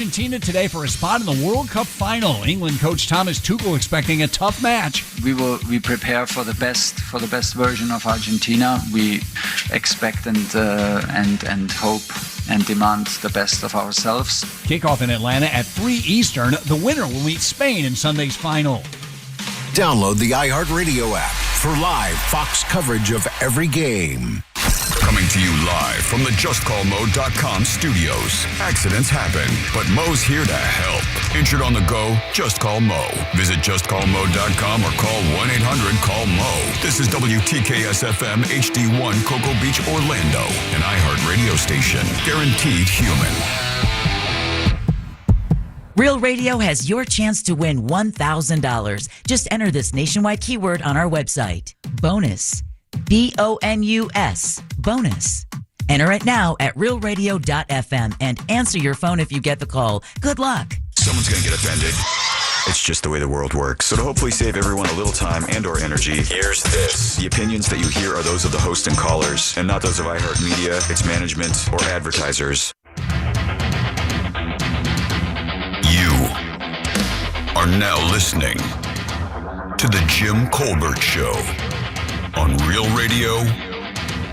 Argentina today for a spot in the World Cup final. England coach Thomas Tuchel expecting a tough match. We prepare for the best version of Argentina. We expect and hope and demand the best of ourselves. Kickoff in Atlanta at 3 Eastern. The winner will meet Spain in Sunday's final. Download the iHeartRadio app for live Fox coverage of every game. Coming to you live from the JustCallMo.com studios. Accidents happen, but Mo's here to help. Injured on the go? Just call Mo. Visit JustCallMo.com or call 1-800-CALL-MO. This is WTKS-FM HD1 Cocoa Beach, Orlando, an iHeart radio station. Guaranteed human. Real Radio has your chance to win $1,000. Just enter this nationwide keyword on our website. Bonus. BONUS. Bonus. Enter it now at realradio.fm and answer your phone if you get the call. Good luck. Someone's going to get offended. It's just the way the world works. So to hopefully save everyone a little time and or energy, here's this. The opinions that you hear are those of the host and callers, and not those of iHeartMedia, its management, or advertisers. You are now listening to The Jim Colbert Show on Real Radio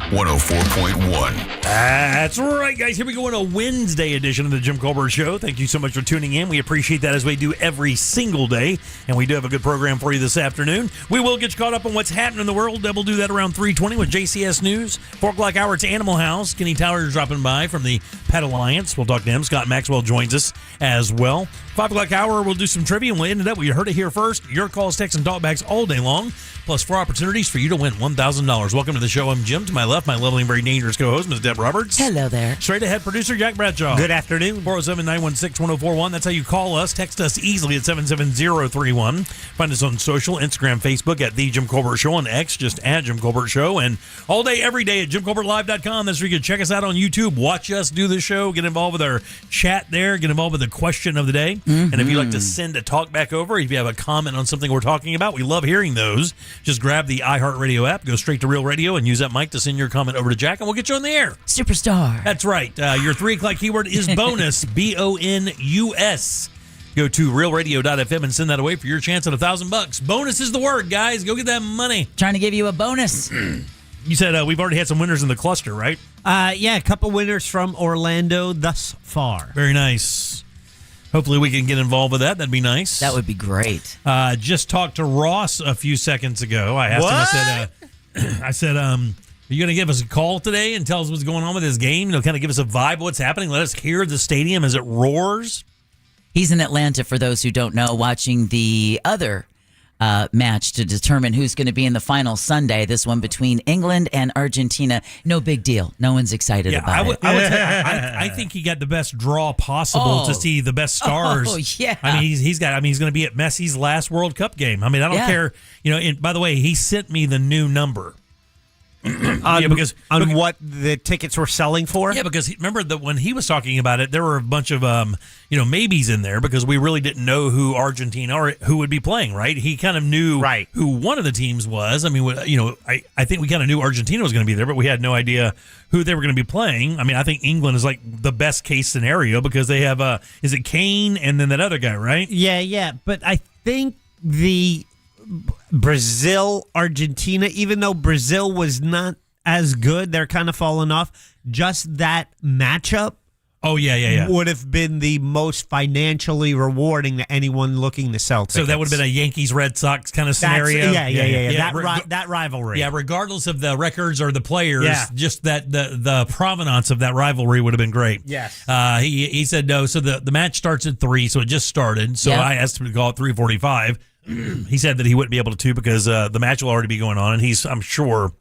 104.1. That's right, guys. Here we go on a Wednesday edition of the Jim Colbert Show. Thank you so much for tuning in. We appreciate that, as we do every single day. And we do have a good program for you this afternoon. We will get you caught up on what's happening in the world. We'll do that around 3:20 with JCS News. 4 o'clock hour, it's Animal House. Kenny Tyler is dropping by from the Pet Alliance. We'll talk to him. Scott Maxwell joins us as well. 5 o'clock hour, we'll do some trivia, and we'll end it up. You heard it here first. Your calls, texts, and talkbacks all day long, plus 4 opportunities for you to win $1,000. Welcome to the show. I'm Jim. To my left, my lovely and very dangerous co-host, Ms. Deb Roberts. Hello there. Straight ahead producer, Jack Bradshaw. Good afternoon. 407-916-1041. That's how you call us. Text us easily at 77031. Find us on social, Instagram, Facebook at The Jim Colbert Show, on X, just at Jim Colbert Show, and all day, every day at JimColbertLive.com. That's where you can check us out on YouTube, watch us do the show, get involved with our chat there, get involved with the question of the day. Mm-hmm. And if you'd like to send a talk back over, if you have a comment on something we're talking about, we love hearing those. Just grab the iHeartRadio app, go straight to Real Radio, and use that mic to send your comment over to Jack, and we'll get you on the air. Superstar. That's right. Your 3 o'clock keyword is bonus, BONUS. Go to realradio.fm and send that away for your chance at $1,000. Bonus is the word, guys. Go get that money. Trying to give you a bonus. You said we've already had some winners in the cluster, right? Yeah, a couple winners from Orlando thus far. Very nice. Hopefully we can get involved with that. That'd be nice. That would be great. Just talked to Ross a few seconds ago. I asked him, I said, are you going to give us a call today and tell us what's going on with this game? Kind of give us a vibe of what's happening. Let us hear the stadium as it roars. He's in Atlanta, for those who don't know, watching the other match to determine who's going to be in the final Sunday. This one between England and Argentina. No big deal. No one's excited about it. I think he got the best draw possible to see the best stars. Oh, yeah. I mean, he's going to be at Messi's last World Cup game. I mean, I don't care. By the way, he sent me the new number. Because what the tickets were selling for? Yeah, because remember that when he was talking about it, there were a bunch of maybes in there because we really didn't know who Argentina or who would be playing. Right? He kind of knew who one of the teams was. I mean, I think we kind of knew Argentina was going to be there, but we had no idea who they were going to be playing. I mean, I think England is like the best case scenario because they have is it Kane and then that other guy, right? Yeah, but I think the Brazil, Argentina, even though Brazil was not as good, they're kind of falling off. Just that matchup would have been the most financially rewarding to anyone looking to sell tickets. So that would have been a Yankees-Red Sox kind of scenario? Yeah. That rivalry. Yeah, regardless of the records or the players, just that the provenance of that rivalry would have been great. Yes. He said no, so the match starts at 3, so it just started. So I asked him to call at 3:45. He said that he wouldn't be able to because the match will already be going on, and he's, I'm sure,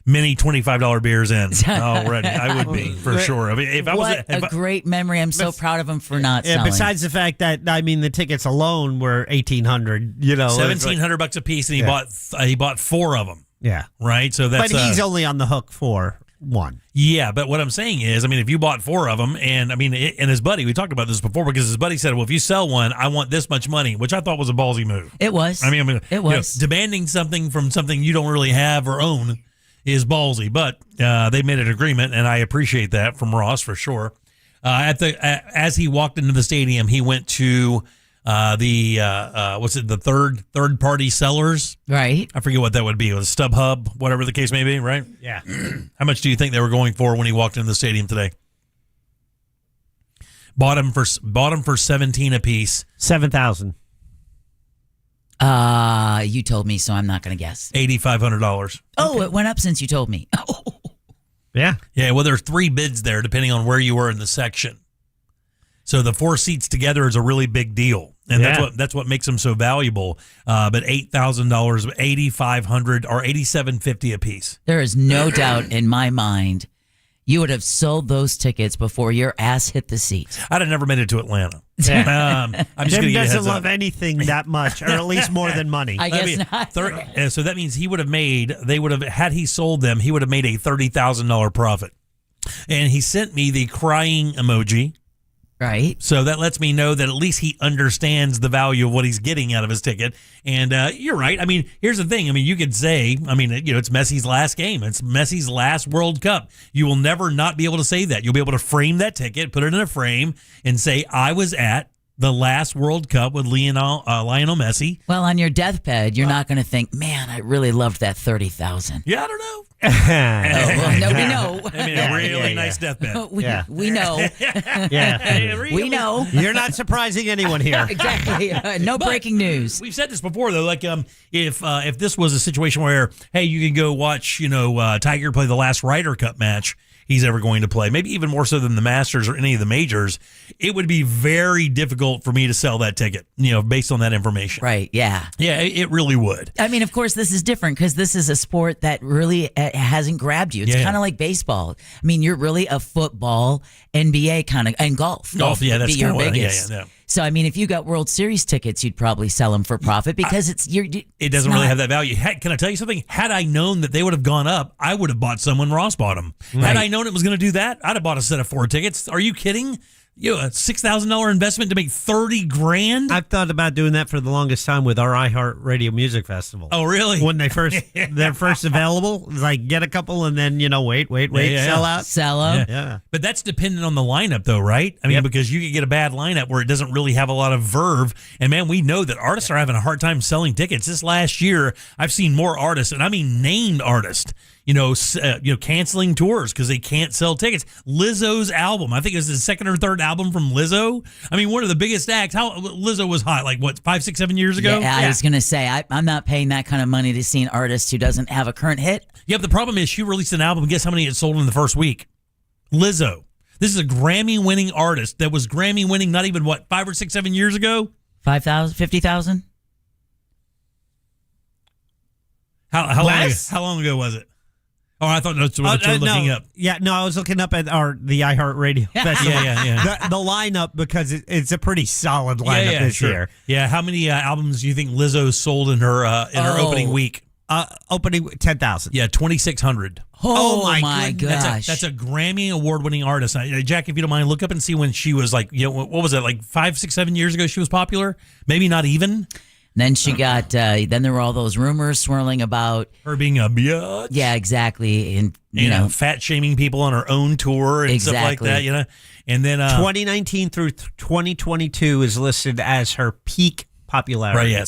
many $25 beers in already. I would be, for sure. I mean, if I was a great memory. I'm so proud of him for not selling. Besides the fact that, I mean, the tickets alone were $1,800, $1,700 a piece, and he bought 4 of them. Yeah. Right? So that's But he's only on the hook for 1. Yeah, but what I'm saying is, I mean, if you bought 4 of them, and I mean, and his buddy, we talked about this before, because his buddy said, well, if you sell one, I want this much money, which I thought was a ballsy move. It was. I mean, it was. Demanding something from something you don't really have or own is ballsy, but they made an agreement, and I appreciate that from Ross for sure. As he walked into the stadium, he went to the third party sellers, Right. I forget what that would be. It was StubHub, whatever the case may be, right? Yeah. How much do you think they were going for when he walked into the stadium today? Bought him for $17 a piece. 7,000. You told me, so I'm not going to guess. $8,500. Oh, it went up since you told me. Yeah. Yeah, well, there's 3 bids there depending on where you were in the section. So the 4 seats together is a really big deal, and that's what makes them so valuable. But $8,000, $8,500, or $8,750 a piece. There is no doubt in my mind you would have sold those tickets before your ass hit the seat. I'd have never made it to Atlanta. I'm just Jim going to get a doesn't heads love up. anything that much, or at least more than money. I guess not. So that means had he sold them, he would have made a $30,000 profit. And he sent me the crying emoji. Right. So that lets me know that at least he understands the value of what he's getting out of his ticket. And you're right. I mean, here's the thing. I mean, you could say, it's Messi's last game. It's Messi's last World Cup. You will never not be able to say that. You'll be able to frame that ticket, put it in a frame, and say, I was at the last World Cup with Lionel Messi. Well, on your deathbed, you're not going to think, man, I really loved that 30,000. Yeah, I don't know. Well, no, we know. I mean, a really nice deathbed. We know. We know. You're not surprising anyone here. Exactly. No breaking news. We've said this before, though. Like, if this was a situation where, hey, you can go watch, Tiger play the last Ryder Cup match he's ever going to play, maybe even more so than the Masters or any of the majors, it would be very difficult for me to sell that ticket, based on that information. Right. Yeah. Yeah, it really would. I mean, of course, this is different because this is a sport that really hasn't grabbed you. It's Yeah. kind of like baseball. I mean, you're really a football, NBA kind of, and golf. Golf, yeah, would that's be your kinda what- yeah, biggest. yeah. So, I mean, if you got World Series tickets, you'd probably sell them for profit because It doesn't really have that value. Can I tell you something? Had I known that they would have gone up, I would have bought some when Ross bought them. Had I known it was going to do that, I'd have bought a set of 4 tickets. Are you kidding? A $6,000 investment to make $30,000? I've thought about doing that for the longest time with our iHeart Radio Music Festival. Oh, really? When they're first available, it's like get a couple and then wait, sell out. Sell them. Yeah. But that's dependent on the lineup, though, right? I mean, because you could get a bad lineup where it doesn't really have a lot of verve. And, man, we know that artists are having a hard time selling tickets. This last year, I've seen more artists, and I mean named artists, canceling tours because they can't sell tickets. Lizzo's album, I think it was the second or third album from Lizzo. I mean, one of the biggest acts. How Lizzo was hot, like what, 5, 6, 7 years ago? Yeah, I was going to say, I'm not paying that kind of money to see an artist who doesn't have a current hit. Yeah, but the problem is she released an album. Guess how many it sold in the first week? Lizzo. This is a Grammy-winning artist that was Grammy-winning not even, 5 or 6, 7 years ago? 5,000, 50,000? How long ago was it? Oh, I thought that's what you're looking up. Yeah, no, I was looking up at the iHeart Radio Festival. Yeah. The lineup, because it's a pretty solid lineup this year. Yeah, how many albums do you think Lizzo sold in her opening week? Opening 10,000. Yeah, 2,600. Oh my gosh. That's a Grammy award-winning artist. Jack, if you don't mind, look up and see when she was what was it, like 5, 6, 7 years ago she was popular? Maybe not even. Then she got, then there were all those rumors swirling about her being a bitch. Yeah, exactly. And, you know, fat-shaming people on her own tour and stuff like that, And then 2019 through 2022 is listed as her peak popularity. Right, yeah.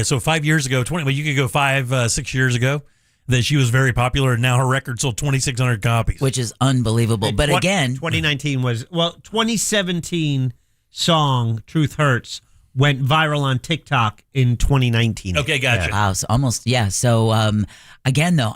So 5 years ago, you could go 5, 6 years ago, that she was very popular, and now her record sold 2,600 copies. Which is unbelievable. But again, 2019 was, 2017 song, Truth Hurts, went viral on TikTok in 2019. Okay, gotcha. Wow, so almost, yeah. So again, though,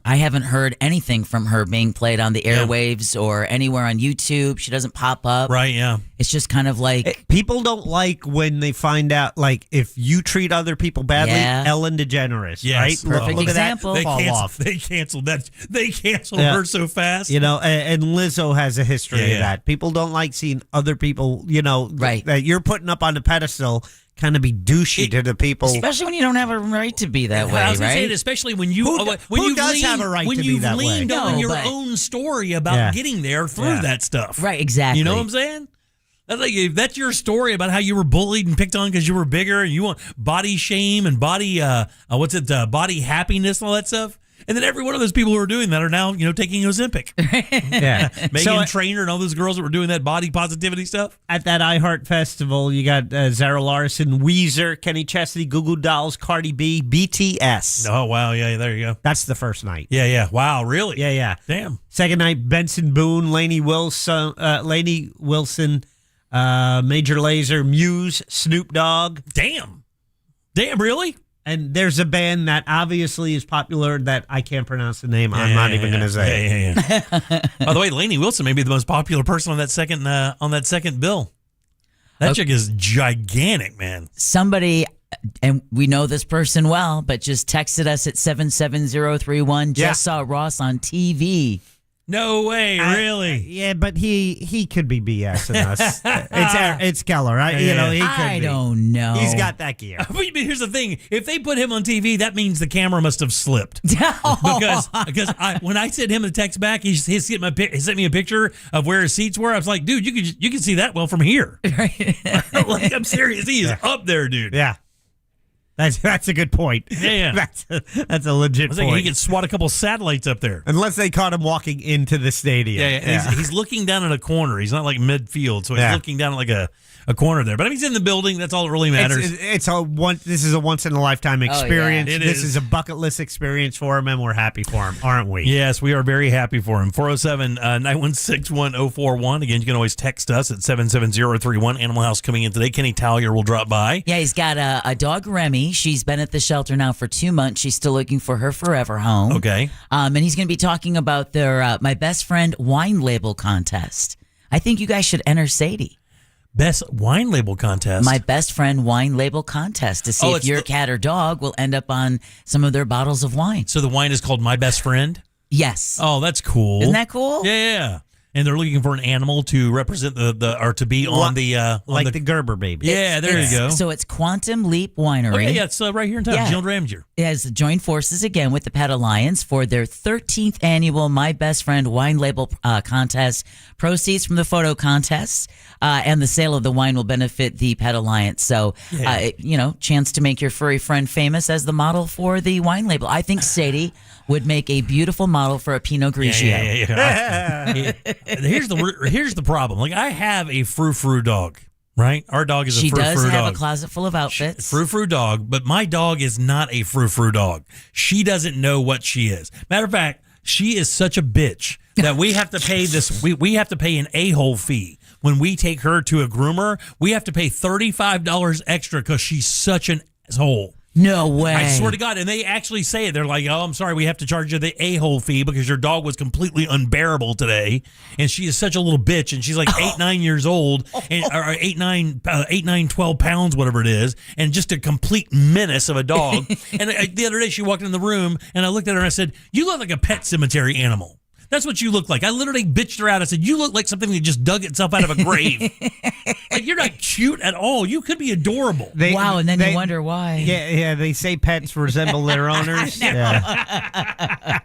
I haven't heard anything from her being played on the airwaves or anywhere on YouTube. She doesn't pop up. Right, yeah. It's just kind of like... People don't like when they find out, like, if you treat other people badly, Ellen DeGeneres, yes. right? Perfect Look example. At that, fall off. They canceled that. They canceled her so fast. And Lizzo has a history of that. People don't like seeing other people, that you're putting up on the pedestal kind of be douchey to the people. Especially when you don't have a right to be that way, I was right? Say it, especially when you who does have a right to be that way? When you've leaned on your own story about getting there through that stuff. Right, exactly. You know what I'm saying? That's your story about how you were bullied and picked on because you were bigger and you want body shame and body body happiness and all that stuff. And then every one of those people who are doing that are now, taking Ozempic. Yeah. Megan Trainor and all those girls that were doing that body positivity stuff. At that iHeart Festival, you got Zara Larson, Weezer, Kenny Chesney, Goo Goo Dolls, Cardi B, BTS. Oh, wow. Yeah, there you go. That's the first night. Yeah. Wow, really? Yeah. Damn. Second night, Benson Boone, Lainey Wilson, Major Lazer, Muse, Snoop Dogg. Damn, really? And there's a band that obviously is popular that I can't pronounce the name. I'm not even going to say. Yeah. By the way, Lainey Wilson may be the most popular person on that second bill. That chick is gigantic, man. Somebody, and we know this person well, but just texted us at 77031. Just saw Ross on TV. No way, really? Yeah, but he could be BSing us. It's Keller, right? He could I don't know. He's got that gear. But here's the thing: if they put him on TV, that means the camera must have slipped. because when I sent him a text back, he sent me a picture of where his seats were. I was like, dude, you can see that well from here. Like, I'm serious. He is up there, dude. Yeah. That's a good point. Yeah. That's a legit point. He could swat a couple satellites up there. Unless they caught him walking into the stadium. Yeah. He's looking down at a corner. He's not like midfield, so he's looking down at like a corner there. But if he's in the building, that's all that really matters. This is a once in a lifetime experience. Oh, yeah. This is a bucket list experience for him, and we're happy for him, aren't we? Yes, we are very happy for him. 407-916-1041. Again, you can always text us at 77031. Animal House coming in today. Kenny Tallier will drop by. Yeah, he's got a dog, Remy. She's been at the shelter now for 2 months. She's still looking for her forever home. Okay. And he's going to be talking about their My Best Friend wine label contest. I think you guys should enter Sadie. Best wine label contest. My Best Friend wine label contest to see if your cat or dog will end up on some of their bottles of wine. So the wine is called My Best Friend? Yes. Oh, that's cool. Isn't that cool? Yeah. And they're looking for an animal to represent or to be on the Gerber baby. Yeah, there you go. So it's Quantum Leap Winery. Okay, yeah, it's right here in town. Jill Ramsey. It has joined forces again with the Pet Alliance for their 13th annual My Best Friend wine label contest. Proceeds from the photo contest and the sale of the wine will benefit the Pet Alliance. So, chance to make your furry friend famous as the model for the wine label. I think Sadie would make a beautiful model for a Pinot Grigio. Yeah. Here's the problem. Like, I have a frou-frou dog, right? Our dog is a frou-frou dog. She does have a closet full of outfits. Frou-frou dog, but my dog is not a frou-frou dog. She doesn't know what she is. Matter of fact, she is such a bitch that we have to pay this. We have to pay an a-hole fee. When we take her to a groomer, we have to pay $35 extra because she's such an asshole. No way. I swear to God. And they actually say it. They're like, oh, I'm sorry. We have to charge you the a-hole fee because your dog was completely unbearable today. And she is such a little bitch. And she's like 9 years old, or 12 pounds, whatever it is. And just a complete menace of a dog. And the other day she walked in the room and I looked at her and I said, you look like a pet cemetery animal. That's what you look like. I literally bitched her out. I said, you look like something that just dug itself out of a grave. Like, you're not cute at all. You could be adorable. Wow, and then you wonder why. Yeah, they say pets resemble their owners. I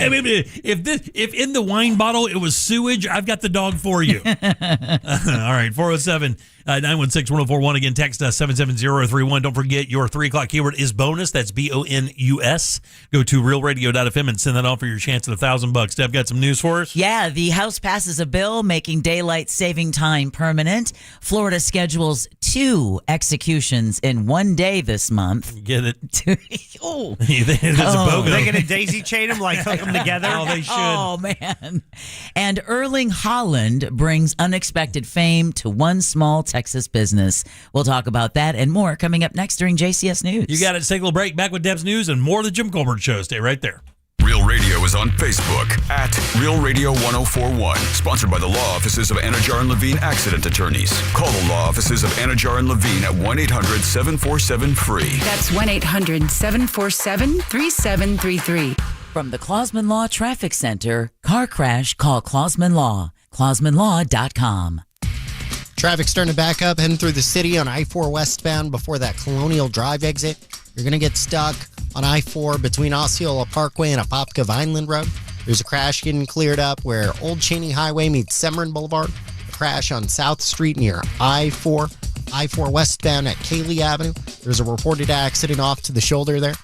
mean, if in the wine bottle it was sewage, I've got the dog for you. All right, 407-916-1041. Again, text us 77031. Don't forget your 3 o'clock keyword is bonus. That's BONUS. Go to realradio.fm and send that off for your chance at $1,000. Deb, got some news for us? Yeah, the House passes a bill making daylight saving time permanent. Florida schedules 2 executions in 1 day this month. Get it? Oh. There's a BOGO. They're going to daisy chain them, like hook them together? Oh, they should. Oh, man. And Erling Haaland brings unexpected fame to one small Texas business. We'll talk about that and more coming up next during JCS News. You got it. Let's take a little break. Back with Deb's News and more of the Jim Colbert Show. Stay right there. Real Radio is on Facebook at Real Radio 1041. Sponsored by the law offices of Anajar and Levine Accident Attorneys. Call the law offices of Anajar and Levine at 1-800-747-FREE. That's 1-800-747-3733. From the Clausman Law Traffic Center, car crash, call Clausman Law. ClausmanLaw.com. Traffic starting to back up, heading through the city on I-4 westbound before that Colonial Drive exit. You're going to get stuck on I-4 between Osceola Parkway and Apopka Vineland Road. There's a crash getting cleared up where Old Cheney Highway meets Severin Boulevard. A crash on South Street near I-4 westbound at Cayley Avenue. There's a reported accident off to the shoulder there.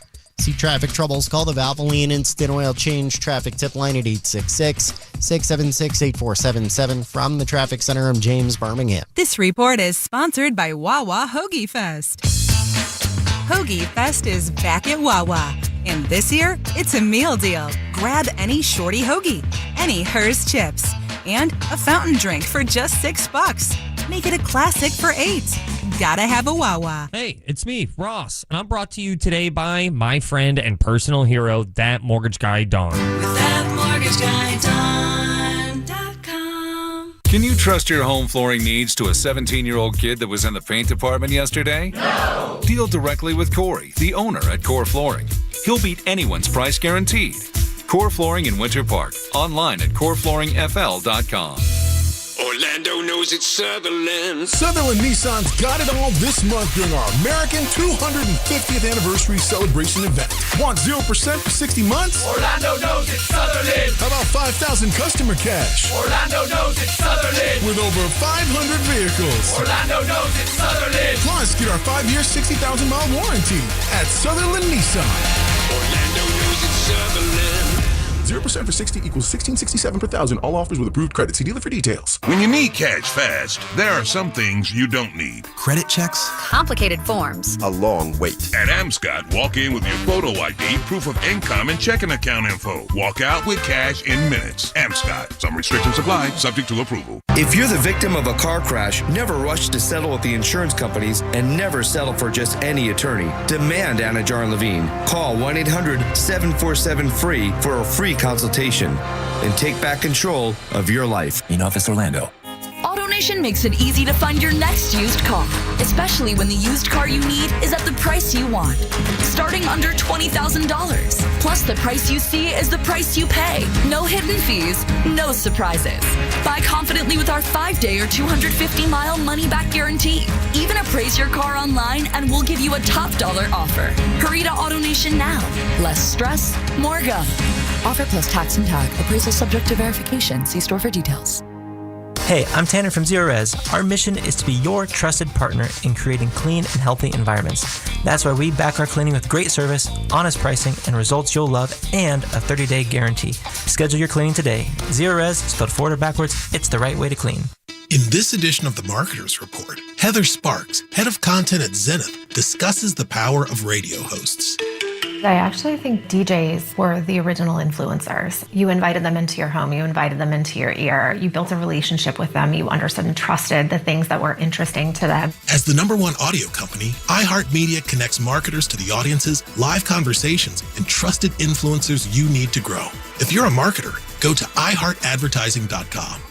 See traffic troubles, call the Valvoline Instant Oil Change traffic tip line at 866-676-8477. From the Traffic Center, I'm James Birmingham. This report is sponsored by Wawa Hoagie Fest. Hoagie Fest is back at Wawa. And this year, it's a meal deal. Grab any shorty hoagie, any Hers chips, and a fountain drink for just $6. Make it a classic for $8. Gotta have a Wawa. Hey, it's me, Ross, and I'm brought to you today by my friend and personal hero, That Mortgage Guy Don. With thatmortgageguydawn.com. Can you trust your home flooring needs to a 17-year-old kid that was in the paint department yesterday? No! Deal directly with Corey, the owner at Core Flooring. He'll beat anyone's price guaranteed. Core Flooring in Winter Park. Online at coreflooringfl.com. Orlando knows it's Sutherland. Sutherland Nissan's got it all this month during our American 250th anniversary celebration event. Want 0% for 60 months? Orlando knows it's Sutherland. How about 5,000 customer cash? Orlando knows it's Sutherland. With over 500 vehicles. Orlando knows it's Sutherland. Plus, get our 5-year, 60,000-mile warranty at Sutherland Nissan. Orlando knows it's Sutherland. 0% for 60 equals $1,667 per thousand. All offers with approved credit. See dealer for details. When you need cash fast, there are some things you don't need. Credit checks. Complicated forms. A long wait. At Amscot, walk in with your photo ID, proof of income, and checking account info. Walk out with cash in minutes. Amscot. Some restrictions apply, subject to approval. If you're the victim of a car crash, never rush to settle with the insurance companies and never settle for just any attorney. Demand Anna Jar Levine. Call 1-800-747-FREE for a free consultation and take back control of your life. In Office, Orlando. AutoNation makes it easy to find your next used car, especially when the used car you need is at the price you want. Starting under $20,000. Plus, the price you see is the price you pay. No hidden fees, no surprises. Buy confidently with our 5-day or 250-mile money-back guarantee. Even appraise your car online and we'll give you a top dollar offer. Hurry to AutoNation now. Less stress, more go. Offer plus tax and tag. Appraisal subject to verification. See store for details. Hey, I'm Tanner from Zero Res. Our mission is to be your trusted partner in creating clean and healthy environments. That's why we back our cleaning with great service, honest pricing, and results you'll love, and a 30-day guarantee. Schedule your cleaning today. Zero Res, spelled forward or backwards, it's the right way to clean. In this edition of the Marketers Report, Heather Sparks, head of content at Zenith, discusses the power of radio hosts. I actually think DJs were the original influencers. You invited them into your home, you invited them into your ear, you built a relationship with them, you understood and trusted the things that were interesting to them. As the #1 audio company, iHeartMedia connects marketers to the audiences, live conversations, and trusted influencers you need to grow. If you're a marketer, go to iHeartAdvertising.com.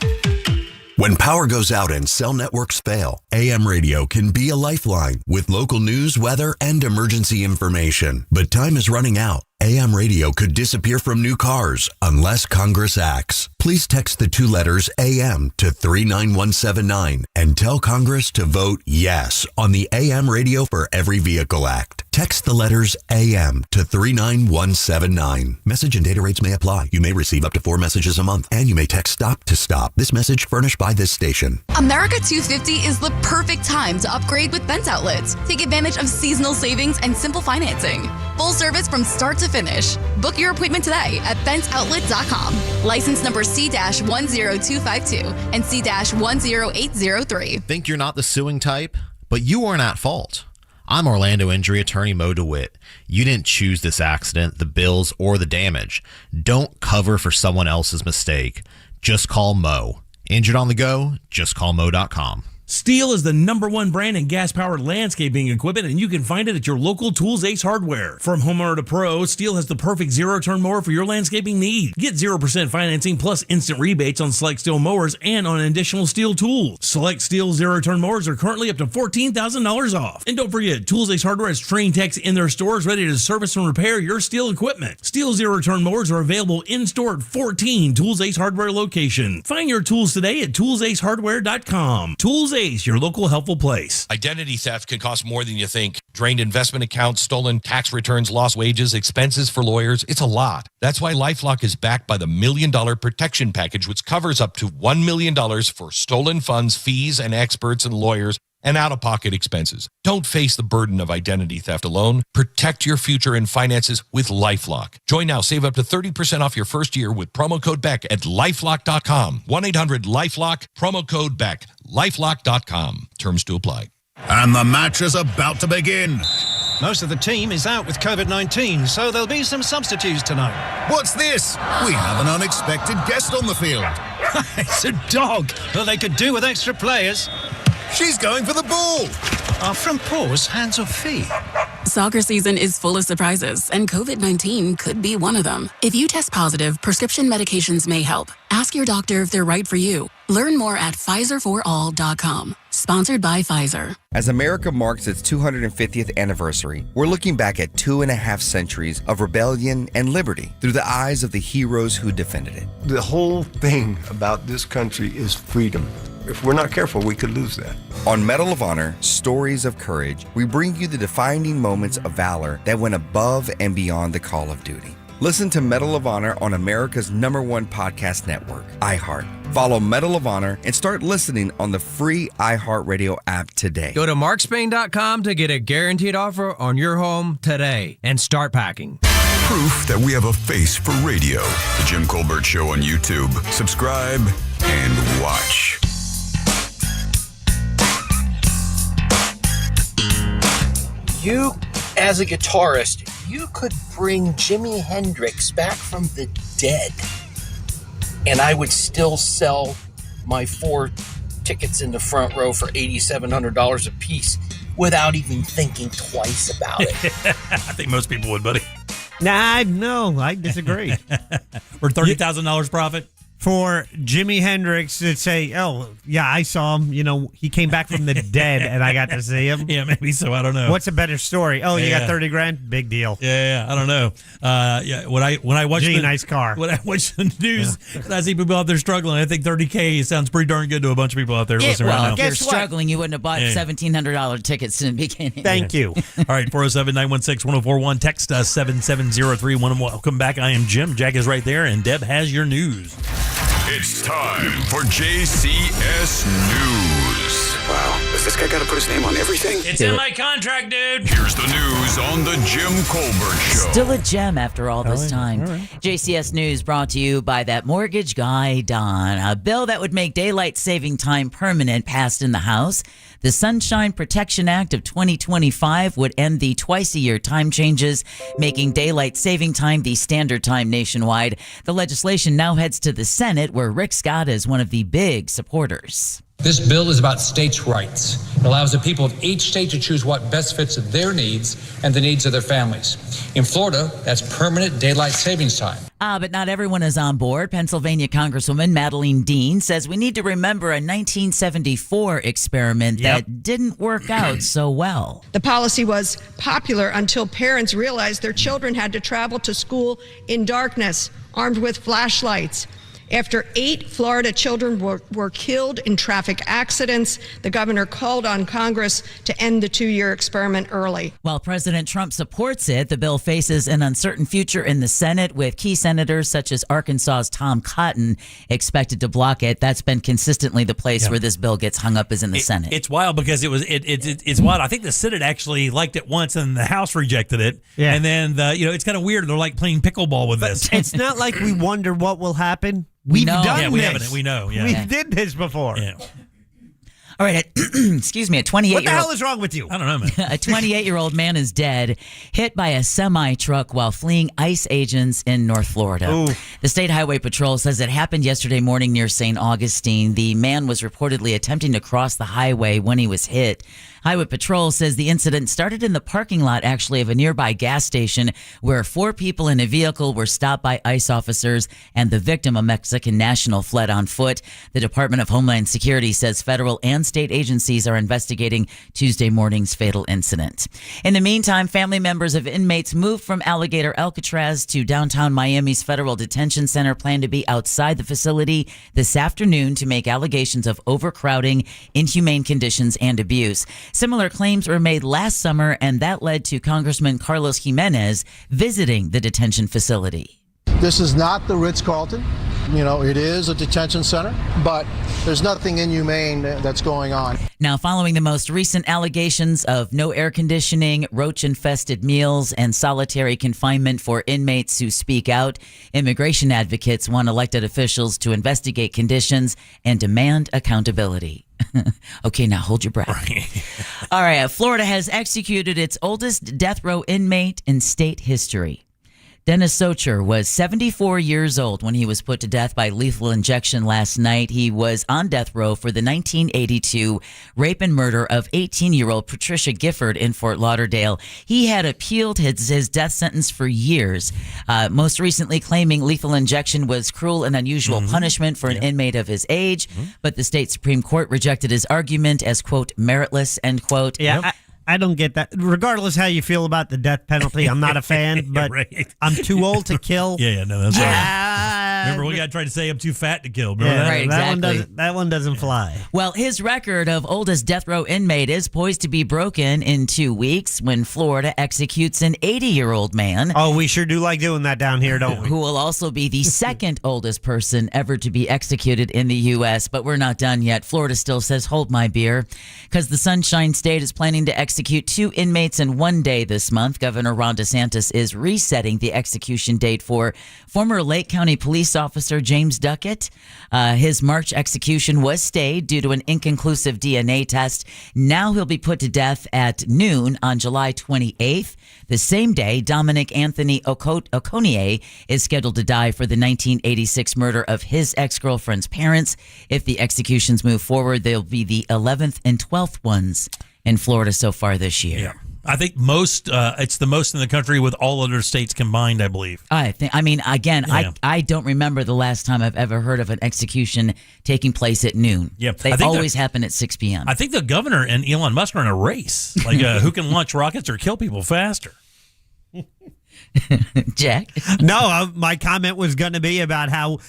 When power goes out and cell networks fail, AM radio can be a lifeline with local news, weather, and emergency information. But time is running out. AM radio could disappear from new cars unless Congress acts. Please text the 2 letters AM to 39179 and tell Congress to vote yes on the AM Radio for Every Vehicle Act. Text the letters AM to 39179. Message and data rates may apply. You may receive up to 4 messages a month, and you may text STOP to STOP. This message furnished by this station. America 250 is the perfect time to upgrade with Bent Outlets. Take advantage of seasonal savings and simple financing. Full service from start to finish. Book your appointment today at bentoutlet.com. License number C-10252 and C-10803. Think you're not the suing type? But you weren't at fault. I'm Orlando injury attorney Mo DeWitt. You didn't choose this accident, the bills, or the damage. Don't cover for someone else's mistake. Just call Mo. Injured on the go? Just call Mo.com. Steel is the #1 brand in gas-powered landscaping equipment, and you can find it at your local Tools Ace Hardware. From homeowner to pro, Steel has the perfect zero-turn mower for your landscaping need. Get 0% financing plus instant rebates on select Steel mowers and on additional Steel tools. Select Steel zero-turn mowers are currently up to $14,000 off. And don't forget, Tools Ace Hardware has trained techs in their stores ready to service and repair your Steel equipment. Steel zero-turn mowers are available in-store at 14 Tools Ace Hardware locations. Find your tools today at toolsacehardware.com. Tools Ace, your local helpful place. Identity theft can cost more than you think. Drained investment accounts, stolen tax returns, lost wages, expenses for lawyers. It's a lot. That's why LifeLock is backed by the $1 Million Protection Package, which covers up to $1 million for stolen funds, fees, and experts and lawyers and out-of-pocket expenses. Don't face the burden of identity theft alone. Protect your future in finances with LifeLock. Join now. Save up to 30% off your first year with promo code BECK at LifeLock.com. 1-800-LifeLock, promo code BECK. LifeLock.com. Terms to apply. And the match is about to begin. Most of the team is out with COVID-19, so there'll be some substitutes tonight. What's this? We have an unexpected guest on the field. It's a dog. Well, they could do with extra players. She's going for the ball. Are front paws hands or feet? Soccer season is full of surprises, and COVID-19 could be one of them. If you test positive, prescription medications may help. Ask your doctor if they're right for you. Learn more at PfizerForAll.com. Sponsored by Pfizer. As America marks its 250th anniversary, we're looking back at 2.5 centuries of rebellion and liberty through the eyes of the heroes who defended it. The whole thing about this country is freedom. If we're not careful, we could lose that. On Medal of Honor, Stories of Courage, we bring you the defining moments of valor that went above and beyond the call of duty. Listen to Medal of Honor on America's #1 podcast network, iHeart. Follow Medal of Honor and start listening on the free iHeartRadio app today. Go to markspain.com to get a guaranteed offer on your home today and start packing. Proof that we have a face for radio. The Jim Colbert Show on YouTube. Subscribe and watch. You, as a guitarist, you could bring Jimi Hendrix back from the dead, and I would still sell my 4 tickets in the front row for $8,700 a piece without even thinking twice about it. I think most people would, buddy. Nah, no, I disagree. For $30,000 profit? For Jimi Hendrix to say, oh, yeah, I saw him. You know, he came back from the dead and I got to see him. Yeah, maybe so. I don't know. What's a better story? Oh, you got 30 grand? Big deal. Yeah, I don't know. When I watch nice car. When I watch the news and I see people out there struggling, I think $30K sounds pretty darn good to a bunch of people out there listening right now. If you're struggling, you wouldn't have bought $1,700 tickets in the beginning. Thank you. All right, 407-916-1041. Text us 77031. Welcome back. I am Jim. Jack is right there, and Deb has your news. It's time for JCS News. Wow, does this guy got to put his name on everything? It's in my contract, dude. Here's the news on the Jim Colbert Show. Still a gem after all this time. All right. JCS News brought to you by that mortgage guy, Don. A bill that would make daylight saving time permanent passed in the House. The Sunshine Protection Act of 2025 would end the twice-a-year time changes, making daylight saving time the standard time nationwide. The legislation now heads to the Senate, where Rick Scott is one of the big supporters. This bill is about states' rights. It allows the people of each state to choose what best fits their needs and the needs of their families. In Florida, that's permanent daylight savings time. But not everyone is on board. Pennsylvania Congresswoman Madeleine Dean says we need to remember a 1974 experiment that didn't work out so well. The policy was popular until parents realized their children had to travel to school in darkness, armed with flashlights. After 8 Florida children were killed in traffic accidents, the governor called on Congress to end the 2-year experiment early. While President Trump supports it, the bill faces an uncertain future in the Senate, with key senators such as Arkansas's Tom Cotton expected to block it. That's been consistently the place where this bill gets hung up, is in the Senate. It's wild because it's wild. I think the Senate actually liked it once and the House rejected it. Yeah. And then it's kind of weird. They're like playing pickleball with this. It's not like we wonder what will happen. We've done we this. haven't. We know. Yeah. We did this before. Yeah. All right, excuse me, a 28-year-old... What the hell is wrong with you? I don't know, man. A 28-year-old man is dead, hit by a semi-truck while fleeing ICE agents in North Florida. Ooh. The State Highway Patrol says it happened yesterday morning near St. Augustine. The man was reportedly attempting to cross the highway when he was hit. Highway Patrol says the incident started in the parking lot, actually, of a nearby gas station where 4 people in a vehicle were stopped by ICE officers, and the victim, a Mexican national, fled on foot. The Department of Homeland Security says federal and state agencies are investigating Tuesday morning's fatal incident. In the meantime, family members of inmates moved from Alligator Alcatraz to downtown Miami's Federal Detention Center plan to be outside the facility this afternoon to make allegations of overcrowding, inhumane conditions, and abuse. Similar claims were made last summer, and that led to Congressman Carlos Jimenez visiting the detention facility. This is not the Ritz-Carlton. it is a detention center, but there's nothing inhumane that's going on. Now, following the most recent allegations of no air conditioning, roach-infested meals, and solitary confinement for inmates who speak out, immigration advocates want elected officials to investigate conditions and demand accountability. Okay, now hold your breath. All right, Florida has executed its oldest death row inmate in state history. Dennis Socher was 74 years old when he was put to death by lethal injection last night. He was on death row for the 1982 rape and murder of 18-year-old Patricia Gifford in Fort Lauderdale. He had appealed his death sentence for years, most recently claiming lethal injection was cruel and unusual punishment for an inmate of his age. But the state Supreme Court rejected his argument as, quote, meritless, end quote. Yeah. I don't get that. Regardless how you feel about the death penalty, I'm not a fan, but I'm too old to kill. That's right. Remember, we got to try to say I'm too fat to kill. Remember that? Right, exactly. That one doesn't fly. Well, his record of oldest death row inmate is poised to be broken in 2 weeks when Florida executes an 80-year-old man. Oh, we sure do like doing that down here, don't we? Who will also be the second oldest person ever to be executed in the U.S., but we're not done yet. Florida still says, hold my beer, because the Sunshine State is planning to execute 2 inmates in one day this month. Governor Ron DeSantis is resetting the execution date for former Lake County police officer James Duckett. His March execution was stayed due to an inconclusive DNA test. Now he'll be put to death at noon on July 28th. The same day, Dominic Anthony Okonie is scheduled to die for the 1986 murder of his ex-girlfriend's parents. If the executions move forward, they'll be the 11th and 12th ones in Florida so far this year. Yeah. I think it's the most in the country with all other states combined, I believe. I don't remember the last time I've ever heard of an execution taking place at noon. Yeah, they always happen at 6 p.m. I think the governor and Elon Musk are in a race, like who can launch rockets or kill people faster. Jack? No, my comment was going to be about how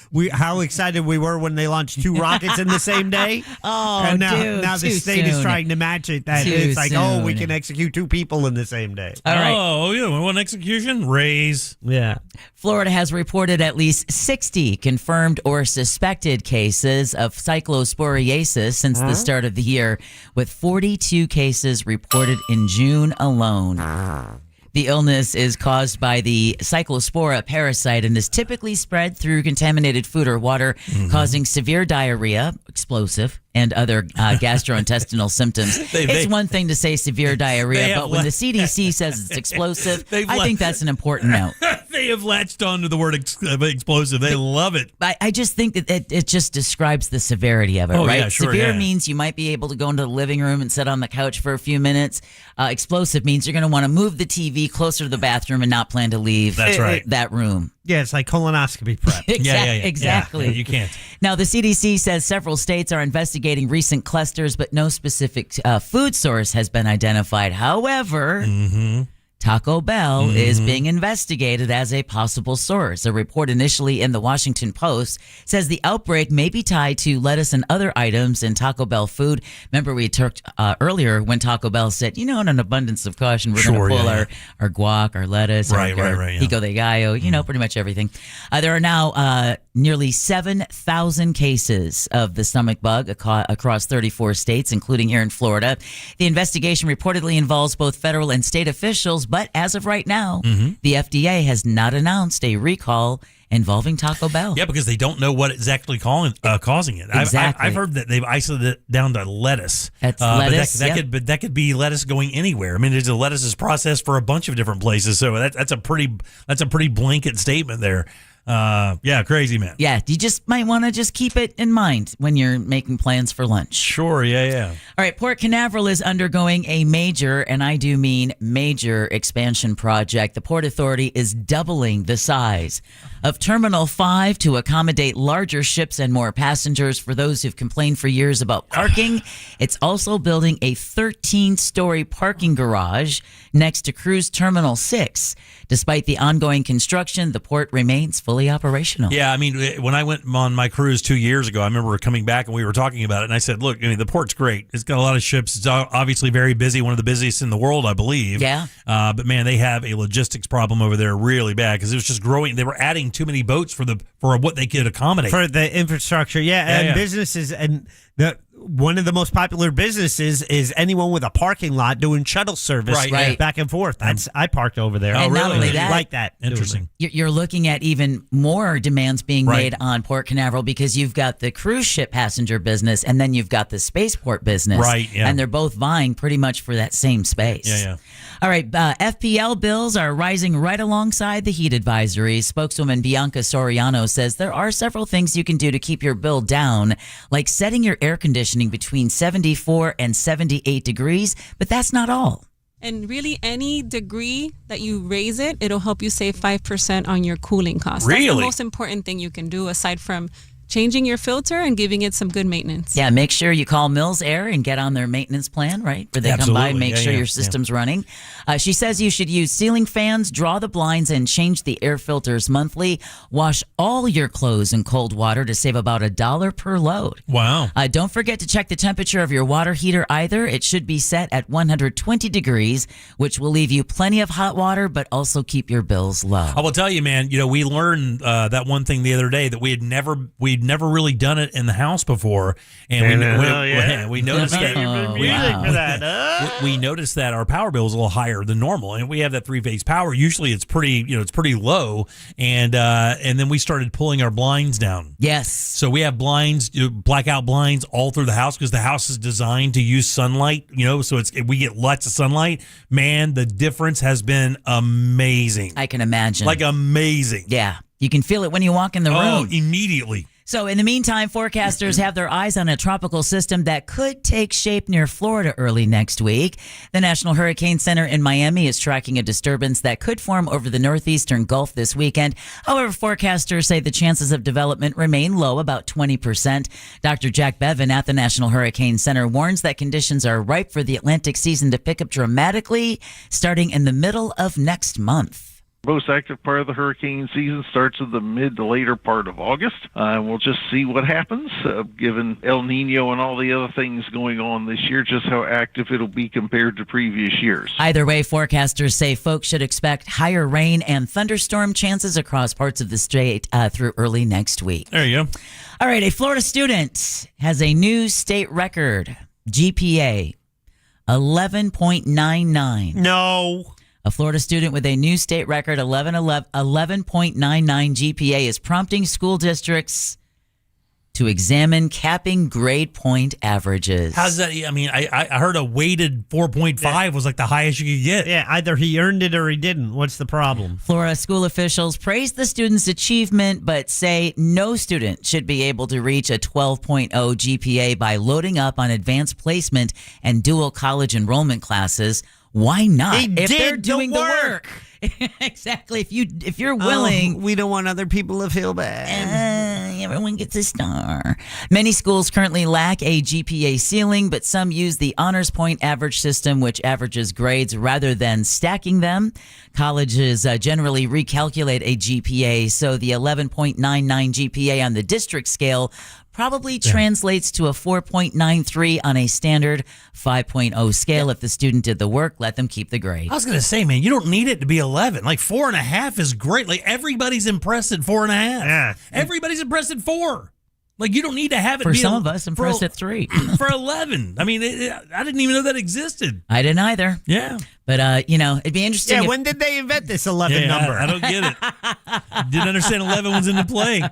excited we were when they launched 2 rockets in the same day. Oh, and now the state is trying to match it. It's like, we can execute 2 people in the same day. All right. Oh, yeah, one execution? Raise. Yeah. Florida has reported at least 60 confirmed or suspected cases of cyclosporiasis since the start of the year, with 42 cases reported in June alone. The illness is caused by the Cyclospora parasite and is typically spread through contaminated food or water, causing severe diarrhea, explosive, and other gastrointestinal symptoms. It's one thing to say severe diarrhea, but when the CDC says it's explosive, I think that's an important note. They have latched on to the word explosive. They love it. I just think that it just describes the severity of it, right? Yeah, sure, severe means you might be able to go into the living room and sit on the couch for a few minutes. Explosive means you're going to want to move the TV closer to the bathroom and not plan to leave that room. Yeah, it's like colonoscopy prep. Exactly. Yeah, you can't. Now, the CDC says several states are investigating recent clusters, but no specific food source has been identified. However, Taco Bell is being investigated as a possible source. A report initially in the Washington Post says the outbreak may be tied to lettuce and other items in Taco Bell food. Remember, we talked earlier when Taco Bell said, in an abundance of caution, we're going to pull our guac, our lettuce, our pico de gallo, pretty much everything. There are now nearly 7,000 cases of the stomach bug across 34 states, including here in Florida. The investigation reportedly involves both federal and state officials, but as of right now, the FDA has not announced a recall involving Taco Bell. Yeah, because they don't know what exactly causing it. Exactly. I've heard that they've isolated it down to lettuce. That's lettuce. But that could be lettuce going anywhere. I mean, the lettuce is processed for a bunch of different places, so that's a pretty blanket statement there. Crazy, man. Yeah, you just might want to just keep it in mind when you're making plans for lunch. Sure, yeah. All right, Port Canaveral is undergoing a major, and I do mean major, expansion project. The Port Authority is doubling the size of Terminal 5 to accommodate larger ships and more passengers. For those who've complained for years about parking, it's also building a 13-story parking garage next to Cruise Terminal 6. Despite the ongoing construction, the port remains full fully operational. Yeah, I mean, when I went on my cruise 2 years ago, I remember coming back and we were talking about it, and I said, look, I mean, the port's great. It's got a lot of ships. It's obviously very busy, one of the busiest in the world, I believe. Yeah. But, man, they have a logistics problem over there really bad because it was just growing. They were adding too many boats for what they could accommodate. For the infrastructure, and businesses, and one of the most popular businesses is anyone with a parking lot doing shuttle service back and forth. I parked over there. And not only that, like that. Interesting. You're looking at even more demands being made on Port Canaveral because you've got the cruise ship passenger business and then you've got the spaceport business. Right, yeah. And they're both vying pretty much for that same space. Yeah. All right, FPL bills are rising right alongside the heat advisories. Spokeswoman Bianca Soriano says there are several things you can do to keep your bill down, like setting your air conditioning between 74 and 78 degrees, but that's not all. And really, any degree that you raise it, it'll help you save 5% on your cooling costs. Really? That's the most important thing you can do aside from changing your filter and giving it some good maintenance. Yeah, make sure you call Mills Air and get on their maintenance plan, right? Where they come by and make sure your system's running. She says you should use ceiling fans, draw the blinds, and change the air filters monthly. Wash all your clothes in cold water to save about $1 per load. Wow. Don't forget to check the temperature of your water heater either. It should be set at 120 degrees, which will leave you plenty of hot water, but also keep your bills low. I will tell you, man, we learned that one thing the other day that we'd never really done it in the house before, and we noticed that we noticed that our power bill is a little higher than normal, and we have that 3-phase power. Usually, it's pretty low, and then we started pulling our blinds down. Yes, so we have blinds, blackout blinds all through the house because the house is designed to use sunlight. So we get lots of sunlight. Man, the difference has been amazing. I can imagine, like amazing. Yeah, you can feel it when you walk in the room. Oh, immediately. So in the meantime, forecasters have their eyes on a tropical system that could take shape near Florida early next week. The National Hurricane Center in Miami is tracking a disturbance that could form over the northeastern Gulf this weekend. However, forecasters say the chances of development remain low, about 20%. Dr. Jack Bevan at the National Hurricane Center warns that conditions are ripe for the Atlantic season to pick up dramatically starting in the middle of next month. Most active part of the hurricane season starts in the mid to later part of August. We'll just see what happens, given El Nino and all the other things going on this year, just how active it'll be compared to previous years. Either way, forecasters say folks should expect higher rain and thunderstorm chances across parts of the state through early next week. There you go. All right, a Florida student has a new state record, GPA, 11.99. No. A Florida student with a new state record, 11.99 GPA, is prompting school districts to examine capping grade point averages. How's that? I mean, I heard a weighted 4.5 was like the highest you could get. Yeah, either he earned it or he didn't. What's the problem? Florida school officials praise the student's achievement, but say no student should be able to reach a 12.0 GPA by loading up on advanced placement and dual college enrollment classes. Why not? If they're doing the work. Exactly. If you're willing. We don't want other people to feel bad. Everyone gets a star. Many schools currently lack a GPA ceiling, but some use the honors point average system, which averages grades rather than stacking them. Colleges generally recalculate a GPA, so the 11.99 GPA on the district scale probably translates to a 4.93 on a standard 5.0 scale. If the student did the work, let them keep the grade. I was going to say, man, you don't need it to be 11. Like 4.5 is great. Like everybody's impressed at 4.5. Yeah. Everybody's impressed at 4. Like you don't need to have it for be some of us impressed at 3. For 11. I mean, I didn't even know that existed. I didn't either. Yeah. But, it'd be interesting. Yeah, when did they invent this 11 number? I don't get it. Didn't understand 11 was into play.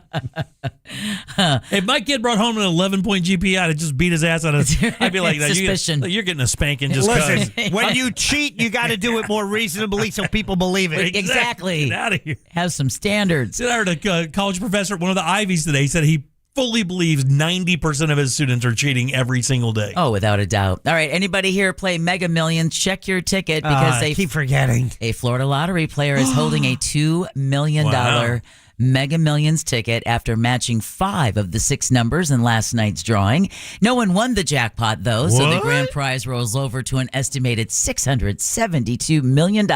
If my kid brought home an 11-point GPA, I'd just beat his ass on it. I'd be like, suspicion. You're getting a spanking just Listen, because. when you cheat, you got to do it more reasonably so people believe it. Exactly. Get out of here. Have some standards. I heard a college professor at one of the Ivies today said he fully believes 90% of his students are cheating every single day. Oh, without a doubt. All right, anybody here play Mega Millions? Check your ticket because they keep forgetting. A Florida lottery player is holding a $2 million Mega Millions ticket after matching 5 of the 6 numbers in last night's drawing. No one won the jackpot, though, so the grand prize rolls over to an estimated $672 million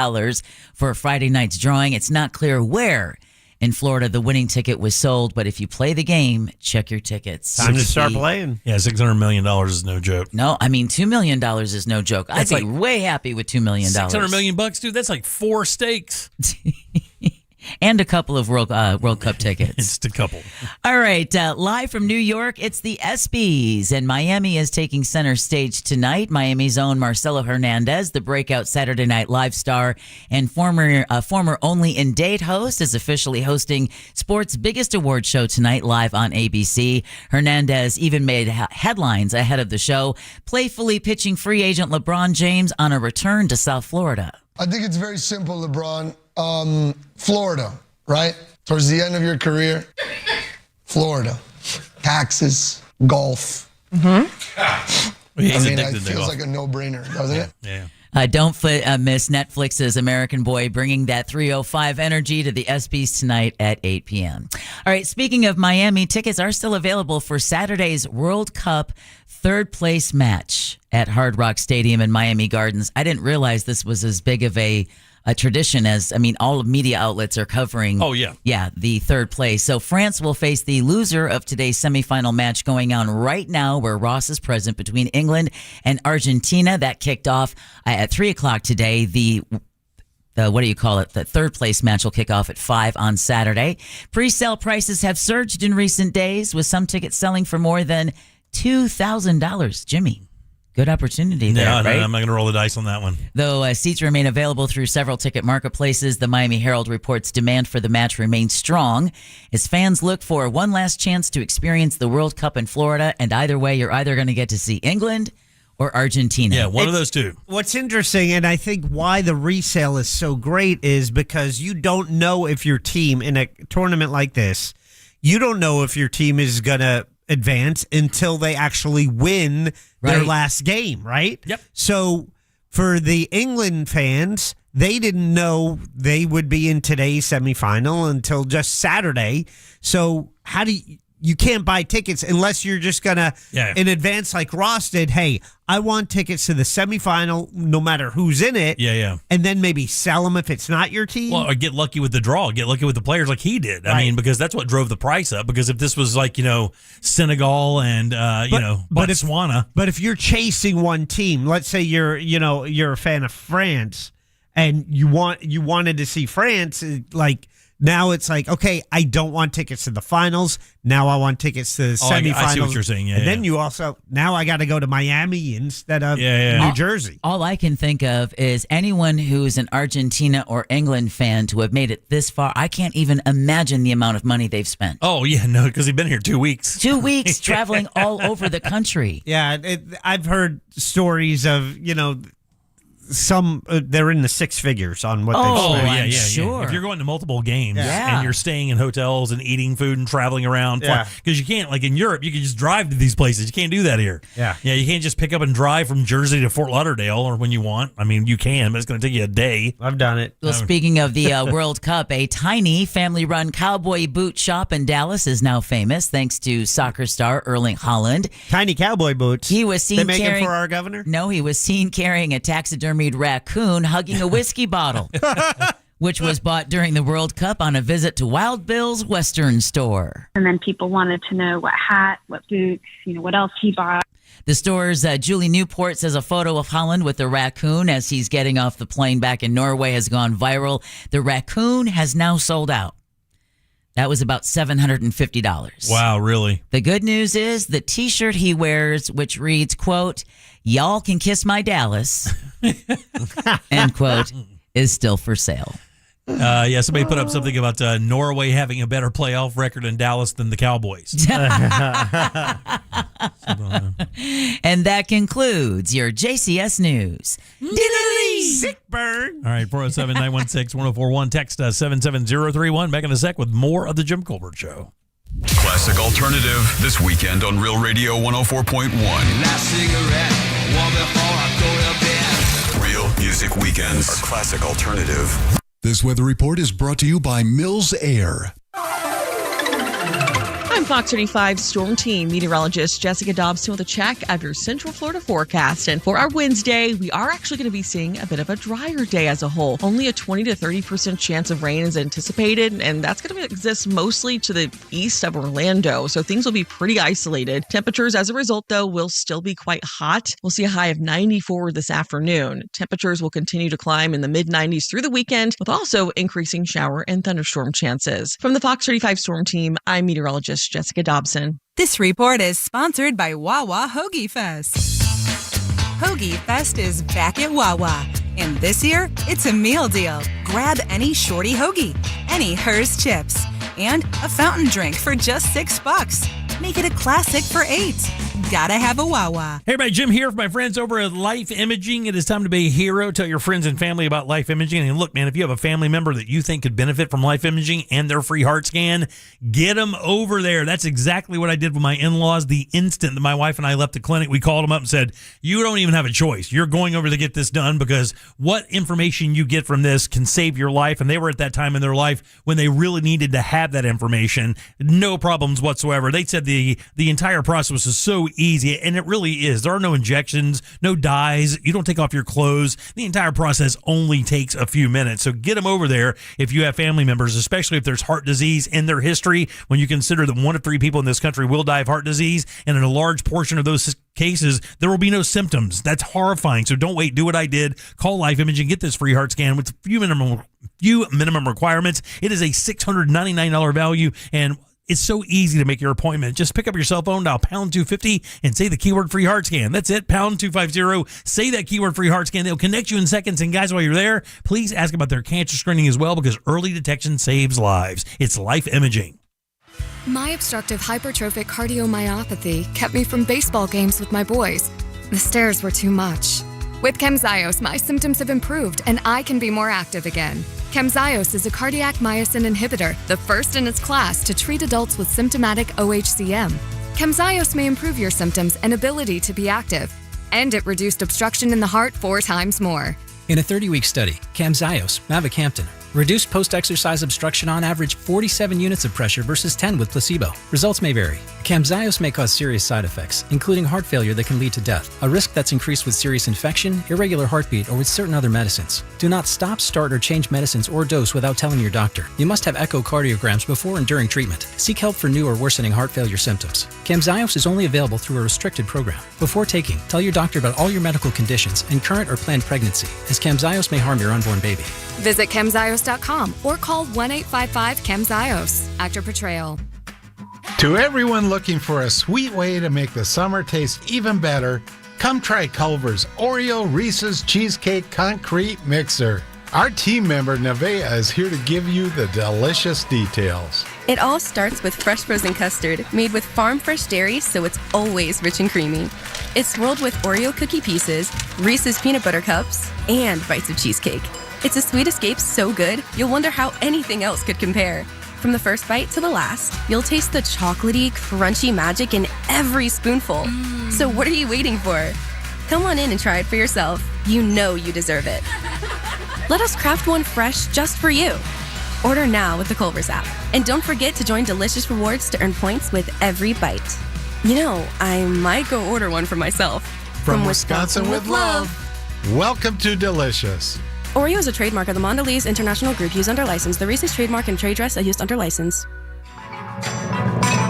for Friday night's drawing. It's not clear where In Florida, the winning ticket was sold, but if you play the game, check your tickets. Time to start playing. Yeah, $600 million is no joke. No, I mean, $2 million is no joke. I'd be way happy with $2 million. $600 million, dude. That's like 4 steaks. And a couple of World Cup tickets. Just a couple. All right, live from New York, it's the ESPYs, and Miami is taking center stage tonight. Miami's own Marcelo Hernandez, the breakout Saturday Night Live star and former Only in Date host, is officially hosting sports' biggest award show tonight live on ABC. Hernandez even made headlines ahead of the show, playfully pitching free agent LeBron James on a return to South Florida. I think it's very simple, LeBron. Florida, right? Towards the end of your career, Florida. Taxes, golf. Mm-hmm. It feels like a no-brainer, doesn't it? Yeah. Don't miss Netflix's American Boy, bringing that 305 energy to the ESPYs tonight at 8 p.m. All right, speaking of Miami, tickets are still available for Saturday's World Cup third place match at Hard Rock Stadium in Miami Gardens. I didn't realize this was as big of a tradition as, all of media outlets are covering. Oh, yeah. Yeah, the third place. So France will face the loser of today's semifinal match going on right now, where Ross is present, between England and Argentina. That kicked off at 3 o'clock today. The third place match will kick off at 5 on Saturday. Pre-sale prices have surged in recent days, with some tickets selling for more than $2,000. Jimmy, good opportunity there, right? I'm not going to roll the dice on that one. Though seats remain available through several ticket marketplaces, the Miami Herald reports demand for the match remains strong as fans look for one last chance to experience the World Cup in Florida. And either way, you're either going to get to see England or Argentina. Yeah, one of those two. What's interesting, and I think why the resale is so great, is because you don't know if your team in a tournament like this, you don't know if your team is going to advance until they actually win their last game, right? Yep. So for the England fans, they didn't know they would be in today's semifinal until just Saturday. So how do you can't buy tickets unless you're just going to, in advance, like Ross did, hey, I want tickets to the semifinal no matter who's in it. Yeah. And then maybe sell them if it's not your team. Well, or get lucky with the draw. Get lucky with the players like he did. I mean, because that's what drove the price up. Because if this was like, Senegal and, Botswana. But if you're chasing one team, let's say you're a fan of France and you wanted to see France, like, now it's like, okay, I don't want tickets to the finals. Now I want tickets to the semifinals. I see what you're saying. Yeah, and then you also, now I got to go to Miami instead of New Jersey. All I can think of is anyone who's an Argentina or England fan to have made it this far. I can't even imagine the amount of money they've spent. Oh, yeah, no, because they've been here 2 weeks. 2 weeks traveling all over the country. Yeah, I've heard stories of, some they're in the six figures on what they've spent. Yeah. Sure. If you're going to multiple games Yeah. and you're staying in hotels and eating food and traveling around, because you can't, like in Europe, you can just drive to these places. You can't do that here. Yeah, you can't just pick up and drive from Jersey to Fort Lauderdale or when you want. I mean, you can, but it's going to take you a day. I've done it. Well, speaking of the World Cup, a tiny family-run cowboy boot shop in Dallas is now famous thanks to soccer star Erling Haaland. Tiny cowboy boots. He was seen they make carrying them for our governor? No, he was seen carrying a taxidermied raccoon hugging a whiskey bottle, which was bought during the World Cup on a visit to Wild Bill's Western store. And then people wanted to know what hat, what boots, what else he bought. The store's Julie Newport says a photo of Haaland with the raccoon as he's getting off the plane back in Norway has gone viral. The raccoon has now sold out. That was about $750. Wow, really? The good news is the T-shirt he wears, which reads, quote, "Y'all can kiss my Dallas," end quote, is still for sale. Somebody put up something about Norway having a better playoff record in Dallas than the Cowboys. And that concludes your JCS News. Sick burn. All right, 407-916-1041. Text 77031. Back in a sec with more of the Jim Colbert Show. Classic Alternative this weekend on Real Radio 104.1. Last cigarette, one before I go to bed. Real Music Weekends are Classic Alternative. This weather report is brought to you by Mills Air. I'm Fox 35 Storm Team meteorologist Jessica Dobson with a check of your Central Florida forecast. And for our Wednesday, we are actually going to be seeing a bit of a drier day as a whole. Only a 20 to 30% chance of rain is anticipated, and that's going to exist mostly to the east of Orlando. So things will be pretty isolated. Temperatures as a result, though, will still be quite hot. We'll see a high of 94 this afternoon. Temperatures will continue to climb in the mid-90s through the weekend, with also increasing shower and thunderstorm chances. From the Fox 35 Storm Team, I'm meteorologist Jessica Dobson. This report is sponsored by Wawa Hoagie Fest. Hoagie Fest is back at Wawa, and this year it's a meal deal. Grab any shorty hoagie, any Hers chips, and a fountain drink for just $6. Make it a classic for $8. Gotta have a Wawa. Hey everybody, Jim here for my friends over at Life Imaging. It is time to be a hero. Tell your friends and family about Life Imaging. And look, man, if you have a family member that you think could benefit from Life Imaging and their free heart scan, get them over there. That's exactly what I did with my in-laws. The instant that my wife and I left the clinic, we called them up and said, you don't even have a choice. You're going over to get this done, because what information you get from this can save your life. And they were at that time in their life when they really needed to have that information. No problems whatsoever. They said the entire process was so easy, and it really is. There are no injections, no dyes. You don't take off your clothes. The entire process only takes a few minutes. So get them over there if you have family members, especially if there's heart disease in their history. When you consider that 1 to 3 people in this country will die of heart disease, and in a large portion of those cases, there will be no symptoms. That's horrifying. So don't wait. Do what I did. Call Life Imaging. Get this free heart scan with few minimum requirements. It is a $699 value, and it's so easy to make your appointment. Just pick up your cell phone, dial pound 250, and say the keyword free heart scan. That's it, pound 250. Say that keyword free heart scan. They'll connect you in seconds. And guys, while you're there, please ask about their cancer screening as well, because early detection saves lives. It's Life Imaging. My obstructive hypertrophic cardiomyopathy kept me from baseball games with my boys. The stairs were too much. With Camzyos, my symptoms have improved and I can be more active again. Camzyos is a cardiac myosin inhibitor, the first in its class to treat adults with symptomatic OHCM. Camzyos may improve your symptoms and ability to be active, and it reduced obstruction in the heart 4 times more. In a 30-week study, Camzyos, mavacamten, reduced post-exercise obstruction on average 47 units of pressure versus 10 with placebo. Results may vary. Camzyos may cause serious side effects, including heart failure that can lead to death, a risk that's increased with serious infection, irregular heartbeat, or with certain other medicines. Do not stop, start, or change medicines or dose without telling your doctor. You must have echocardiograms before and during treatment. Seek help for new or worsening heart failure symptoms. Camzyos is only available through a restricted program. Before taking, tell your doctor about all your medical conditions and current or planned pregnancy, as Camzyos may harm your unborn baby. Visit Camzyos.com or call 1-855-CAMZYOS. Actor Portrayal. To everyone looking for a sweet way to make the summer taste even better, come try Culver's Oreo Reese's Cheesecake Concrete Mixer. Our team member Nevaeh is here to give you the delicious details. It all starts with fresh frozen custard made with farm fresh dairy, so it's always rich and creamy. It's swirled with Oreo cookie pieces, Reese's peanut butter cups, and bites of cheesecake. It's a sweet escape so good, you'll wonder how anything else could compare. From the first bite to the last, you'll taste the chocolatey, crunchy magic in every spoonful. So what are you waiting for? Come on in and try it for yourself. You know you deserve it. Let us craft one fresh just for you. Order now with the Culver's app. And don't forget to join Delicious Rewards to earn points with every bite. You know, I might go order one for myself. From Wisconsin with love. Welcome to Delicious. Oreo is a trademark of the Mondelez International Group used under license. The Reese's trademark and trade dress are used under license.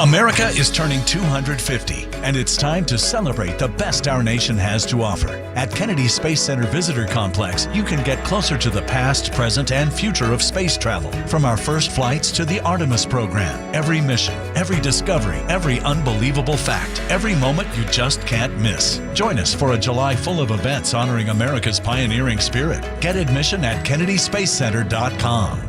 America is turning 250, and it's time to celebrate the best our nation has to offer. At Kennedy Space Center Visitor Complex, you can get closer to the past, present, and future of space travel. From our first flights to the Artemis program, every mission, every discovery, every unbelievable fact, every moment you just can't miss. Join us for a July full of events honoring America's pioneering spirit. Get admission at KennedySpaceCenter.com.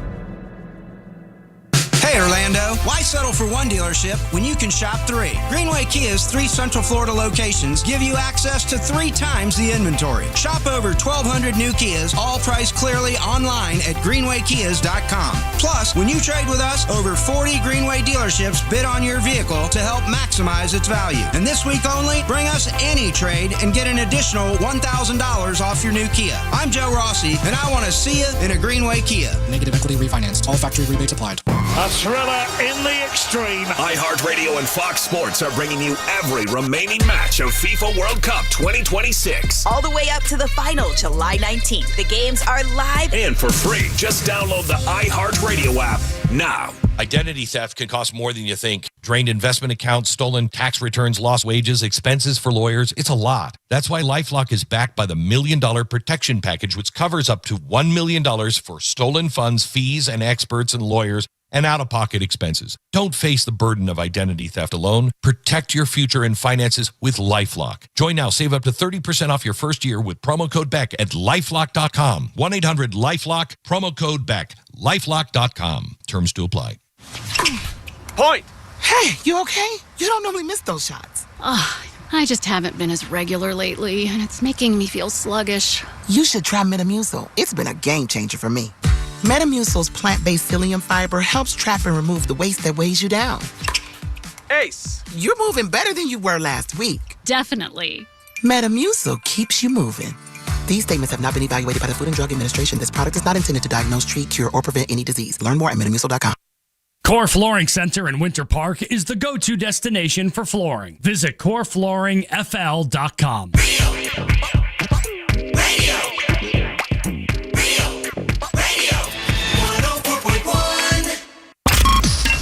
Hey Orlando, why settle for one dealership when you can shop 3? Greenway Kia's 3 Central Florida locations give you access to 3 times the inventory. Shop over 1,200 new Kias, all priced clearly online at greenwaykias.com. Plus, when you trade with us, over 40 Greenway dealerships bid on your vehicle to help maximize its value. And this week only, bring us any trade and get an additional $1,000 off your new Kia. I'm Joe Rossi, and I want to see you in a Greenway Kia. Negative equity refinanced. All factory rebates applied. A thriller in the extreme. iHeartRadio and Fox Sports are bringing you every remaining match of FIFA World Cup 2026. All the way up to the final, July 19th. The games are live And for free, just download the iHeartRadio app now. Identity theft can cost more than you think. Drained investment accounts, stolen tax returns, lost wages, expenses for lawyers. It's a lot. That's why LifeLock is backed by the $1 Million Protection Package, which covers up to $1 million for stolen funds, fees, and experts and lawyers, and out-of-pocket expenses. Don't face the burden of identity theft alone. Protect your future and finances with LifeLock. Join now. Save up to 30% off your first year with promo code BECK at LifeLock.com. 1-800-LifeLock, promo code BECK. LifeLock.com. Terms to apply. Point! Hey, you okay? You don't normally miss those shots. I just haven't been as regular lately, and it's making me feel sluggish. You should try Metamucil. It's been a game changer for me. Metamucil's plant-based psyllium fiber helps trap and remove the waste that weighs you down. Ace, you're moving better than you were last week. Definitely. Metamucil keeps you moving. These statements have not been evaluated by the Food and Drug Administration. This product is not intended to diagnose, treat, cure, or prevent any disease. Learn more at metamucil.com. Core Flooring Center in Winter Park is the go-to destination for flooring. Visit coreflooringfl.com.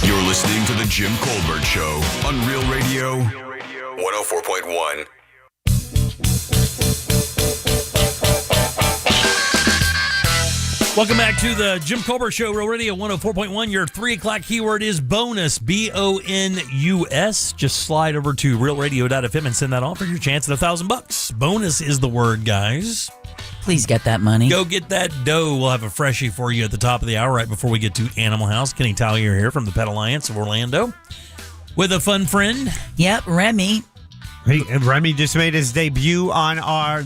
You're listening to The Jim Colbert Show on Real Radio 104.1. Welcome back to the Jim Colbert Show, Real Radio 104.1. Your 3 o'clock keyword is bonus, BONUS. Just slide over to realradio.fm and send that on for your chance at $1,000. Bonus is the word, guys. Please get that money. Go get that dough. We'll have a freshie for you at the top of the hour right before we get to Animal House. Kenny Tallier here from the Pet Alliance of Orlando with a fun friend. Yep, Remy. Remy just made his debut on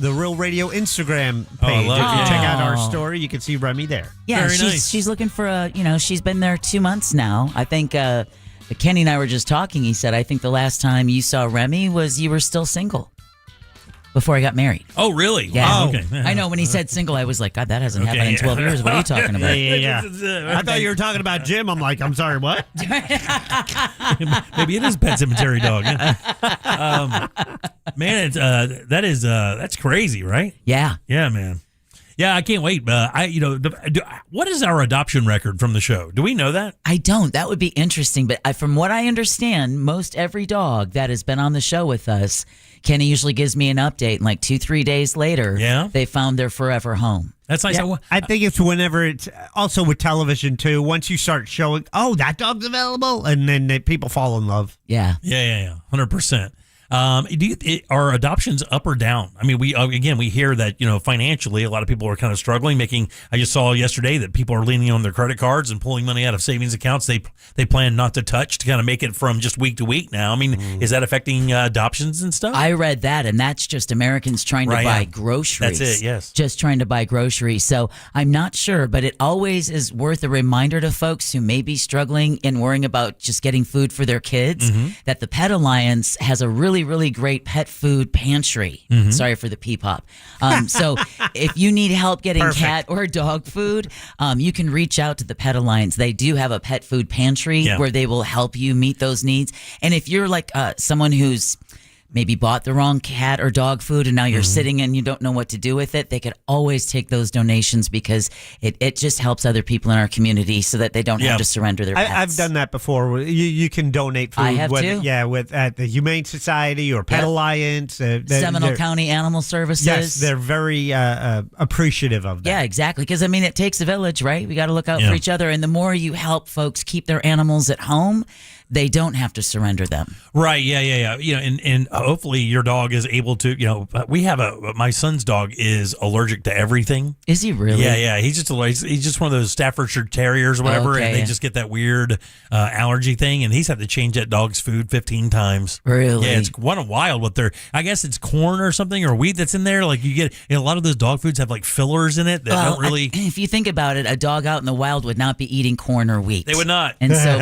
the Real Radio Instagram page. I love If you it. check out our story, you can see Remy there. Yeah, she's looking for she's been there 2 months now. I think Kenny and I were just talking. He said, I think the last time you saw Remy was you were still single before I got married. Oh, really? Yeah. Wow, okay. I know. When he said single, I was like, God, that hasn't happened in 12 years. What are you talking about? Yeah. I thought you were talking about Jim. I'm like, I'm sorry, what? Maybe it is Pet Cemetery Dog. Yeah. Man, that's crazy, right? Yeah. Yeah, man. Yeah, I can't wait. What is our adoption record from the show? Do we know that? I don't. That would be interesting. But from what I understand, most every dog that has been on the show with us, Kenny usually gives me an update, and like 2-3 days later, they found their forever home. That's nice. Yeah, I think it's whenever it's also with television too. Once you start showing, that dog's available, and then people fall in love. Yeah. Yeah. 100%. Are adoptions up or down? I mean, we hear that, financially, a lot of people are kind of struggling. I just saw yesterday that people are leaning on their credit cards and pulling money out of savings accounts they plan not to touch to kind of make it from just week to week now. I mean, is that affecting adoptions and stuff? I read that, and that's just Americans trying to buy groceries. That's it, yes. Just trying to buy groceries. So I'm not sure, but it always is worth a reminder to folks who may be struggling and worrying about just getting food for their kids that the Pet Alliance has a really great pet food pantry. Sorry for the pee pop. So if you need help getting cat or dog food, you can reach out to the Pet Alliance. They do have a pet food pantry where they will help you meet those needs. And if you're like someone who's maybe bought the wrong cat or dog food and now you're sitting and you don't know what to do with it, they could always take those donations because it just helps other people in our community so that they don't have to surrender their pets. I've done that before. You can donate food. I have too. Yeah, at the Humane Society or Pet Alliance. Seminole County Animal Services. Yes, they're very appreciative of that. Yeah, exactly. Because, it takes a village, right? We got to look out for each other. And the more you help folks keep their animals at home, they don't have to surrender them. Right. Yeah. And hopefully your dog is able to, we have my son's dog is allergic to everything. Is he really? Yeah. He's just one of those Staffordshire Terriers or whatever. And they just get that weird allergy thing. And he's had to change that dog's food 15 times. Really? Yeah. It's wild what I guess it's corn or something or wheat that's in there. Like you get, a lot of those dog foods have like fillers in it that don't really. If you think about it, a dog out in the wild would not be eating corn or wheat. They would not. And so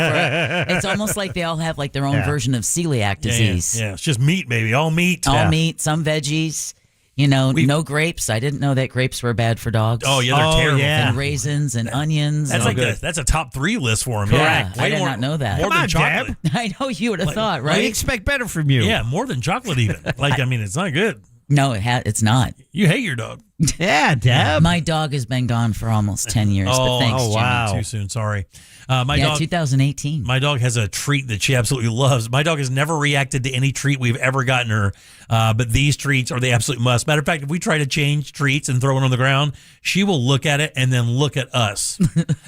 it's almost like they all have like their own version of celiac disease. Yeah. It's just meat, baby. All meat. All meat, some veggies. No grapes. I didn't know that grapes were bad for dogs. Oh, yeah, they're terrible. Yeah. And raisins and onions. That's a top 3 list for them. Correct. I did not know that. More than chocolate. I know you would have thought, right? We expect better from you. Yeah, more than chocolate even. It's not good. No, it's not. You hate your dog. Yeah, Deb. My dog has been gone for almost 10 years. But thanks, Jimmy. Wow. Too soon. Sorry. My dog, 2018. My dog has a treat that she absolutely loves. My dog has never reacted to any treat we've ever gotten her, but these treats are the absolute must. Matter of fact, if we try to change treats and throw it on the ground, she will look at it and then look at us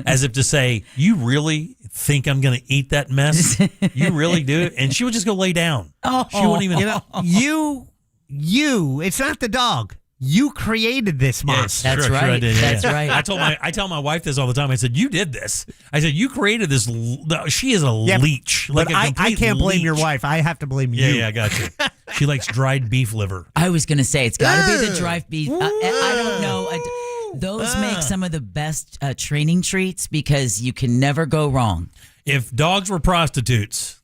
as if to say, "You really think I'm going to eat that mess? You really do?" And she would just go lay down. She wouldn't even. You. It's not the dog. You created this monster. That's right. I did, That's right. I tell my wife this all the time. I said, "You did this." I said, "You created this." She is a leech. But I can't blame your wife. I have to blame you. Yeah, I got you. She likes dried beef liver. I was going to say it's got to be the dried beef. I don't know. Those make some of the best training treats because you can never go wrong. If dogs were prostitutes,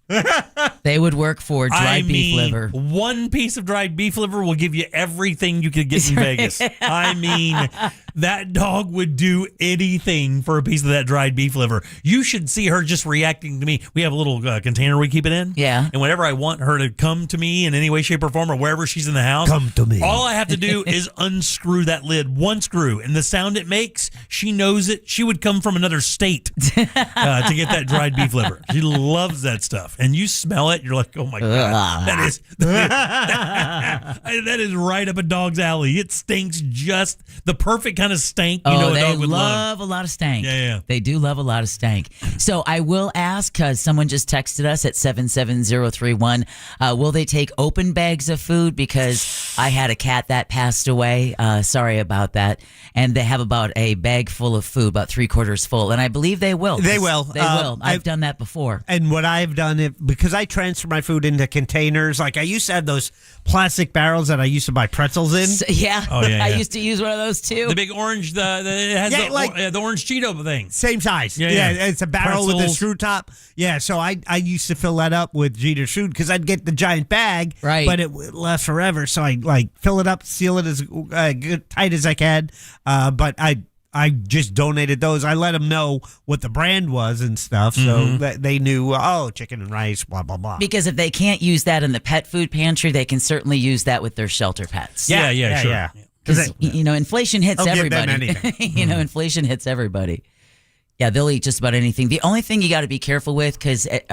they would work for dried beef liver. One piece of dried beef liver will give you everything you could get in Vegas. I mean, that dog would do anything for a piece of that dried beef liver. You should see her just reacting to me. We have a little container we keep it in. Yeah. And whenever I want her to come to me in any way, shape, or form, or wherever she's in the house, come to me. All I have to do is unscrew that lid, one screw, and the sound it makes, she knows it. She would come from another state to get that dried beef liver. She loves that stuff. And you smell it, you're like, "Oh my God, that is right up a dog's alley." It stinks just the perfect kind of stank. A dog would love. A lot of stank. Yeah. They do love a lot of stank. So I will ask, because someone just texted us at 77031, will they take open bags of food? Because I had a cat that passed away. Sorry about that. And they have about a bag full of food, about 3/4 full. And I believe they will. They will. They will. I've done that before. And what I've done, because I transfer my food into containers, like I used to have those plastic barrels that I used to buy pretzels in. I used to use one of those too. The big orange, it has the orange Cheeto thing. Same size. Yeah, it's a barrel with a screw top. Yeah, so I used to fill that up with Jeter's food because I'd get the giant bag, right? But it would last forever, so I fill it up, seal it as tight as I can. But I just donated those. I let them know what the brand was and stuff, so that they knew, chicken and rice, blah, blah, blah. Because if they can't use that in the pet food pantry, they can certainly use that with their shelter pets. Yeah, sure. Because, inflation hits everybody. Give them anything. Inflation hits everybody. Yeah, they'll eat just about anything. The only thing you got to be careful with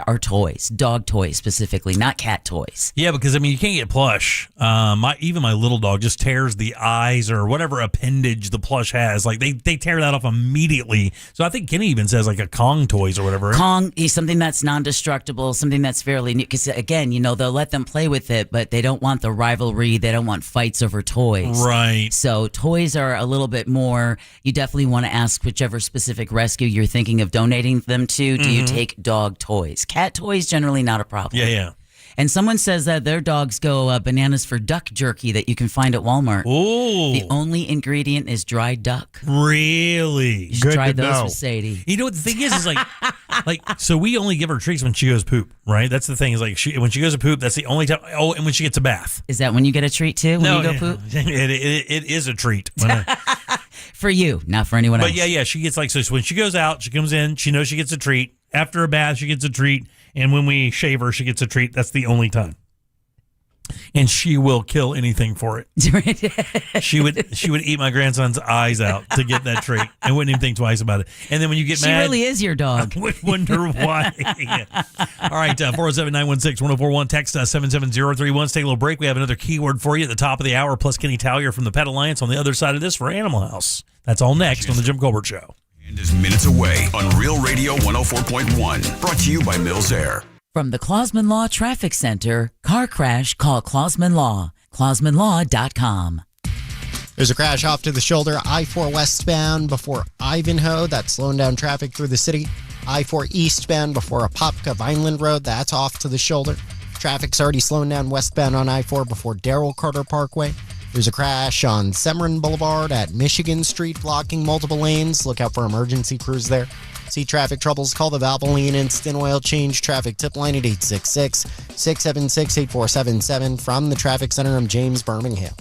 are toys, dog toys specifically, not cat toys. Yeah, because you can't get plush. Even my little dog just tears the eyes or whatever appendage the plush has. Like they tear that off immediately. So I think Kenny even says like a Kong toys or whatever. Kong is something that's non-destructible, something that's fairly new. Because again, they'll let them play with it, but they don't want the rivalry. They don't want fights over toys. Right. So toys are a little bit more. You definitely want to ask whichever specific rescue you're thinking of donating them to. Do you take dog toys? Cat toys, generally not a problem. Yeah. And someone says that their dogs go bananas for duck jerky that you can find at Walmart. Oh. The only ingredient is dried duck. Really? You should try those with Sadie. You know what the thing is so we only give her treats when she goes poop, right? That's the thing is when she goes to poop, that's the only time. Oh, and when she gets a bath. Is that when you get a treat too? When you go poop? It is a treat. For you, not for anyone else. But yeah, she gets so when she goes out, she comes in, she knows she gets a treat. After a bath, she gets a treat. And when we shave her, she gets a treat. That's the only time. And she will kill anything for it. She would eat my grandson's eyes out to get that treat and wouldn't even think twice about it. And then when you get mad, she really is your dog. I would wonder why. All right, 407-916-1041. Text us 77031. Let's take a little break. We have another keyword for you at the top of the hour, plus Kenny Tallier from the Pet Alliance on the other side of this for Animal House. That's all next on the Jim Colbert Show. And is minutes away on Real Radio 104.1. Brought to you by Mills Air. From the Clausman Law Traffic Center, car crash, call Clausman Law. ClausmanLaw.com. There's a crash off to the shoulder, I-4 westbound before Ivanhoe. That's slowing down traffic through the city. I-4 eastbound before Apopka Vineland Road. That's off to the shoulder. Traffic's already slowing down westbound on I-4 before Darrell Carter Parkway. There's a crash on Severin Boulevard at Michigan Street, blocking multiple lanes. Look out for emergency crews there. See traffic troubles, call the Valvoline Instant Oil Change traffic tip line at 866-676-8477. From the Traffic Center, I'm James Birmingham.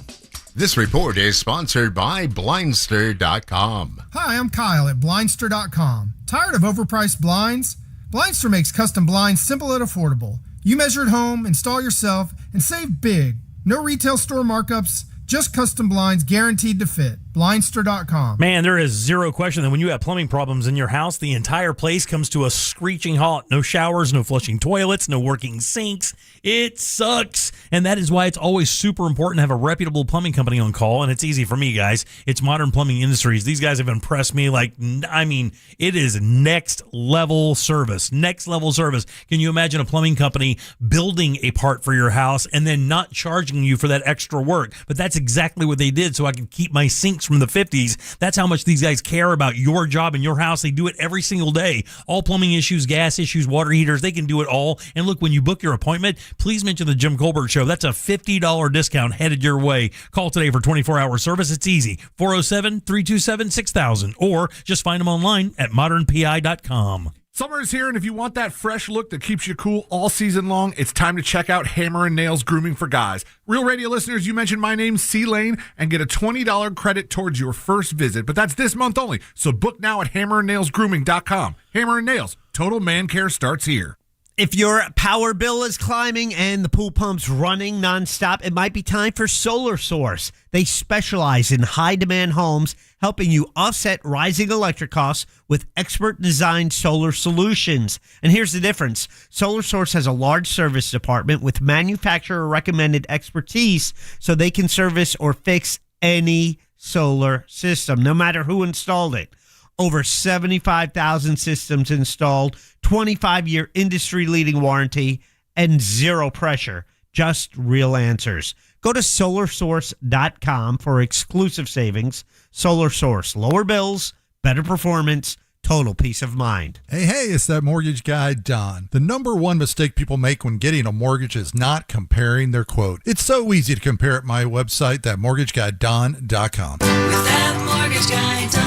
This report is sponsored by Blindster.com. Hi, I'm Kyle at Blindster.com. Tired of overpriced blinds? Blindster makes custom blinds simple and affordable. You measure at home, install yourself, and save big. No retail store markups, just custom blinds guaranteed to fit. Blindster.com. Man, there is zero question that when you have plumbing problems in your house, the entire place comes to a screeching halt. No showers, no flushing toilets, no working sinks. It sucks. And that is why it's always super important to have a reputable plumbing company on call. And it's easy for me, guys. It's Modern Plumbing Industries. These guys have impressed me. It is next level service. Next level service. Can you imagine a plumbing company building a part for your house and then not charging you for that extra work? But that's exactly what they did so I could keep my sinks from the 50s. That's how much these guys care about your job and your house. They do it every single day. All plumbing issues, gas issues, water heaters, they can do it all. And look, when you book your appointment, please mention the Jim Colbert Show. That's a $50 discount headed your way. Call today for 24-hour service. It's easy. 407-327-6000 or just find them online at modernpi.com. Summer is here, and if you want that fresh look that keeps you cool all season long, it's time to check out Hammer & Nails Grooming for Guys. Real Radio listeners, you mentioned my name, C. Lane, and get a $20 credit towards your first visit. But that's this month only, so book now at hammerandnailsgrooming.com. Hammer & Nails, total man care starts here. If your power bill is climbing and the pool pump's running nonstop, it might be time for Solar Source. They specialize in high-demand homes, helping you offset rising electric costs with expert-designed solar solutions. And here's the difference. Solar Source has a large service department with manufacturer-recommended expertise so they can service or fix any solar system, no matter who installed it. Over 75,000 systems installed, 25-year industry-leading warranty, and zero pressure. Just real answers. Go to SolarSource.com for exclusive savings. Solar Source. Lower bills, better performance, total peace of mind. Hey, it's that mortgage guy, Don. The number one mistake people make when getting a mortgage is not comparing their quote. It's so easy to compare at my website, thatmortgageguydon.com. Thatmortgageguydon.com.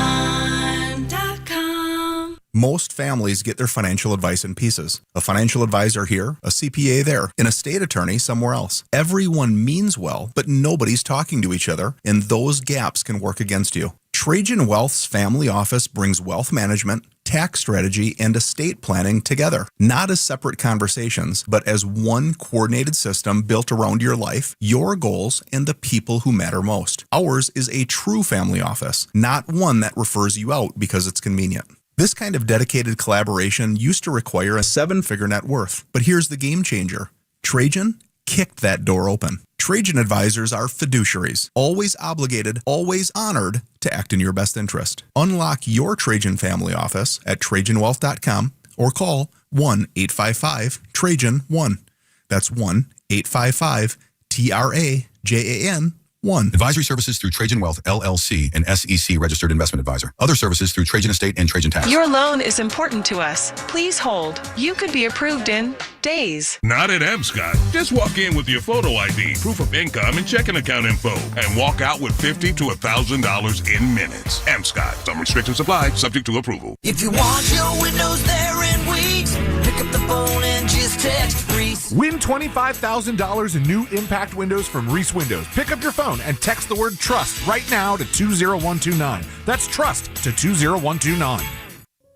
Most families get their financial advice in pieces. A financial advisor here, a CPA there, and a state attorney somewhere else. Everyone means well, but nobody's talking to each other, and those gaps can work against you. Trajan Wealth's family office brings wealth management, tax strategy, and estate planning together. Not as separate conversations, but as one coordinated system built around your life, your goals, and the people who matter most. Ours is a true family office, not one that refers you out because it's convenient. This kind of dedicated collaboration used to require a 7-figure net worth, but here's the game changer. Trajan kicked that door open. Trajan advisors are fiduciaries, always obligated, always honored to act in your best interest. Unlock your Trajan family office at TrajanWealth.com or call 1-855-TRAJAN-1. That's 1-855-TRAJAN-1. Advisory services through Trajan Wealth, LLC, an SEC registered investment advisor. Other services through Trajan Estate and Trajan Tax. Your loan is important to us. Please hold. You could be approved in days. Not at MScott. Just walk in with your photo ID, proof of income, and checking account info, and walk out with $50 to $1,000 in minutes. MScott. Some restrictions apply, subject to approval. If you want your windows there in weeks, pick up the phone and just text Reese. Win $25,000 in new impact windows from Reese Windows. Pick up your phone and text the word TRUST right now to 20129. That's TRUST to 20129.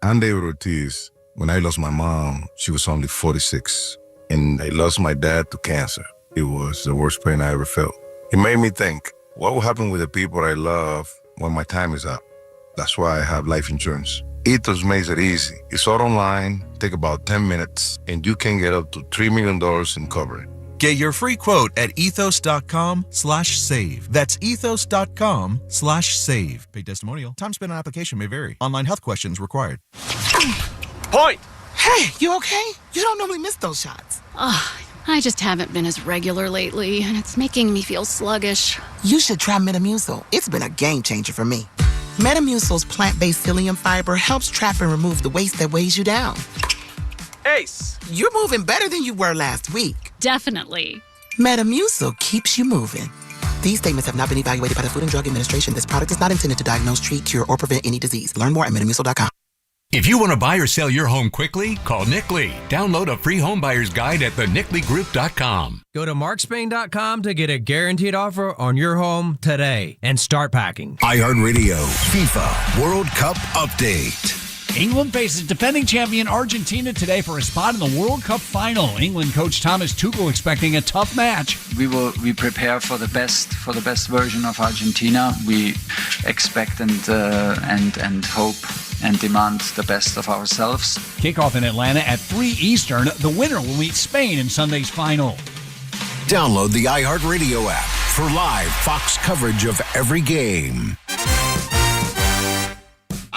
I'm David Ortiz. When I lost my mom, she was only 46. And I lost my dad to cancer. It was the worst pain I ever felt. It made me think, what will happen with the people I love when my time is up? That's why I have life insurance. Ethos makes it easy. It's all online, take about 10 minutes, and you can get up to $3 million in coverage. Get your free quote at ethos.com/save. That's ethos.com/save. Paid testimonial. Time spent on application may vary. Online health questions required. Point! Hey, you okay? You don't normally miss those shots. I just haven't been as regular lately, and it's making me feel sluggish. You should try Metamucil. It's been a game changer for me. Metamucil's plant-based psyllium fiber helps trap and remove the waste that weighs you down. Ace, you're moving better than you were last week. Definitely. Metamucil keeps you moving. These statements have not been evaluated by the Food and Drug Administration. This product is not intended to diagnose, treat, cure, or prevent any disease. Learn more at Metamucil.com. If you want to buy or sell your home quickly, call Nick Lee. Download a free home buyer's guide at thenicklygroup.com. Go to markspain.com to get a guaranteed offer on your home today and start packing. iHeartRadio FIFA World Cup Update. England faces defending champion Argentina today for a spot in the World Cup final. England coach Thomas Tuchel expecting a tough match. We prepare for the best version of Argentina. We expect and hope and demand the best of ourselves. Kickoff in Atlanta at 3 Eastern. The winner will meet Spain in Sunday's final. Download the iHeartRadio app for live Fox coverage of every game.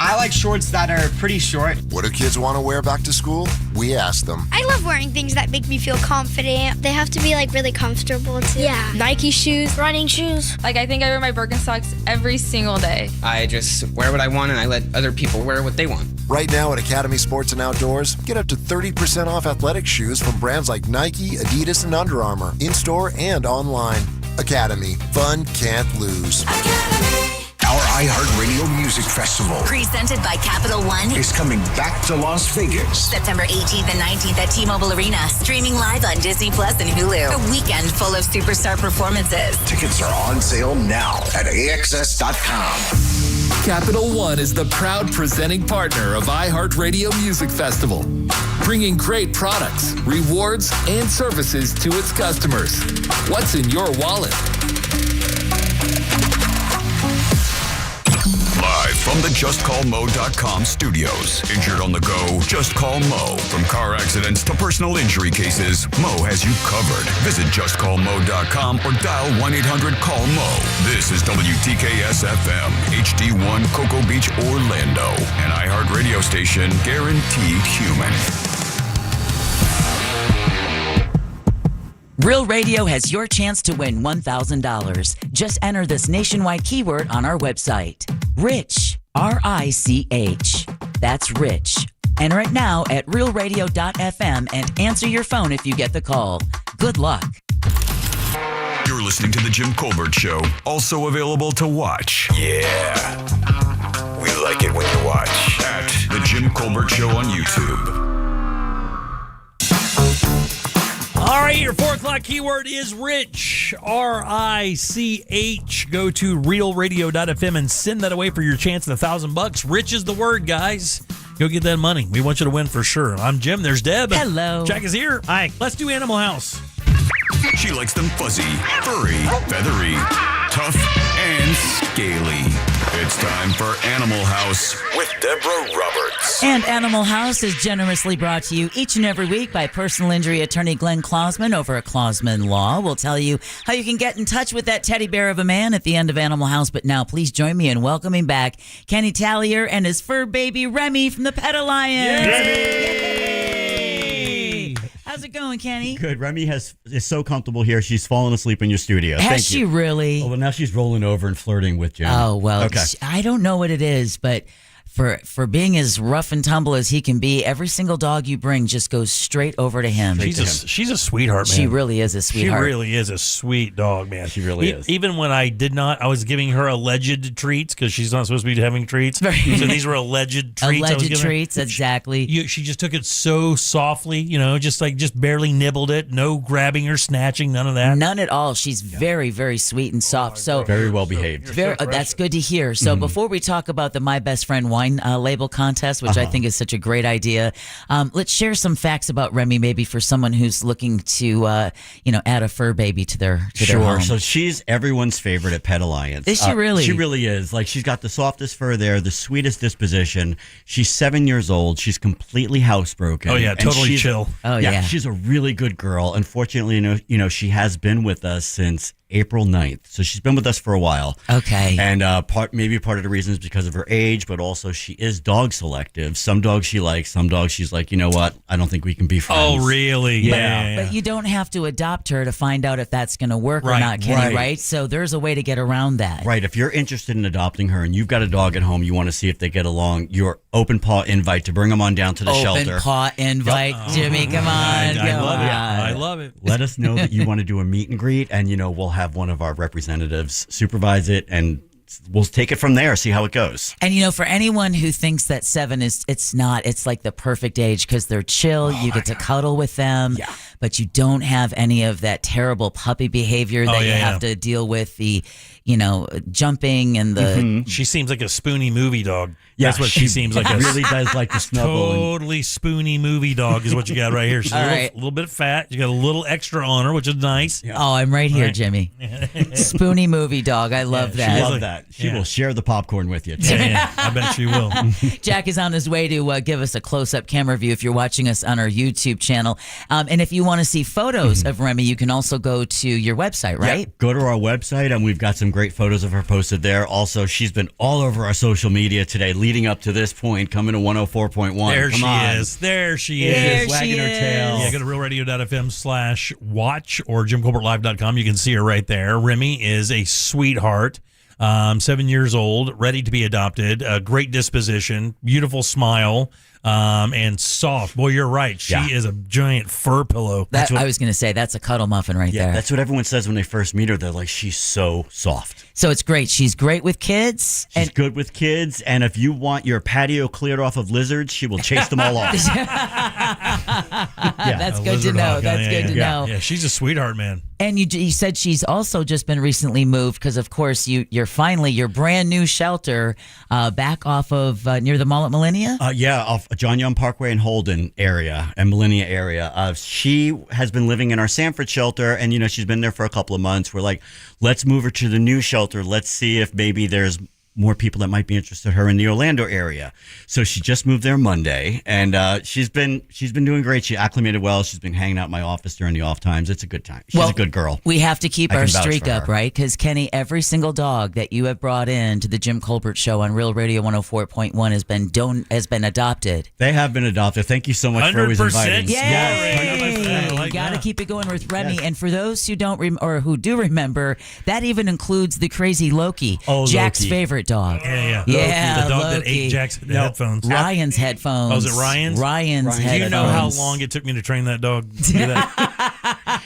I like shorts that are pretty short. What do kids want to wear back to school? We ask them. I love wearing things that make me feel confident. They have to be like really comfortable too. Yeah. Nike shoes, running shoes. Like I think I wear my Birkenstocks every single day. I just wear what I want and I let other people wear what they want. Right now at Academy Sports and Outdoors, get up to 30% off athletic shoes from brands like Nike, Adidas, and Under Armour, in-store and online. Academy. Fun can't lose. Our iHeartRadio Music Festival, presented by Capital One, is coming back to Las Vegas. September 18th and 19th at T-Mobile Arena. Streaming live on Disney Plus and Hulu. A weekend full of superstar performances. Tickets are on sale now at AXS.com. Capital One is the proud presenting partner of iHeartRadio Music Festival, bringing great products, rewards, and services to its customers. What's in your wallet? Live from the JustCallMo.com studios. Injured on the go? Just call Mo. From car accidents to personal injury cases, Mo has you covered. Visit JustCallMo.com or dial 1-800-CALL-MO. This is WTKS-FM, HD1 Cocoa Beach, Orlando. An iHeartRadio station guaranteed human. Real Radio has your chance to win $1,000. Just enter this nationwide keyword on our website. Rich. R-I-C-H. That's Rich. Enter it now at realradio.fm and answer your phone if you get the call. Good luck. You're listening to The Jim Colbert Show, also available to watch. Yeah. We like it when you watch at The Jim Colbert Show on YouTube. All right, your 4 o'clock keyword is Rich, R-I-C-H. Go to realradio.fm and send that away for your chance at $1,000. Rich is the word, guys. Go get that money. We want you to win for sure. I'm Jim. There's Deb. Hello. Jack is here. Hi. Let's do Animal House. She likes them fuzzy, furry, feathery, tough, and scaly. It's time for Animal House with Deborah Roberts. And Animal House is generously brought to you each and every week by personal injury attorney Glenn Klausman over at Klausman Law. We'll tell you how you can get in touch with that teddy bear of a man at the end of Animal House. But now please join me in welcoming back Kenny Tallier and his fur baby Remy from the Pet Alliance. Yay! How's it going, Kenny? Good. Remy is so comfortable here. She's fallen asleep in your studio. Has she really? Oh, well, now she's rolling over and flirting with Jim. Oh, well, okay. I don't know what it is, but for being as rough and tumble as he can be, every single dog you bring just goes straight over to him. She's a sweetheart, man. She really is a sweetheart. She really is a sweet dog, man. She really is. Even when I was giving her alleged treats because she's not supposed to be having treats. So these were alleged treats. Alleged treats, exactly. She just took it so softly, just barely nibbled it. No grabbing or snatching, none of that. None at all. She's very, very sweet and soft. So very well behaved. That's good to hear. So before we talk about the My Best Friend Wine label contest, which I think is such a great idea, let's share some facts about Remy, maybe for someone who's looking to, add a fur baby to their home. So she's everyone's favorite at Pet Alliance. Is she really? She really is. Like, she's got the softest fur there, the sweetest disposition. She's 7 years old. She's completely housebroken. Oh yeah, totally chill. She's a really good girl. Unfortunately, she has been with us since April 9th. So she's been with us for a while. Okay. And part of the reason is because of her age, but also she is dog selective. Some dogs she likes, some dogs she's like, you know what? I don't think we can be friends. Oh, really? Yeah. But you don't have to adopt her to find out if that's going to work or not, Kenny, right? So there's a way to get around that. Right. If you're interested in adopting her and you've got a dog at home, you want to see if they get along, your open paw invite to bring them on down to the shelter. Open paw invite, Jimmy, come on. I love it. Let us know that you want to do a meet and greet, and we'll have one of our representatives supervise it and we'll take it from there, see how it goes. And for anyone who thinks that 7 it's not, it's like the perfect age because they're chill. You get to cuddle with them, but you don't have any of that terrible puppy behavior that you have to deal with, the, jumping and the. She seems like a spoony movie dog. Yeah, That's what she seems like. Really does like to snuggle. Totally spoony movie dog is what you got right here. She's a little bit fat. You got a little extra on her, which is nice. Oh, I'm right here, Jimmy. Spoony movie dog. I love that. She loves that. She will share the popcorn with you. Yeah, I bet she will. Jack is on his way to give us a close-up camera view if you're watching us on our YouTube channel. And if you want to see photos of Remy, you can also go to your website, right? Yeah, go to our website, and we've got some great photos of her posted there. Also, she's been all over our social media today, leading up to this point, coming to 104.1. There Come she on. is. There she There is. wagging her tail. Yeah, go to realradio.fm/watch or JimColbertLive.com. You can see her right there. Remy is a sweetheart. 7 years old, ready to be adopted, a great disposition, beautiful smile, and soft. Boy, you're right. She is a giant fur pillow. I was going to say, that's a cuddle muffin right there. That's what everyone says when they first meet her. They're like, she's so soft. So it's great. She's great with kids. She's good with kids. And if you want your patio cleared off of lizards, she will chase them all off. That's good to know. That's good to know. Yeah, she's a sweetheart, man. And you said she's also just been recently moved because, of course, you're finally your brand new shelter back off of near the Mall at Millennia? Off John Young Parkway and Holden area and Millennia area. She has been living in our Sanford shelter, and she's been there for a couple of months. We're like, let's move her to the new shelter. Let's see if maybe there's more people that might be interested in her in the Orlando area. So she just moved there Monday, and she's been doing great. She acclimated well. She's been hanging out in my office during the off times. It's a good time. She's a good girl. We have to keep I our can vouch streak for up, her. right? Because, Kenny, every single dog that you have brought in to the Jim Colbert Show on Real Radio 104.1 has been adopted. They have been adopted. Thank you so much for always inviting. Yay! You got to keep it going with Remy. Yes. And for those who don't who do remember, that even includes the crazy Loki, Jack's Loki. favorite dog. Yeah. Yeah, the dog Loki. that ate Jack's headphones. Ryan's headphones. Oh, is it Ryan's? Ryan's headphones. Do you know how long it took me to train that dog to do that?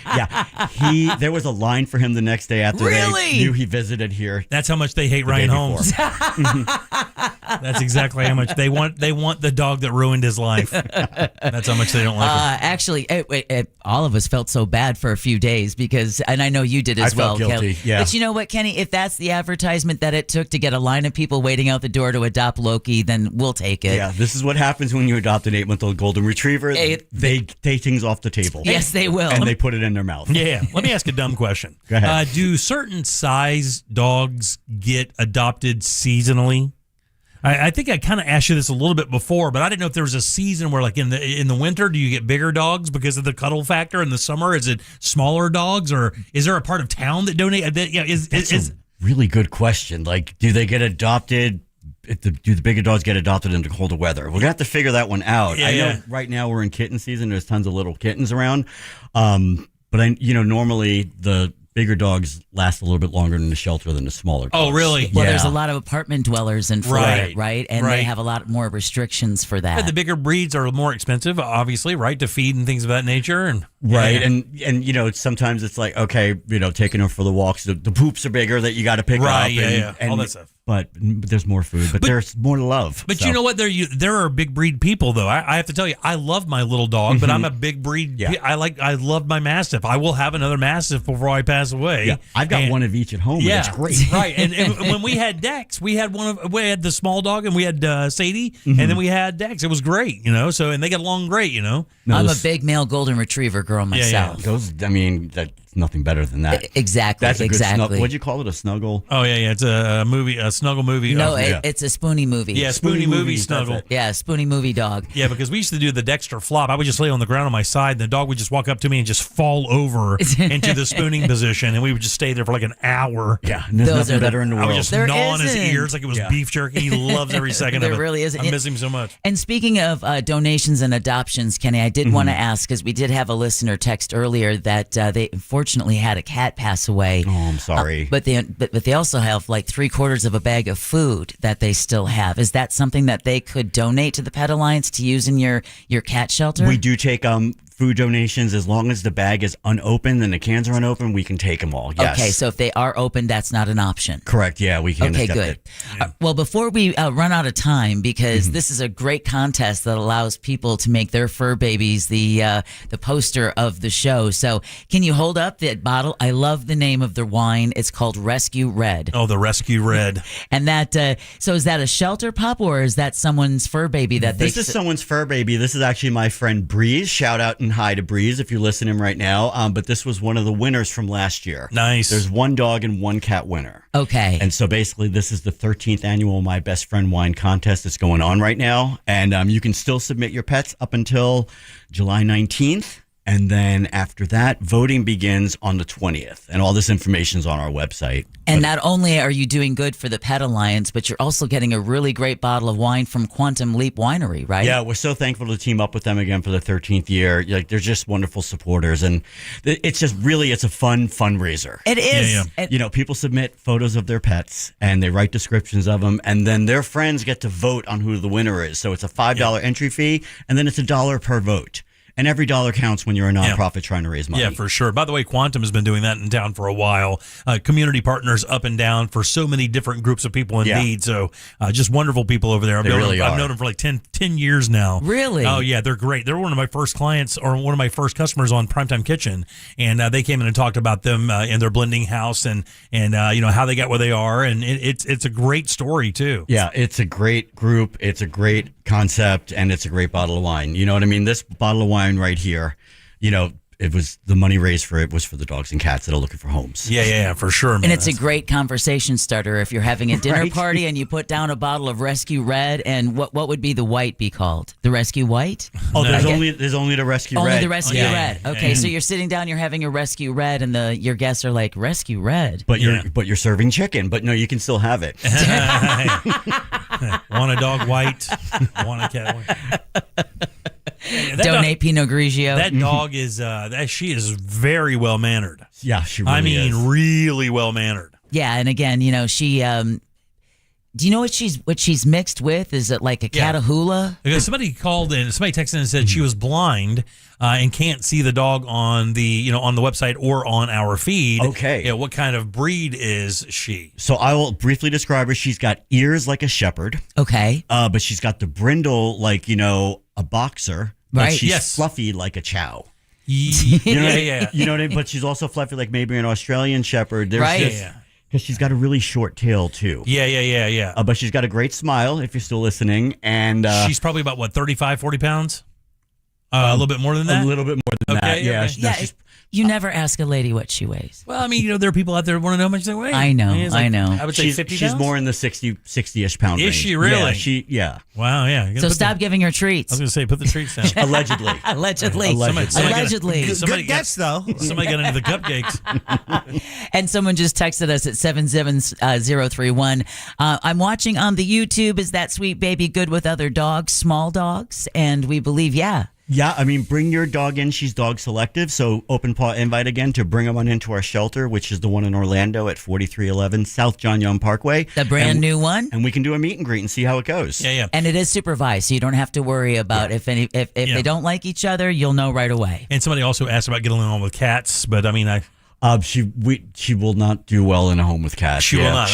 There was a line for him the next day after Really? they knew he visited here. That's how much they hate Ryan Holmes. That's exactly how much they want the dog that ruined his life. That's how much they don't like him. Actually, all of us felt so bad for a few days because, and I know you did as I well, felt guilty, Kelly. yeah. But you know what, Kenny? If that's the advertisement that it took to get a line of people waiting out the door to adopt Loki, then we'll take it. Yeah, this is what happens when you adopt an 8-month-old golden retriever. They take things off the table. Yes, they will. And they put it in their mouth. Yeah. Let me ask a dumb question. Go ahead. Do certain size dogs get adopted seasonally? I think I kind of asked you this a little bit before, but I didn't know if there was a season where, like in the winter, do you get bigger dogs because of the cuddle factor? In the summer, is it smaller dogs, or is there a part of town that donate? That's a really good question. Like, do they get adopted? Do the bigger dogs get adopted in the colder weather? We're gonna have to figure that one out. I know right now we're in kitten season. There's tons of little kittens around, but normally the bigger dogs last a little bit longer in the shelter than the smaller dogs. Oh, really? Well, there's a lot of apartment dwellers in Florida, Right. right? And they have a lot more restrictions for that. Yeah, the bigger breeds are more expensive, obviously, right, to feed and things of that nature. And Right, and sometimes it's like, okay, taking them for the walks, the poops are bigger that you got to pick up. And all that stuff. But there's more food, but there's more love. But you know what? There are big breed people, though. I have to tell you, I love my little dog, but I'm a big breed. Yeah. I love my Mastiff. I will have another Mastiff before I pass away. Yeah, I've got one of each at home. Yeah, and it's great. Right. And when we had Dex, we had the small dog, and we had Sadie, and then we had Dex. It was great, So and they get along great, I'm a big male golden retriever girl myself. Those, that's nothing better than that. Exactly. That's a good exactly. snuggle. What'd you call it? A snuggle? Oh yeah. It's a movie, a snuggle movie. No, it's a Spoonie movie. Yeah, Spoonie movie snuggle. Yeah, Spoonie movie dog. Yeah, because we used to do the Dexter flop. I would just lay on the ground on my side, and the dog would just walk up to me and just fall over into the spooning position, and we would just stay there for like an hour. Yeah, and there's nothing better in the world. I would just gnaw on his ears like it was beef jerky. He loves every second of it. There really is. I miss him so much. And speaking of donations and adoptions, Kenny, I did want to ask, because we did have a listener text earlier that they unfortunately had a cat pass away. Oh, I'm sorry. But they also have like 3/4 of a bag of food that they still have. Is that something that they could donate to the Pet Alliance to use in your cat shelter? We do take food donations. As long as the bag is unopened and the cans are unopened, we can take them all. Yes. Okay, so if they are open, that's not an option. Correct. Yeah, we can. Okay, accept good. it. Well, before we run out of time, because this is a great contest that allows people to make their fur babies the poster of the show. So, can you hold up that bottle? I love the name of the wine. It's called Rescue Red. Oh, the Rescue Red. And that. So, is that a shelter pup or is that someone's fur baby that they? This is someone's fur baby. This is actually my friend Breeze. Shout out and hi to Breeze if you're listening right now. But this was one of the winners from last year. Nice. There's one dog and one cat winner. Okay. And so basically, this is the 13th annual My Best Friend Wine Contest that's going on right now. And you can still submit your pets up until July 19th. And then after that, voting begins on the 20th. And all this information is on our website. And not only are you doing good for the Pet Alliance, but you're also getting a really great bottle of wine from Quantum Leap Winery, right? Yeah, we're so thankful to team up with them again for the 13th year. Like, they're just wonderful supporters. And it's just really, it's a fun fundraiser. It is. Yeah. You know, people submit photos of their pets and they write descriptions of them. And then their friends get to vote on who the winner is. So it's a $5 entry fee. And then it's $1 per vote. And every dollar counts when you're a nonprofit trying to raise money. Yeah, for sure. By the way, Quantum has been doing that in town for a while. Community partners up and down for so many different groups of people in need. So just wonderful people over there. I've known them for like 10 years now. Really? Oh, yeah. They're great. They're one of my first clients or one of my first customers on Primetime Kitchen. And they came in and talked about them in their blending house and you know, how they got where they are. And it's a great story, too. Yeah, it's a great group. It's a great concept, and it's a great bottle of wine. You know what I mean? This bottle of wine right here, you know, it was the money raised for it was for the dogs and cats that are looking for homes. Yeah, for sure, man. And it's a great conversation starter if you're having a dinner Right. party and you put down a bottle of Rescue Red. And what would be the white be called? The Rescue White? Oh, there's only the Rescue Red. Only the Rescue Red. Okay, Yeah. so you're sitting down, you're having a Rescue Red, and your guests are like, Rescue Red. But you're serving chicken. But no, you can still have it. Want a dog white, want a cat white. Donate Pinot Grigio. That dog is she is very well mannered. Yeah, she really is. Really well mannered. Yeah, and again, you know, she do you know what she's mixed with? Is it like a Catahoula? Because somebody called in, somebody texted in and said she was blind and can't see the dog on the on the website or on our feed. Okay. Yeah, what kind of breed is she? So I will briefly describe her. She's got ears like a shepherd. Okay. But she's got the brindle like, a boxer. But Right. she's fluffy like a chow. Yeah, You know what I mean? yeah. You know what I mean? But she's also fluffy like maybe an Australian shepherd. There's Right. just- Yeah. Because she's got a really short tail, too. Yeah. But she's got a great smile, if you're still listening. And She's probably about, 35, 40 pounds? A little bit more than that? a little bit more than that. Okay, Yeah. okay. No, Yeah, she's- you never ask a lady what she weighs. Well, I mean, there are people out there who want to know how much they weigh. I know, It's I know. I would say she's 50 she's pounds? more in the 60-ish pound Is range. she really? Yeah. Wow, yeah. You gotta So put stop giving her treats. I was going to say, put the treats down. Allegedly. Allegedly. Somebody Good guess, though. Somebody got into the cupcakes. And someone just texted us at 77031. I'm watching on the YouTube. Is that sweet baby good with other dogs, small dogs? And we believe, yeah. Yeah, I mean, bring your dog in. She's dog selective. So open paw invite again to bring them on into our shelter, which is the one in Orlando at 4311 South John Young Parkway. The brand new one. And we can do a meet and greet and see how it goes. Yeah. And it is supervised, so you don't have to worry about if they don't like each other, you'll know right away. And somebody also asked about getting along with cats, but I mean, She will not do well in a home with cats. She will not,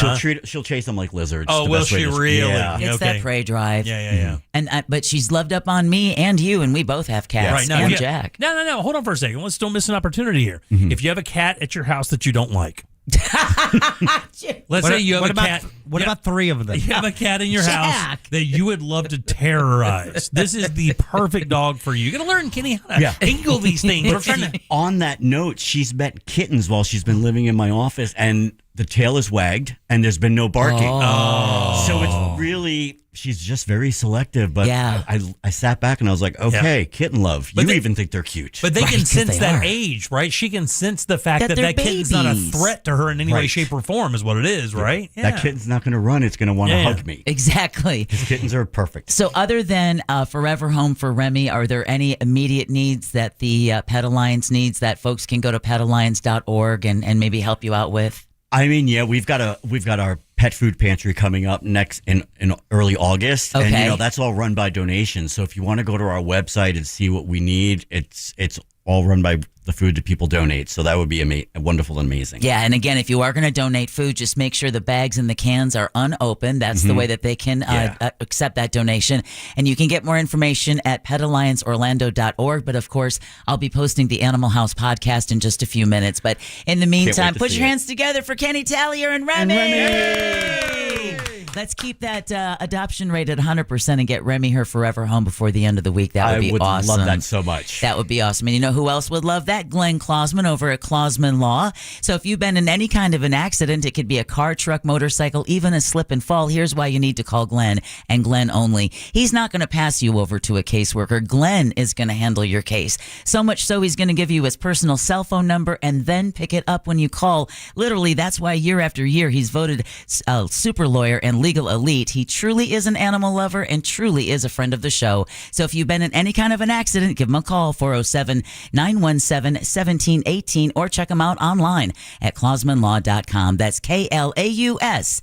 She'll chase them like lizards. Oh, The will best way she to- really? Yeah. It's that prey drive. Yeah. And but she's loved up on me and you, and we both have cats. Right now, and Jack. No. Hold on for a second. Let's don't miss an opportunity here. Mm-hmm. If you have a cat at your house that you don't like, let's say you have a cat. What about three of them? You have a cat in your house that you would love to terrorize. This is the perfect dog for you. You're gonna learn, Kenny, how to angle these things. We're trying to. On that note, she's met kittens while she's been living in my office, and the tail is wagged, and there's been no barking. Oh. So it's really, she's just very selective. But Yeah. I sat back and I was like, okay, kitten love. But You they- even think they're cute. But they Right, can 'cause sense they that are. age, right? She can sense the fact That that they're kitten's not a babies. threat to her in any way, Right. shape, or form, is what it is, right? That kitten's not going to run. It's going to want to Yeah. hug me. Exactly. Because kittens are perfect. So, other than Forever Home for Remy, are there any immediate needs that the Pet Alliance needs that folks can go to petalliance.org and maybe help you out with? I mean, yeah, we've got our pet food pantry coming up next in early August. Okay. And, that's all run by donations. So if you want to go to our website and see what we need, it's all run by the food that people donate. So that would be wonderful and amazing. Yeah, and again, if you are going to donate food, just make sure the bags and the cans are unopened. That's the way that they can accept that donation. And you can get more information at petallianceorlando.org. But of course, I'll be posting the Animal House podcast in just a few minutes. But in the meantime, put your hands together for Kenny Tallier and Remy. Let's keep that adoption rate at 100% and get Remy her forever home before the end of the week. That would be awesome. I would love that so much. That would be awesome. And you know who else would love that? Glenn Klausman over at Klausman Law. So if you've been in any kind of an accident, it could be a car, truck, motorcycle, even a slip and fall. Here's why you need to call Glenn, and Glenn only. He's not going to pass you over to a caseworker. Glenn is going to handle your case. So much so he's going to give you his personal cell phone number and then pick it up when you call. Literally, that's why year after year he's voted a super lawyer and legal elite. He truly is an animal lover and truly is a friend of the show. So if you've been in any kind of an accident, give him a call, 407-917-1718, or check him out online at klausmanlaw.com. That's KLAUSMAN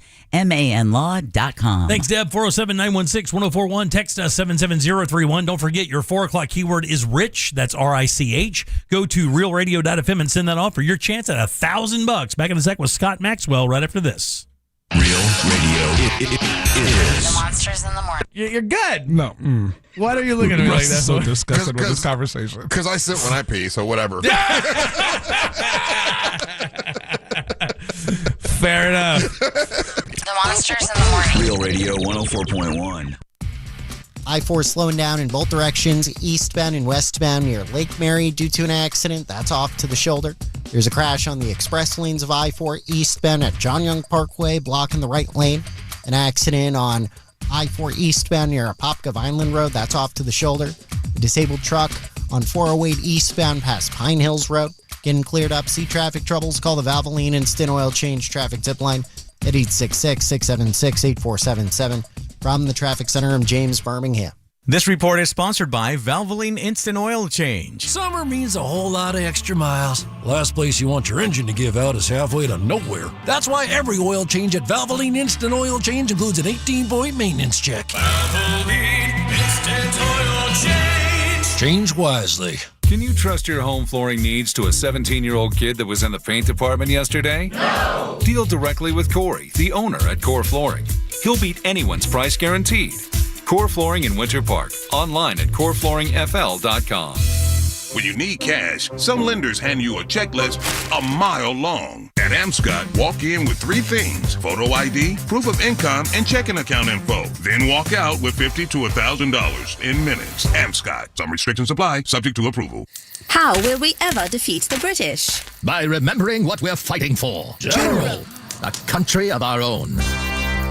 law.com. Thanks, Deb. 407-916-1041. Text us 77031. Don't forget your 4 o'clock keyword is rich. That's RICH. Go to realradio.fm and send that off for your chance at $1,000. Back in a sec with Scott Maxwell right after this. Real Radio is The Monsters in the Morning. You're good. No. Why are you looking at me like that? So disgusted with this conversation. Because I sit when I pee, so whatever. Fair enough. The Monsters in the Morning. Real Radio 104.1. I-4 slowing down in both directions, eastbound and westbound near Lake Mary due to an accident. That's off to the shoulder. There's a crash on the express lanes of I-4 eastbound at John Young Parkway, blocking the right lane. An accident on I-4 eastbound near Apopka Vineland Road. That's off to the shoulder. A disabled truck on 408 eastbound past Pine Hills Road. Getting cleared up. See traffic troubles? Call the Valvoline Instant Oil Change Traffic Tip Line at 866-676-8477. From the Traffic Center, I'm James Birmingham. This report is sponsored by Valvoline Instant Oil Change. Summer means a whole lot of extra miles. Last place you want your engine to give out is halfway to nowhere. That's why every oil change at Valvoline Instant Oil Change includes an 18-point maintenance check. Valvoline Instant Oil Change. Change wisely. Can you trust your home flooring needs to a 17-year-old kid that was in the paint department yesterday? No. Deal directly with Corey, the owner at Core Flooring. He'll beat anyone's price guaranteed. Core Flooring in Winter Park. Online at coreflooringfl.com. When you need cash, some lenders hand you a checklist a mile long. At Amscot, walk in with 3 things: photo ID, proof of income, and checking account info. Then walk out with $50 to $1,000 in minutes. Amscot. Some restrictions apply, subject to approval. How will we ever defeat the British? By remembering what we're fighting for. General. A country of our own.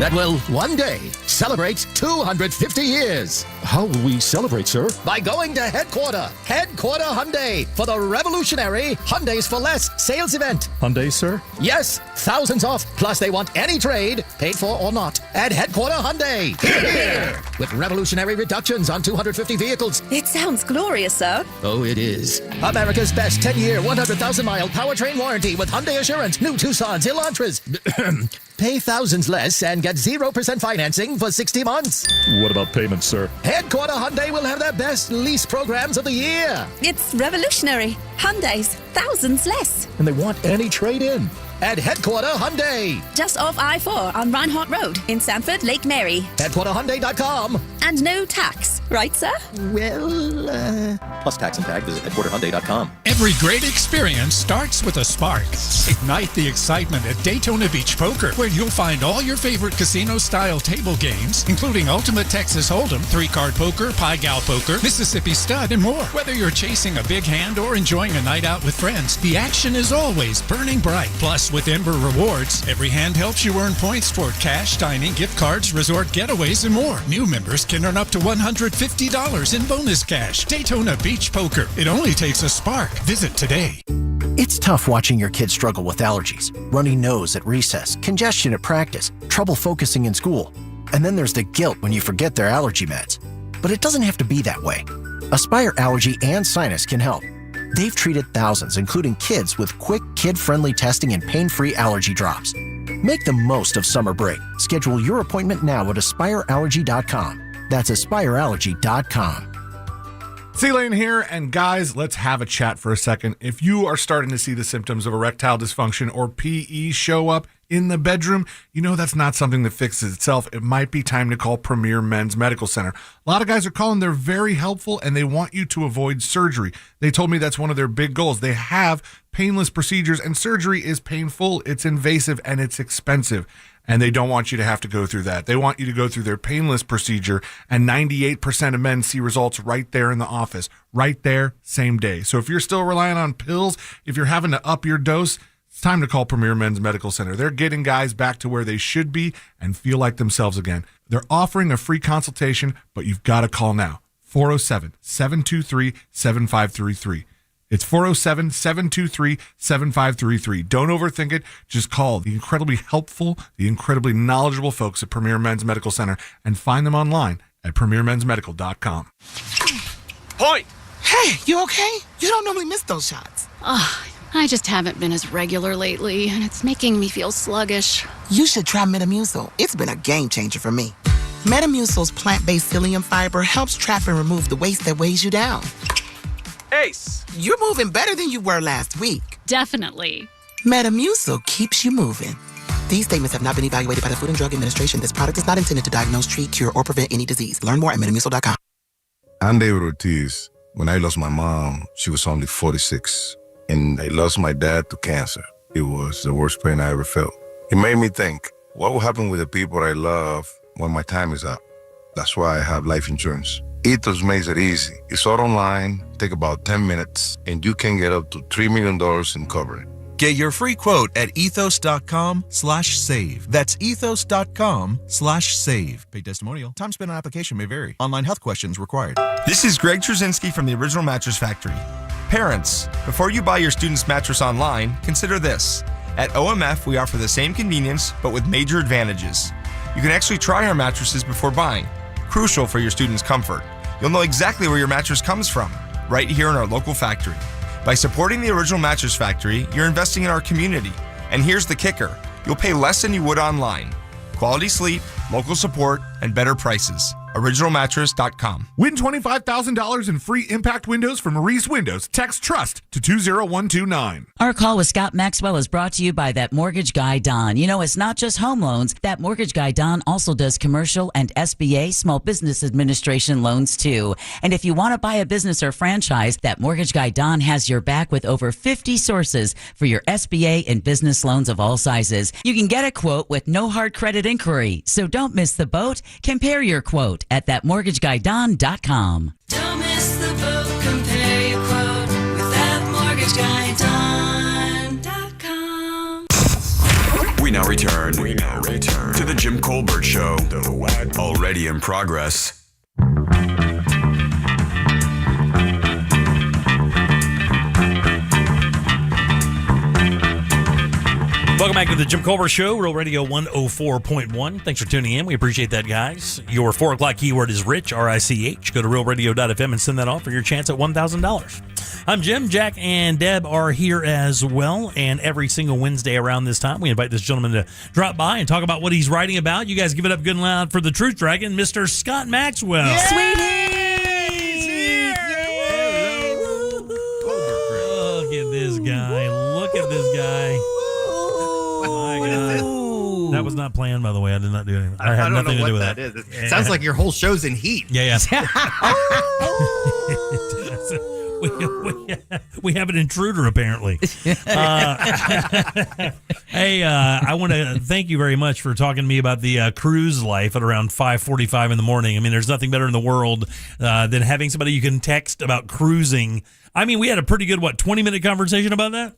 That will one day celebrate 250 years. How will we celebrate, sir? By going to Headquarter Hyundai, for the revolutionary Hyundais for Less sales event. Hyundai, sir? Yes, thousands off. Plus, they want any trade, paid for or not, at Headquarter Hyundai. Here. With revolutionary reductions on 250 vehicles. It sounds glorious, sir. Oh, it is. America's best 10-year, 100,000-mile powertrain warranty with Hyundai Assurance. New Tucsons, Elantras. Pay thousands less and get 0% financing for 60 months. What about payments, sir? Headquarter Hyundai will have their best lease programs of the year. It's revolutionary. Hyundai's thousands less. And they want any trade-in. At Headquarter Hyundai. Just off I-4 on Reinhardt Road in Sanford, Lake Mary. HeadquarterHyundai.com. And no tax, right, sir? Well, Plus tax and tag, visit HeadquarterHyundai.com. Every great experience starts with a spark. Ignite the excitement at Daytona Beach Poker, where you'll find all your favorite casino-style table games, including Ultimate Texas Hold'em, 3-card poker, Pi Gal Poker, Mississippi Stud, and more. Whether you're chasing a big hand or enjoying a night out with friends, the action is always burning bright. Plus, with Ember Rewards, every hand helps you earn points toward cash, dining, gift cards, resort getaways, and more. New members can earn up to $150 in bonus cash. Daytona Beach Poker. It only takes a spark. Visit today. It's tough watching your kids struggle with allergies, runny nose at recess, congestion at practice, trouble focusing in school. And then there's the guilt when you forget their allergy meds. But it doesn't have to be that way. Aspire Allergy and Sinus can help. They've treated thousands, including kids, with quick, kid-friendly testing and pain-free allergy drops. Make the most of summer break. Schedule your appointment now at AspireAllergy.com. That's AspireAllergy.com. C-Lane here, and guys, let's have a chat for a second. If you are starting to see the symptoms of erectile dysfunction or PE show up in the bedroom, you know that's not something that fixes itself. It might be time to call Premier Men's Medical Center. A lot of guys are calling. They're very helpful, and they want you to avoid surgery. They told me that's one of their big goals. They have painless procedures, and surgery is painful, it's invasive, and it's expensive. And they don't want you to have to go through that. They want you to go through their painless procedure, and 98% of men see results right there in the office, right there, same day. So if you're still relying on pills, if you're having to up your dose, it's time to call Premier Men's Medical Center. They're getting guys back to where they should be and feel like themselves again. They're offering a free consultation, but you've got to call now. 407-723-7533. It's 407-723-7533. Don't overthink it. Just call the incredibly helpful, the incredibly knowledgeable folks at Premier Men's Medical Center and find them online at premiermensmedical.com. Point! Hey, you okay? You don't normally miss those shots. I just haven't been as regular lately, and it's making me feel sluggish. You should try Metamucil. It's been a game changer for me. Metamucil's plant-based psyllium fiber helps trap and remove the waste that weighs you down. Ace, you're moving better than you were last week. Definitely. Metamucil keeps you moving. These statements have not been evaluated by the Food and Drug Administration. This product is not intended to diagnose, treat, cure, or prevent any disease. Learn more at metamucil.com. I'm David Ortiz. When I lost my mom, she was only 46. And I lost my dad to cancer. It was the worst pain I ever felt. It made me think, what will happen with the people I love when my time is up? That's why I have life insurance. Ethos makes it easy. It's all online, take about 10 minutes, and you can get up to $3 million in coverage. Get your free quote at ethos.com/save. That's ethos.com/save. Paid testimonial. Time spent on application may vary. Online health questions required. This is Greg Trzynski from the Original Mattress Factory. Parents, before you buy your student's mattress online, consider this. At OMF, we offer the same convenience, but with major advantages. You can actually try our mattresses before buying. Crucial for your student's comfort. You'll know exactly where your mattress comes from, right here in our local factory. By supporting the Original Mattress Factory, you're investing in our community. And here's the kicker. You'll pay less than you would online. Quality sleep, local support, and better prices. OriginalMattress.com. Win $25,000 in free impact windows from Maurice Windows. Text TRUST to 20129. Our call with Scott Maxwell is brought to you by That Mortgage Guy Don. You know, it's not just home loans. That Mortgage Guy Don also does commercial and SBA, Small Business Administration loans too. And if you want to buy a business or franchise, That Mortgage Guy Don has your back with over 50 sources for your SBA and business loans of all sizes. You can get a quote with no hard credit inquiry. So don't miss the boat. Compare your quote at thatmortgageguydon.com. Don't miss the boat, compare your quote with thatmortgageguydon.com. We now return to the Jim Colbert Show. Already in progress. Welcome back to the Jim Colbert Show, Real Radio 104.1. Thanks for tuning in. We appreciate that, guys. Your 4 o'clock keyword is Rich, R-I-C-H. Go to realradio.fm and send that off for your chance at $1,000. I'm Jim. Jack and Deb are here as well. And every single Wednesday around this time, we invite this gentleman to drop by and talk about what he's writing about. You guys give it up good and loud for the Truth Dragon, Mr. Scott Maxwell. Yeah. Sweetie! He's here! Look at this guy. Look at this guy. That was not planned, by the way. I did not do anything. I had nothing to do with that. Is. It sounds like your whole show's in heat. Yeah. We have an intruder, apparently. Hey, I want to thank you very much for talking to me about the cruise life at around 5:45 in the morning. I mean, there's nothing better in the world than having somebody you can text about cruising. I mean, we had a pretty good, 20-minute conversation about that?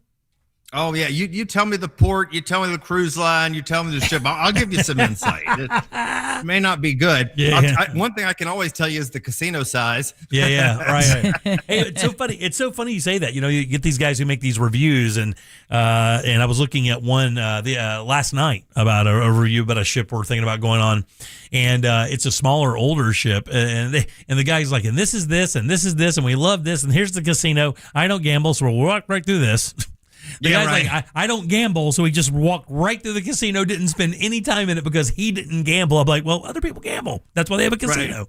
Oh, yeah. You tell me the port, you tell me the cruise line, you tell me the ship. I'll give you some insight. It may not be good. Yeah. One thing I can always tell you is the casino size. Yeah, right. Hey, it's so funny. It's so funny you say that. You know, you get these guys who make these reviews, and I was looking at one last night about a review about a ship we're thinking about going on, and it's a smaller, older ship, and the guy's like, and this is this, and this is this, and we love this, and here's the casino. I don't gamble, so we'll walk right through this. The guy's like, I don't gamble, so he just walked right through the casino, didn't spend any time in it because he didn't gamble. I'm like, well, other people gamble. That's why they have a casino.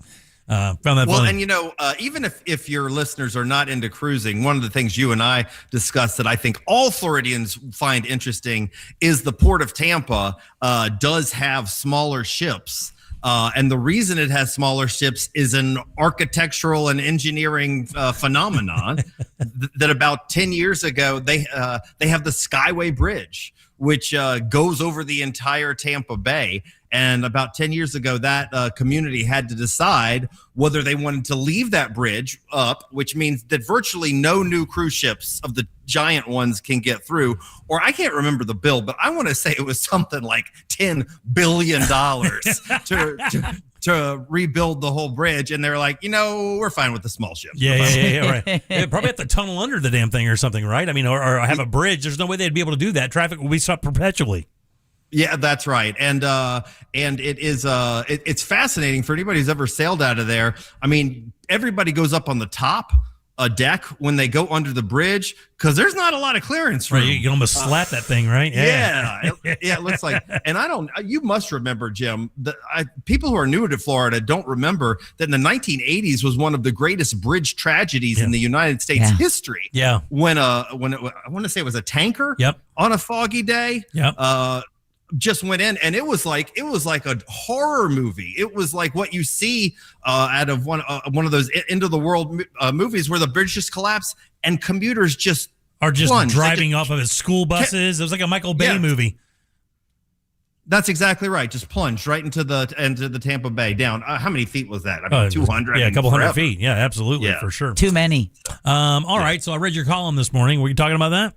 Found that well, funny. and even if your listeners are not into cruising, one of the things you and I discussed that I think all Floridians find interesting is the Port of Tampa does have smaller ships. And the reason it has smaller ships is an architectural and engineering phenomenon that about 10 years ago, they have the Skyway Bridge, which goes over the entire Tampa Bay. And about 10 years ago, that community had to decide whether they wanted to leave that bridge up, which means that virtually no new cruise ships of the giant ones can get through. Or I can't remember the bill, but I want to say it was something like $10 billion to rebuild the whole bridge. And they're like, we're fine with the small ships. Yeah, right. They'd probably have to tunnel under the damn thing or something, right? I mean, or have a bridge. There's no way they'd be able to do that. Traffic will be stopped perpetually. Yeah, that's right. And it is it's fascinating for anybody who's ever sailed out of there. I mean, everybody goes up on the top deck when they go under the bridge because there's not a lot of clearance room. Right, you can almost slap that thing, right? Yeah, it looks like. And you must remember, Jim, people who are new to Florida don't remember that in the 1980s was one of the greatest bridge tragedies in the United States history. Yeah, when I want to say it was a tanker. Yep. On a foggy day. Yep. Just went in, and it was like a horror movie. It was like what you see out of one of those end of the world movies where the bridge just collapse and commuters just plunge. Driving off of his school buses. It was like a Michael Bay movie. That's exactly right. Just plunged right into the Tampa Bay down. How many feet was that? I mean, 200. Yeah, a couple hundred feet. Yeah, absolutely, for sure. Too many. All right. So I read your column this morning. Were you talking about that?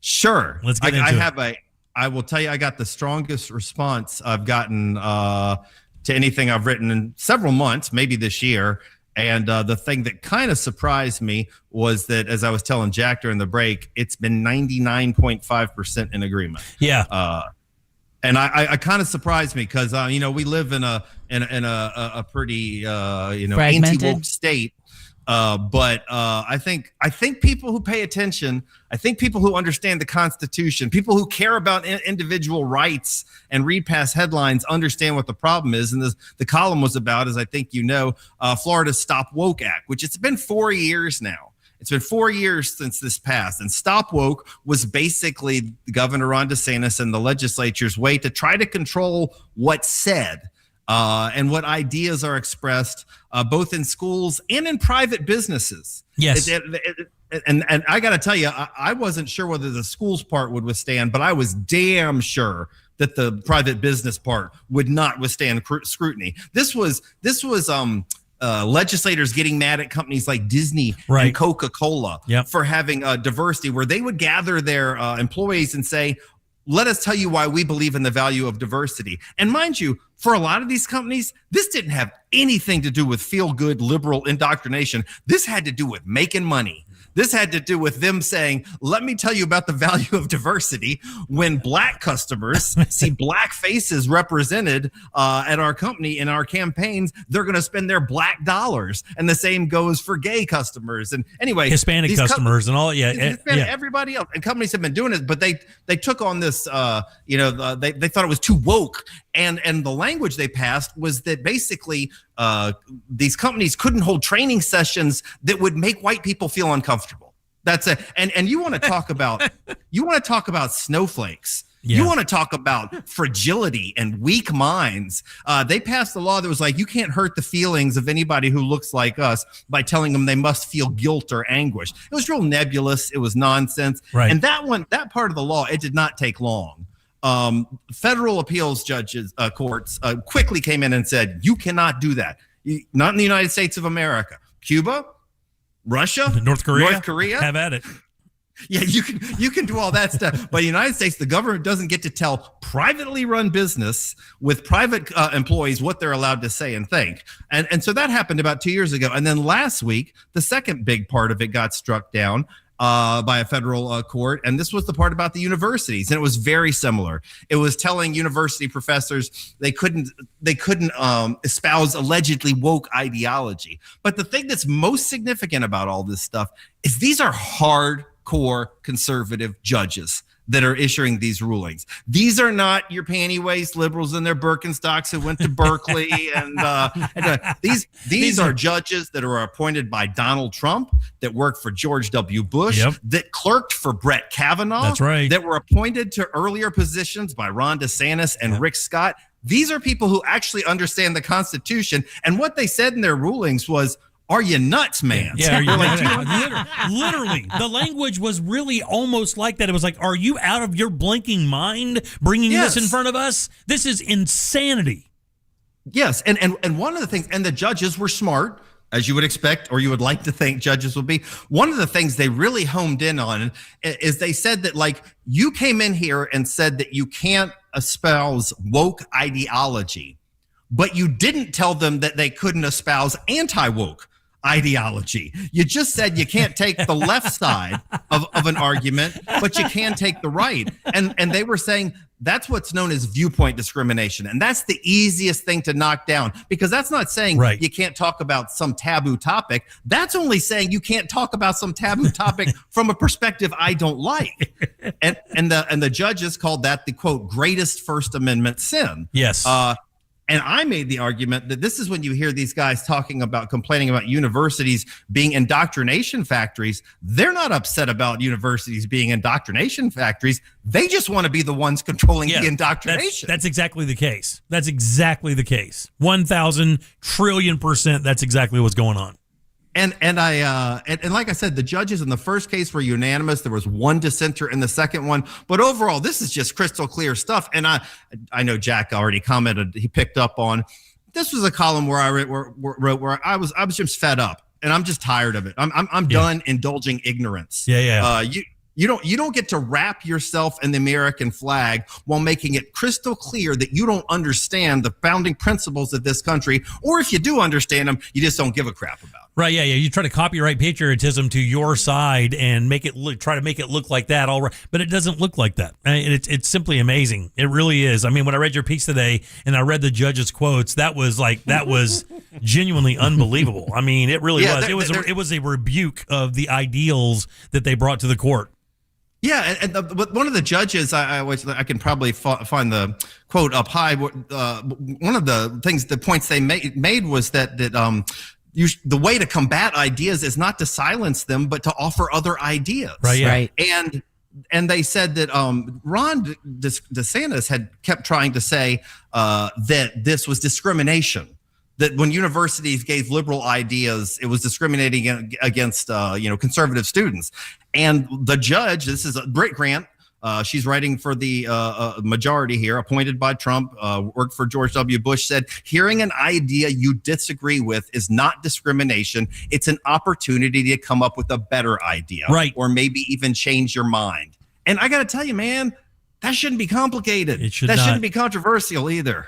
Sure. Let's get into it. I will tell you, I got the strongest response I've gotten to anything I've written in several months, maybe this year. And the thing that kind of surprised me was that, as I was telling Jack during the break, it's been 99.5% in agreement. Yeah. And I kind of surprised me because we live in a pretty anti-woke state. But I think people who pay attention, I think people who understand the Constitution, people who care about individual rights and read past headlines understand what the problem is. And the column was about, as I think Florida's Stop Woke Act, which it's been 4 years now. It's been 4 years since this passed. And Stop Woke was basically Governor Ron DeSantis and the legislature's way to try to control what's said. And what ideas are expressed both in schools and in private businesses. Yes. And I got to tell you, I wasn't sure whether the schools part would withstand, but I was damn sure that the private business part would not withstand scrutiny. This was legislators getting mad at companies like Disney and Coca-Cola for having diversity, where they would gather their employees and say, let us tell you why we believe in the value of diversity. And mind you, for a lot of these companies, this didn't have anything to do with feel-good liberal indoctrination. This had to do with making money. This had to do with them saying, let me tell you about the value of diversity. When black customers see black faces represented at our company in our campaigns, they're going to spend their black dollars. And the same goes for gay customers. And anyway, Hispanic customers and all. Everybody else. And companies have been doing it, but they took on this, they thought it was too woke. And the language they passed was that basically these companies couldn't hold training sessions that would make white people feel uncomfortable. That's it. And you want to talk about snowflakes. Yeah. You want to talk about fragility and weak minds. They passed a law that was like, you can't hurt the feelings of anybody who looks like us by telling them they must feel guilt or anguish. It was real nebulous. It was nonsense. Right. And that part of the law, it did not take long. Federal appeals judges, courts quickly came in and said, you cannot do that. Not in the United States of America. Cuba, Russia, North Korea, have at it. Yeah, you can do all that stuff. But the United States, the government doesn't get to tell privately run business with private employees what they're allowed to say and think. And so that happened about 2 years ago. And then last week, the second big part of it got struck down by a federal court. And this was the part about the universities. And it was very similar. It was telling university professors they couldn't espouse allegedly woke ideology. But the thing that's most significant about all this stuff is these are hardcore hardcore conservative judges that are issuing these rulings. These are not your panty-waist liberals in their Birkenstocks who went to Berkeley. These are judges that are appointed by Donald Trump, that worked for George W. Bush, that clerked for Brett Kavanaugh, That's right. that were appointed to earlier positions by Ron DeSantis and Rick Scott. These are people who actually understand the Constitution. And what they said in their rulings was, are you nuts, man? Yeah, literally. The language was really almost like that. It was like, are you out of your blinking mind bringing this in front of us? This is insanity. Yes, and one of the things, and the judges were smart, as you would expect, or you would like to think judges would be. One of the things they really homed in on is they said that, like, you came in here and said that you can't espouse woke ideology, but you didn't tell them that they couldn't espouse anti-woke ideology. You just said you can't take the left side of an argument, but you can take the right. And they were saying that's what's known as viewpoint discrimination. And that's the easiest thing to knock down, because that's not saying you can't talk about some taboo topic. That's only saying you can't talk about some taboo topic from a perspective I don't like. And the judges called that the, quote, greatest First Amendment sin. Yes. And I made the argument that this is when you hear these guys complaining about universities being indoctrination factories. They're not upset about universities being indoctrination factories. They just want to be the ones controlling the indoctrination. That's exactly the case. That's exactly the case. 1,000 trillion%. That's exactly what's going on. And like I said, the judges in the first case were unanimous. There was one dissenter in the second one, but overall, this is just crystal clear stuff. And I know Jack already commented. He picked up on this was a column where I wrote where I was just fed up, and I'm just tired of it. I'm done indulging ignorance. You don't get to wrap yourself in the American flag while making it crystal clear that you don't understand the founding principles of this country, or if you do understand them, you just don't give a crap about it. Right, yeah. You try to copyright patriotism to your side and try to make it look like that, all right, but it doesn't look like that. I mean, it's simply amazing. It really is. I mean, when I read your piece today and I read the judge's quotes, that was genuinely unbelievable. I mean, it really was. It was a rebuke of the ideals that they brought to the court. Yeah, and one of the judges, I can probably find the quote up high. One of the points they made was that the way to combat ideas is not to silence them, but to offer other ideas. Right. Yeah. Right. And they said that Ron DeSantis had kept trying to say that this was discrimination. That when universities gave liberal ideas, it was discriminating against conservative students. And the judge, this is Britt Grant, she's writing for the majority here, appointed by Trump, worked for George W. Bush, said, hearing an idea you disagree with is not discrimination. It's an opportunity to come up with a better idea. Right. Or maybe even change your mind. And I got to tell you, man, that shouldn't be complicated. Shouldn't be controversial either.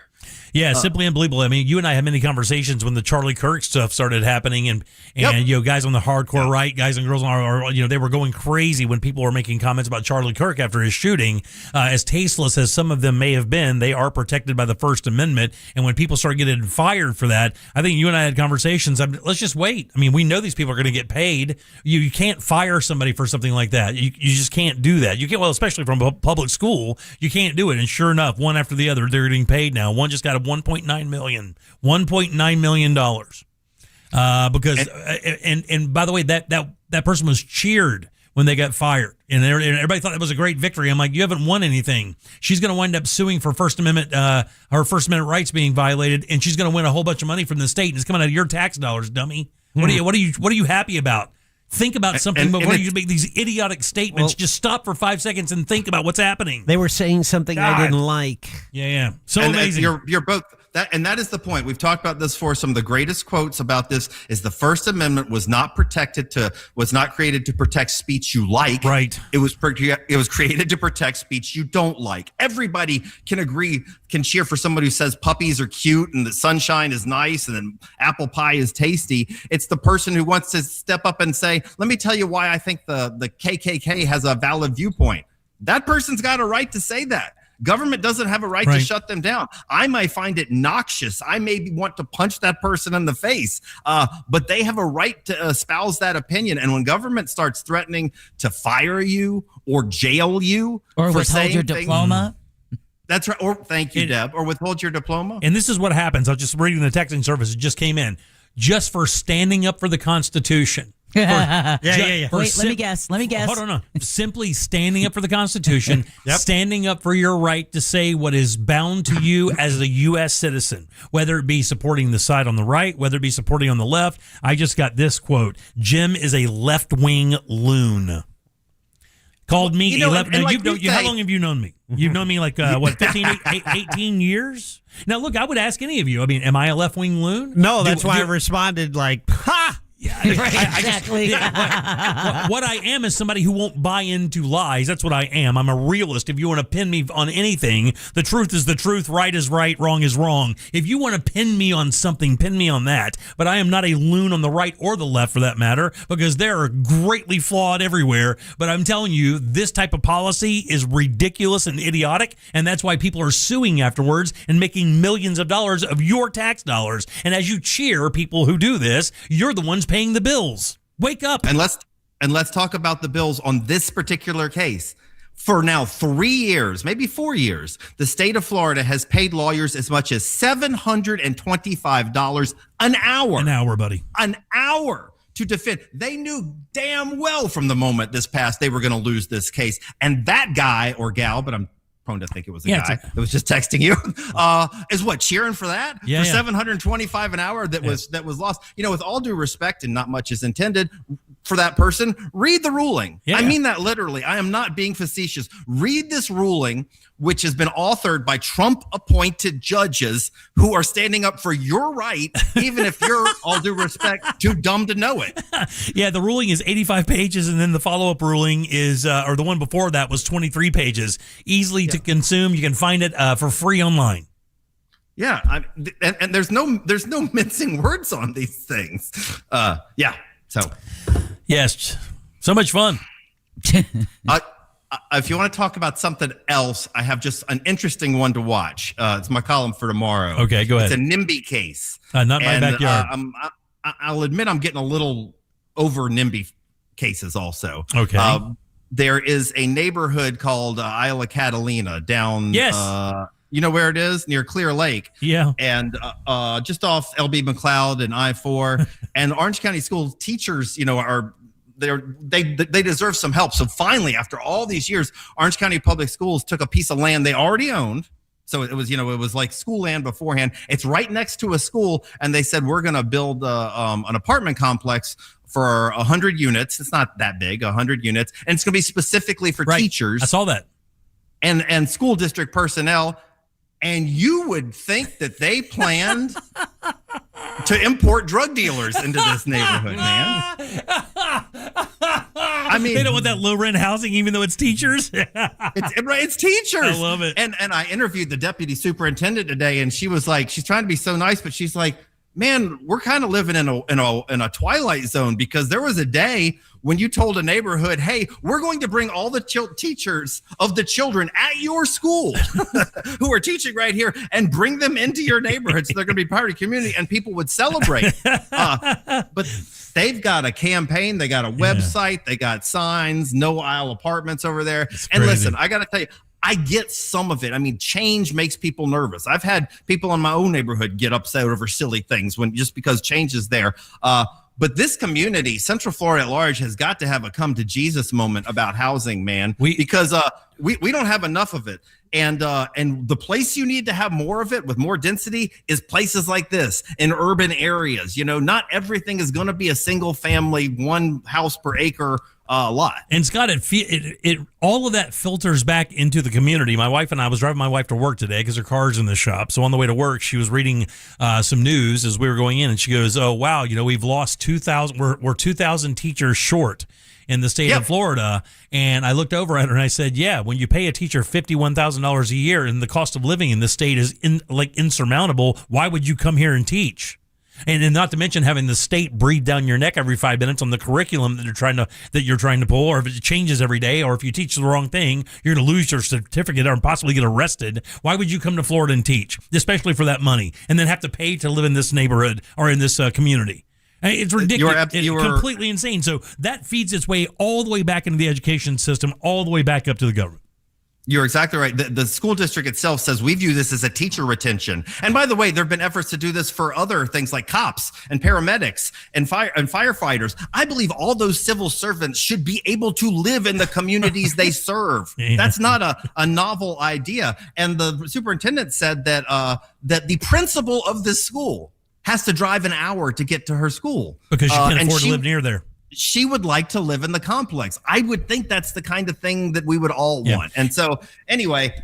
Yeah, simply unbelievable. I mean, you and I had many conversations when the Charlie Kirk stuff started happening, and guys on the hardcore right, guys and girls on they were going crazy when people were making comments about Charlie Kirk after his shooting. As tasteless as some of them may have been, they are protected by the First Amendment. And when people start getting fired for that, I think you and I had conversations. Let's just wait. I mean, we know these people are going to get paid. You can't fire somebody for something like that. You just can't do that. You can't. Well, especially from a public school, you can't do it. And sure enough, one after the other, they're getting paid now. One just got a $1.9 million because and by the way, that person was cheered when they got fired, and everybody thought that was a great victory. I'm like, you haven't won anything. She's going to wind up suing for First Amendment, her First Amendment rights being violated, and she's going to win a whole bunch of money from the state, and it's coming out of your tax dollars, dummy. What are you happy about? Think about something before you make these idiotic statements. Just stop for 5 seconds and think about what's happening. They were saying something I didn't like. Yeah. So amazing. You're both that is the point. We've talked about this for some of the greatest quotes about this is the First Amendment was not created to protect speech you like. Right. It was created to protect speech you don't like. Everybody can cheer for somebody who says puppies are cute and that sunshine is nice and then apple pie is tasty. It's the person who wants to step up and say, let me tell you why I think the KKK has a valid viewpoint. That person's got a right to say that. Government doesn't have a right to shut them down. I might find it noxious. I may want to punch that person in the face, but they have a right to espouse that opinion. And when government starts threatening to fire you or jail you or for withhold your things, diploma. That's right. Or thank you, Deb. Or withhold your diploma. And this is what happens. I was just reading the texting service. It just came in. Just for standing up for the Constitution. Wait, let me guess. Hold on. Simply standing up for the Constitution, standing up for your right to say what is bound to you as a U.S. citizen, whether it be supporting the side on the right, whether it be supporting on the left. I just got this quote. Jim is a left-wing loon. Called me 11. Now, how long have you known me? You've known me like, 18 years? Now, look, I would ask any of you. I mean, am I a left-wing loon? No, that's why I responded like, ha! Yeah, exactly. What I am is somebody who won't buy into lies. That's what I am. I'm a realist. If you want to pin me on anything, the truth is the truth, right is right, wrong is wrong. If you want to pin me on something, pin me on that. But I am not a loon on the right or the left, for that matter, because they're greatly flawed everywhere. But I'm telling you, this type of policy is ridiculous and idiotic, and that's why people are suing afterwards and making millions of dollars of your tax dollars. And as you cheer people who do this, you're the ones paying the bills. Wake up. And let's talk about the bills on this particular case. For now 3 years, maybe 4 years, the state of Florida has paid lawyers as much as $725 an hour. An hour, buddy. An hour to defend. They knew damn well from the moment this passed they were going to lose this case. And that guy or gal, but I'm prone to think it was a guy that was just texting you, is what, cheering for that? For $725 an hour that was lost. You know, with all due respect, and not much is intended for that person, read the ruling. I mean that literally. I am not being facetious. Read this ruling, which has been authored by Trump-appointed judges who are standing up for your right, even if you're, all due respect, too dumb to know it. Yeah, the ruling is 85 pages, and then the follow-up ruling is, or the one before that was 23 pages. Easily to consume. You can find it for free online. Yeah, and there's no mincing words on these things. Yes, so much fun. If you want to talk about something else, I have just an interesting one to watch. It's my column for tomorrow. Okay, go ahead. It's a NIMBY case. Not my backyard. I'll admit I'm getting a little over NIMBY cases also. Okay. There is a neighborhood called Isla Catalina down. Yes. You know where it is? Near Clear Lake. Yeah. And just off LB McLeod and I-4. And Orange County school teachers, you know, they deserve some help. So finally, after all these years, Orange County Public Schools took a piece of land they already owned. So it was like school land beforehand. It's right next to a school. And they said, we're going to build an apartment complex for 100 units. It's not that big, 100 units. And it's going to be specifically for teachers. I saw that. And school district personnel. And you would think that they planned to import drug dealers into this neighborhood, man. I mean, they don't want that low rent housing, even though it's teachers. It's teachers. I love it. And I interviewed the deputy superintendent today, and she was like, she's trying to be so nice, but she's like, man, we're kind of living in a twilight zone, because there was a day when you told a neighborhood, hey, we're going to bring all the teachers of the children at your school who are teaching right here and bring them into your neighborhood, so they're going to be part of the community, and people would celebrate. But they've got a campaign, they got a website, they got signs, no aisle apartments over there. And listen, I got to tell you, I get some of it. I mean, change makes people nervous. I've had people in my own neighborhood get upset over silly things just because change is there. But this community, Central Florida at large, has got to have a come to Jesus moment about housing, man, because we don't have enough of it. And the place you need to have more of it with more density is places like this in urban areas. You know, not everything is going to be a single family, one house per acre lot. And Scott, it all of that filters back into the community. My wife and I was driving my wife to work today because her car's in the shop. So on the way to work, she was reading some news as we were going in, and she goes, "Oh wow, you know, we've lost 2,000. We're 2,000 teachers short in the state of Florida." And I looked over at her and I said, "Yeah, when you pay a teacher $51,000 a year and the cost of living in this state is insurmountable, why would you come here and teach?" And then not to mention having the state breathe down your neck every 5 minutes on the curriculum that you're trying to pull, or if it changes every day, or if you teach the wrong thing, you're going to lose your certificate or possibly get arrested. Why would you come to Florida and teach, especially for that money, and then have to pay to live in this neighborhood or in this community? It's ridiculous. It's completely insane. So that feeds its way all the way back into the education system, all the way back up to the government. You're exactly right. The school district itself says we view this as a teacher retention. And by the way, there have been efforts to do this for other things like cops and paramedics and firefighters. I believe all those civil servants should be able to live in the communities they serve. Yeah. That's not a novel idea. And the superintendent said that that the principal of this school has to drive an hour to get to her school because she can't afford to live near there. She would like to live in the complex. I would think that's the kind of thing that we would all want. And so anyway,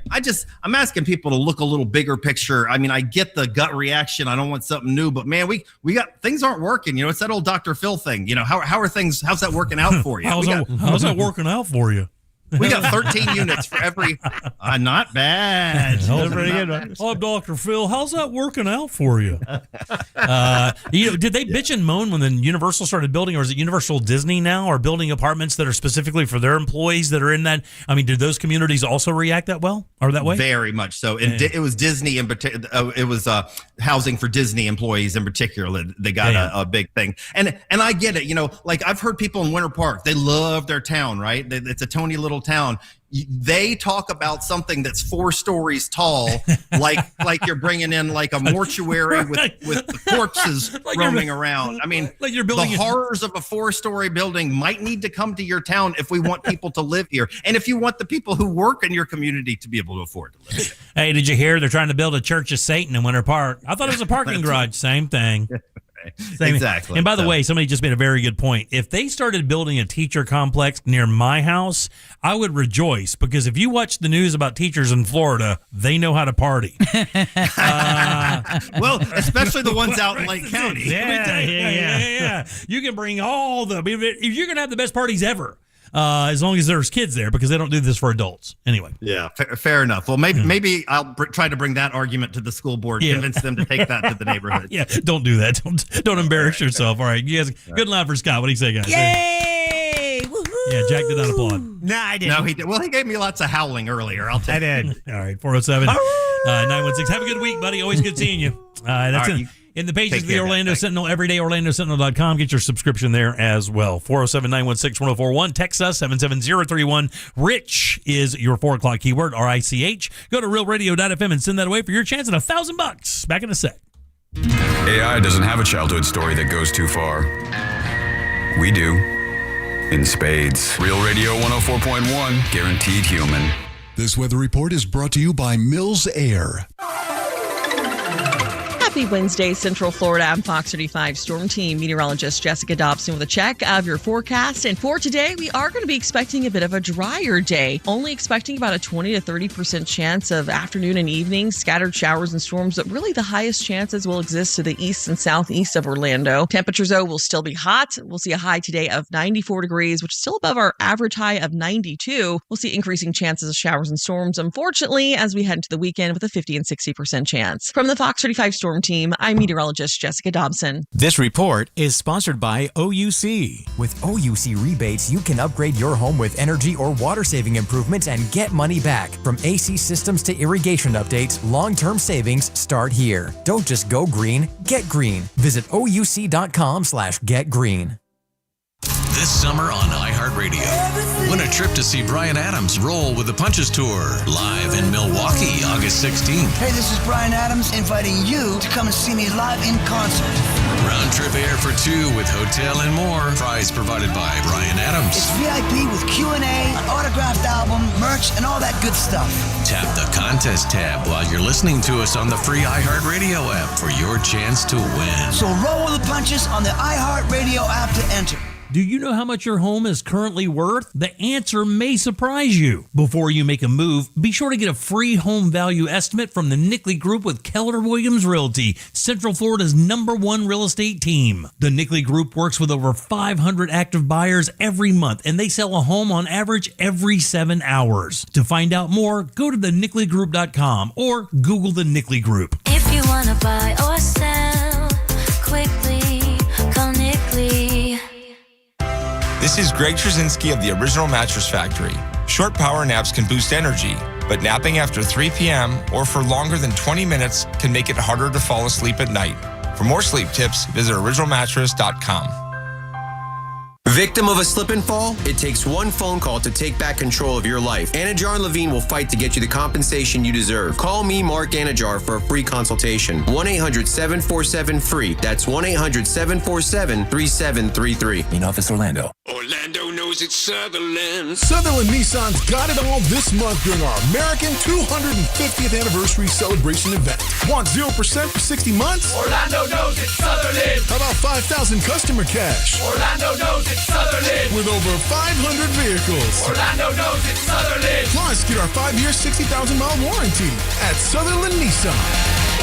I'm asking people to look a little bigger picture. I mean, I get the gut reaction. I don't want something new, but man, we got things aren't working. You know, it's that old Dr. Phil thing. You know, how's that working out for you? How's that working out for you? We got 13 units for every. Not bad. That's pretty good. Oh, Dr. Phil, how's that working out for you? Did they bitch and moan when the Universal started building, or is it Universal Disney now, are building apartments that are specifically for their employees that are in that? I mean, did those communities also react that well or that way? Very much so. And it was Disney in particular. It was housing for Disney employees in particular. They got a big thing. And I get it. You know, like I've heard people in Winter Park, they love their town, right? It's a Tony little town. They talk about something that's 4 stories tall, like you're bringing in like a mortuary with the corpses like roaming around. I mean, like you're building the horrors of a 4-story building might need to come to your town if we want people to live here, and if you want the people who work in your community to be able to afford to live here. Hey, did you hear they're trying to build a Church of Satan in Winter Park? I thought it was a parking garage. Same thing. Exactly. And by the way, somebody just made a very good point. If they started building a teacher complex near my house, I would rejoice, because if you watch the news about teachers in Florida, they know how to party. Well, especially the ones out in Lake County. Yeah. You can bring all the. If you're going to have the best parties ever. As long as there's kids there, because they don't do this for adults. Anyway. Yeah, fair enough. Well, maybe I'll try to bring that argument to the school board, convince them to take that to the neighborhood. Yeah, don't do that. Don't embarrass yourself. All right, you guys, good line for Scott. What do you say, guys? Yay! Woohoo! Yeah, Jack did not applaud. No, I didn't. No, he did. Well, he gave me lots of howling earlier. All right, 407-916. Have a good week, buddy. Always good seeing you. That's it. In the pages of the Orlando Sentinel, everyday OrlandoSentinel.com. Get your subscription there as well. 407-916-1041. Text us, 77031. Rich is your 4 o'clock keyword, RICH. Go to realradio.fm and send that away for your chance at $1,000. Back in a sec. AI doesn't have a childhood story that goes too far. We do. In spades. Real Radio 104.1, guaranteed human. This weather report is brought to you by Mills Air. Happy Wednesday, Central Florida. I'm Fox 35 Storm Team meteorologist Jessica Dobson with a check of your forecast. And for today, we are going to be expecting a bit of a drier day. Only expecting about a 20 to 30% chance of afternoon and evening scattered showers and storms, but really the highest chances will exist to the east and southeast of Orlando. Temperatures, though, will still be hot. We'll see a high today of 94 degrees, which is still above our average high of 92. We'll see increasing chances of showers and storms, unfortunately, as we head into the weekend with a 50 and 60% chance. From the Fox 35 Storm Team, I'm meteorologist Jessica Dobson. This report is sponsored by OUC. With OUC rebates, you can upgrade your home with energy or water-saving improvements and get money back. From AC systems to irrigation updates, long-term savings start here. Don't just go green, get green. Visit OUC.com/getgreen. This summer on iHeartRadio, win a trip to see Bryan Adams roll with the Punches Tour, live in Milwaukee, August 16th. Hey, this is Bryan Adams inviting you to come and see me live in concert. Round trip air for 2 with hotel and more. Prize provided by Bryan Adams. It's VIP with Q&A, an autographed album, merch, and all that good stuff. Tap the contest tab while you're listening to us on the free iHeartRadio app for your chance to win. So roll with the punches on the iHeartRadio app to enter. Do you know how much your home is currently worth? The answer may surprise you. Before you make a move, be sure to get a free home value estimate from the Nickley Group with Keller Williams Realty, Central Florida's #1 real estate team. The Nickley Group works with over 500 active buyers every month, and they sell a home on average every 7 hours. To find out more, go to thenickley.com or Google the Nickley Group. If you want to buy or sell, quickly. Call Nick Lee. This is Greg Trzynski of the Original Mattress Factory. Short power naps can boost energy, but napping after 3 p.m. or for longer than 20 minutes can make it harder to fall asleep at night. For more sleep tips, visit originalmattress.com. Victim of a slip and fall? It takes one phone call to take back control of your life. Anajar and Levine will fight to get you the compensation you deserve. Call me, Mark Anajar, for a free consultation. 1-800-747-FREE. That's 1-800-747-3733. In office, Orlando. Orlando knows it's Sutherland. Sutherland Nissan's got it all this month during our American 250th anniversary celebration event. Want 0% for 60 months? Orlando knows it's Sutherland. How about 5,000 customer cash? Orlando knows it's Sutherland. With over 500 vehicles. Orlando knows it's Sutherland. Plus, get our 5-year, 60,000-mile warranty at Sutherland Nissan.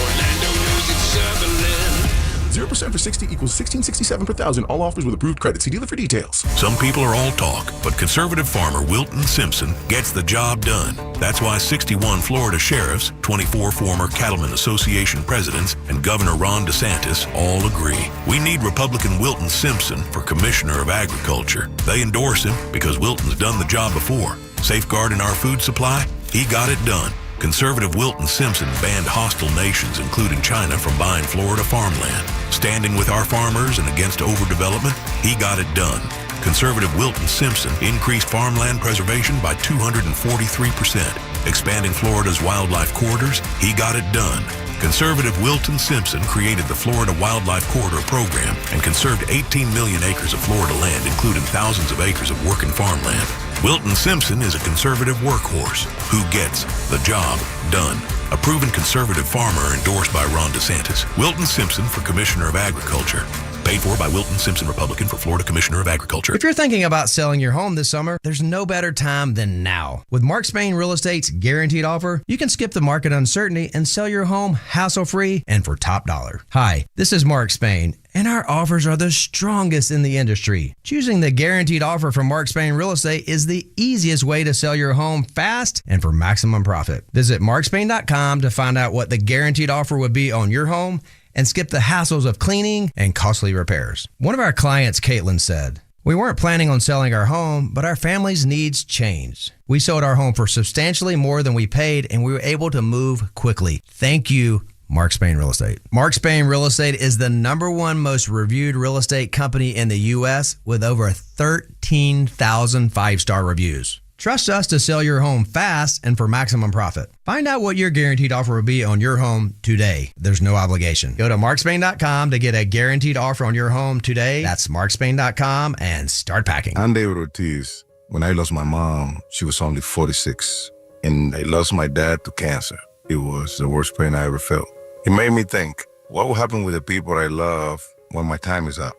Orlando knows it's Sutherland. 0% for 60 equals $1,667 per thousand. All offers with approved credit. See dealer for details. Some people are all talk, but conservative farmer Wilton Simpson gets the job done. That's why 61 Florida sheriffs, 24 former Cattlemen Association presidents, and Governor Ron DeSantis all agree. We need Republican Wilton Simpson for Commissioner of Agriculture. They endorse him because Wilton's done the job before. Safeguarding our food supply, he got it done. Conservative Wilton Simpson banned hostile nations, including China, from buying Florida farmland. Standing with our farmers and against overdevelopment, he got it done. Conservative Wilton Simpson increased farmland preservation by 243%. Expanding Florida's wildlife corridors, he got it done. Conservative Wilton Simpson created the Florida Wildlife Corridor Program and conserved 18 million acres of Florida land, including thousands of acres of working farmland. Wilton Simpson is a conservative workhorse who gets the job done. A proven conservative farmer endorsed by Ron DeSantis. Wilton Simpson for Commissioner of Agriculture. Paid for by Wilton Simpson, Republican, for Florida Commissioner of Agriculture. If you're thinking about selling your home this summer, there's no better time than now. With Mark Spain Real Estate's guaranteed offer, you can skip the market uncertainty and sell your home hassle-free and for top dollar. Hi, this is Mark Spain, and our offers are the strongest in the industry. Choosing the guaranteed offer from Mark Spain Real Estate is the easiest way to sell your home fast and for maximum profit. Visit markspain.com to find out what the guaranteed offer would be on your home and skip the hassles of cleaning and costly repairs. One of our clients, Caitlin, said, "We weren't planning on selling our home, but our family's needs changed. We sold our home for substantially more than we paid, and we were able to move quickly. Thank you, Mark Spain Real Estate." Mark Spain Real Estate is the #1 most reviewed real estate company in the U.S. with over 13,000 5-star reviews. Trust us to sell your home fast and for maximum profit. Find out what your guaranteed offer will be on your home today. There's no obligation. Go to markspain.com to get a guaranteed offer on your home today. That's markspain.com and start packing. I'm David Ortiz. When I lost my mom, she was only 46. And I lost my dad to cancer. It was the worst pain I ever felt. It made me think, what will happen with the people I love when my time is up?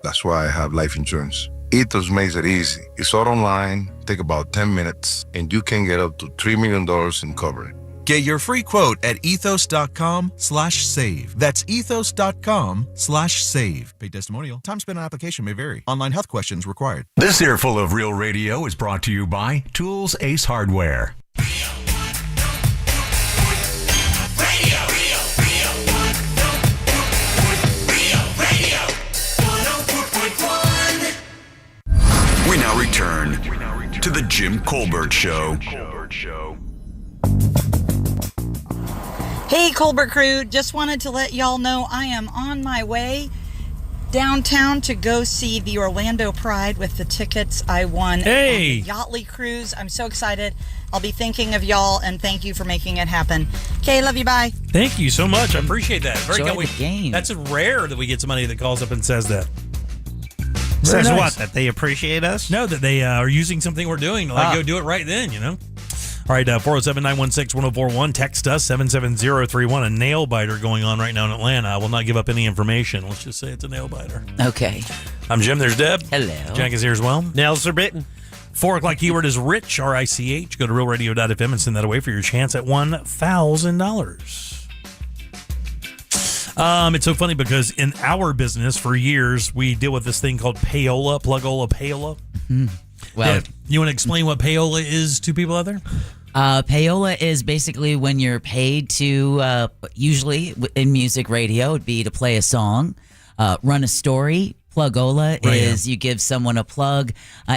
That's why I have life insurance. Ethos makes it easy. It's all online, take about 10 minutes, and you can get up to $3 million in coverage. Get your free quote at ethos.com/save. That's ethos.com/save. Paid testimonial. Time spent on application may vary. Online health questions required. This earful of Real Radio is brought to you by Tools Ace Hardware. We now return to the Jim Colbert Show. Hey, Colbert crew. Just wanted to let y'all know I am on my way downtown to go see the Orlando Pride with the tickets I won. Hey! On the Yachtly Cruise. I'm so excited. I'll be thinking of y'all, and thank you for making it happen. Okay, love you, bye. Thank you so much. I appreciate that. Very Enjoy good. the game. That's rare that we get somebody that calls up and says that. Says Very what? nice. That they appreciate us? No, that they are using something we're doing to go do it right then, you know? All right, 407-916-1041. Text us, 77031. A nail biter going on right now in Atlanta. I will not give up any information. Let's just say it's a nail biter. Okay. I'm Jim. There's Deb. Hello. Jack is here as well. Nails are bitten. 4 o'clock keyword is rich, RICH. Go to realradio.fm and send that away for your chance at $1,000. It's so funny because in our business for years, we deal with this thing called payola, plugola, payola. Mm-hmm. Well, Deb, you want to explain what payola is to people out there? Payola is basically when you're paid to, usually in music radio, it'd be to play a song. Run a Story. Plugola Right, is you give someone a plug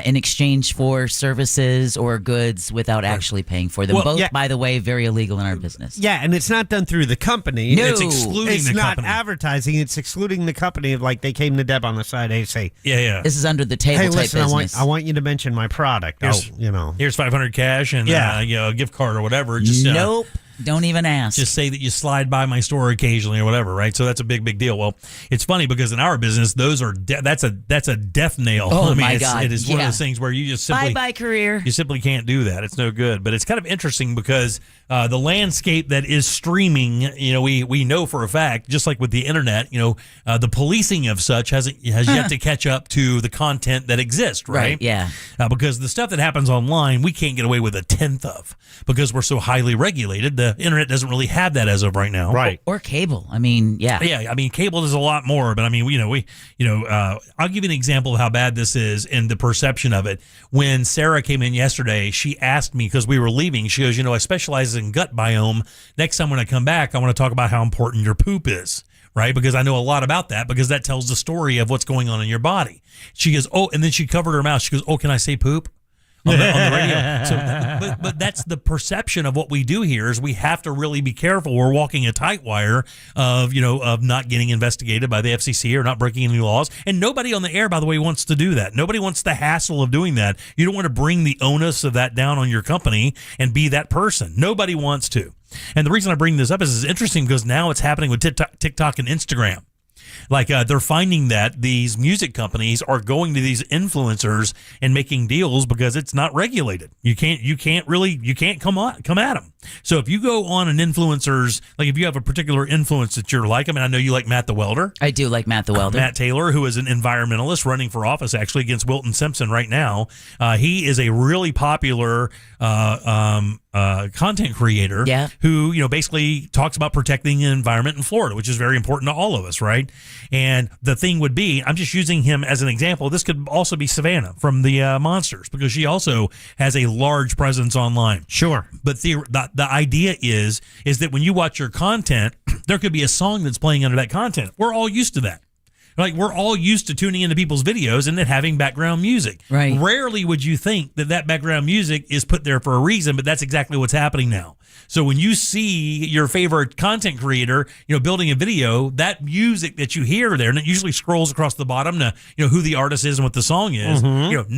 in exchange for services or goods without actually paying for them. Well, Both, yeah. by the way, very illegal in our business. Yeah, and it's not done through the company. No. It's excluding It's the not company. advertising. It's excluding the company. Like they came to Deb on the side. They say, Yeah. This is under the table "Hey, type listen, business. I want you to mention my product." Here's- Here's $500 cash and a gift card or whatever. Just Nope. Don't even ask. Just say that you slide by my store occasionally or whatever, right? So that's a big deal. Well, it's funny because in our business, those are that's a death nail. Oh, I mean, my it's, God. it is one of Yeah. those things where you just simply Bye-bye career. You simply can't do that. It's no good. But it's kind of interesting because the landscape that is streaming, we know for a fact, just like with the internet, the policing of such has yet to catch up to the content that exists, right? Yeah. Because the stuff that happens online, we can't get away with a tenth of because we're so highly regulated. The internet doesn't really have that as of right now, Right. Or cable. I mean, yeah. Yeah, I mean, cable does a lot more, but I mean, I'll give you an example of how bad this is and the perception of it. When Sarah came in yesterday, she asked me, because we were leaving, she goes, I specialize in gut biome. Next time when I come back, I want to talk about how important your poop is, right? Because I know a lot about that because that tells the story of what's going on in your body. She goes, oh, and then she covered her mouth. She goes, oh, can I say poop? On the radio. So, but that's the perception of what we do here is we have to really be careful. We're walking a tight wire of not getting investigated by the FCC or not breaking any laws. And nobody on the air, by the way, wants to do that. Nobody wants the hassle of doing that. You don't want to bring the onus of that down on your company and be that person. Nobody wants to. And the reason I bring this up is it's interesting because now it's happening with TikTok and Instagram. Like they're finding that these music companies are going to these influencers and making deals because it's not regulated. You can't come at them. So if you go on an influencer's, like if you have a particular influence that you're like, I mean, I know you like Matt the Welder. I do like Matt the Welder. Matt Taylor, who is an environmentalist running for office actually against Wilton Simpson right now. He is a really popular content creator who, basically talks about protecting the environment in Florida, which is very important to all of us, right? And the thing would be, I'm just using him as an example. This could also be Savannah from the Monsters because she also has a large presence online. Sure. But the idea is that when you watch your content, there could be a song that's playing under that content. We're all used to that. Like we're all used to tuning into people's videos and then having background music. Right. Rarely would you think that background music is put there for a reason, but that's exactly what's happening now. So when you see your favorite content creator, building a video, that music that you hear there, and it usually scrolls across the bottom to, who the artist is and what the song is. Mm-hmm.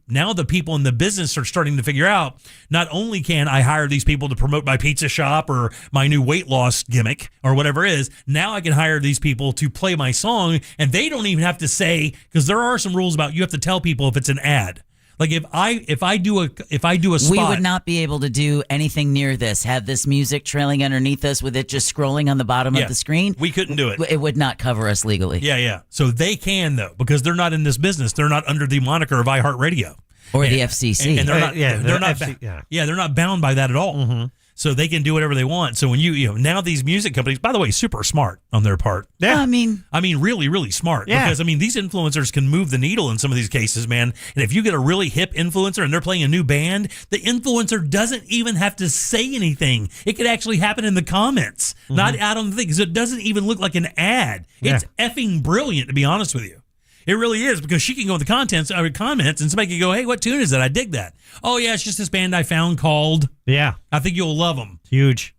Now the people in the business are starting to figure out, not only can I hire these people to promote my pizza shop or my new weight loss gimmick or whatever it is, now I can hire these people to play my song, and they don't even have to say, because there are some rules about you have to tell people if it's an ad. Like if I do a spot, we would not be able to do anything near this. Have this music trailing underneath us with it just scrolling on the bottom of the screen. We couldn't do it. It would not cover us legally. Yeah. So they can though because they're not in this business. They're not under the moniker of iHeartRadio or the FCC. and they're not. They're not bound by that at all. Mm-hmm. So they can do whatever they want. So when now these music companies, by the way, super smart on their part. Yeah, I mean, really, really smart. Yeah. Because these influencers can move the needle in some of these cases, man. And if you get a really hip influencer and they're playing a new band, the influencer doesn't even have to say anything. It could actually happen in the comments, not out on the thing, because it doesn't even look like an ad. It's effing brilliant, to be honest with you. It really is, because she can go in the comments and somebody can go, hey, what tune is that? I dig that. Oh, yeah, it's just this band I found called. Yeah. I think you'll love them. Huge.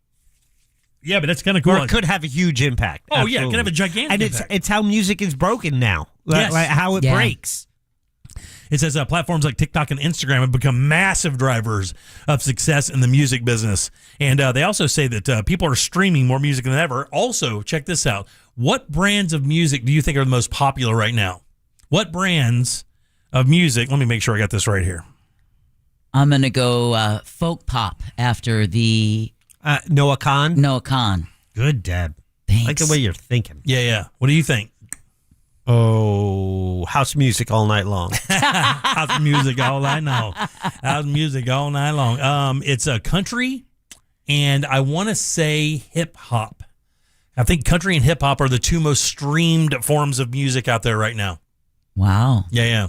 Yeah, but that's kind of cool. Or it could have a huge impact. Oh, Absolutely. yeah, it could have a gigantic and impact. it's how music is broken now. Yes. Like how it breaks. It says platforms like TikTok and Instagram have become massive drivers of success in the music business. And they also say that people are streaming more music than ever. Also, check this out. What brands of music do you think are the most popular right now? What brands of music? Let me make sure I got this right here. I'm going to go folk pop after the... Noah Khan? Noah Khan. Good, Deb. Thanks. I like the way you're thinking. Yeah. What do you think? Oh, house music all night long. House music all night long. House music all night long. It's a country, and I want to say hip hop. I think country and hip hop are the two most streamed forms of music out there right now. Wow. Yeah.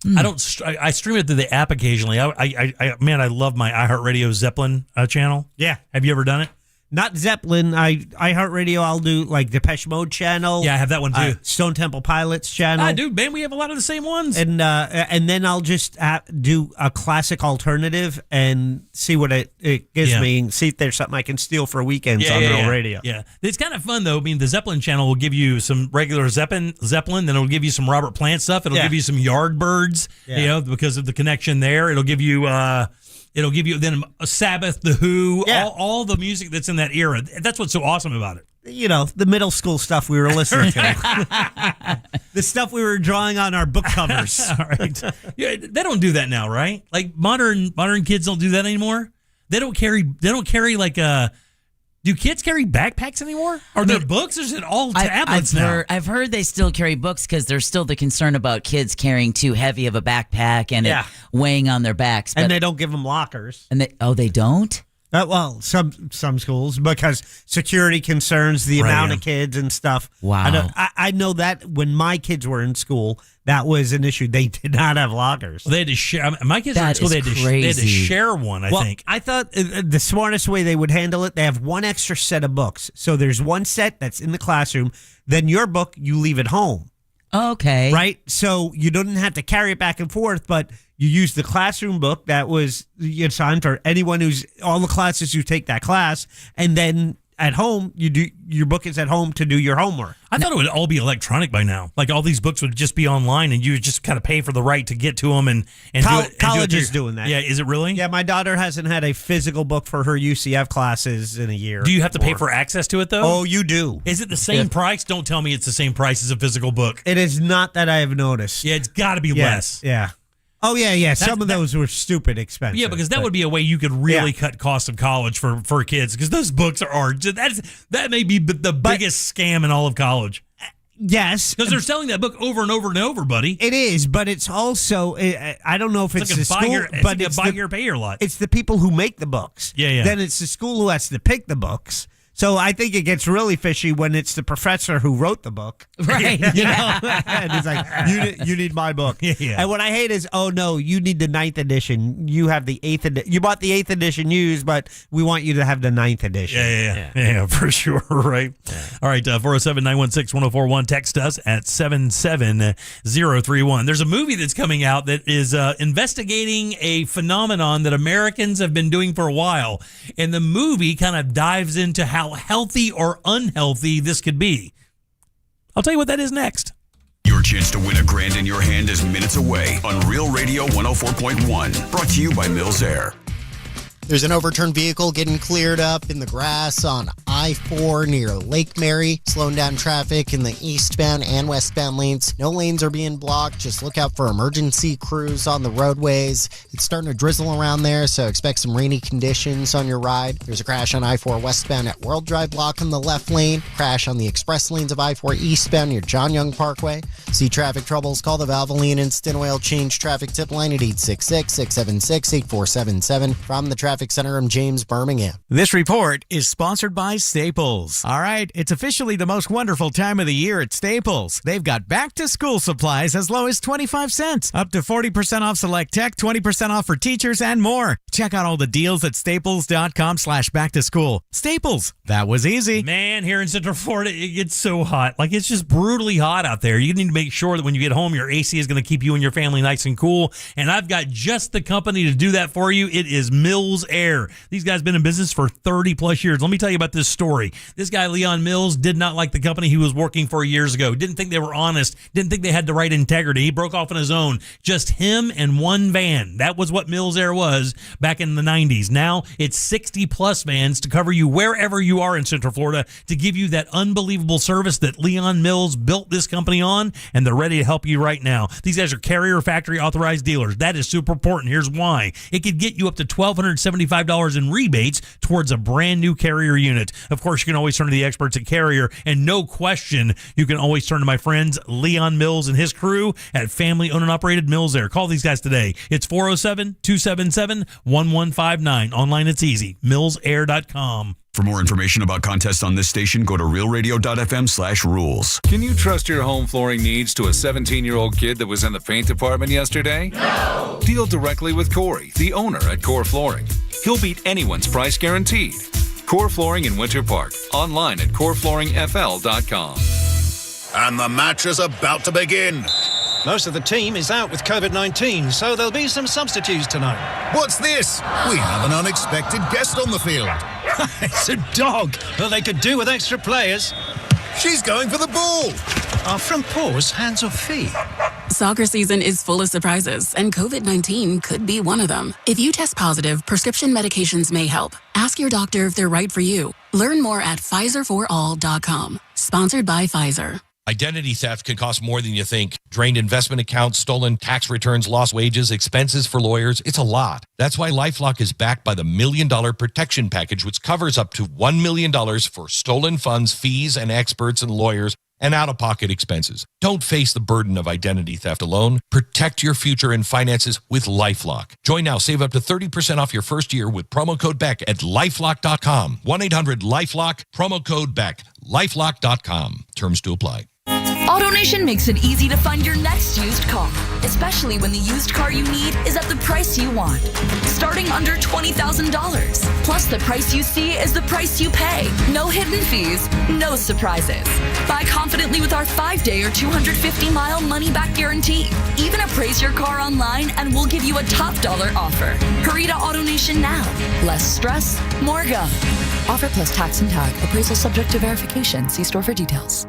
I stream it through the app occasionally. I love my iHeartRadio Zeppelin channel. Yeah. Have you ever done it? Not Zeppelin. iHeartRadio, I'll do like Depeche Mode channel. Yeah, I have that one too. Stone Temple Pilots channel. Dude, man, we have a lot of the same ones. And then I'll just do a classic alternative and see what it gives me, and see if there's something I can steal for weekends on Real Radio. Yeah, it's kind of fun though. I mean, the Zeppelin channel will give you some regular Zeppelin, then it'll give you some Robert Plant stuff. It'll give you some Yardbirds, because of the connection there. It'll give you then a Sabbath, The Who, all the music that's in that era. That's what's so awesome about it. The middle school stuff we were listening to. The stuff we were drawing on our book covers. All right. Yeah, they don't do that now, right? Like modern kids don't do that anymore. They don't carry like do kids carry backpacks anymore? Are there books or is it all tablets now? I've heard they still carry books because there's still the concern about kids carrying too heavy of a backpack and it weighing on their backs. And they don't give them lockers. And they don't? Well, some schools, because security concerns, the amount of kids and stuff. Wow. I know that when my kids were in school, that was an issue. They did not have lockers. Well, they had to share. My kids were in school. They had to share one, I think. I thought the smartest way they would handle it, they have one extra set of books. So there's one set that's in the classroom. Then your book, you leave at home. Okay. Right? So you don't have to carry it back and forth, but you use the classroom book that was assigned for anyone all the classes you take that class, and then at home, your book is at home to do your homework. I thought it would all be electronic by now. Like all these books would just be online, and you would just kind of pay for the right to get to them and do it. College is doing that. Yeah, is it really? Yeah, my daughter hasn't had a physical book for her UCF classes in a year. Do you have to pay for access to it though? Oh, you do. Is it the same price? Don't tell me it's the same price as a physical book. It is not that I have noticed. Yeah, it's got to be less. Yeah. Oh, yeah. Some of those were stupid expensive. Yeah, because that would be a way you could really cut costs of college for kids, because those books that may be the biggest scam in all of college. Yes. Because they're selling that book over and over and over, buddy. It is, but it's also, I don't know if it's the school, but it's buy your, pay your lot. It's the people who make the books. Yeah. Then it's the school who has to pick the books. So I think it gets really fishy when it's the professor who wrote the book. Right. And he's like, you need my book. Yeah. And what I hate is, oh, no, you need the 9th edition. You have the 8th edition. You bought the 8th edition used, but we want you to have the 9th edition. Yeah, for sure, right? Yeah. All right, 407-916-1041. Text us at 77031. There's a movie that's coming out that is investigating a phenomenon that Americans have been doing for a while. And the movie kind of dives into how healthy or unhealthy this could be. I'll tell you what that is next. Your chance to win $1,000 in your hand is minutes away on Real Radio 104.1. Brought to you by Mills Air. There's an overturned vehicle getting cleared up in the grass on I-4 near Lake Mary, slowing down traffic in the eastbound and westbound lanes. No lanes are being blocked. Just look out for emergency crews on the roadways. It's starting to drizzle around there, so expect some rainy conditions on your ride. There's a crash on I-4 westbound at World Drive block in the left lane. Crash on the express lanes of I-4 eastbound near John Young Parkway. See traffic troubles? Call the Valvoline Instant Oil Change Traffic Tip Line at 866-676-8477. From the Traffic Center, I'm James Birmingham. This report is sponsored by Staples. All right, it's officially the most wonderful time of the year at Staples. They've got back-to-school supplies as low as 25 cents, up to 40% off select tech, 20% off for teachers, and more. Check out all the deals at staples.com/back-to-school. Staples, that was easy. Man, here in Central Florida, it gets so hot. Like, it's just brutally hot out there. You need to make sure that when you get home, your AC is going to keep you and your family nice and cool. And I've got just the company to do that for you. It is Mills Air. These guys have been in business for 30 plus years. Let me tell you about this story. This guy, Leon Mills, did not like the company he was working for years ago. Didn't think they were honest. Didn't think they had the right integrity. He broke off on his own. Just him and one van. That was what Mills Air was back in the 90s. Now it's 60 plus vans to cover you wherever you are in Central Florida to give you that unbelievable service that Leon Mills built this company on, and they're ready to help you right now. These guys are Carrier Factory authorized dealers. That is super important. Here's why. It could get you up to $1,275 in rebates towards a brand new Carrier unit. Of course, you can always turn to the experts at Carrier, and no question, you can always turn to my friends Leon Mills and his crew at family owned and operated Mills Air. Call these guys today. It's 407-277-1159. Online, it's easy. millsair.com. For more information about contests on this station, go to realradio.fm/rules. Can you trust your home flooring needs to a 17-year-old kid that was in the paint department yesterday? No! Deal directly with Corey, the owner at Core Flooring. He'll beat anyone's price guaranteed. Core Flooring in Winter Park. Online at coreflooringfl.com. And the match is about to begin. Most of the team is out with COVID-19, so there'll be some substitutes tonight. What's this? We have an unexpected guest on the field. It's a dog. Well, they could do with extra players. She's going for the ball. Are front paws hands or feet? Soccer season is full of surprises, and COVID-19 could be one of them. If you test positive, prescription medications may help. Ask your doctor if they're right for you. Learn more at PfizerForAll.com. Sponsored by Pfizer. Identity theft can cost more than you think. Drained investment accounts, stolen tax returns, lost wages, expenses for lawyers. It's a lot. That's why LifeLock is backed by the $1 Million Protection Package, which covers up to $1 million for stolen funds, fees, and experts and lawyers, and out-of-pocket expenses. Don't face the burden of identity theft alone. Protect your future and finances with LifeLock. Join now. Save up to 30% off your first year with promo code BECK at LifeLock.com. 1-800-LifeLock, promo code BECK. LifeLock.com. Terms to apply. AutoNation makes it easy to find your next used car, especially when the used car you need is at the price you want. Starting under $20,000. Plus, the price you see is the price you pay. No hidden fees, no surprises. Buy confidently with our 5-day or 250-mile money-back guarantee. Even appraise your car online and we'll give you a top dollar offer. Hurry to AutoNation now. Less stress, more go. Offer plus tax and tag. Appraisal subject to verification. See store for details.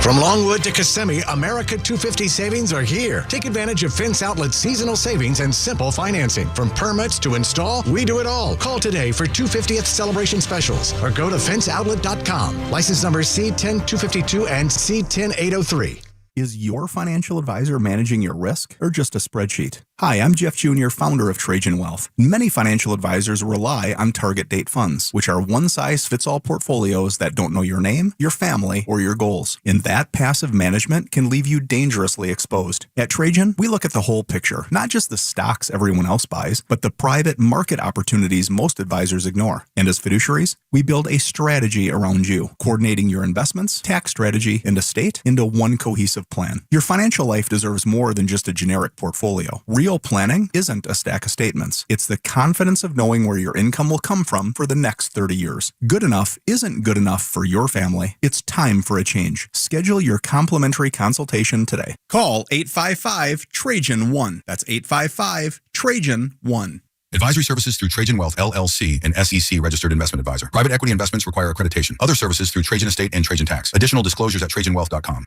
From Longwood to Kissimmee, America 250 savings are here. Take advantage of Fence Outlet's seasonal savings and simple financing. From permits to install, we do it all. Call today for 250th celebration specials or go to fenceoutlet.com. License numbers C10252 and C10803. Is your financial advisor managing your risk or just a spreadsheet? Hi, I'm Jeff Jr., founder of Trajan Wealth. Many financial advisors rely on target date funds, which are one-size-fits-all portfolios that don't know your name, your family, or your goals. And that passive management can leave you dangerously exposed. At Trajan, we look at the whole picture, not just the stocks everyone else buys, but the private market opportunities most advisors ignore. And as fiduciaries, we build a strategy around you, coordinating your investments, tax strategy, and estate into one cohesive plan. Your financial life deserves more than just a generic portfolio. Real planning isn't a stack of statements. It's the confidence of knowing where your income will come from for the next 30 years. Good enough isn't good enough for your family. It's time for a change. Schedule your complimentary consultation today. Call 855-TRAJAN-1. That's 855-TRAJAN-1. Advisory services through Trajan Wealth, LLC, an SEC registered investment advisor. Private equity investments require accreditation. Other services through Trajan Estate and Trajan Tax. Additional disclosures at TrajanWealth.com.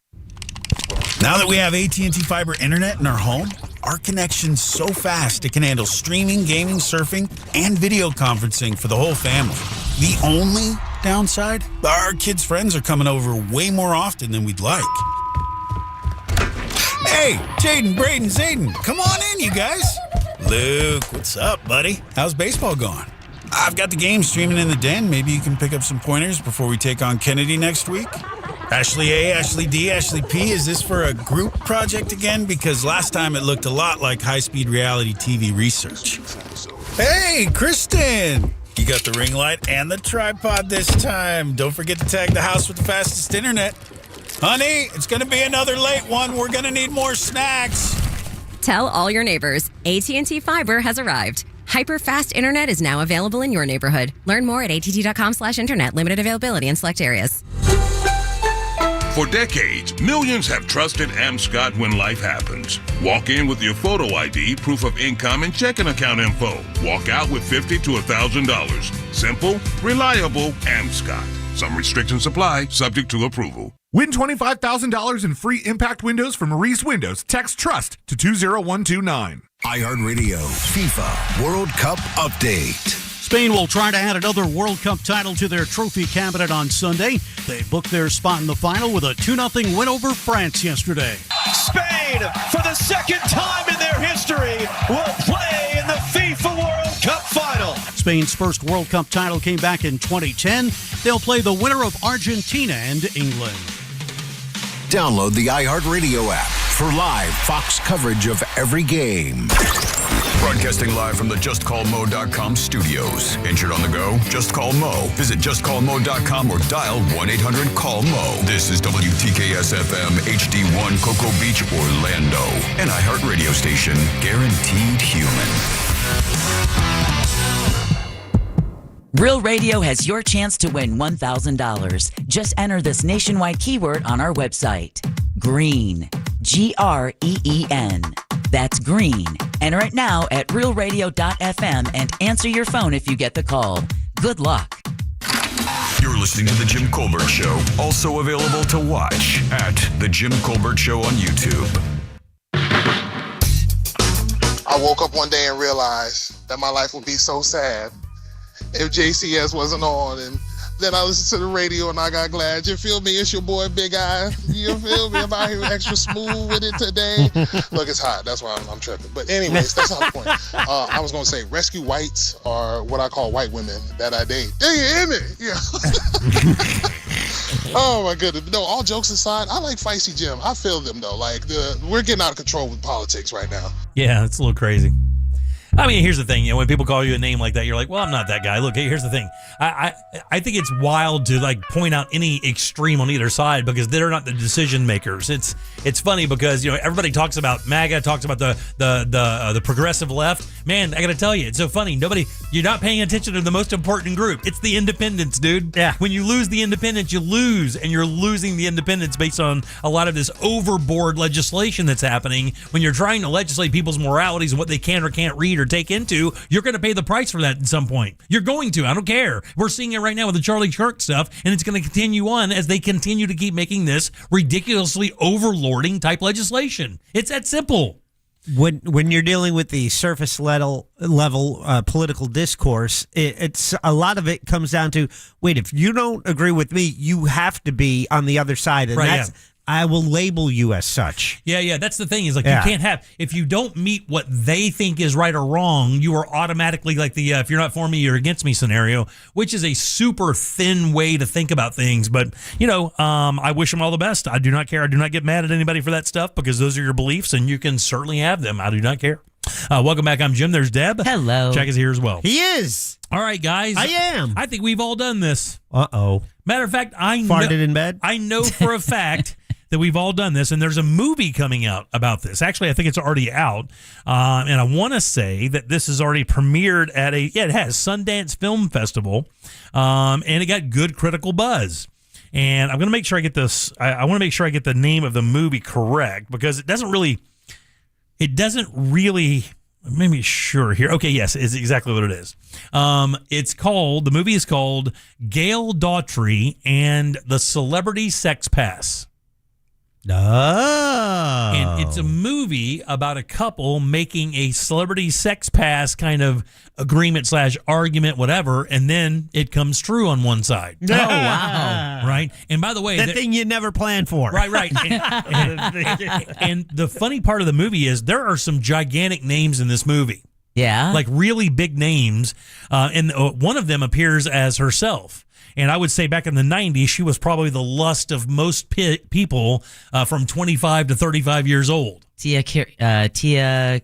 Now that we have AT&T Fiber Internet in our home, our connection's so fast it can handle streaming, gaming, surfing, and video conferencing for the whole family. The only downside? Our kids' friends are coming over way more often than we'd like. Hey, Jaden, Braden, Zayden, come on in, you guys. Luke, what's up, buddy? How's baseball going? I've got the game streaming in the den. Maybe you can pick up some pointers before we take on Kennedy next week. Ashley A, Ashley D, Ashley P, is this for a group project again? Because last time it looked a lot like high-speed reality TV research. Hey, Kristen! You got the ring light and the tripod this time. Don't forget to tag the house with the fastest internet. Honey, it's going to be another late one. We're going to need more snacks. Tell all your neighbors, AT&T Fiber has arrived. Hyper-fast internet is now available in your neighborhood. Learn more at att.com/internet. Limited availability in select areas. For decades, millions have trusted AmScott when life happens. Walk in with your photo ID, proof of income, and checking account info. Walk out with $50 to $1,000. Simple, reliable, AmScott. Some restrictions apply, subject to approval. Win $25,000 in free impact windows from Maurice Windows. Text TRUST to 20129. iHeartRadio FIFA World Cup Update. Spain will try to add another World Cup title to their trophy cabinet on Sunday. They booked their spot in the final with a 2-0 win over France yesterday. Spain, for the second time in their history, will play in the FIFA World Cup final. Spain's first World Cup title came back in 2010. They'll play the winner of Argentina and England. Download the iHeartRadio app for live Fox coverage of every game. Broadcasting live from the JustCallMo.com studios. Injured on the go? Just call Mo. Visit JustCallMo.com or dial 1-800-CALL-MO. This is WTKS-FM HD1 Cocoa Beach, Orlando. An iHeartRadio station guaranteed human. Real Radio has your chance to win $1,000. Just enter this nationwide keyword on our website. Green. Green. That's green. Enter it now at realradio.fm and answer your phone if you get the call. Good luck. You're listening to The Jim Colbert Show, also available to watch at The Jim Colbert Show on YouTube. I woke up one day and realized that my life would be so sad if JCS wasn't on. And then I listened to the radio and I got glad. You feel me? It's your boy Big Eye. You feel me? I'm out here extra smooth with it today. Look, it's hot. That's why I'm tripping. But anyways, that's not the point. I was going to say rescue whites are what I call white women that I date. Do you hear me? Yeah. Oh my goodness. No, all jokes aside, I like Feisty Jim. I feel them though. Like we're getting out of control with politics right now. Yeah, it's a little crazy. I mean, here's the thing. You know, when people call you a name like that, you're like, well, I'm not that guy. Look, hey, here's the thing. I think it's wild to like point out any extreme on either side because they're not the decision makers. It's funny because, you know, everybody talks about MAGA, talks about the progressive left. Man, I got to tell you, it's so funny. You're not paying attention to the most important group. It's the independents, dude. Yeah. When you lose the independents, you lose, and you're losing the independents based on a lot of this overboard legislation that's happening. When you're trying to legislate people's moralities and what they can or can't read or take into, you're going to pay the price for that at some point. You're going to. I don't care. We're seeing it right now with the Charlie Kirk stuff, and it's going to continue on as they continue to keep making this ridiculously overlording type legislation. It's that simple. When you're dealing with the surface level political discourse, it's a lot of it comes down to, wait, if you don't agree with me, you have to be on the other side, and right, I will label you as such. Yeah, that's the thing is like you can't have, if you don't meet what they think is right or wrong, you are automatically like the if you're not for me, you're against me scenario, which is a super thin way to think about things. But, you know, I wish them all the best. I do not care. I do not get mad at anybody for that stuff because those are your beliefs and you can certainly have them. I do not care. Welcome back. I'm Jim. There's Deb. Hello. Jack is here as well. He is. All right, guys. I am. I think we've all done this. Uh-oh. Matter of fact, farted in bed? I know for a fact that we've all done this, and there's a movie coming out about this. Actually, I think it's already out, and I want to say that this is already premiered at it has Sundance Film Festival, and it got good critical buzz. And I'm going to make sure I get this. I want to make sure I get the name of the movie correct because it doesn't really. Let me sure here. Okay, yes, it's exactly what it is. The movie is called Gail Daughtry and the Celebrity Sex Pass. Oh. And it's a movie about a couple making a celebrity sex pass kind of agreement / argument, whatever, and then it comes true on one side. Oh, wow. Right? And by the way... That thing you never planned for. Right. And the funny part of the movie is there are some gigantic names in this movie. Yeah. Like really big names. And one of them appears as herself. And I would say back in the 90s, she was probably the lust of most people from 25 to 35 years old. Tia Carrere?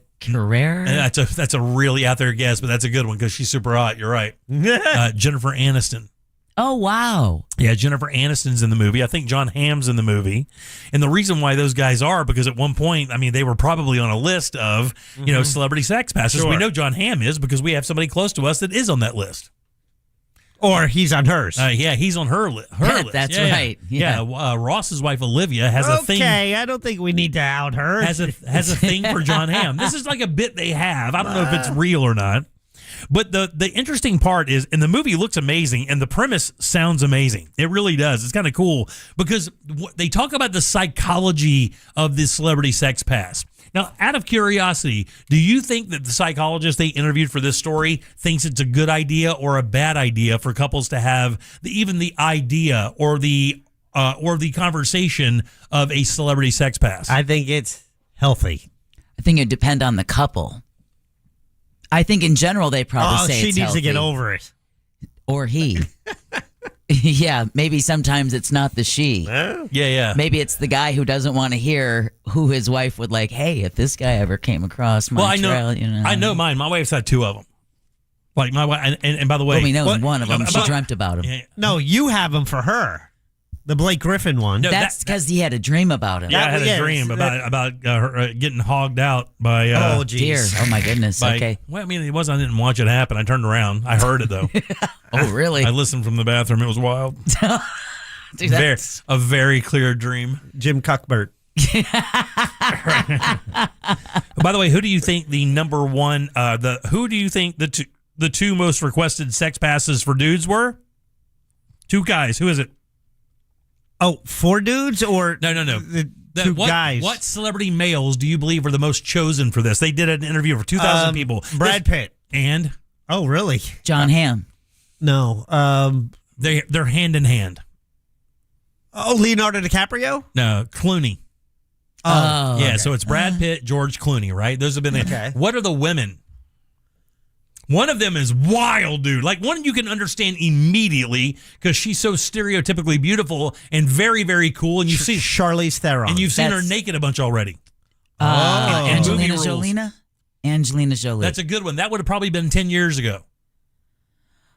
That's a really out there guess, but that's a good one because she's super hot. You're right. Jennifer Aniston. Oh, wow. Yeah, Jennifer Aniston's in the movie. I think John Hamm's in the movie. And the reason why those guys are, because at one point, I mean, they were probably on a list of, celebrity sex passes. Sure. We know John Hamm is because we have somebody close to us that is on that list. Or he's on hers. Yeah, he's on her list. That's right. Yeah. Ross's wife Olivia has a thing. Okay, I don't think we need to out her. Has a thing for John Hamm. This is like a bit they have. I don't know if it's real or not. But the interesting part is, and the movie looks amazing, and the premise sounds amazing. It really does. It's kind of cool because they talk about the psychology of this celebrity sex pass. Now, out of curiosity, do you think that the psychologist they interviewed for this story thinks it's a good idea or a bad idea for couples to have even the idea or the conversation of a celebrity sex pass? I think it's healthy. I think it depends on the couple. I think in general they probably say she it's needs healthy. to get over it. Or he. Yeah, maybe sometimes it's not the she. Yeah. Maybe it's the guy who doesn't want to hear who his wife would like, hey, if this guy ever came across my trail, I know mine. My wife's had two of them. Like my wife, and by the way... Well, we know one of them. She dreamt about him. Yeah. No, you have them for her. The Blake Griffin one. No, That's because he had a dream about him. Yeah, I had a dream about her getting hogged out by. Oh, dear. Oh, my goodness. Okay. Well, I mean, it wasn't. I didn't watch it happen. I turned around. I heard it though. Oh, really? I listened from the bathroom. It was wild. Dude, a very clear dream. Jim Cuthbert. By the way, who do you think the number one? Who do you think the two most requested sex passes for dudes were? Two guys. Who is it? Oh, 4 dudes or no. Two guys. What celebrity males do you believe are the most chosen for this? They did an interview for 2,000 people. Brad Pitt. And? Oh, really? John Hamm. No. They're hand in hand. Oh, Leonardo DiCaprio? No, Clooney. Oh, yeah. okay. So it's Brad Pitt, George Clooney, right? Those have been the. Okay. What are the women? One of them is wild, dude. Like one you can understand immediately because she's so stereotypically beautiful and very, very cool. And you've seen Charlize Theron, and you've seen her naked a bunch already. Angelina Jolie. That's a good one. That would have probably been 10 years ago.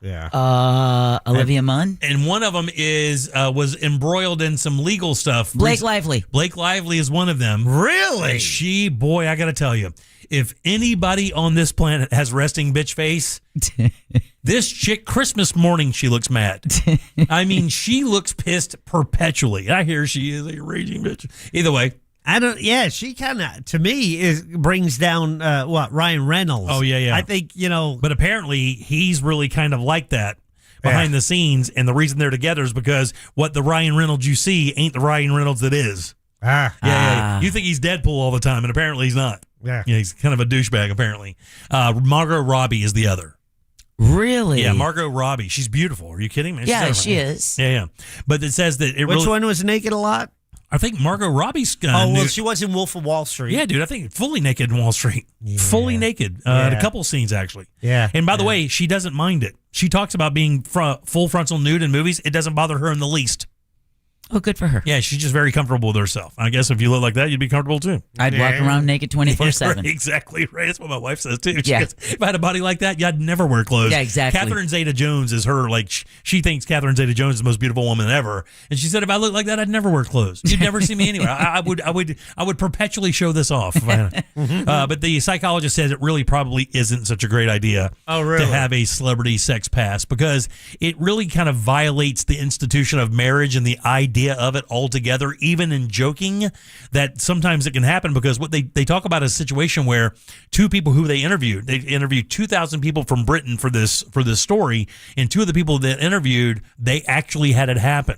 Yeah. Olivia Munn. And one of them was embroiled in some legal stuff. Blake Lively. Blake Lively is one of them. Really? And boy, I got to tell you, if anybody on this planet has resting bitch face, this chick, Christmas morning, she looks mad. I mean, she looks pissed perpetually. I hear she is a raging bitch. Either way. Yeah, she kind of, to me, brings down, Ryan Reynolds. Oh, yeah. I think, But apparently, he's really kind of like that behind the scenes. And the reason they're together is because what the Ryan Reynolds you see ain't the Ryan Reynolds that is. Yeah. You think he's Deadpool all the time, and apparently he's not. Yeah. He's kind of a douchebag, apparently. Margot Robbie is the other. Really? Yeah, Margot Robbie. She's beautiful. Are you kidding me? Yeah, she is. Yeah. But it says that Which one was naked a lot? I think Margot Robbie's she was in Wolf of Wall Street. Yeah, dude, I think fully naked in Wall Street. Yeah. Fully naked. In a couple scenes, actually. Yeah. And by the way, she doesn't mind it. She talks about being full frontal nude in movies. It doesn't bother her in the least. Oh, good for her. Yeah, she's just very comfortable with herself. I guess if you look like that, you'd be comfortable too. I'd walk around naked 24/7. Exactly right. That's what my wife says too. She Yeah. goes, if I had a body like that, I'd never wear clothes. Yeah, exactly. Catherine Zeta-Jones is her, like, she thinks Catherine Zeta-Jones is the most beautiful woman ever. And she said, if I looked like that, I'd never wear clothes. You'd never see me anywhere. I would perpetually show this off. If I had but the psychologist says it really probably isn't such a great idea to have a celebrity sex pass because it really kind of violates the institution of marriage and the idea of it altogether, even in joking, that sometimes it can happen because what they talk about is a situation where two people who they interviewed 2,000 people from Britain for this story, and two of the people that interviewed, they actually had it happen.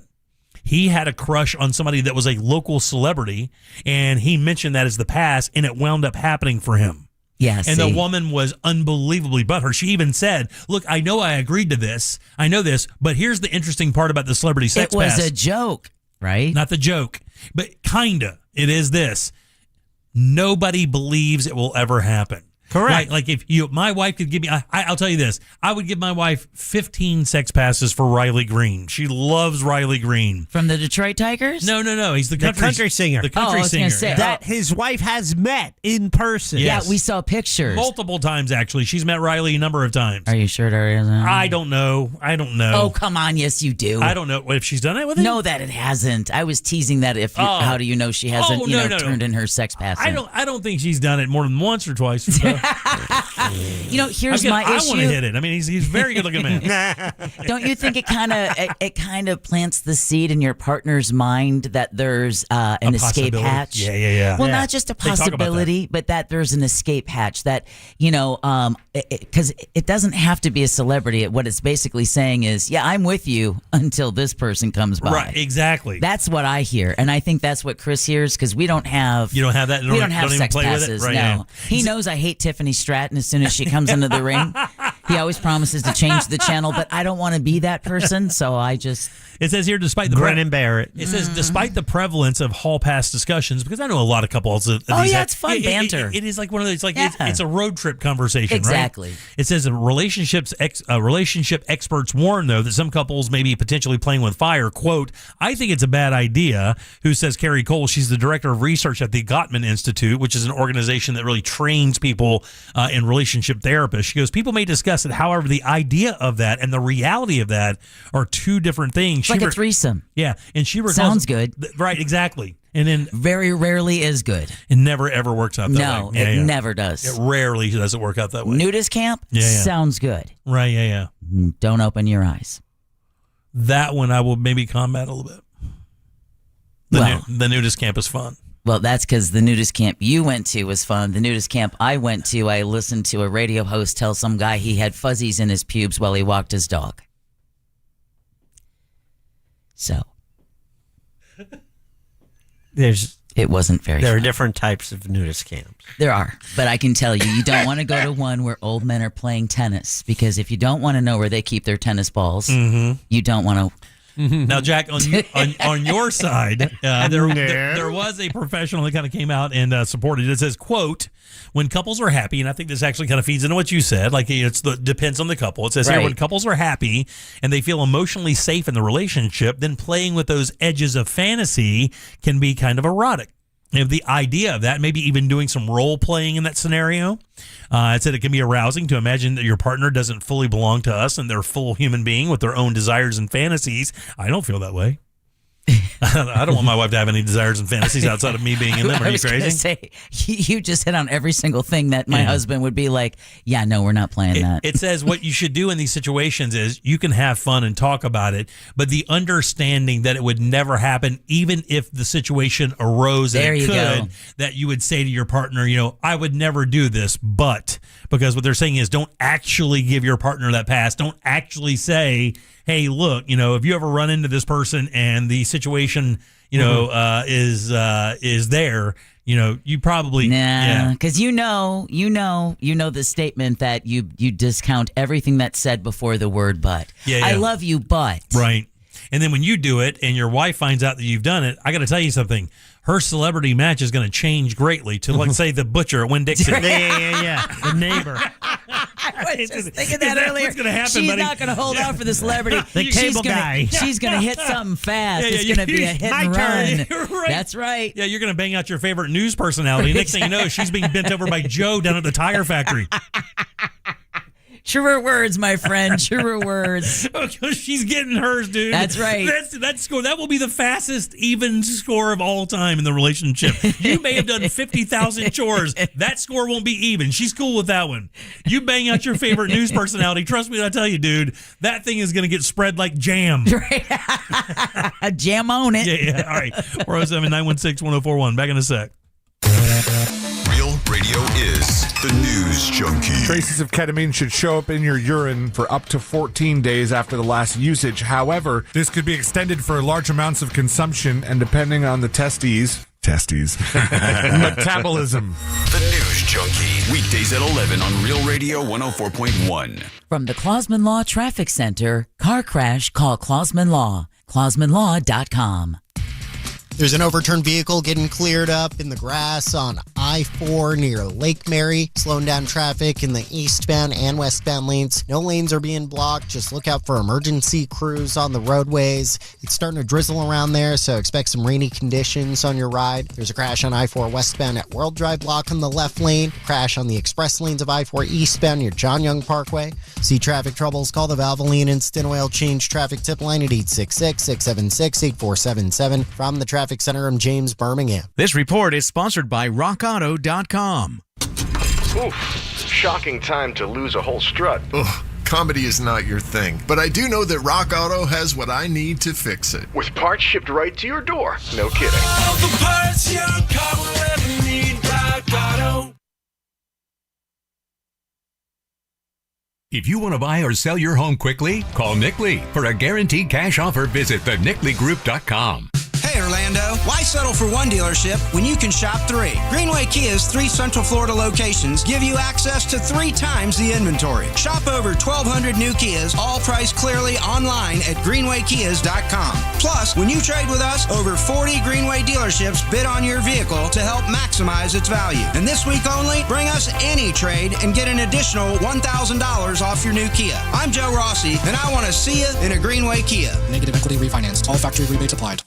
He had a crush on somebody that was a local celebrity, and he mentioned that as the pass, and it wound up happening for him. Yeah, and the woman was unbelievably butthurt. She even said, look, I know I agreed to this. I know this, but here's the interesting part about the celebrity sex pass. It was a joke. Right? Not the joke, but kinda. It is this. Nobody believes it will ever happen. Correct. Like if my wife could give me, I'll tell you this. I would give my wife 15 sex passes for Riley Green. She loves Riley Green. From the Detroit Tigers? No. He's the country singer. The country I was singer. gonna say, that his wife has met in person. Yes. Yeah, we saw pictures. Multiple times, actually. She's met Riley a number of times. Are you sure there isn't? I don't know. Oh, come on. Yes, you do. I don't know if she's done it with him. No, that it hasn't. I was teasing that how do you know she hasn't turned in her sex pass? I don't think she's done it more than once or twice. Here's my issue. I want to hit it. I mean, he's a very good looking man. Don't you think it kind of plants the seed in your partner's mind that there's an escape hatch? Yeah. Well, not just a possibility, but that there's an escape hatch. That because it doesn't have to be a celebrity. What it's basically saying is, yeah, I'm with you until this person comes by. Right. Exactly. That's what I hear, and I think that's what Chris hears because we don't have. You don't have that. We don't have even sex play passes. with it? Right, no, yeah. He knows I hate Tiffany Stratton as soon as she comes into the ring. He always promises to change the channel, but I don't want to be that person, so I just. It says here, despite the Brennan Barrett. It says, despite the prevalence of hall pass discussions, because I know a lot of couples. It's fun banter. It is like one of those. It's a road trip conversation, exactly. Right? It says relationship experts warn though that some couples may be potentially playing with fire. Quote: I think it's a bad idea. Who says Carrie Cole? She's the director of research at the Gottman Institute, which is an organization that really trains people in relationship therapists. She goes, people may discuss discuss it. However, the idea of that and the reality of that are two different things. It's like a threesome. Yeah, and she recalls, sounds good, right? Exactly. And then very rarely is good. It never ever works out that no, way. it never does. It rarely does it work out that way. Nudist camp sounds good. Right, yeah. Don't open your eyes. That one I will maybe combat a little bit. The nudist camp is fun. Well, that's because the nudist camp you went to was fun. The nudist camp I went to, I listened to a radio host tell some guy he had fuzzies in his pubes while he walked his dog. So. It wasn't very There are fun. different types of nudist camps. There are, but I can tell you, you don't want to go to one where old men are playing tennis, because if you don't want to know where they keep their tennis balls, you don't want to. Now, Jack, on your side, there was a professional that kind of came out and supported it. It says, quote, when couples are happy, and I think this actually kind of feeds into what you said, like depends on the couple. It says here, when couples are happy and they feel emotionally safe in the relationship, then playing with those edges of fantasy can be kind of erotic. And the idea of that, maybe even doing some role playing in that scenario, it said it can be arousing to imagine that your partner doesn't fully belong to us and they're a full human being with their own desires and fantasies. I don't feel that way. I don't want my wife to have any desires and fantasies outside of me being in them. Are you crazy? Say, you just hit on every single thing that my husband would be like, yeah, no, we're not playing that. It says what you should do in these situations is you can have fun and talk about it, but the understanding that it would never happen, even if the situation arose and it could, that you would say to your partner, I would never do this, but, because what they're saying is don't actually give your partner that pass. Don't actually say, hey, look, if you ever run into this person and the situation, is there, you probably because the statement that you discount everything that's said before the word but. I love you, but. Right. And then when you do it and your wife finds out that you've done it, I got to tell you something. Her celebrity match is going to change greatly to, like, say, the butcher at Winn-Dixie. Yeah. The neighbor. I was just thinking that earlier. What's going to happen, She's buddy? not going to hold out for the celebrity. The cable guy. She's going to hit something fast. It's going to be a hit and run. Right. That's right. Yeah, you're going to bang out your favorite news personality. Next thing you know, she's being bent over by Joe down at the tire factory. Truer words, my friend. Truer words. She's getting hers, dude. That's right. That score. That will be the fastest even score of all time in the relationship. You may have done 50,000 chores. That score won't be even. She's cool with that one. You bang out your favorite news personality. Trust me when I tell you, dude, that thing is going to get spread like jam. Jam on it. Yeah. All right. 407-916-1041. Back in a sec. Real Radio is the News Junkie. Traces of ketamine should show up in your urine for up to 14 days after the last usage. However, this could be extended for large amounts of consumption and depending on the testes, metabolism. The News Junkie. Weekdays at 11 on Real Radio 104.1. From the Clausman Law Traffic Center, car crash, call Clausman Law. ClausmanLaw.com. There's an overturned vehicle getting cleared up in the grass on I-4 near Lake Mary, slowing down traffic in the eastbound and westbound lanes. No lanes are being blocked. Just look out for emergency crews on the roadways. It's starting to drizzle around there, so expect some rainy conditions on your ride. There's a crash on I-4 westbound at World Drive, block in the left lane. Crash on the express lanes of I-4 eastbound near John Young Parkway. See traffic troubles? Call the Valvoline Instant Oil Change Traffic Tip Line at 866-676-8477. From the Traffic Center, I'm James Birmingham. This report is sponsored by RockAuto.com. Oof, shocking time to lose a whole strut. Ugh, comedy is not your thing, but I do know that Rock Auto has what I need to fix it. With parts shipped right to your door. No kidding. All the parts your car will ever need, Rock Auto. If you want to buy or sell your home quickly, call Nick Lee. For a guaranteed cash offer, visit theNickLeeGroup.com. Hey, Orlando, why settle for one dealership when you can shop three? Greenway Kia's 3 Central Florida locations give you access to 3 times the inventory. Shop over 1,200 new Kias, all priced clearly online at greenwaykias.com. Plus, when you trade with us, over 40 Greenway dealerships bid on your vehicle to help maximize its value. And this week only, bring us any trade and get an additional $1,000 off your new Kia. I'm Joe Rossi, and I want to see you in a Greenway Kia. Negative equity refinanced. All factory rebates applied.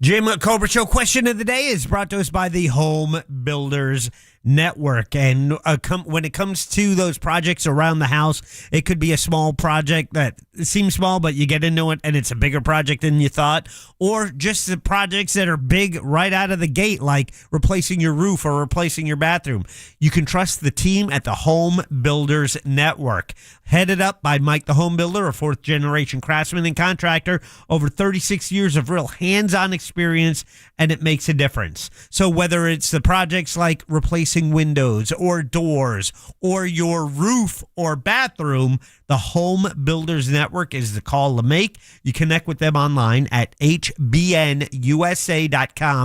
Jim Cobra Show question of the day is brought to us by the Home Builders Network. And when it comes to those projects around the house, it could be a small project that seems small, but you get into it and it's a bigger project than you thought, or just the projects that are big right out of the gate, like replacing your roof or replacing your bathroom. You can trust the team at the Home Builders Network. Headed up by Mike the Home Builder, a fourth-generation craftsman and contractor, over 36 years of real hands-on experience, and it makes a difference. So whether it's the projects like replacing windows or doors or your roof or bathroom, the Home Builders Network is the call to make. You connect with them online at hbnusa.com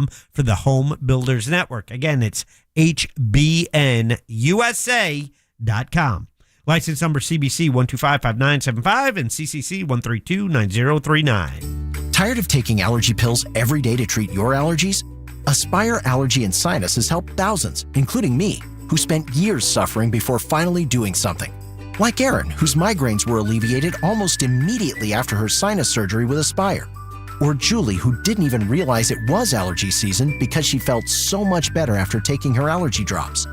for the Home Builders Network. Again, it's hbnusa.com. License number CBC 1255975 and CCC 1329039. Tired of taking allergy pills every day to treat your allergies? Aspire Allergy and Sinus has helped thousands, including me, who spent years suffering before finally doing something. Like Erin, whose migraines were alleviated almost immediately after her sinus surgery with Aspire. Or Julie, who didn't even realize it was allergy season because she felt so much better after taking her allergy drops.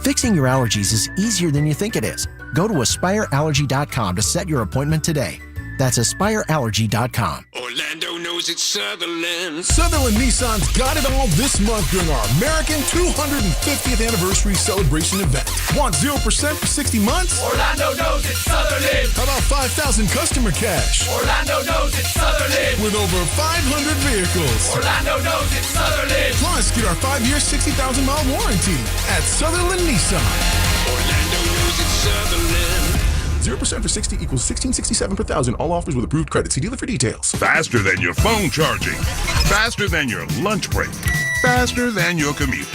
Fixing your allergies is easier than you think it is. Go to AspireAllergy.com to set your appointment today. That's AspireAllergy.com. Orlando knows it's Sutherland. Sutherland Nissan's got it all this month during our American 250th anniversary celebration event. Want 0% for 60 months? Orlando knows it's Sutherland. How about 5,000 customer cash? Orlando knows it's Sutherland. With over 500 vehicles. Orlando knows it's Sutherland. Plus, get our 5-year, 60,000-mile warranty at Sutherland Nissan. Orlando knows it's Sutherland. 0% for 60 equals $1,667 per thousand. All offers with approved credit. See dealer for details. Faster than your phone charging. Faster than your lunch break. Faster than your commute.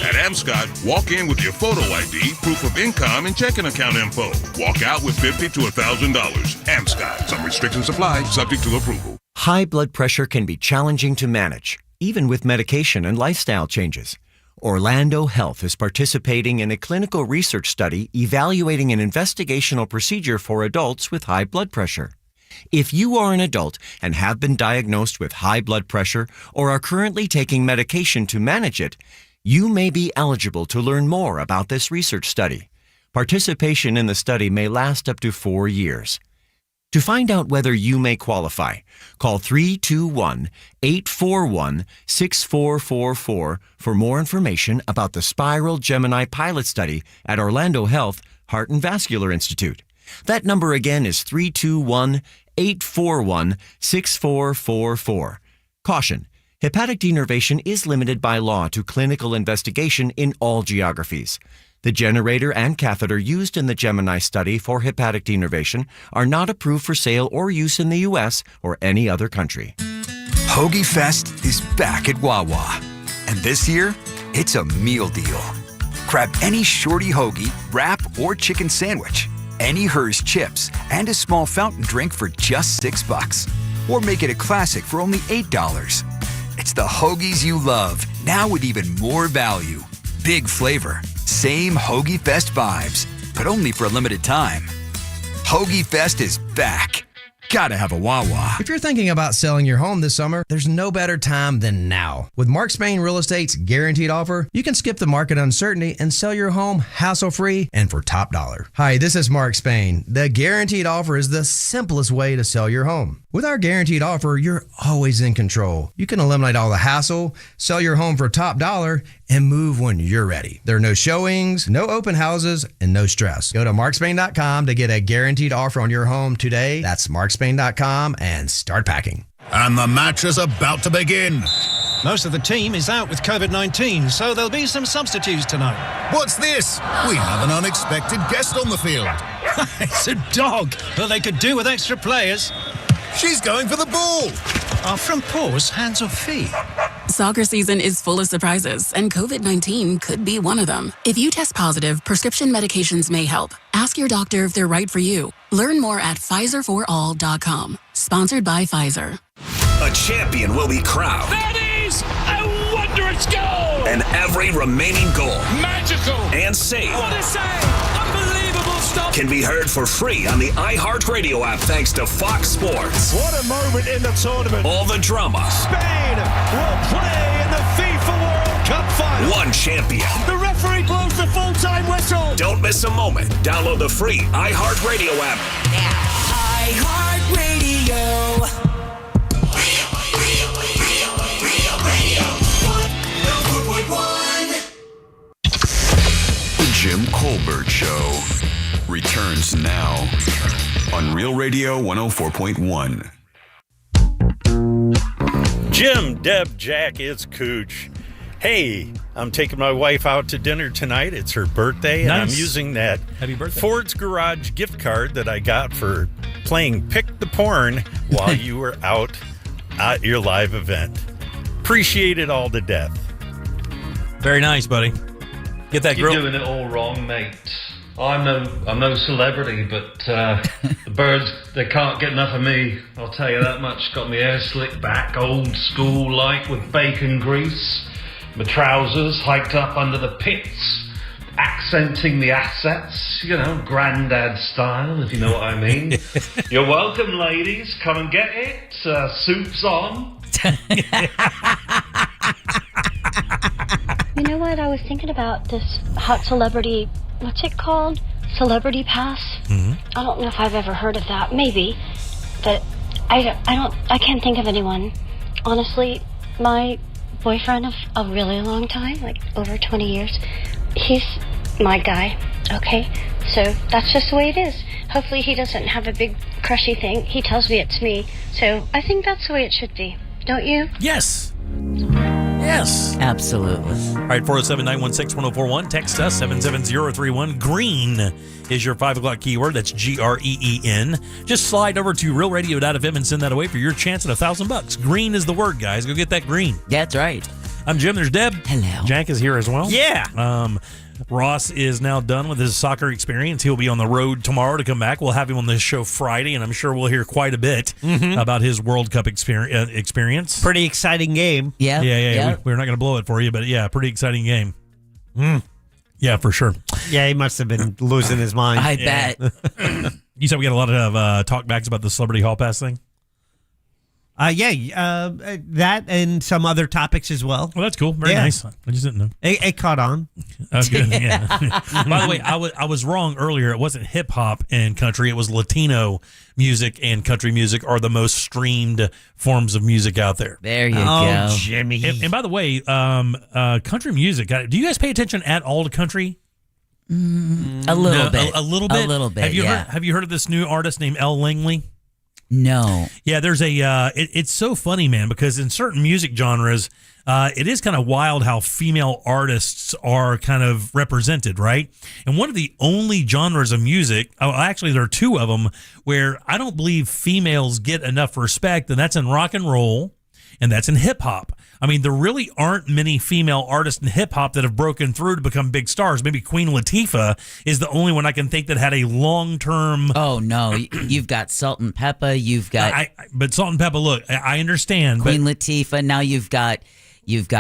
At Amscot, walk in with your photo ID, proof of income, and checking account info. Walk out with $50 to $1,000. Amscot. Some restrictions apply, subject to approval. High blood pressure can be challenging to manage, even with medication and lifestyle changes. Orlando Health is participating in a clinical research study evaluating an investigational procedure for adults with high blood pressure. If you are an adult and have been diagnosed with high blood pressure or are currently taking medication to manage it, you may be eligible to learn more about this research study. Participation in the study may last up to 4 years. To find out whether you may qualify, call 321-841-6444 for more information about the Spiral Gemini pilot study at Orlando Health Heart and Vascular Institute. That number again is 321-841-6444. Caution: hepatic denervation is limited by law to clinical investigation in all geographies. The generator and catheter used in the Gemini study for hepatic denervation are not approved for sale or use in the U.S. or any other country. Hoagie Fest is back at Wawa. And this year, it's a meal deal. Grab any shorty hoagie, wrap, or chicken sandwich, any Hers chips, and a small fountain drink for just $6. Or make it a classic for only $8. It's the hoagies you love, now with even more value. Big flavor. Same Hoagie Fest vibes, but only for a limited time. Hoagie Fest is back. Gotta have a Wawa. If you're thinking about selling your home this summer, there's no better time than now. With Mark Spain Real Estate's guaranteed offer, you can skip the market uncertainty and sell your home hassle-free and for top dollar. Hi, this is Mark Spain. The guaranteed offer is the simplest way to sell your home. With our guaranteed offer, you're always in control. You can eliminate all the hassle, sell your home for top dollar, and move when you're ready. There are no showings, no open houses, and no stress. Go to markspain.com to get a guaranteed offer on your home today. That's markspain.com and start packing. And the match is about to begin. Most of the team is out with COVID-19, so there'll be some substitutes tonight. What's this? We have an unexpected guest on the field. It's a dog, but they could do with extra players. She's going for the ball. Are front paws hands or feet? Soccer season is full of surprises, and COVID-19 could be one of them. If you test positive, prescription medications may help. Ask your doctor if they're right for you. Learn more at PfizerForAll.com. Sponsored by Pfizer. A champion will be crowned. That is a wondrous goal! And every remaining goal. Magical! And save. What a save! Unbelievable stuff! Can be heard for free on the iHeartRadio app thanks to Fox Sports. What a moment in the tournament. All the drama. Spain will play in the FIFA World Cup final. one champion. The referee blows the full-time whistle. Don't miss a moment. Download the free iHeartRadio app. iHeartRadio. The Jim Colbert Show returns now on Real Radio 104.1. Jim, Deb, Jack, it's Cooch. Hey, I'm taking my wife out to dinner tonight. It's her birthday, and I'm using that Happy birthday. Ford's Garage gift card that I got for playing Pick the Porn while you were out at your live event. Appreciate it all to death. Very nice, buddy. Get that You're grill. doing it all wrong, mate. I'm no celebrity, but the birds, they can't get enough of me. I'll tell you that much. Got my hair slicked back, old school like, with bacon grease. My trousers hiked up under the pits, accenting the assets. You know, granddad style, if you know what I mean. You're welcome, ladies. Come and get it. Soup's on. You know what? I was thinking about this hot celebrity, what's it called? Celebrity Pass? Mm-hmm. I don't know if I've ever heard of that. Maybe. But I can't think of anyone. Honestly, my boyfriend of a really long time, like over 20 years, he's my guy, okay? So that's just the way it is. Hopefully he doesn't have a big crushy thing. He tells me it's me. So I think that's the way it should be. Don't you? Yes. Yes. Absolutely. All right, 407-916-1041. Text us, 77031. Green is your 5 o'clock keyword. That's GREEN. Just slide over to realradio.fm and send that away for your chance at $1,000. Green is the word, guys. Go get that green. Yeah, that's right. I'm Jim. There's Deb. Hello. Jack is here as well. Yeah. Ross is now done with his soccer experience. He'll be on the road tomorrow to come back. We'll have him on this show Friday, and I'm sure we'll hear quite a bit about his World Cup experience. Pretty exciting game. Yeah. Yeah. We're not going to blow it for you, but yeah, pretty exciting game. Yeah, for sure. Yeah, he must have been losing his mind. I bet. You said we got a lot of talkbacks about the Celebrity Hall Pass thing? That and some other topics as well. Well, that's cool. Very nice. I just didn't know. It caught on. That's good. Yeah. By the way, I was wrong earlier. It wasn't hip hop and country. It was Latino music and country music are the most streamed forms of music out there. There you go, Jimmy. And by the way, country music. Do you guys pay attention at all to country? A little bit. A little bit. A little bit. Have you heard of this new artist named Elle Langley? No. Yeah, there's it's so funny, man, because in certain music genres, it is kind of wild how female artists are kind of represented, right? And one of the only genres of music, actually there are two of them, where I don't believe females get enough respect, and that's in rock and roll, and that's in hip hop. I mean, there really aren't many female artists in hip hop that have broken through to become big stars. Maybe Queen Latifah is the only one I can think that had a long-term. Oh no, you've got Salt and Peppa. You've got. But Salt and Peppa. Look, I understand. Queen Latifah. Now you've got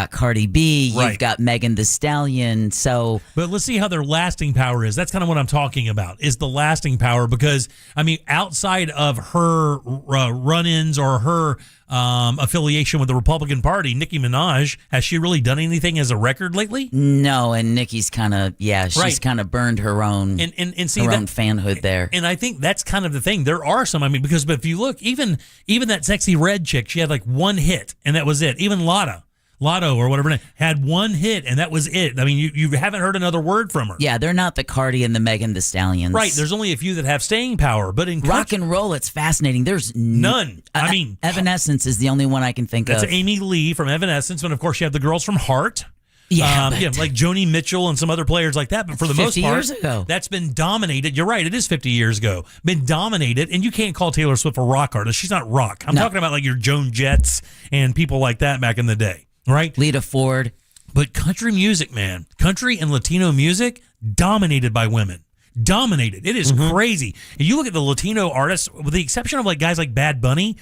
Cardi B. Right. You've got Megan Thee Stallion. So, but let's see how their lasting power is. That's kind of what I'm talking about. Is the lasting power, because I mean, outside of her run-ins or her affiliation with the Republican Party, Nicki Minaj, has she really done anything as a record lately? No, and Nicki's kind of she's kind of burned her own and see her that, own fanhood there. And I think that's kind of the thing. There are some. I mean, because if you look, even that Sexy Red chick, she had like one hit, and that was it. Even Lotto or whatever had one hit, and that was it. I mean, you haven't heard another word from her. Yeah, they're not the Cardi and the Megan Thee Stallions. Right. There's only a few that have staying power, but in rock and roll, it's fascinating. There's none. I mean, Evanescence is the only one I can think of. That's Amy Lee from Evanescence, and of course you have the girls from Heart. Yeah, like Joni Mitchell and some other players like that. But for the most part, 50 years ago. That's been dominated. You're right. It is 50 years ago. Been dominated, and you can't call Taylor Swift a rock artist. She's not rock. I'm talking about like your Joan Jetts and people like that back in the day. Right? Lita Ford. But country music, man, country and Latino music dominated by women. Dominated. It is crazy. And you look at the Latino artists, with the exception of like guys like Bad Bunny,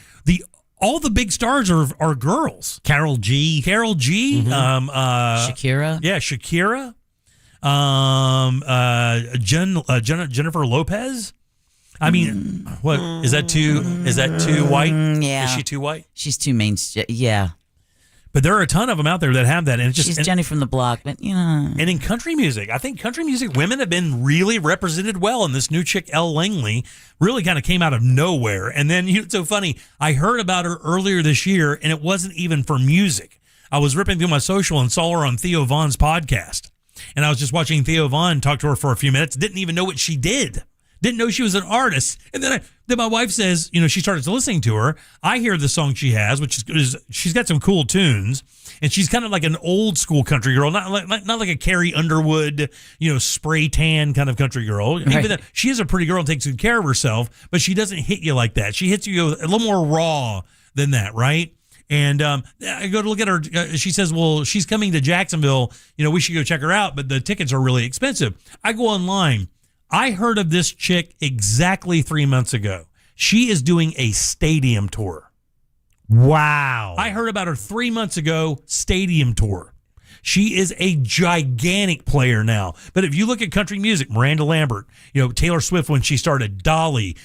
all the big stars are girls. Karol G. Shakira. Yeah, Shakira. Jennifer Lopez. I mean, what is that too? Is that too white? Yeah. Is she too white? She's too mainstream. Yeah. But there are a ton of them out there that have that, and it's just She's Jenny from the block, but And in country music, I think country music women have been really represented well. And this new chick, Elle Langley, really kind of came out of nowhere. And then it's so funny. I heard about her earlier this year, and it wasn't even for music. I was ripping through my social and saw her on Theo Von's podcast, and I was just watching Theo Von talk to her for a few minutes. Didn't even know what she did. Didn't know she was an artist. And then my wife says, she started listening to her. I hear the song she has, which is she's got some cool tunes, and she's kind of like an old school country girl, not like a Carrie Underwood, spray tan kind of country girl. Right. Even though she is a pretty girl and takes good care of herself, but she doesn't hit you like that. She hits you a little more raw than that, right? And I go to look at her. She says, well, she's coming to Jacksonville. We should go check her out, but the tickets are really expensive. I go online. I heard of this chick exactly 3 months ago. She is doing a stadium tour. Wow. I heard about her 3 months ago, stadium tour. She is a gigantic player now. But if you look at country music, Miranda Lambert, Taylor Swift when she started, Dolly,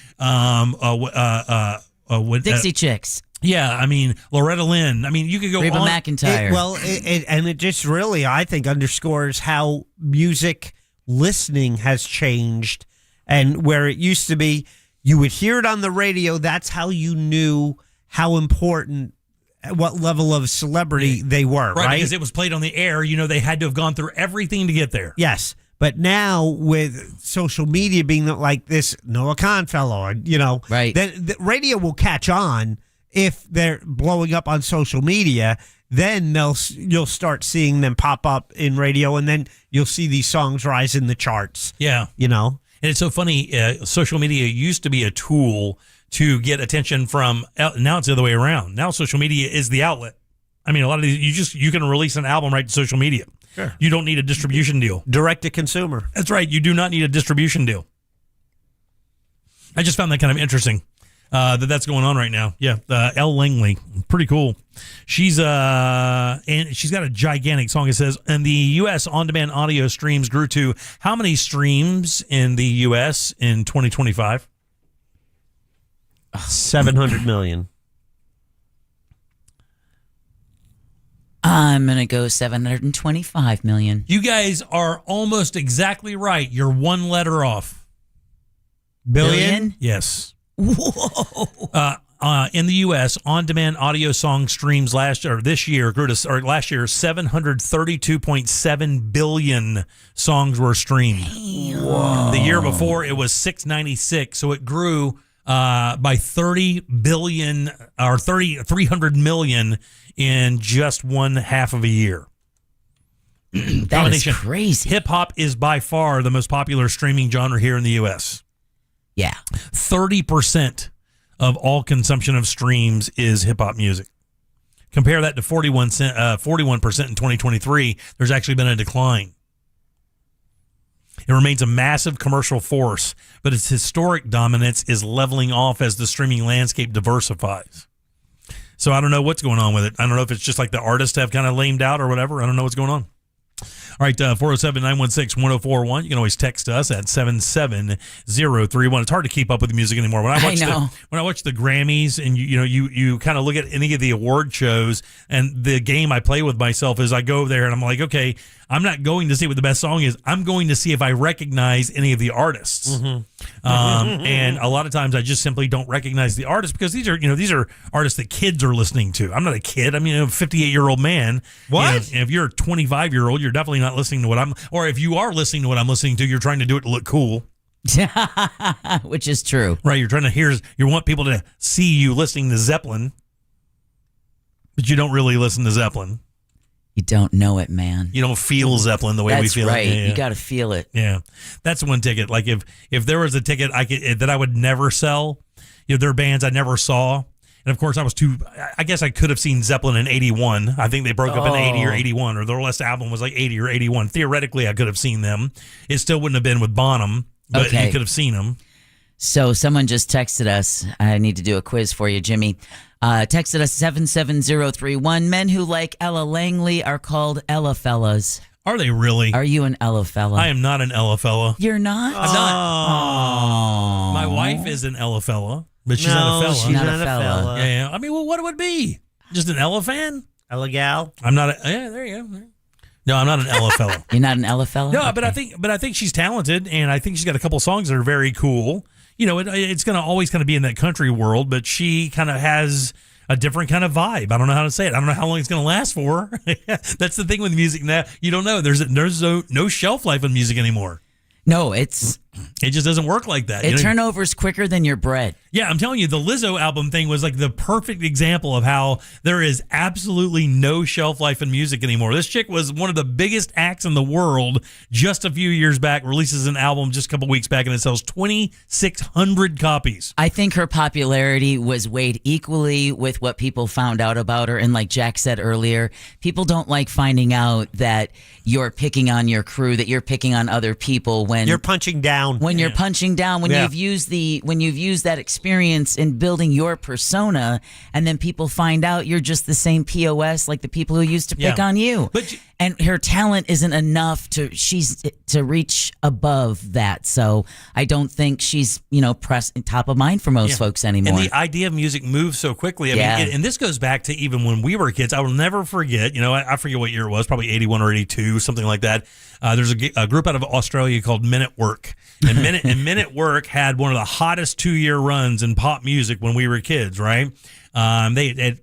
Dixie Chicks. Yeah, I mean, Loretta Lynn. I mean, you could go Reba on. McEntire. It just really, I think, underscores how music listening has changed, and where it used to be you would hear it on the radio, that's how you knew how important, what level of celebrity they were, right? Because it was played on the air, they had to have gone through everything to get there. Yes, but now with social media being like this Noah Kahn fellow, right, then the radio will catch on if they're blowing up on social media. Then you'll start seeing them pop up in radio, and then you'll see these songs rise in the charts. Yeah. And it's so funny. Social media used to be a tool to get attention from. Now it's the other way around. Now social media is the outlet. I mean, a lot of these, you can release an album right to social media. Sure. You don't need a distribution deal. Direct to consumer. That's right. You do not need a distribution deal. I just found that kind of interesting. That's going on right now. Yeah, Elle Langley, pretty cool. She's and she's got a gigantic song. It says, in the U.S., on-demand audio streams grew to how many streams in the U.S. in 2025? 700 million. I'm gonna go 725 million. You guys are almost exactly right. You're one letter off. Billion? Yes. Whoa. In the U.S., on-demand audio song streams last year 732.7 billion songs were streamed. Whoa. The year before, it was 696, so it grew by 30 billion or 300 million in just one half of a year. That is crazy. Hip hop is by far the most popular streaming genre here in the U.S. Yeah. 30% of all consumption of streams is hip hop music. Compare that to 41% in 2023. There's actually been a decline. It remains a massive commercial force, but its historic dominance is leveling off as the streaming landscape diversifies. So I don't know what's going on with it. I don't know if it's just like the artists have kind of lamed out or whatever. I don't know what's going on. All right, 407-916-1041. You can always text us at 77031. It's hard to keep up with the music anymore. When I watch the Grammys and you kind of look at any of the award shows, and the game I play with myself is I go there and I'm like, okay, I'm not going to see what the best song is. I'm going to see if I recognize any of the artists. Mm-hmm. And a lot of times I just simply don't recognize the artists because these are artists that kids are listening to. I'm not a kid. I'm a 58-year-old man. What? If you're a 25-year-old, you're definitely not listening to what or if you are listening to what I'm listening to, you're trying to do it to look cool. Which is true. Right. You're trying to you want people to see you listening to Zeppelin, but you don't really listen to Zeppelin. You don't know it, man. You don't feel Zeppelin the way we feel right. it. Yeah, you got to feel it. Yeah. That's one ticket. Like if there was a ticket that I would never sell, there are bands I never saw. And of course I guess I could have seen Zeppelin in 81. I think they broke up in 80 or 81, or their last album was like 80 or 81. Theoretically, I could have seen them. It still wouldn't have been with Bonham, but you could have seen them. So someone just texted us. I need to do a quiz for you, Jimmy. Texted us 77031. Men who like Ella Langley are called Ella fellas. Are they really? Are you an Ella fella? I am not an Ella fella. You're not? I'm not. Oh. My wife is an Ella fella, but she's not a fella. She's not a fella. Yeah. I mean, well, what would it be? Just an Ella fan? Illegal? I'm not. There you go. No, I'm not an Ella fellow. You're not an Ella fellow? No, but I think she's talented, and I think she's got a couple songs that are very cool. You know, it's going to always kind of be in that country world, but she kind of has a different kind of vibe. I don't know how to say it. I don't know how long it's going to last for. That's the thing with music now. You don't know. There's no shelf life in music anymore. No, it just doesn't work like that. It turnovers quicker than your bread. Yeah, I'm telling you, the Lizzo album thing was like the perfect example of how there is absolutely no shelf life in music anymore. This chick was one of the biggest acts in the world just a few years back, releases an album just a couple weeks back, and it sells 2,600 copies. I think her popularity was weighed equally with what people found out about her. And like Jack said earlier, people don't like finding out that you're picking on your crew, that you're picking on other people when you're punching down. When you're punching down, when you've used that experience in building your persona, and then people find out you're just the same POS like the people who used to pick on you. And her talent isn't enough to reach above that. So I don't think she's top of mind for most folks anymore. And the idea of music moves so quickly. I mean, and this goes back to even when we were kids. I will never forget. I forget what year it was. Probably 81 or 82, something like that. There's a group out of Australia called Men at Work. And Men at Work had one of the hottest 2-year runs in pop music when we were kids, right? They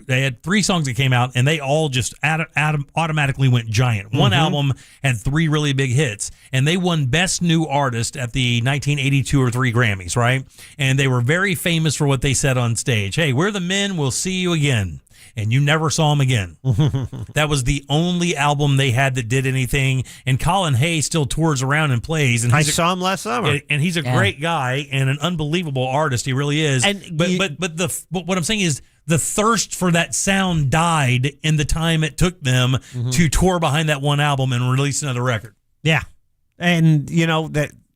had 3 songs that came out, and they all just automatically went giant. One album had 3 really big hits, and they won Best New Artist at the 1982 or 3 Grammys, right? And they were very famous for what they said on stage. Hey, we're the men, we'll see you again. And you never saw them again. That was the only album they had that did anything. And Colin Hay still tours around and plays. And I saw him last summer. And he's a great guy and an unbelievable artist. He really is. But what I'm saying is the thirst for that sound died in the time it took them to tour behind that one album and release another record. Yeah. And,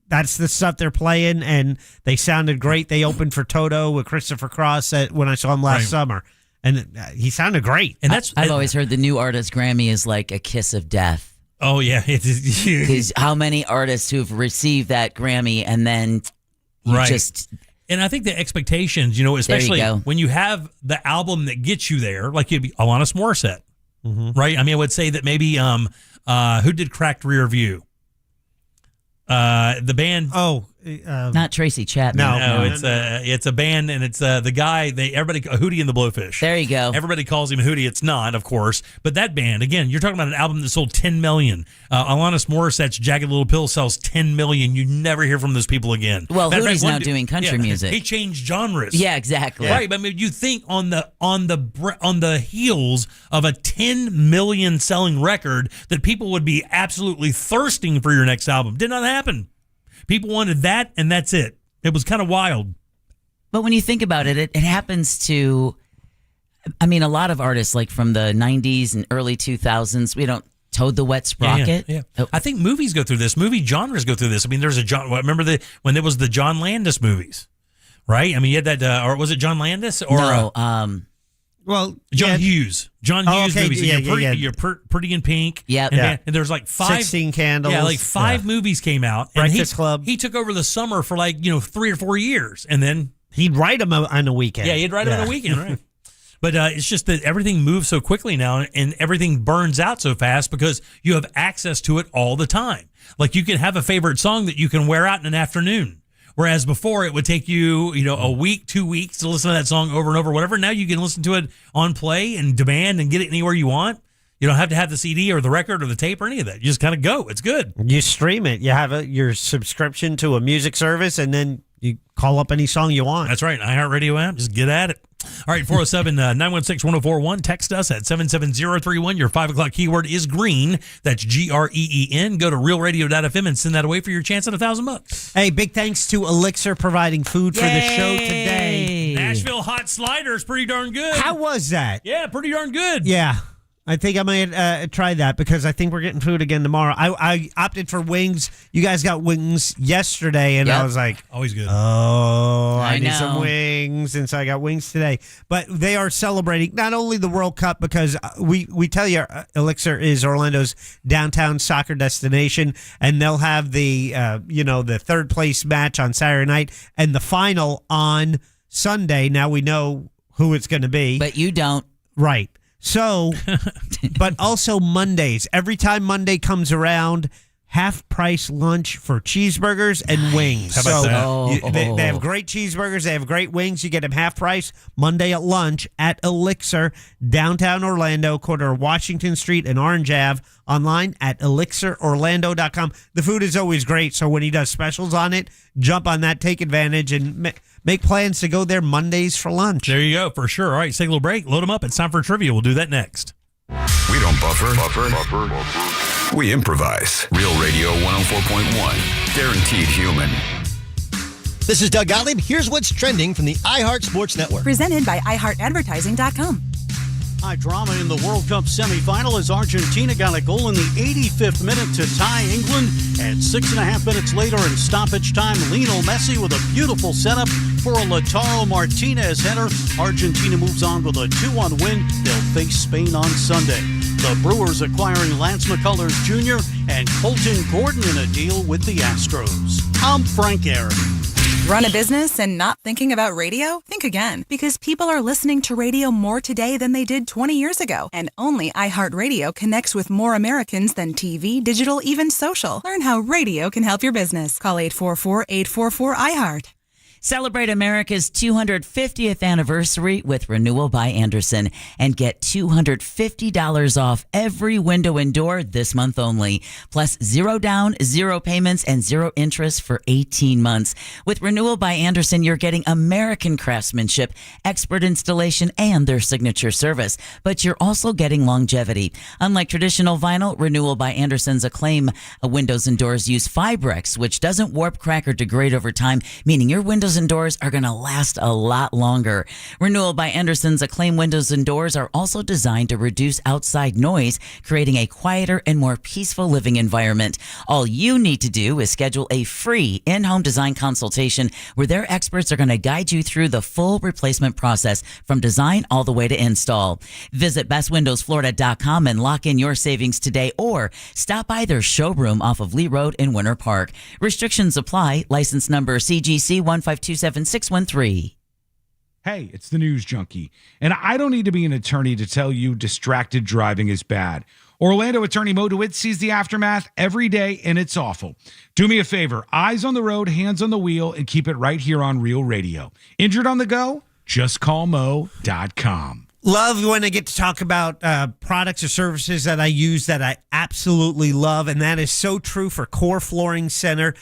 that's the stuff they're playing, and they sounded great. They opened for Toto with Christopher Cross when I saw him last summer. And he sounded great. And I've always heard the new artist Grammy is like a kiss of death. Oh, yeah. Because how many artists who've received that Grammy and then just... And I think the expectations, especially when you have the album that gets you there, like you'd be Alanis Morissette, right? I mean, I would say that maybe who did Cracked Rear View? The band. Not Tracy Chapman. No, it's a band, and it's the guy. Hootie and the Blowfish. There you go. Everybody calls him Hootie. It's not, of course, but that band again. You're talking about an album that sold 10 million. Alanis Morissette's Jagged Little Pill sells 10 million. You never hear from those people again. Well, Hootie's now doing country music. He changed genres. Yeah, exactly. Right, but I mean, you think on the heels of a 10 million selling record that people would be absolutely thirsting for your next album. Did not happen. People wanted that, and that's it. It was kind of wild. But when you think about it, it happens to, a lot of artists like from the 90s and early 2000s, Toad the Wet Sprocket. Yeah. I think movies go through this. Movie genres go through this. I mean, there's remember when there was the John Landis movies, right? I mean, you had that, or was it John Landis? Or, no, John Hughes. John Hughes movies. You're Pretty in Pink. Yeah. And there's like 5. 16 Candles. Yeah, like 5 movies came out. Breakfast Club. He took over the summer for 3 or 4 years. And then he'd write them on a weekend. Yeah, he'd write them on a weekend, right? But it's just that everything moves so quickly now, and everything burns out so fast because you have access to it all the time. Like you can have a favorite song that you can wear out in an afternoon. Whereas before it would take you, a week, 2 weeks to listen to that song over and over, whatever. Now you can listen to it on play and demand and get it anywhere you want. You don't have to have the CD or the record or the tape or any of that. You just kind of go. It's good. You stream it. You have your subscription to a music service, and then you call up any song you want. That's right. iHeartRadio app. Just get at it. All right, 407-916-1041. Text us at 77031. Your 5 o'clock keyword is green. That's GREEN. Go to realradio.fm and send that away for your chance at $1,000. Hey, big thanks to Elixir providing food for the show today. Nashville hot slider is pretty darn good. How was that? Yeah, pretty darn good. Yeah. I think I might try that because I think we're getting food again tomorrow. I opted for wings. You guys got wings yesterday, and I was like, always good. Oh, I need some wings, and so I got wings today. But they are celebrating not only the World Cup because we tell you Elixir is Orlando's downtown soccer destination, and they'll have the the third place match on Saturday night and the final on Sunday. Now we know who it's going to be, but you don't. Right. So, but also Mondays. Every time Monday comes around, half price lunch for cheeseburgers and wings. How about that? They have great cheeseburgers. They have great wings. You get them half price Monday at lunch at Elixir, downtown Orlando, corner of Washington Street and Orange Ave. Online at elixirorlando.com. The food is always great, so when he does specials on it, jump on that, take advantage, and make plans to go there Mondays for lunch. There you go, for sure. All right, take a little break, load them up. It's time for trivia. We'll do that next. We don't buffer. We improvise. Real Radio 104.1. Guaranteed human. This is Doug Gottlieb. Here's what's trending from the iHeart Sports Network. Presented by iHeartAdvertising.com. High drama in the World Cup semifinal as Argentina got a goal in the 85th minute to tie England. And 6.5 minutes later in stoppage time, Lionel Messi with a beautiful setup for a Lautaro Martinez header. Argentina moves on with a 2-1 win. They'll face Spain on Sunday. The Brewers acquiring Lance McCullers Jr. and Colton Gordon in a deal with the Astros. I'm Frank Aaron. Run a business and not thinking about radio? Think again, because people are listening to radio more today than they did 20 years ago. And only iHeartRadio connects with more Americans than TV, digital, even social. Learn how radio can help your business. Call 844-844-iHeart. Celebrate America's 250th anniversary with Renewal by Andersen and get $250 off every window and door this month only. Plus 0 down, 0 payments, and 0 interest for 18 months. With Renewal by Andersen, you're getting American craftsmanship, expert installation, and their signature service. But you're also getting longevity. Unlike traditional vinyl, Renewal by Andersen's Acclaim windows and doors use Fibrex, which doesn't warp, crack, or degrade over time, meaning your windows and doors are going to last a lot longer. Renewal by Andersen's Acclaim windows and doors are also designed to reduce outside noise, creating a quieter and more peaceful living environment. All you need to do is schedule a free in-home design consultation where their experts are going to guide you through the full replacement process from design all the way to install. Visit bestwindowsflorida.com and lock in your savings today, or stop by their showroom off of Lee Road in Winter Park. Restrictions apply. License number CGC 1527613. Hey, it's the News Junkie, and I don't need to be an attorney to tell you distracted driving is bad. Orlando attorney Mo DeWitt sees the aftermath every day, and it's awful. Do me a favor, eyes on the road, hands on the wheel, and keep it right here on Real Radio. Injured on the go? Just call Mo.com. Love when I get to talk about products or services that I use that I absolutely love, and that is so true for Core Flooring Center.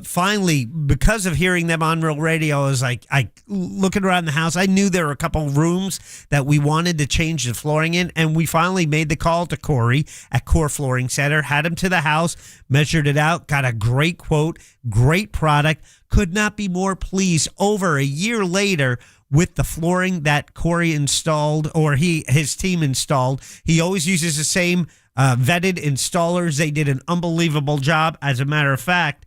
Finally, because of hearing them on Real Radio, I was like, looking around the house, I knew there were a couple rooms that we wanted to change the flooring in, and we finally made the call to Corey at Core Flooring Center, had him to the house, measured it out, got a great quote, great product, could not be more pleased over a year later with the flooring that Corey installed, or his team installed. He always uses the same vetted installers. They did an unbelievable job. As a matter of fact,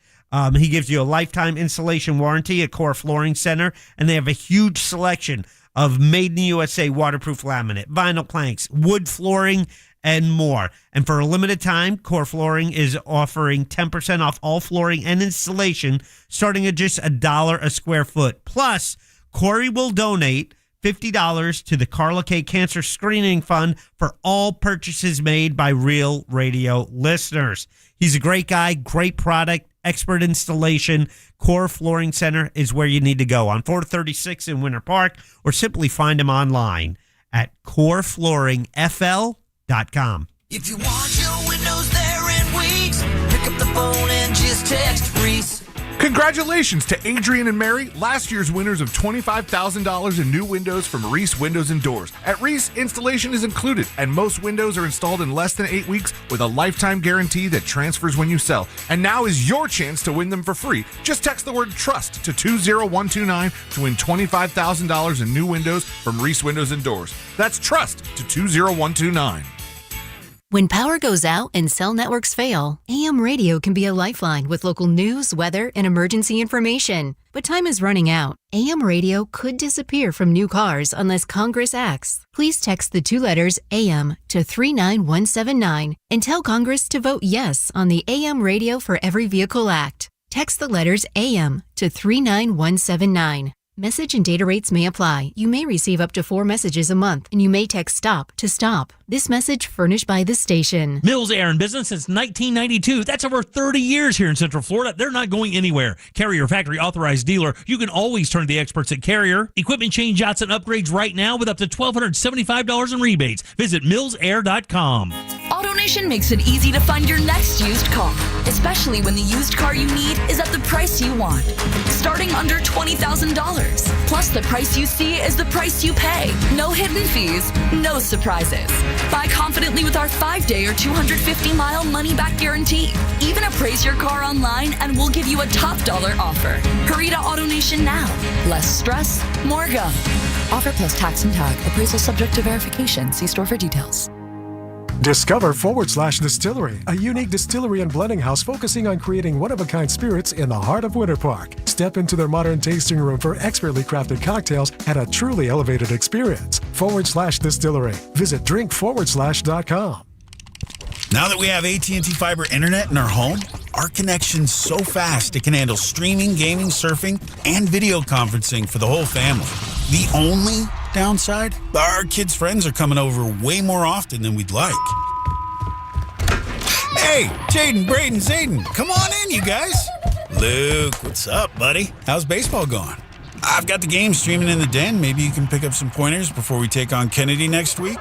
he gives you a lifetime installation warranty at Core Flooring Center, and they have a huge selection of made in the USA waterproof laminate, vinyl planks, wood flooring, and more. And for a limited time, Core Flooring is offering 10% off all flooring and installation, starting at just $1 a square foot. Plus, Corey will donate $50 to the Carla K Cancer Screening Fund for all purchases made by Real Radio listeners. He's a great guy, great product, expert installation. Core Flooring Center is where you need to go on 436 in Winter Park, or simply find him online at coreflooringfl.com. If you want your windows there in weeks, pick up the phone and just text Reese. Congratulations to Adrian and Mary, last year's winners of $25,000 in new windows from Reese Windows and Doors. At Reese, installation is included, and most windows are installed in less than 8 weeks with a lifetime guarantee that transfers when you sell. And now is your chance to win them for free. Just text the word TRUST to 20129 to win $25,000 in new windows from Reese Windows and Doors. That's TRUST to 20129. When power goes out and cell networks fail, AM radio can be a lifeline with local news, weather, and emergency information. But time is running out. AM radio could disappear from new cars unless Congress acts. Please text the 2 letters AM to 39179 and tell Congress to vote yes on the AM Radio for Every Vehicle Act. Text the letters AM to 39179. Message and data rates may apply. You may receive up to 4 messages a month, and you may text STOP to stop. This message furnished by the station. Mills Air in business since 1992. That's over 30 years here in Central Florida. They're not going anywhere. Carrier factory authorized dealer. You can always turn to the experts at Carrier. Equipment change outs and upgrades right now with up to $1,275 in rebates. Visit millsair.com. AutoNation makes it easy to find your next used car, especially when the used car you need is at the price you want. Starting under $20,000. Plus, the price you see is the price you pay. No hidden fees, no surprises. Buy confidently with our 5-day or 250-mile money-back guarantee. Even appraise your car online and we'll give you a top dollar offer. Hurry to AutoNation now. Less stress, more go. Offer plus tax and tag. Appraisal subject to verification. See store for details. Discover/Distillery, a unique distillery and blending house focusing on creating one-of-a-kind spirits in the heart of Winter Park. Step into their modern tasting room for expertly crafted cocktails and a truly elevated experience. /Distillery. Visit drink/.com. Now that we have AT&T Fiber Internet in our home, our connection's so fast it can handle streaming, gaming, surfing, and video conferencing for the whole family. The only downside? Our kids' friends are coming over way more often than we'd like. Hey, Jaden, Braden, Zayden, come on in, you guys. Luke, what's up, buddy? How's baseball going? I've got the game streaming in the den. Maybe you can pick up some pointers before we take on Kennedy next week.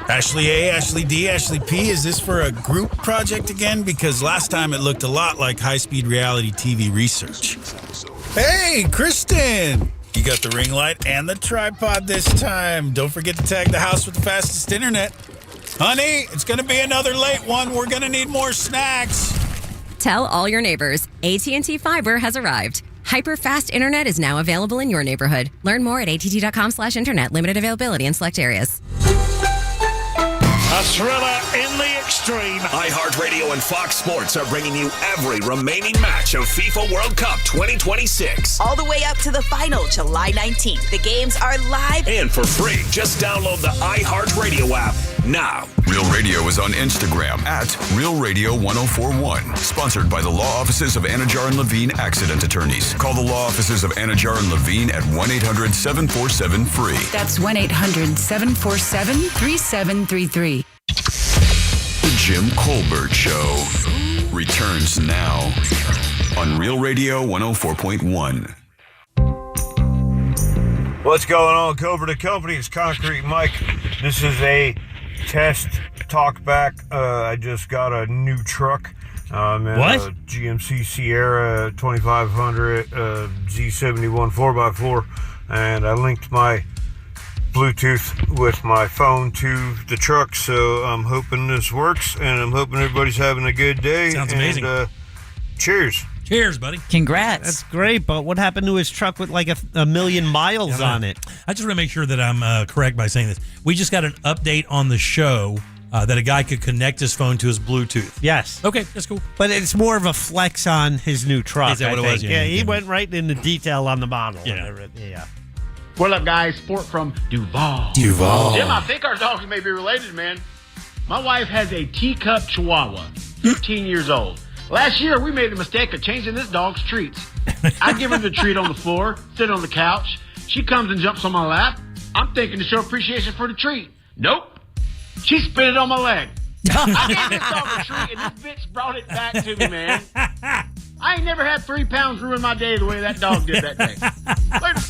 Ashley A, Ashley D, Ashley P, is this for a group project again? Because last time it looked a lot like high-speed reality TV research. Hey, Kristen! You got the ring light and the tripod this time. Don't forget to tag the house with the fastest internet. Honey, it's going to be another late one. We're going to need more snacks. Tell all your neighbors, AT&T Fiber has arrived. Hyper-fast internet is now available in your neighborhood. Learn more at att.com/internet. Limited availability in select areas. A thriller in the extreme. iHeartRadio and Fox Sports are bringing you every remaining match of FIFA World Cup 2026. All the way up to the final, July 19th. The games are live and for free. Just download the iHeartRadio app now. Real Radio is on Instagram at Real Radio 1041. Sponsored by the law offices of Anajar and Levine Accident Attorneys. Call the law offices of Anajar and Levine at 1-800-747-FREE. That's 1-800-747-3733. The Jim Colbert Show returns now on Real Radio 104.1. What's going on, Colbert & Company? It's Concrete Mike. This is a test talk back. I just got a new truck. I'm in a GMC Sierra 2500 Z71 4x4, and I linked my Bluetooth with my phone to the truck, so I'm hoping this works, and I'm hoping everybody's having a good day. Sounds amazing. Cheers. Cheers, buddy. Congrats. That's great, but what happened to his truck with like a million miles on it? I just want to make sure that I'm correct by saying this. We just got an update on the show that a guy could connect his phone to his Bluetooth. Yes. Okay, that's cool. But it's more of a flex on his new truck. Is that what it was? Yeah, he went right into detail on the model. Yeah. Yeah. What up, guys? Sport from Duval. Jim, I think our dogs may be related, man. My wife has a teacup chihuahua, 15 years old. Last year, we made the mistake of changing this dog's treats. I give her the treat on the floor, sit on the couch. She comes and jumps on my lap. I'm thinking to show appreciation for the treat. Nope. She spit it on my leg. I gave this dog a treat, and this bitch brought it back to me, man. I ain't never had 3 pounds ruin my day the way that dog did that day. Later.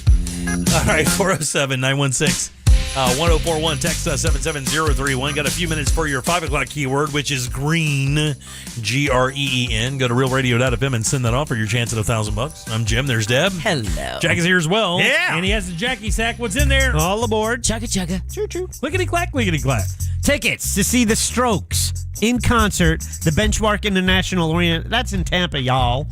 All right, 407-916-1041. Text us 77031. Got a few minutes for your 5 o'clock keyword, which is green, Green. Go to realradio.fm and send that off for your chance at $1,000. I'm Jim. There's Deb. Hello. Jack is here as well. Yeah. And he has the Jackie sack. What's in there? All aboard. Chugga chugga. Choo choo. Clickety clack, clickety clack. Tickets to see the Strokes in concert, the Benchmark International Arena. That's in Tampa, y'all.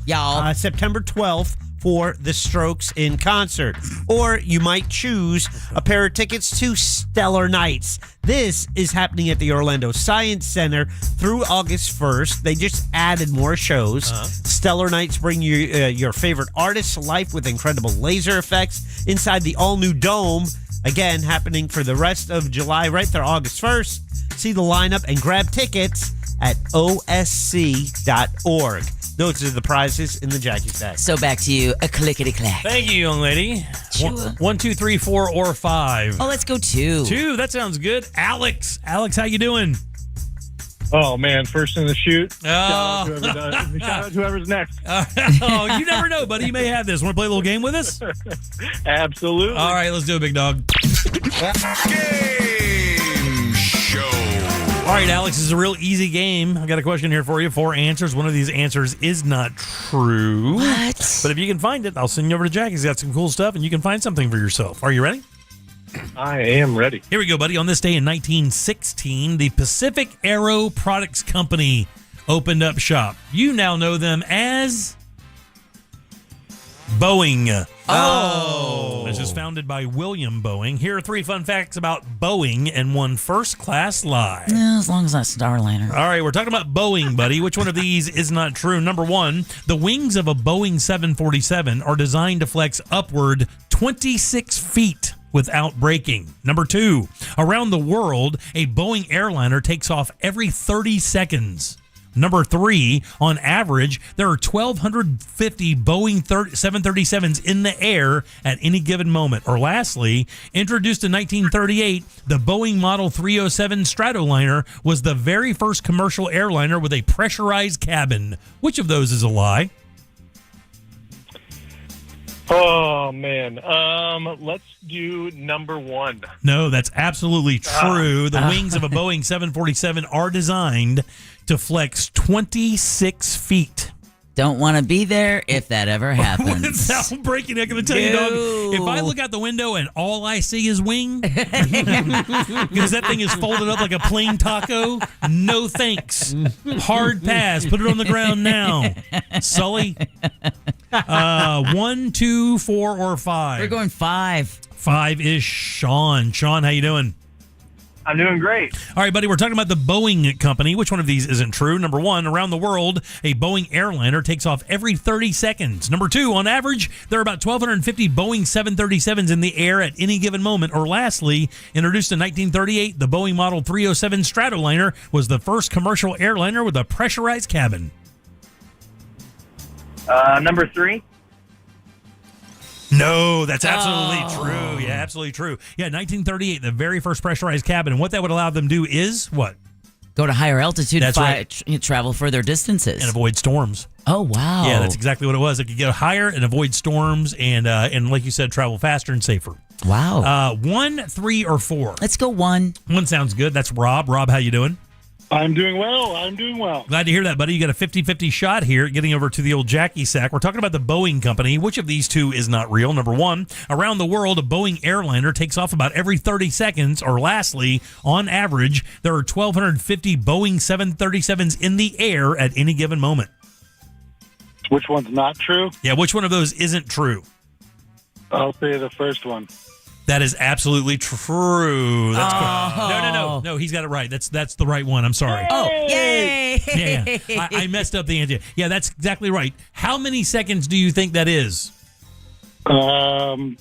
September 12th. For the Strokes in concert. Or you might choose a pair of tickets to Stellar Nights. This is happening at the Orlando Science Center through August 1st. They just added more shows. Stellar Nights bring you your favorite artists to life with incredible laser effects inside the all-new Dome. Again, happening for the rest of July, right there, August 1st. See the lineup and grab tickets at osc.org. Those are the prizes in the Jackie Stack. So back to you, a clickety-clack. Thank you, young lady. Sure. 1, 2, 3, 4, or 5. Oh, let's go 2. 2, that sounds good. Alex, how you doing? Oh, man, first in the shoot. Oh. Shout out to whoever's next. Oh, you never know, buddy. You may have this. Want to play a little game with us? Absolutely. All right, let's do it, big dog. Game show. All right, Alex, this is a real easy game. I got a question here for you. 4 answers. One of these answers is not true. What? But if you can find it, I'll send you over to Jack. He's got some cool stuff, and you can find something for yourself. Are you ready? I am ready. Here we go, buddy. On this day in 1916, the Pacific Aero Products Company opened up shop. You now know them as Boeing. Oh. This is founded by William Boeing. Here are 3 fun facts about Boeing and 1 first-class lie. As long as that's Starliner. All right, we're talking about Boeing, buddy. Which one of these is not true? Number 1, the wings of a Boeing 747 are designed to flex upward 26 feet without breaking. Number 2, around the world, a Boeing airliner takes off every 30 seconds. Number 3, on average, there are 1,250 Boeing 737s in the air at any given moment. Or lastly, introduced in 1938, the Boeing Model 307 Stratoliner was the very first commercial airliner with a pressurized cabin. Which of those is a lie? Oh, man. Let's do number 1. No, that's absolutely true. The wings of a Boeing 747 are designed to flex 26 feet. Don't want to be there if that ever happens. Without breaking, I'm going to tell you, dog, if I look out the window and all I see is wing, because that thing is folded up like a plain taco, no thanks. Hard pass. Put it on the ground now. Sully? 1, 2, 4, or 5? We're going 5. 5 is Sean. Sean, how you doing? I'm doing great. All right, buddy, we're talking about the Boeing company. Which one of these isn't true? Number 1, around the world, a Boeing airliner takes off every 30 seconds. Number 2, on average, there are about 1,250 Boeing 737s in the air at any given moment. Or lastly, introduced in 1938, the Boeing Model 307 Stratoliner was the first commercial airliner with a pressurized cabin. Number 3. No, that's absolutely true. Yeah, absolutely true. Yeah, 1938, the very first pressurized cabin. And what that would allow them to do is what? Go to higher altitude, That's right. travel further distances. And avoid storms. Oh, wow. Yeah, that's exactly what it was. It could get higher and avoid storms and like you said, travel faster and safer. Wow. 1, 3, or 4? Let's go 1. 1 sounds good. That's Rob. Rob, how you doing? I'm doing well. Glad to hear that, buddy. You got a 50-50 shot here at getting over to the old Jackie Sack. We're talking about the Boeing company. Which of these 2 is not real? Number 1, around the world, a Boeing airliner takes off about every 30 seconds. Or lastly, on average, there are 1,250 Boeing 737s in the air at any given moment. Which one's not true? Yeah, which one of those isn't true? I'll say the first one. That is absolutely true. That's cool. No, he's got it right. That's the right one. I'm sorry. Oh, yay! Yeah. I messed up the answer. Yeah, that's exactly right. How many seconds do you think that is? 12.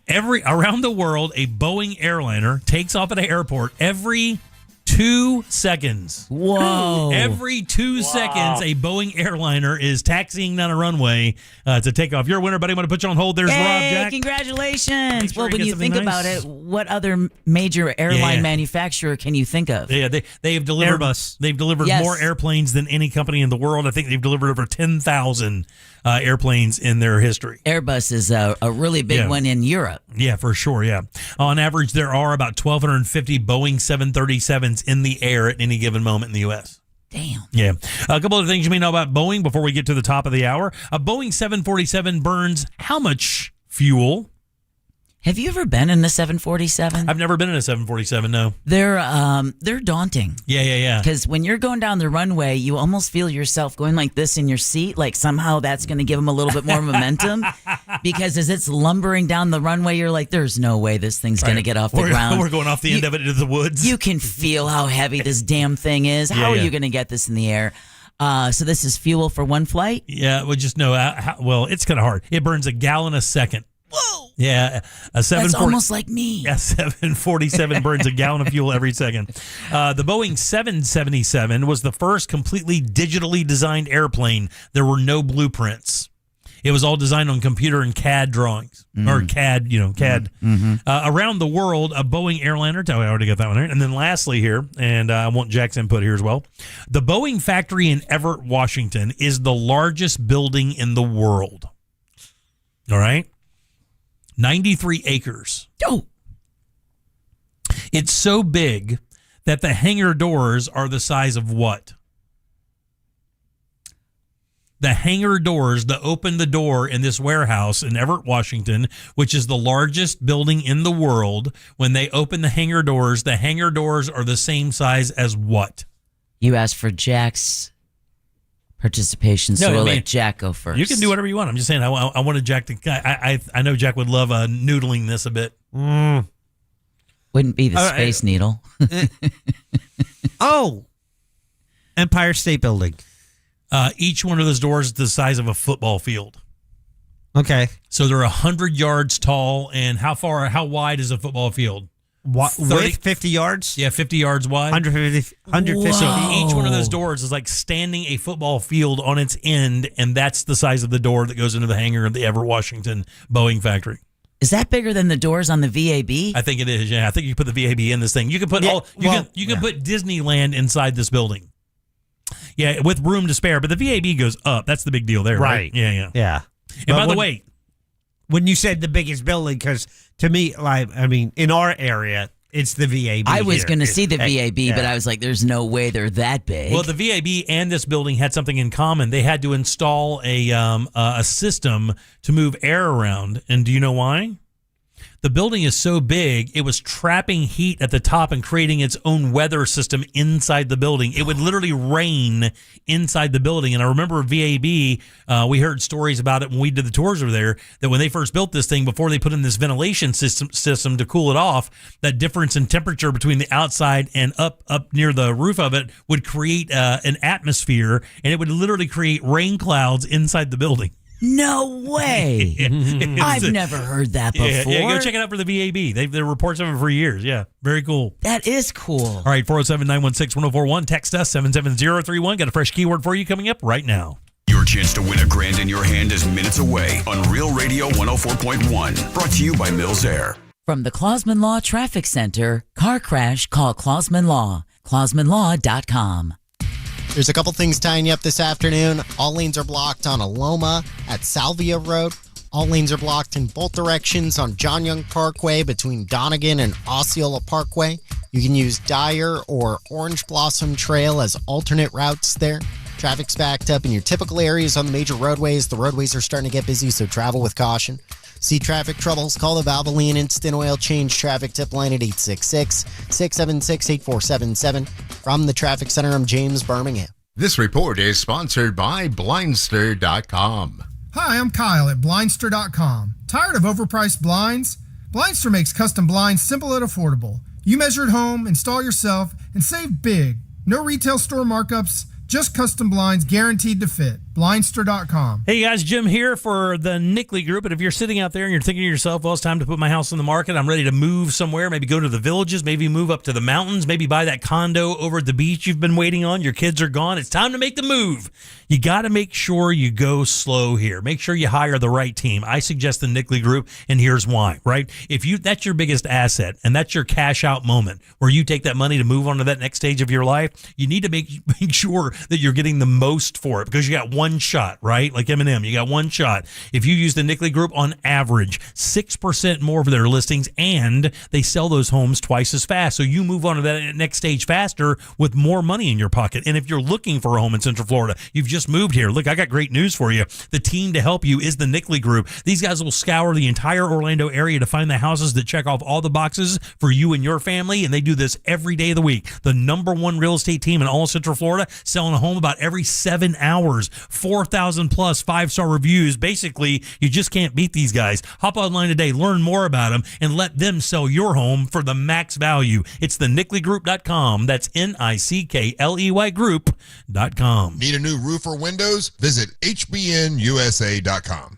Around the world, a Boeing airliner takes off at an airport every 2 seconds. Whoa. Every 2 seconds, a Boeing airliner is taxiing down a runway to take off. You're a winner, buddy. I'm going to put you on hold. There's Rob, Jack. Congratulations. Sure well, when you think about it, what other major airline manufacturer can you think of? Yeah, they've delivered Airbus. They've delivered more airplanes than any company in the world. I think they've delivered over 10,000 airplanes in their history. Airbus is a really big one in Europe. Yeah, for sure, yeah. On average, there are about 1,250 Boeing 737s in the air at any given moment in the U.S. Damn. Yeah. A couple of things you may know about Boeing before we get to the top of the hour. A Boeing 747 burns how much fuel? Have you ever been in a 747? I've never been in a 747, no. They're daunting. Yeah. Because when you're going down the runway, you almost feel yourself going like this in your seat, like somehow that's going to give them a little bit more momentum. Because as it's lumbering down the runway, you're like, there's no way this thing's going to get off the ground. We're going off the end of it into the woods. You can feel how heavy this damn thing is. How are you going to get this in the air? So this is fuel for one flight? Yeah, well, just know, well, it's kind of hard. It burns a gallon a second. Whoa! Yeah, a 740. That's almost like me. Yeah, 747 burns a gallon of fuel every second. The Boeing 777 was the first completely digitally designed airplane. There were no blueprints. It was all designed on computer and CAD drawings, or CAD, CAD. Around the world, a Boeing airliner, I already got that one there. And then lastly here, and I want Jack's input here as well, the Boeing factory in Everett, Washington is the largest building in the world. All right? 93 acres. Oh. It's so big that the hangar doors are the size of what? The hangar doors that open the door in this warehouse in Everett, Washington, which is the largest building in the world, when they open the hangar doors are the same size as what? You asked for Jack's participation, so we'll let Jack go first. You can do whatever you want. I'm just saying, I wanted Jack to. I know Jack would love noodling this a bit. Wouldn't be the Space Needle. Empire State Building. Each one of those doors is the size of a football field. Okay. So they're 100 yards tall, and how wide is a football field? Width 50 yards? Yeah, 50 yards wide. 150 So each one of those doors is like standing a football field on its end, and that's the size of the door that goes into the hangar of the Everett, Washington Boeing factory. Is that bigger than the doors on the VAB? I think it is, yeah. I think you put the VAB in this thing. You can put you can put Disneyland inside this building. Yeah, with room to spare, but the VAB goes up. That's the big deal there, right? Yeah. And by the way, when you said the biggest building, because to me, in our area, it's the VAB. I was going to see the VAB, but I was like, there's no way they're that big. Well, the VAB and this building had something in common. They had to install a system to move air around. And do you know why? The building is so big, it was trapping heat at the top and creating its own weather system inside the building. It would literally rain inside the building. And I remember VAB, we heard stories about it when we did the tours over there, that when they first built this thing, before they put in this ventilation system to cool it off, that difference in temperature between the outside and up near the roof of it would create an atmosphere, and it would literally create rain clouds inside the building. No way. I've never heard that before. Yeah, go check it out for the VAB. There are reports of it for years. Yeah, very cool. That is cool. All right, 407-916-1041. Text us, 77031. Got a fresh keyword for you coming up right now. Your chance to win $1,000 in your hand is minutes away on Real Radio 104.1. Brought to you by Mills Air. From the Clausman Law Traffic Center, car crash, call Clausman Law. ClausmanLaw.com. There's a couple things tying you up this afternoon. All lanes are blocked on Aloma at Salvia Road. All lanes are blocked in both directions on John Young Parkway between Donegan and Osceola Parkway. You can use Dyer or Orange Blossom Trail as alternate routes there. Traffic's backed up in your typical areas on the major roadways. The roadways are starting to get busy, so travel with caution. See traffic troubles? Call the Valvoline Instant Oil Change traffic tip line at 866-676-8477. From the Traffic Center, I'm James Birmingham. This report is sponsored by Blindster.com. Hi, I'm Kyle at Blindster.com. Tired of overpriced blinds? Blindster makes custom blinds simple and affordable. You measure at home, install yourself, and save big. No retail store markups, just custom blinds guaranteed to fit. Blindster.com. Hey guys, Jim here for the Nickley Group. And if you're sitting out there and you're thinking to yourself, well, it's time to put my house on the market. I'm ready to move somewhere, maybe go to the villages, maybe move up to the mountains, maybe buy that condo over at the beach you've been waiting on. Your kids are gone. It's time to make the move. You got to make sure you go slow here. Make sure you hire the right team. I suggest the Nickley Group, and here's why, right? That's your biggest asset, and that's your cash out moment where you take that money to move on to that next stage of your life. You need to make sure that you're getting the most for it, because you got one shot, right? Like Eminem, you got one shot. If you use the Nickley Group, on average, 6% more for their listings, and they sell those homes twice as fast. So you move on to that next stage faster with more money in your pocket. And if you're looking for a home in Central Florida, you've just moved here. Look, I got great news for you. The team to help you is the Nickley Group. These guys will scour the entire Orlando area to find the houses that check off all the boxes for you and your family, and they do this every day of the week. The #1 real estate team in all of Central Florida, selling a home about every 7 hours. 4,000 plus 5-star reviews. Basically, you just can't beat these guys. Hop online today, learn more about them, and let them sell your home for the max value. It's the NickleyGroup.com. That's NICKLEY Group.com. Need a new roof or windows? Visit HBNUSA.com.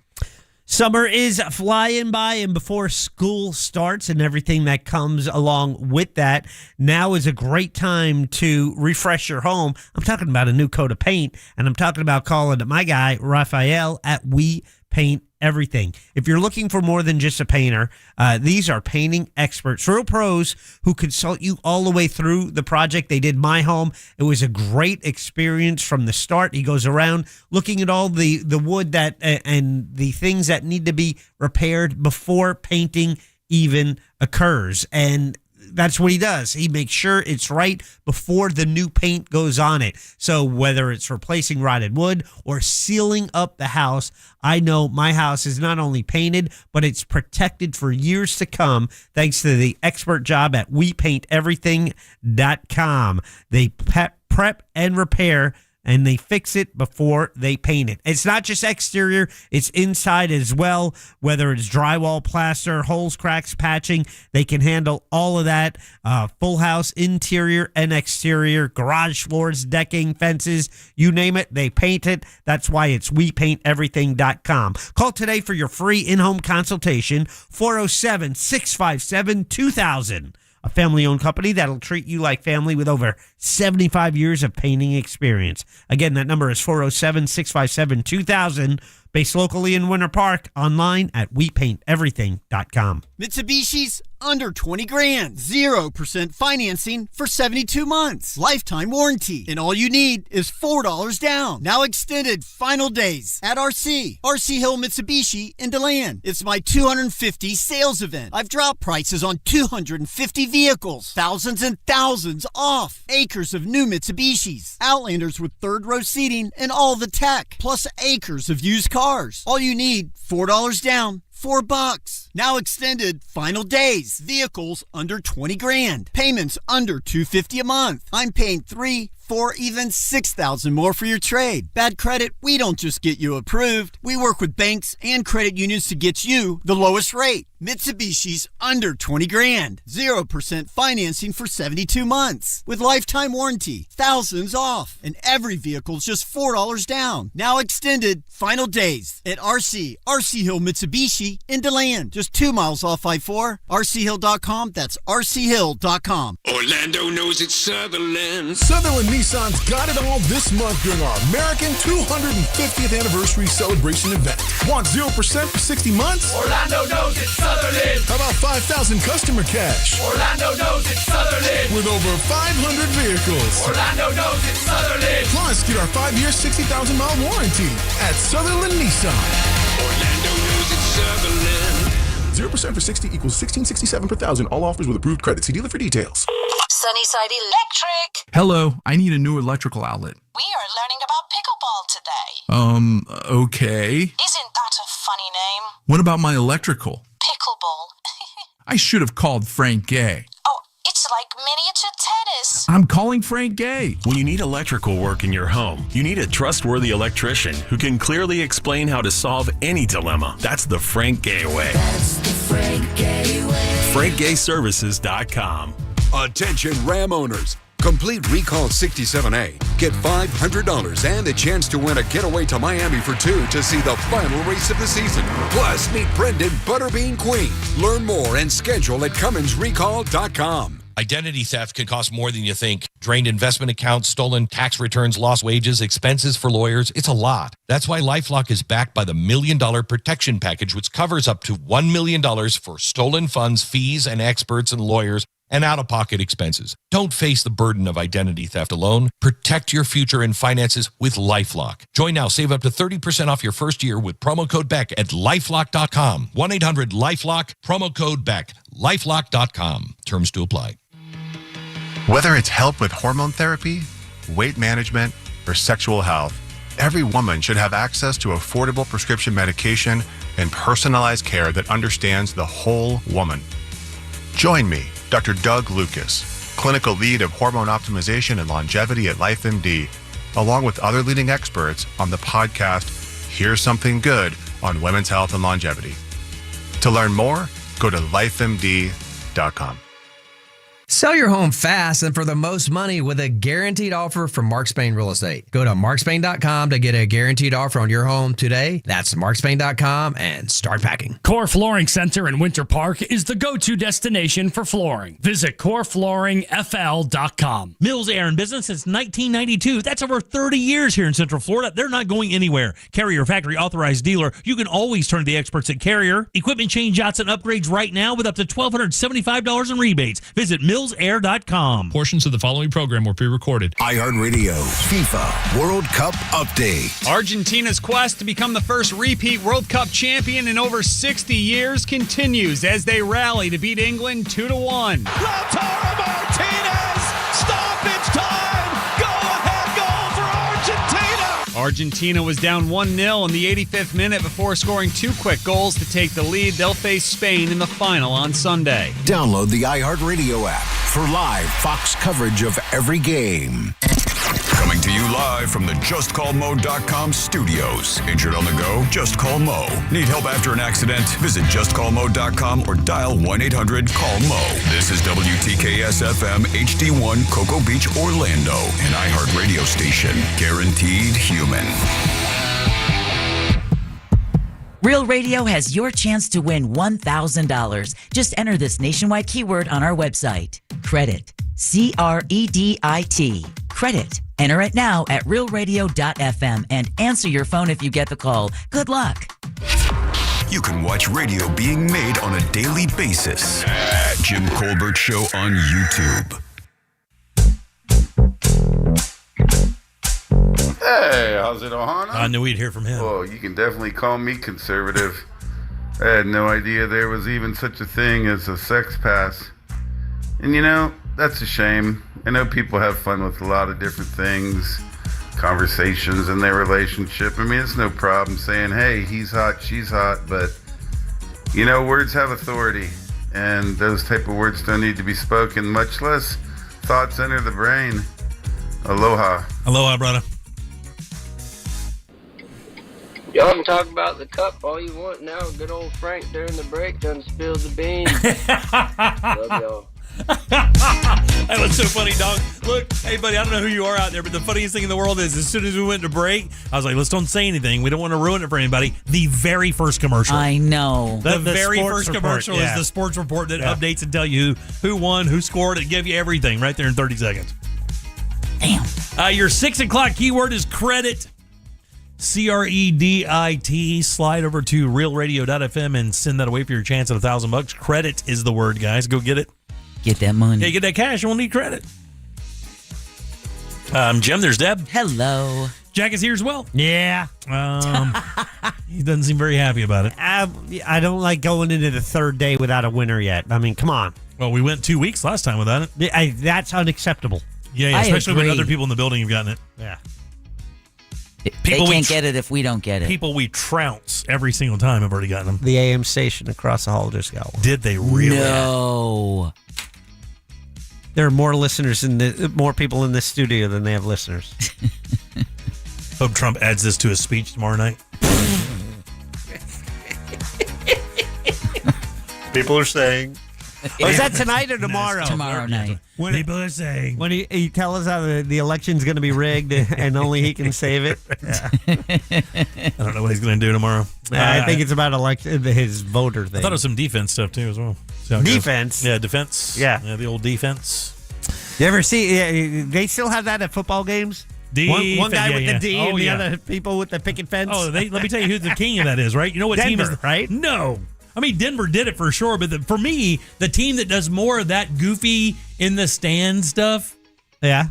Summer is flying by, and before school starts and everything that comes along with that, now is a great time to refresh your home. I'm talking about a new coat of paint, and I'm talking about calling my guy, Raphael, at We Paint Everything. If you're looking for more than just a painter, these are painting experts, real pros who consult you all the way through the project. They did my home. It was a great experience from the start. He goes around looking at all the wood that and the things that need to be repaired before painting even occurs. And that's what he does. He makes sure it's right before the new paint goes on it. So whether it's replacing rotted wood or sealing up the house, I know my house is not only painted, but it's protected for years to come thanks to the expert job at WePaintEverything.com. They prep and repair, and they fix it before they paint it. It's not just exterior, it's inside as well. Whether it's drywall, plaster, holes, cracks, patching, they can handle all of that. Full house, interior and exterior, garage floors, decking, fences, you name it, they paint it. That's why it's WePaintEverything.com. Call today for your free in-home consultation, 407-657-2000. A family-owned company that'll treat you like family with over 75 years of painting experience. Again, that number is 407-657-2000. Based locally in Winter Park. Online at WePaintEverything.com. Mitsubishi's under 20 grand. 0% financing for 72 months. Lifetime warranty. And all you need is $4 down. Now extended final days at RC Hill Mitsubishi in DeLand. It's my 250 sales event. I've dropped prices on 250 vehicles. Thousands and thousands off. Acres of new Mitsubishis. Outlanders with third row seating and all the tech. Plus acres of used cars. All you need, $4 down. $4. Now extended final days. Vehicles under 20 grand. Payments under $250 a month. I'm paying $3,000, $4,000, even $6,000 more for your trade. Bad credit, we don't just get you approved. We work with banks and credit unions to get you the lowest rate. Mitsubishi's under 20 grand. 0% financing for 72 months. With lifetime warranty. Thousands off. And every vehicle's just $4 down. Now extended final days at RC Hill Mitsubishi in DeLand. Just 2 miles off I-4. RCHill.com. That's RCHill.com. Orlando knows it's Sutherland. Sutherland Nissan's got it all this month during our American 250th anniversary celebration event. Want 0% for 60 months? Orlando knows it's Sutherland. How about 5,000 customer cash? Orlando knows it's Sutherland. With over 500 vehicles. Orlando knows it's Sutherland. Plus, get our 5-year, 60,000-mile warranty at Sutherland Nissan. Orlando knows it's Sutherland. 0% for 60 equals $1,667 per thousand. All offers with approved credit. See dealer for details. Sunnyside Electric. Hello, I need a new electrical outlet. We are learning about pickleball today. Okay. Isn't that a funny name? What about my electrical? Pickleball. I should have called Frank Gay. Oh, it's like miniature tennis. I'm calling Frank Gay. When you need electrical work in your home, you need a trustworthy electrician who can clearly explain how to solve any dilemma. That's the Frank Gay way. That's the Frank Gay way. FrankGayServices.com. Attention Ram owners. Complete Recall 67A. Get $500 and the chance to win a getaway to Miami for 2 to see the final race of the season. Plus, meet Brendan Butterbean Queen. Learn more and schedule at CumminsRecall.com. Identity theft can cost more than you think. Drained investment accounts, stolen tax returns, lost wages, expenses for lawyers. It's a lot. That's why LifeLock is backed by the $1 Million Protection Package, which covers up to $1 million for stolen funds, fees, and experts and lawyers, and out-of-pocket expenses. Don't face the burden of identity theft alone. Protect your future and finances with LifeLock. Join now. Save up to 30% off your first year with promo code BECK at LifeLock.com. 1-800-LifeLock, promo code BECK. LifeLock.com. Terms to apply. Whether it's help with hormone therapy, weight management, or sexual health, every woman should have access to affordable prescription medication and personalized care that understands the whole woman. Join me, Dr. Doug Lucas, clinical lead of hormone optimization and longevity at LifeMD, along with other leading experts on the podcast, Here's Something Good on Women's Health and Longevity. To learn more, go to lifemd.com. Sell your home fast and for the most money with a guaranteed offer from Mark Spain Real Estate. Go to markspain.com to get a guaranteed offer on your home today. That's markspain.com and start packing. Core Flooring Center in Winter Park is the go-to destination for flooring. Visit coreflooringfl.com. Mills Air in business since 1992. That's over 30 years here in Central Florida. They're not going anywhere. Carrier factory authorized dealer. You can always turn to the experts at Carrier. Equipment change-outs and upgrades right now with up to $1,275 in rebates. Visit millsair.com. Portions of the following program were pre-recorded. iHeartRadio FIFA World Cup Update. Argentina's quest to become the first repeat World Cup champion in over 60 years continues as they rally to beat England 2-1. Lautaro Martinez! Stoppage time! Go-ahead goal for Argentina! Argentina was down 1-0 in the 85th minute before scoring 2 quick goals to take the lead. They'll face Spain in the final on Sunday. Download the iHeartRadio app for live Fox coverage of every game. Coming to you live from the JustCallMo.com studios. Injured on the go? Just call Mo. Need help after an accident? Visit JustCallMo.com or dial 1-800-CALL-MO. This is WTKS-FM HD1 Cocoa Beach, Orlando, an iHeart radio station. Guaranteed human. Real Radio has your chance to win $1,000. Just enter this nationwide keyword on our website. Credit. CREDIT. Credit. Enter it now at realradio.fm and answer your phone if you get the call. Good luck. You can watch radio being made on a daily basis at Jim Colbert Show on YouTube. Hey, how's it, Ohana? I knew we'd hear from him. Well, you can definitely call me conservative. I had no idea there was even such a thing as a sex pass. And you know, that's a shame. I know people have fun with a lot of different things, conversations in their relationship. I mean, it's no problem saying, hey, he's hot, she's hot, but, you know, words have authority, and those type of words don't need to be spoken, much less thoughts enter the brain. Aloha. Aloha, brother. Y'all can talk about the cup all you want now. Good old Frank during the break done spilled the beans. Love y'all. That was so funny, dog. Look, hey, buddy, I don't know who you are out there, but the funniest thing in the world is as soon as we went to break, I was like, let's don't say anything. We don't want to ruin it for anybody. The very first commercial. I know. The very sports first report, commercial is the sports report that updates and tell you who won, who scored, and give you everything right there in 30 seconds. Damn. Your 6 o'clock keyword is credit. CREDIT. Slide over to realradio.fm and send that away for your chance at $1,000. Credit is the word, guys. Go get it. Get that money. Yeah, get that cash. You won't need credit. Jim, there's Deb. Hello. Jack is here as well. Yeah. He doesn't seem very happy about it. I don't like going into the third day without a winner yet. I mean, come on. Well, we went 2 weeks last time without it. That's unacceptable. Yeah, especially when other people in the building have gotten it. Yeah. They can't get it if we don't get it. People we trounce every single time have already gotten them. The AM station across the hall just got one. Did they really? No. There are more more people in this studio than they have listeners. Hope Trump adds this to his speech tomorrow night. People are saying. Is that tonight or tomorrow? Tomorrow night. People are saying. When he tell us how the election's going to be rigged and only he can save it. I don't know what he's going to do tomorrow. I think it's about his voter thing. I thought it was some defense stuff too as well. Defense? Yeah, defense. Yeah, the old defense. You ever see? They still have that at football games. One guy with the D and the other people with the picket fence. Oh, let me tell you who the king of that is, right? You know what Denver, team is right? No. I mean, Denver did it for sure, but for me, the team that does more of that goofy in the stand stuff. Yeah.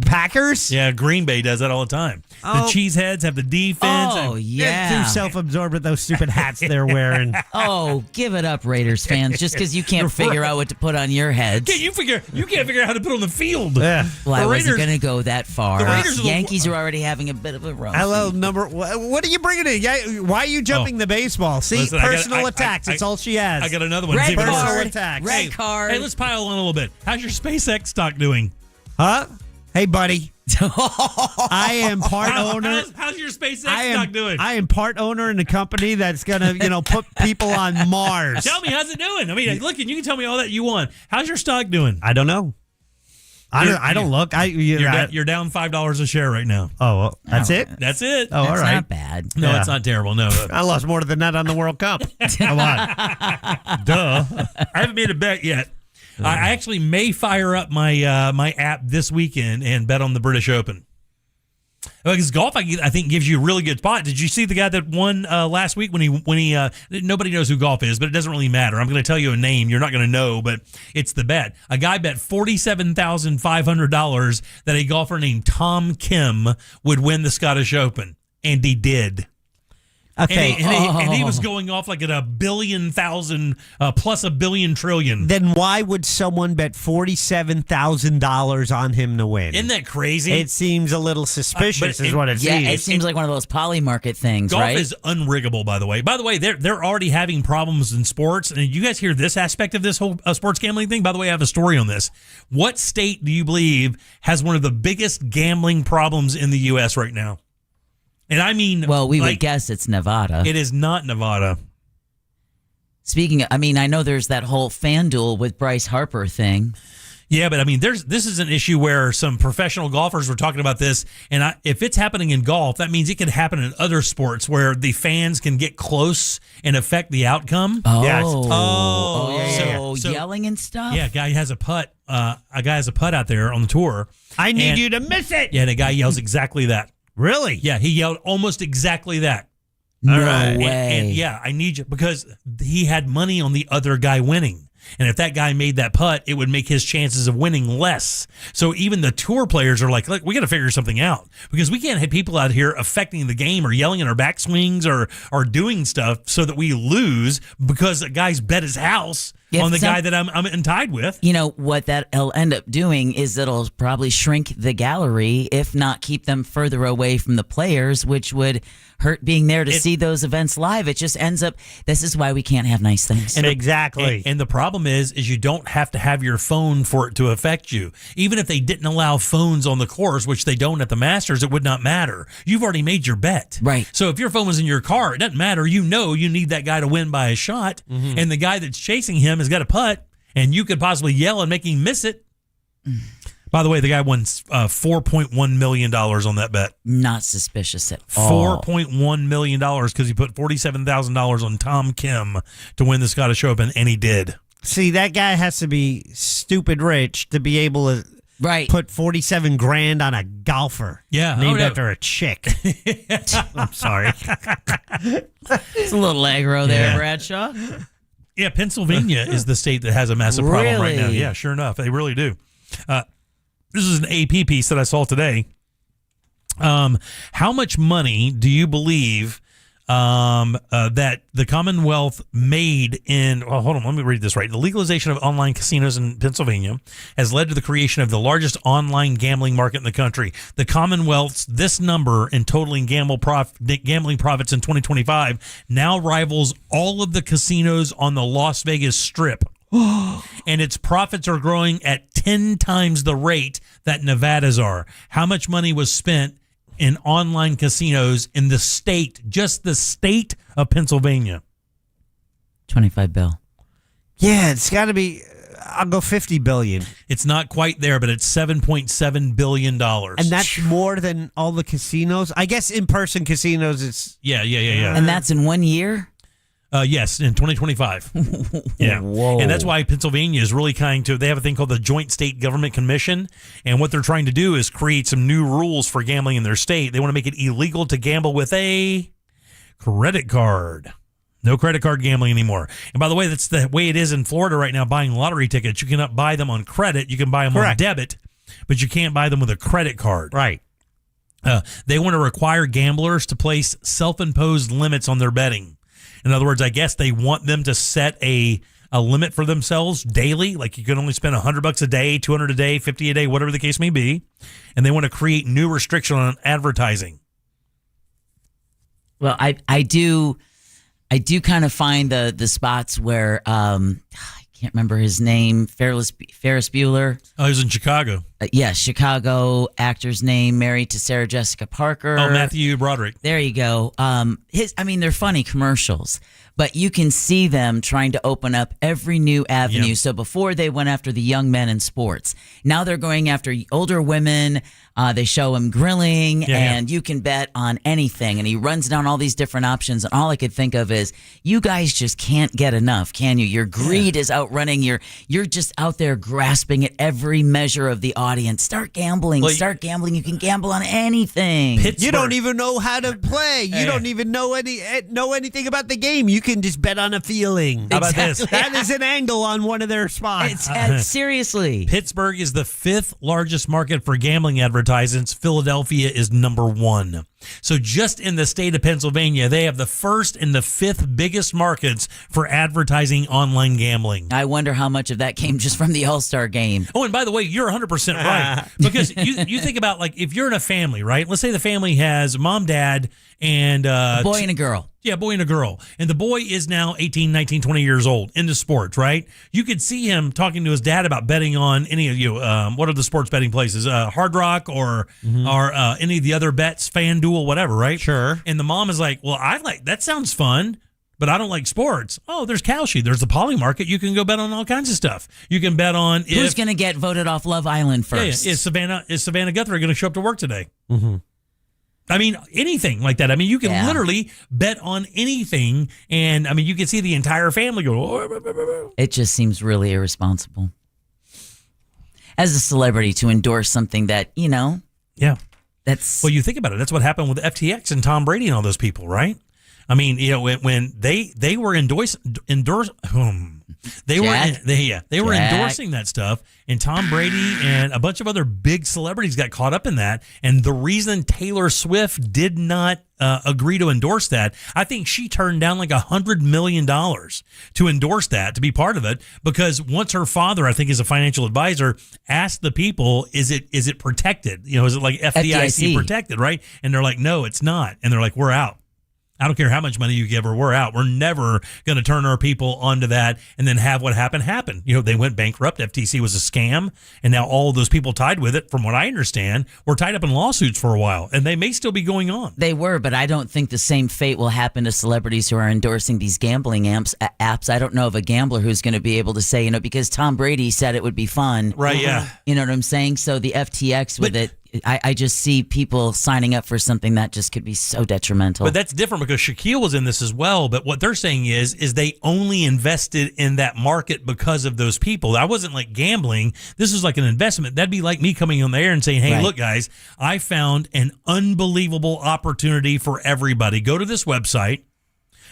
Packers? Yeah, Green Bay does that all the time. Oh. The Cheeseheads have the defense. Oh, yeah. They're too self-absorbed with those stupid hats they're wearing. Oh, give it up, Raiders fans, just because you can't figure out what to put on your heads. You can't figure out how to put on the field. Yeah. Well, I wasn't going to go that far. The Raiders Yankees are already having a bit of a run. Hello, what are you bringing in? Why are you jumping the baseball? See, listen, personal attacks. That's all she has. I got another one. Red Personal card. attacks. Red card. Hey, let's pile on a little bit. How's your SpaceX stock doing? Huh? Hey, buddy. I am part owner. How's your SpaceX stock doing? I am part owner in a company that's gonna, put people on Mars. Tell me, how's it doing? I mean, look, and you can tell me all that you want. How's your stock doing? I don't know. I don't look. You're down $5 a share right now. Oh, well, that's it? That's it. Oh, all right. Not bad. No, it's not terrible. No. I lost more than that on the World Cup. Come on. Duh. I haven't made a bet yet. I actually may fire up my my app this weekend and bet on the British Open. Because golf, I think, gives you a really good spot. Did you see the guy that won last week when he nobody knows who golf is, but it doesn't really matter. I'm going to tell you a name. You're not going to know, but it's the bet. A guy bet $47,500 that a golfer named Tom Kim would win the Scottish Open, and he did. Okay. And he was going off like at a billion thousand plus a billion trillion. Then why would someone bet $47,000 on him to win? Isn't that crazy? It seems a little suspicious, is what it seems. Yeah, it seems like one of those poly market things, golf right? is unriggable, by the way. By the way, they're already having problems in sports. And you guys hear this aspect of this whole sports gambling thing? By the way, I have a story on this. What state do you believe has one of the biggest gambling problems in the U.S. right now? And I mean, well, we would guess it's Nevada. It is not Nevada. Speaking of, I mean, I know there's that whole FanDuel with Bryce Harper thing. Yeah, but I mean, this is an issue where some professional golfers were talking about this, and if it's happening in golf, that means it could happen in other sports where the fans can get close and affect the outcome. Oh, yes. So yelling and stuff. Yeah, a guy has a putt. A guy has a putt out there on the tour. I need you to miss it. Yeah, and a guy yells exactly that. Really? Yeah, he yelled almost exactly that. No way. And yeah, I need you because he had money on the other guy winning. And if that guy made that putt, it would make his chances of winning less. So even the tour players are like, look, we got to figure something out because we can't have people out here affecting the game or yelling in our backswings or doing stuff so that we lose because a guy's bet his house on the guy that I'm tied with. You know, what that'll end up doing is it'll probably shrink the gallery, if not keep them further away from the players, which would hurt being there to see those events live. It just ends up, this is why we can't have nice things. Exactly. And the problem is you don't have to have your phone for it to affect you. Even if they didn't allow phones on the course, which they don't at the Masters, it would not matter. You've already made your bet. Right. So if your phone was in your car, it doesn't matter. You know you need that guy to win by a shot, and the guy that's chasing him has got a putt, and you could possibly yell and make him miss it. By the way, the guy won $4.1 million on that bet. Not suspicious at all. $4.1 million because he put $47,000 on Tom Kim to win the Scottish Open, and he did. See, that guy has to be stupid rich to be able to put 47 grand on a golfer. Yeah. Named after a chick. I'm sorry. It's a little aggro there, Bradshaw. Yeah, Pennsylvania is the state that has a massive problem right now. Really? Yeah, sure enough. They really do. This is an AP piece that I saw today. How much money do you believe that the Commonwealth made in... Oh, hold on, let me read this right. The legalization of online casinos in Pennsylvania has led to the creation of the largest online gambling market in the country. The Commonwealth's this number in totaling gambling profits in 2025 now rivals all of the casinos on the Las Vegas Strip. And its profits are growing at 10 times the rate that Nevada's are. How much money was spent in online casinos in the state, just the state of Pennsylvania? $25 billion. Yeah, it's got to be. I'll go $50 billion. It's not quite there, but it's $7.7 billion. And that's more than all the casinos. I guess in-person casinos is. Yeah. And that's in 1 year? Yes, in 2025. Yeah. Whoa. And that's why Pennsylvania is really they have a thing called the Joint State Government Commission. And what they're trying to do is create some new rules for gambling in their state. They want to make it illegal to gamble with a credit card. No credit card gambling anymore. And by the way, that's the way it is in Florida right now, buying lottery tickets. You cannot buy them on credit. You can buy them on debit, but you can't buy them with a credit card. Right. They want to require gamblers to place self-imposed limits on their betting. In other words, I guess they want them to set a limit for themselves daily. Like you can only spend $100 a day, $200 a day, $50 a day, whatever the case may be. And they want to create new restriction on advertising. Well, I do kind of find the spots where I can't remember his name, Ferris Bueller. Oh, he was in Chicago. Yes, Chicago actor's name, married to Sarah Jessica Parker. Oh, Matthew Broderick. There you go. They're funny commercials, but you can see them trying to open up every new avenue. Yeah. So before they went after the young men in sports, now they're going after older women. They show him grilling, and you can bet on anything. And he runs down all these different options. And all I could think of is, you guys just can't get enough, can you? Your greed is outrunning you're just out there grasping at every measure of the audience. Start gambling. Start gambling. You can gamble on anything. You don't even know how to play. You don't even know anything about the game. You can just bet on a feeling. How about this? That is an angle on one of their spots. Seriously. Pittsburgh is the 5th largest market for gambling advertisements. Philadelphia is number 1. So just in the state of Pennsylvania, they have the 1st and the 5th biggest markets for advertising online gambling. I wonder how much of that came just from the All-Star game. Oh, and by the way, you're 100% right. Because you think about, like, if you're in a family, right? Let's say the family has mom, dad, and a boy and a girl. Yeah, boy and a girl. And the boy is now 18, 19, 20 years old, into sports, right? You could see him talking to his dad about betting on any of what are the sports betting places? Hard Rock or any of the other bets, FanDuel, whatever, right? Sure. And the mom is like, well, that sounds fun, but I don't like sports. Oh, there's Kalshi. There's the Poly Market. You can go bet on all kinds of stuff. You can bet on who's going to get voted off Love Island first. Is Savannah Guthrie going to show up to work today? Mm-hmm. I mean, anything like that. I mean, you can literally bet on anything, and I mean, you can see the entire family go. Oh. It just seems really irresponsible as a celebrity to endorse something that, Yeah. That's well, you think about it. That's what happened with FTX and Tom Brady and all those people, right? I mean, when they were they were endorsing that stuff, and Tom Brady and a bunch of other big celebrities got caught up in that. And the reason Taylor Swift did not agree to endorse that, I think she turned down like $100 million to endorse that, to be part of it, because once her father, I think, is a financial advisor, asked the people, is it protected? Is it like FDIC protected, right? And they're like, no, it's not. And they're like, we're out. I don't care how much money you give her, we're out. We're never going to turn our people onto that and then have what happened happen. They went bankrupt. FTC was a scam. And now all those people tied with it, from what I understand, were tied up in lawsuits for a while. And they may still be going on. They were, but I don't think the same fate will happen to celebrities who are endorsing these gambling apps. I don't know of a gambler who's going to be able to say, because Tom Brady said it would be fun. Right, yeah. You know what I'm saying? So the FTX with it. I just see people signing up for something that just could be so detrimental. But that's different because Shaquille was in this as well. But what they're saying is they only invested in that market because of those people. That wasn't like gambling. This was like an investment. That'd be like me coming on the air and saying, hey, look, guys, I found an unbelievable opportunity for everybody. Go to this website,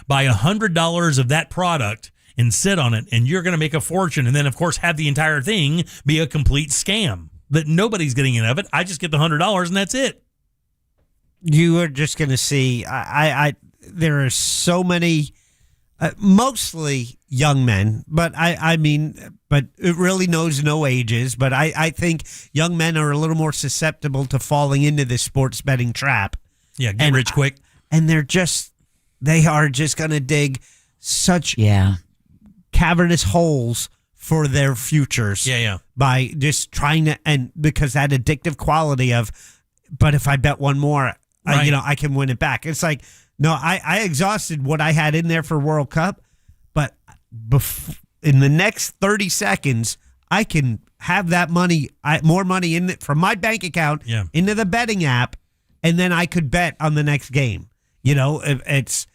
buy $100 of that product, and sit on it, and you're going to make a fortune. And then, of course, have the entire thing be a complete scam. That nobody's getting in of it. I just get the $100 and that's it. You are just going to see. There are so many, mostly young men, but but it really knows no ages. But I think young men are a little more susceptible to falling into this sports betting trap. Yeah, get rich quick. And they are just going to dig such cavernous holes for their futures. By just trying to, and because that addictive quality of, but if I bet one more, I can win it back. It's like, no, I exhausted what I had in there for World Cup, but in the next 30 seconds, I can have that money, more money in from my bank account into the betting app, and then I could bet on the next game. If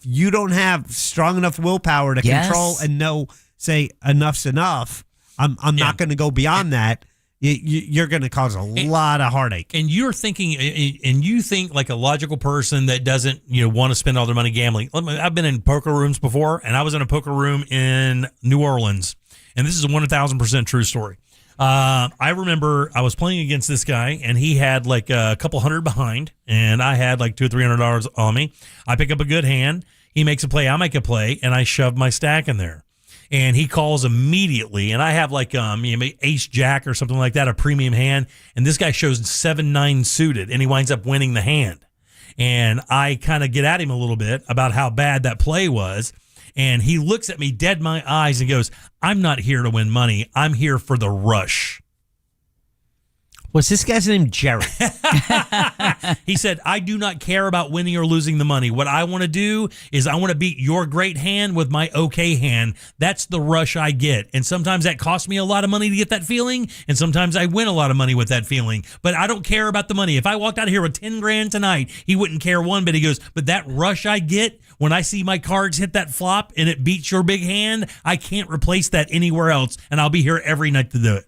you don't have strong enough willpower to control and know, say enough's enough, I'm not going to go beyond that. You're going to cause a lot of heartache. And you're thinking, and you think like a logical person that doesn't want to spend all their money gambling. I've been in poker rooms before, and I was in a poker room in New Orleans, and this is a 1,000% true story. I remember I was playing against this guy, and he had like a couple hundred behind, and I had like $200 or $300 on me. I pick up a good hand. He makes a play. I make a play, and I shove my stack in there. And he calls immediately, and I have like ace jack or something like that, a premium hand, and this guy shows 7-9 suited, and he winds up winning the hand. And I kind of get at him a little bit about how bad that play was, and he looks at me dead in my eyes and goes, "I'm not here to win money. I'm here for the rush." Was this guy's name Jerry? He said, I do not care about winning or losing the money. What I want to do is I want to beat your great hand with my okay hand. That's the rush I get. And sometimes that costs me a lot of money to get that feeling. And sometimes I win a lot of money with that feeling. But I don't care about the money. If I walked out of here with 10 grand tonight, he wouldn't care one bit. He goes, but that rush I get when I see my cards hit that flop and it beats your big hand, I can't replace that anywhere else. And I'll be here every night to do it.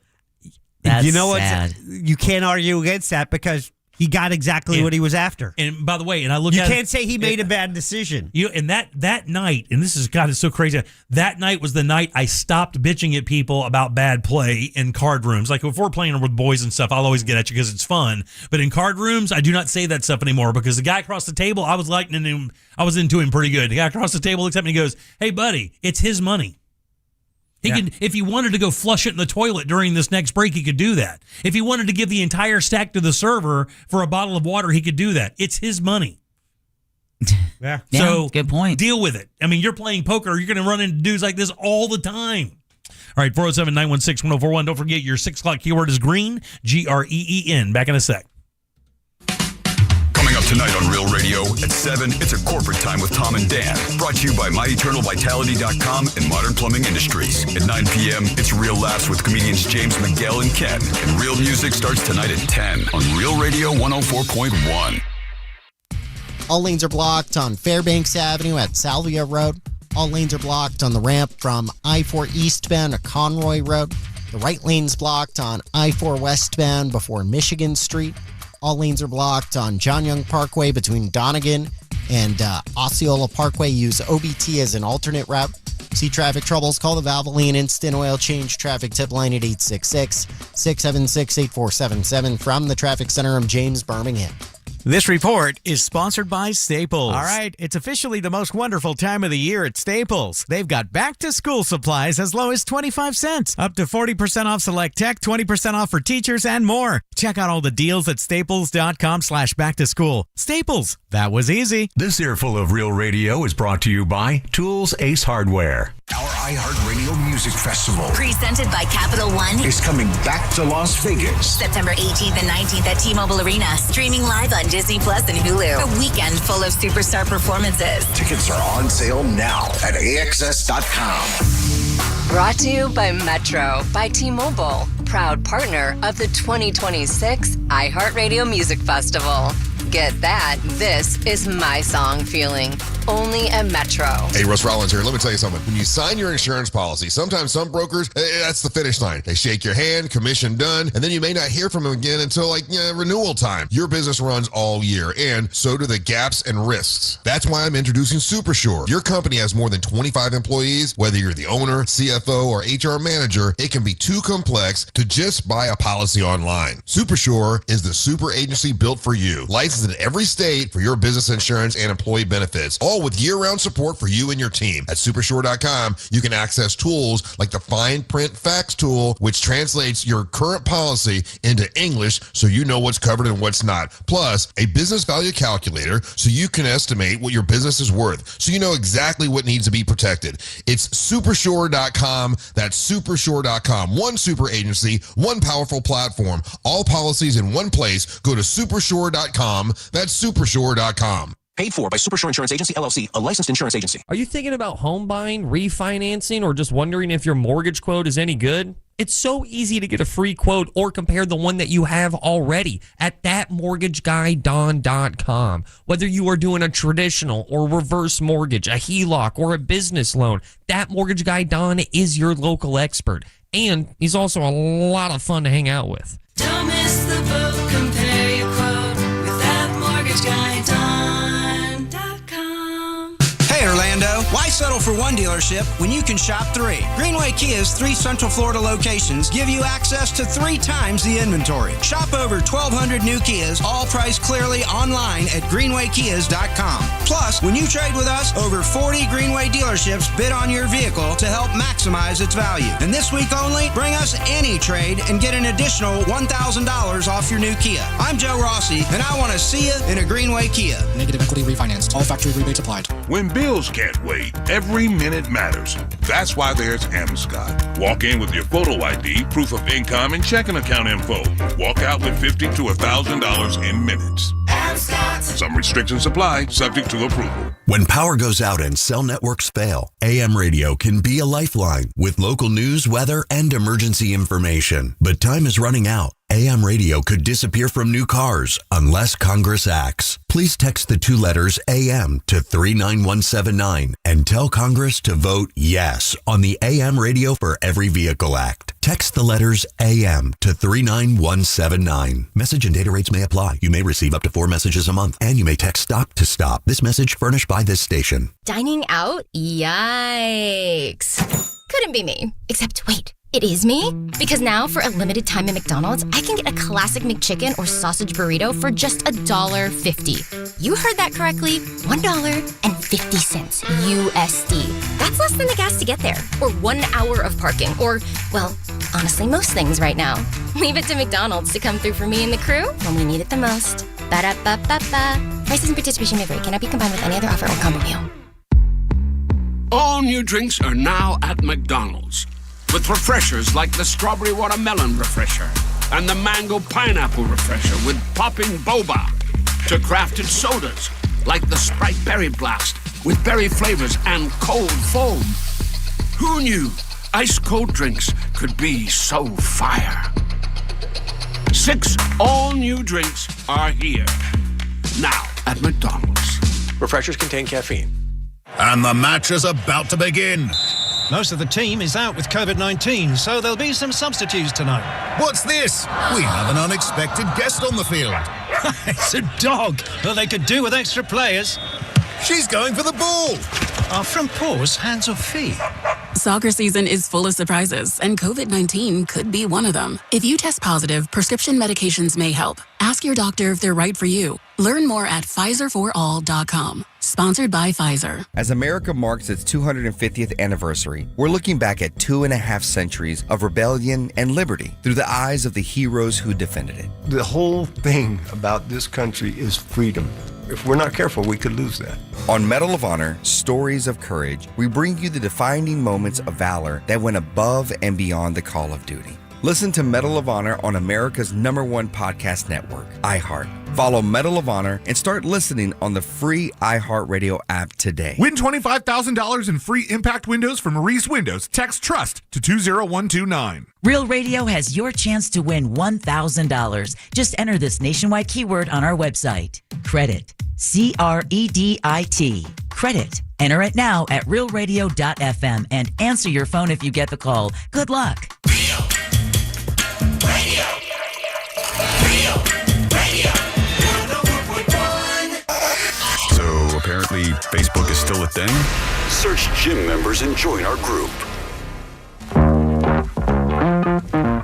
You know what? You can't argue against that because he got exactly what he was after. And by the way, and I look you at can't say he made a bad decision. And that night, and this is God, it's so crazy. That night was the night I stopped bitching at people about bad play in card rooms. Like if we're playing with boys and stuff, I'll always get at you because it's fun. But in card rooms, I do not say that stuff anymore because the guy across the table, I was liking him. I was into him pretty good. The guy across the table looks at me and goes, "Hey, buddy, it's his money." He could, if he wanted to go flush it in the toilet during this next break, he could do that. If he wanted to give the entire stack to the server for a bottle of water, he could do that. It's his money. Yeah. So good point. Deal with it. I mean, you're playing poker. You're going to run into dudes like this all the time. All right, 407-916-1041. Don't forget your 6 o'clock keyword is green, Green. Back in a sec. Coming up tonight on Real Radio at 7, it's a corporate time with Tom and Dan. Brought to you by MyEternalVitality.com and Modern Plumbing Industries. At 9 p.m., it's Real Laughs with comedians James McGill and Ken. And Real Music starts tonight at 10 on Real Radio 104.1. All lanes are blocked on Fairbanks Avenue at Salvia Road. All lanes are blocked on the ramp from I-4 eastbound to Conroy Road. The right lane's blocked on I-4 westbound before Michigan Street. All lanes are blocked on John Young Parkway between Donegan and Osceola Parkway. Use OBT as an alternate route. See traffic troubles? Call the Valvoline Instant Oil Change traffic tip line at 866-676-8477 from the Traffic Center of James, Birmingham. This report is sponsored by Staples. All right, it's officially the most wonderful time of the year at Staples. They've got back-to-school supplies as low as 25 cents, up to 40% off select tech, 20% off for teachers, and more. Check out all the deals at staples.com/back-to-school. Staples, that was easy. This earful of Real Radio is brought to you by Tools Ace Hardware. Our iHeartRadio Music Festival, Presented by Capital One, is coming back to Las Vegas. September 18th and 19th at T-Mobile Arena. Streaming live on Disney Plus and Hulu. A weekend full of superstar performances. Tickets are on sale now at AXS.com. Brought to you by Metro by T-Mobile, proud partner of the 2026 iHeartRadio Music Festival. Get that. This is my song feeling. Only at Metro. Hey, Russ Rollins here. Let me tell you something. When you sign your insurance policy, sometimes some brokers, that's the finish line. They shake your hand, commission done, and then you may not hear from them again until renewal time. Your business runs all year, and so do the gaps and risks. That's why I'm introducing SuperSure. Your company has more than 25 employees. Whether you're the owner, CFO, or HR manager, it can be too complex to just buy a policy online. SuperSure is the super agency built for you. Licensed in every state for your business insurance and employee benefits, all with year-round support for you and your team. At Supersure.com, you can access tools like the Fine Print Facts tool, which translates your current policy into English so you know what's covered and what's not. Plus, a business value calculator so you can estimate what your business is worth, so you know exactly what needs to be protected. It's Supersure.com. That's Supersure.com. One super agency, one powerful platform, all policies in one place. Go to Supersure.com. That's Supersure.com. Paid for by Supersure Insurance Agency, LLC, a licensed insurance agency. Are you thinking about home buying, refinancing, or just wondering if your mortgage quote is any good? It's so easy to get a free quote or compare the one that you have already at thatmortgageguyDon.com. Whether you are doing a traditional or reverse mortgage, a HELOC, or a business loan, That Mortgage Guy Don is your local expert. And he's also a lot of fun to hang out with. Don't miss the boat, compare your quote with thatmortgageguyDon.com. Hey Orlando, why settle for one dealership when you can shop three? Greenway Kia's 3 Central Florida locations give you access to 3 times the inventory. Shop over 1,200 new Kias, all priced clearly online at greenwaykias.com. Plus, when you trade with us, over 40 Greenway dealerships bid on your vehicle to help maximize its value. And this week only, bring us any trade and get an additional $1,000 off your new Kia. I'm Joe Rossi, and I want to see you in a Greenway Kia. Negative equity refinanced. All factory rebates applied. When bills can't wait, Every minute matters. That's why there's M-Scott. Walk in with your photo ID, proof of income, and checking account info. Walk out with $50 to $1,000 in minutes. M-Scott. Some restrictions apply, subject to approval. When power goes out and cell networks fail, AM radio can be a lifeline with local news, weather, and emergency information. But time is running out. AM radio could disappear from new cars unless Congress acts. Please text the 2 letters AM to 39179 and tell Congress to vote yes on the AM Radio for Every Vehicle Act. Text the letters AM to 39179. Message and data rates may apply. You may receive up to 4 messages a month, and you may text STOP to STOP. This message furnished by this station. Dining out? Yikes. Couldn't be me. Except, wait. It is me? Because now, for a limited time at McDonald's, I can get a classic McChicken or sausage burrito for just $1.50. You heard that correctly. $1.50 USD. That's less than the gas to get there. Or 1 hour of parking. Or, well, honestly, most things right now. Leave it to McDonald's to come through for me and the crew when we need it the most. Ba-da-ba-ba-ba. Prices and participation may vary. Cannot be combined with any other offer or combo meal. All new drinks are now at McDonald's. With refreshers like the Strawberry Watermelon Refresher and the Mango Pineapple Refresher with popping boba, to crafted sodas like the Sprite Berry Blast with berry flavors and cold foam. Who knew ice cold drinks could be so fire? 6 all-new drinks are here now at McDonald's. Refreshers contain caffeine. And the match is about to begin. Most of the team is out with COVID-19, so there'll be some substitutes tonight. What's this? We have an unexpected guest on the field. It's a dog. Well, they could do with extra players. She's going for the ball. Are front paws hands or feet? Soccer season is full of surprises, and COVID-19 could be one of them. If you test positive, prescription medications may help. Ask your doctor if they're right for you. Learn more at PfizerForAll.com. Sponsored by Pfizer. As America marks its 250th anniversary, we're looking back at 2.5 centuries of rebellion and liberty through the eyes of the heroes who defended it. The whole thing about this country is freedom. If we're not careful, we could lose that. On Medal of Honor, Stories of Courage, we bring you the defining moments of valor that went above and beyond the call of duty. Listen to Medal of Honor on America's #1 podcast network, iHeart. Follow Medal of Honor and start listening on the free iHeartRadio app today. Win $25,000 in free impact windows from Maurice Windows. Text TRUST to 20129. Real Radio has your chance to win $1,000. Just enter this nationwide keyword on our website. Credit. CREDIT. Credit. Enter it now at realradio.fm and answer your phone if you get the call. Good luck. So apparently Facebook is still a thing? Search gym members and join our group.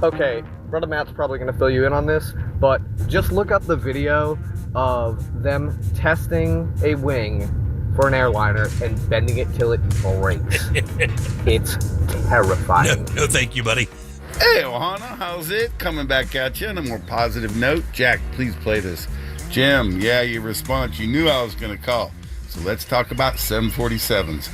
Okay, Brother Matt's probably going to fill you in on this, but just look up the video of them testing a wing for an airliner and bending it till it breaks. It's terrifying. No, thank you, buddy. Hey, Ohana, how's it? Coming back at you on a more positive note. Jack, please play this. Jim, yeah, your response. You knew I was going to call. So let's talk about 747s.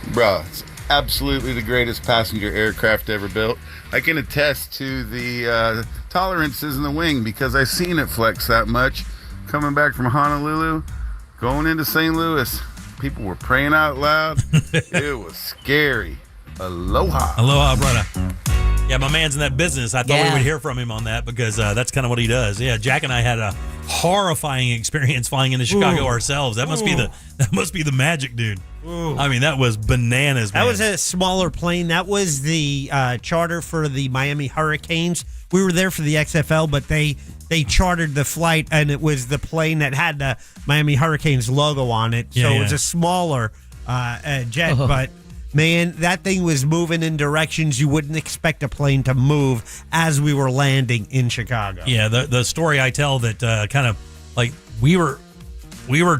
Bruh, it's absolutely the greatest passenger aircraft ever built. I can attest to the tolerances in the wing because I've seen it flex that much. Coming back from Honolulu, going into St. Louis, people were praying out loud. It was scary. Aloha. Aloha, brother. Yeah, my man's in that business. I thought we would hear from him on that because that's kind of what he does. Yeah, Jack and I had a horrifying experience flying into Chicago ourselves. That must be the magic, dude. I mean, that was bananas, man. That was a smaller plane. That was the charter for the Miami Hurricanes. We were there for the XFL, but they chartered the flight, and it was the plane that had the Miami Hurricanes logo on it. So it was a smaller jet, but man, that thing was moving in directions you wouldn't expect a plane to move as we were landing in Chicago. Yeah, the story I tell that kind of like we were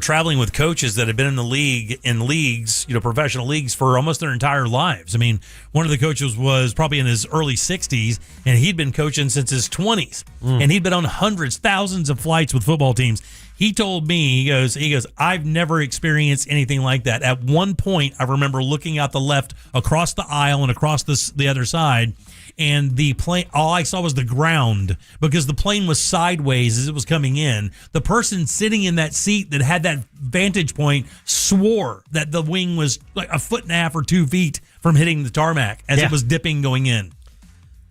traveling with coaches that had been in leagues, professional leagues for almost their entire lives. I mean, one of the coaches was probably in his early 60s, and he'd been coaching since his 20s, and he'd been on hundreds, thousands of flights with football teams. He told me, he goes, I've never experienced anything like that. At one point, I remember looking out the left across the aisle and across the other side, and the plane, all I saw was the ground because the plane was sideways as it was coming in. The person sitting in that seat that had that vantage point swore that the wing was like 1.5 or 2 feet from hitting the tarmac as it was dipping going in.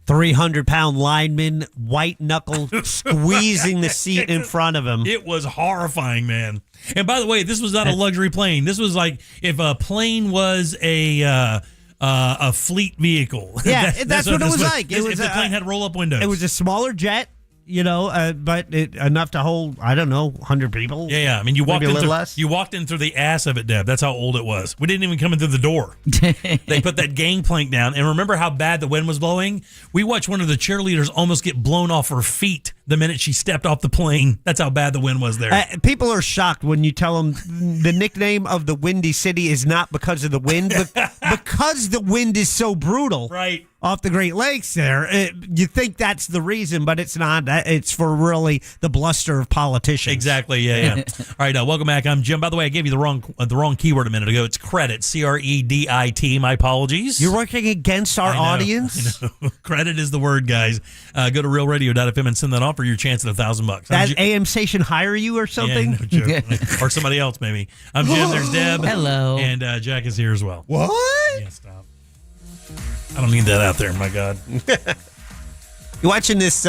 300-pound lineman, white knuckle, squeezing the seat in front of him. It was horrifying, man. And by the way, this was not a luxury plane. This was like if a plane was a fleet vehicle. Yeah, that's what it was like. If the plane had roll-up windows. It was a smaller jet, but enough to hold, 100 people. Yeah. I mean, you walked Maybe a little less. You walked in through the ass of it, Deb. That's how old it was. We didn't even come in through the door. They put that gangplank down. And remember how bad the wind was blowing? We watched one of the cheerleaders almost get blown off her feet the minute she stepped off the plane. That's how bad the wind was there. People are shocked when you tell them the nickname of the Windy City is not because of the wind, but because the wind is so brutal. Right. Off the Great Lakes there. You think that's the reason, but it's not. It's for really the bluster of politicians. Exactly, yeah. All right, welcome back. I'm Jim. By the way, I gave you the wrong keyword a minute ago. It's credit, CREDIT. My apologies. You're working against our audience? I know. Credit is the word, guys. Go to realradio.fm and send that off for your chance at $1,000. That AM station hire you or something? Yeah, no joke. Or somebody else, maybe. I'm Jim. There's Deb. Hello. And Jack is here as well. What? Yeah, stop. I don't need that out there, my God. You watching this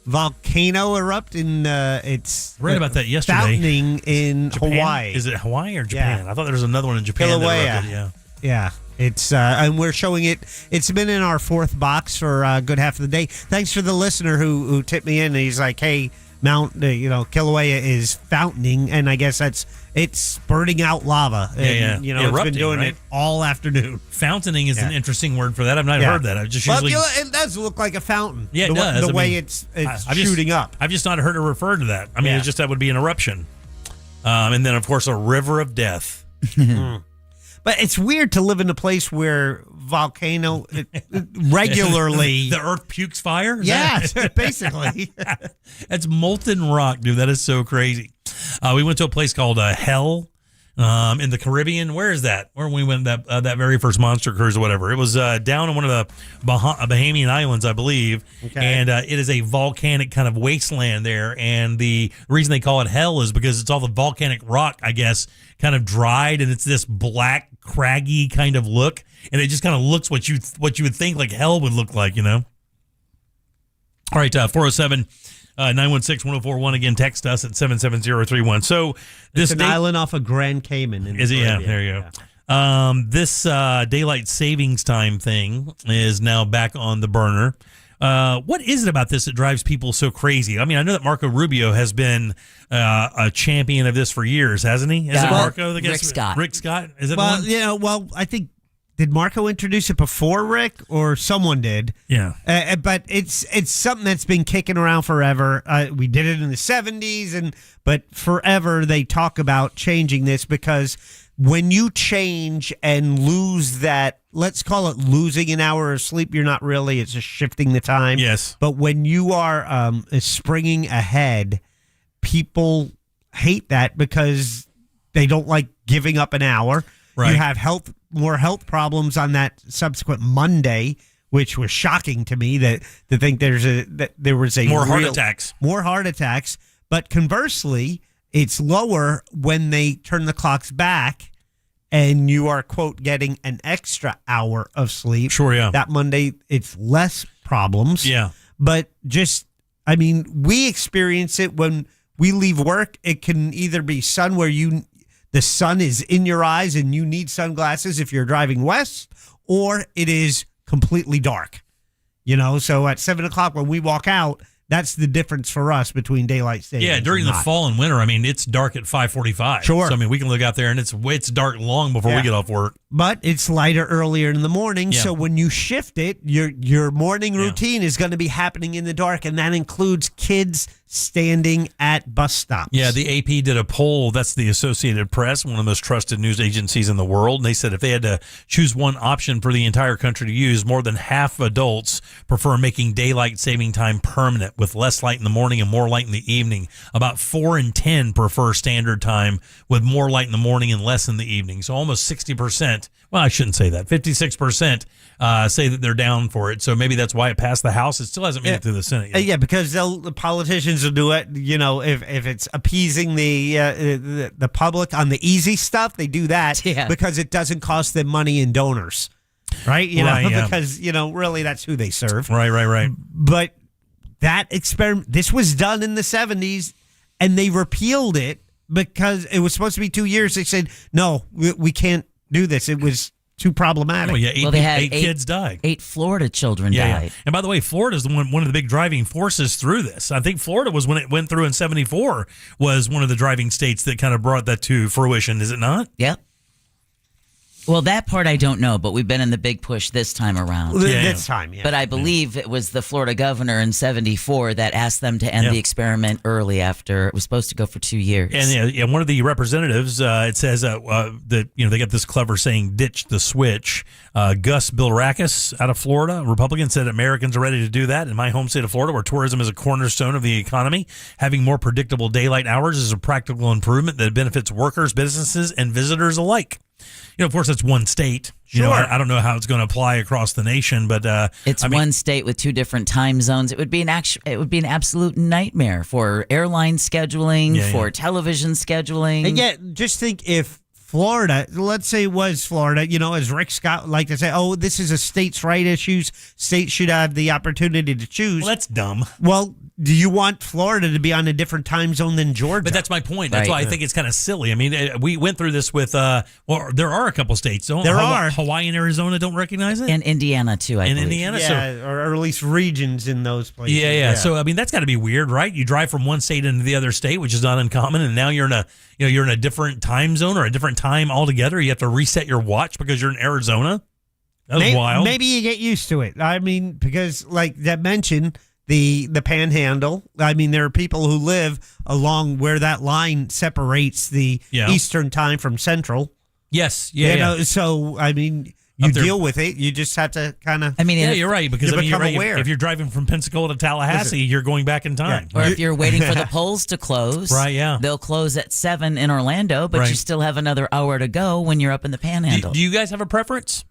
volcano erupt in it's I read about that yesterday. Fountaining in Japan? Hawaii. Is it Hawaii or Japan? Yeah. I thought there was another one in Japan. Kilauea. Yeah. It's and we're showing it. It's been in our fourth box for a good half of the day. Thanks for the listener who tipped me in. And he's like, "Hey, Kilauea is fountaining, and I guess it's spurting out lava. And, Erupting, it's been doing right? it all afternoon. Fountaining is an interesting word for that. I've not heard that. I've just usually it does look like a fountain. Yeah, it does. The way it's shooting up. I've just not heard it referred to that. I mean, it's just that would be an eruption, and then of course a river of death. But it's weird to live in a place where volcano regularly the earth pukes fire. Basically. That's molten rock, dude. That is so crazy. We went to a place called Hell in the Caribbean. Where is that? Where we went that very first monster cruise or whatever. It was down in one of the Bahamian islands, I believe. Okay. And it is a volcanic kind of wasteland there. And the reason they call it Hell is because it's all the volcanic rock, I guess, kind of dried, and it's this black, craggy kind of look. And it just kind of looks what you would think like hell would look like, All right, 407 916-1041. Again, text us at 77031. So this it's an island off of Grand Cayman. Is it? Yeah, there you go. Yeah. This daylight savings time thing is now back on the burner. What is it about this that drives people so crazy? I mean, I know that Marco Rubio has been a champion of this for years, hasn't he? Is it Marco? Rick Scott. Rick Scott? Is it one? I think, did Marco introduce it before Rick, or someone did? Yeah. But it's something that's been kicking around forever. We did it in the 70s, but forever they talk about changing this because when you change and lose that, let's call it losing an hour of sleep, you're not really, it's just shifting the time. Yes. But when you are springing ahead, people hate that because they don't like giving up an hour. Right. You have more health problems on that subsequent Monday, which was shocking to me to think there was more heart attacks. More heart attacks. But conversely, it's lower when they turn the clocks back and you are, quote, getting an extra hour of sleep. Sure, yeah. That Monday, it's less problems. Yeah. But we experience it when we leave work. It can either be sun where the sun is in your eyes and you need sunglasses if you're driving west, or it is completely dark. So at 7 o'clock when we walk out, that's the difference for us between daylight savings. Yeah, during the fall and winter, I mean, it's dark at 5:45. Sure. So, I mean, we can look out there and it's dark long before we get off work. But it's lighter earlier in the morning, so when you shift it, your morning routine is going to be happening in the dark, and that includes kids standing at bus stops. Yeah, the AP did a poll. That's the Associated Press, one of the most trusted news agencies in the world. And they said if they had to choose one option for the entire country to use, more than half of adults prefer making daylight saving time permanent with less light in the morning and more light in the evening. About 4 in 10 prefer standard time with more light in the morning and less in the evening. So almost 60%. Well, I shouldn't say that. 56% say that they're down for it. So maybe that's why it passed the House. It still hasn't made it through the Senate yet. Yeah, because the politicians will do it. You know, if it's appeasing the public on the easy stuff, they do that because it doesn't cost them money in donors, right? You know, because really that's who they serve. Right. But that experiment, this was done in the 70s, and they repealed it because it was supposed to be 2 years. They said no, we can't do this. It was too problematic. Oh, yeah, eight kids died. 8 Florida children died. Yeah. And by the way, Florida is one of the big driving forces through this. I think Florida was, when it went through in 74, was one of the driving states that kind of brought that to fruition. Is it not? Yep. Well, that part I don't know, but we've been in the big push this time around. This time, yeah. But I believe it was the Florida governor in 74 that asked them to end the experiment early after it was supposed to go for 2 years. And one of the representatives, it says that they got this clever saying, ditch the switch. Gus Bilrakis out of Florida, Republican, said Americans are ready to do that. In my home state of Florida, where tourism is a cornerstone of the economy, having more predictable daylight hours is a practical improvement that benefits workers, businesses, and visitors alike. Of course, it's one state. Sure. I don't know how it's going to apply across the nation, but it's one state with 2 different time zones. It would be an absolute nightmare for airline scheduling, for television scheduling. And yet, just think if Florida, let's say it was Florida, as Rick Scott liked to say, oh, this is a states' right issues. States should have the opportunity to choose. Well, that's dumb. Well, do you want Florida to be on a different time zone than Georgia? But that's my point. That's why I think it's kind of silly. I mean, we went through this with, there are a couple states. Hawaii and Arizona don't recognize it? And Indiana, too, I believe. Indiana? Yeah, or at least regions in those places. Yeah. So, I mean, that's got to be weird, right? You drive from one state into the other state, which is not uncommon, and now you're in a different time zone or a different time altogether. You have to reset your watch because you're in Arizona. That's wild. Maybe you get used to it. I mean, because like that mentioned, the Panhandle. I mean, there are people who live along where that line separates the Eastern time from Central. Yes. So, I mean, you deal with it. You just have to kind of. I mean, you're right, because you're right. If you're driving from Pensacola to Tallahassee, you're going back in time. Or if you're waiting for the polls to close, they'll close at 7 in Orlando, but you still have another hour to go when you're up in the Panhandle. Do you guys have a preference?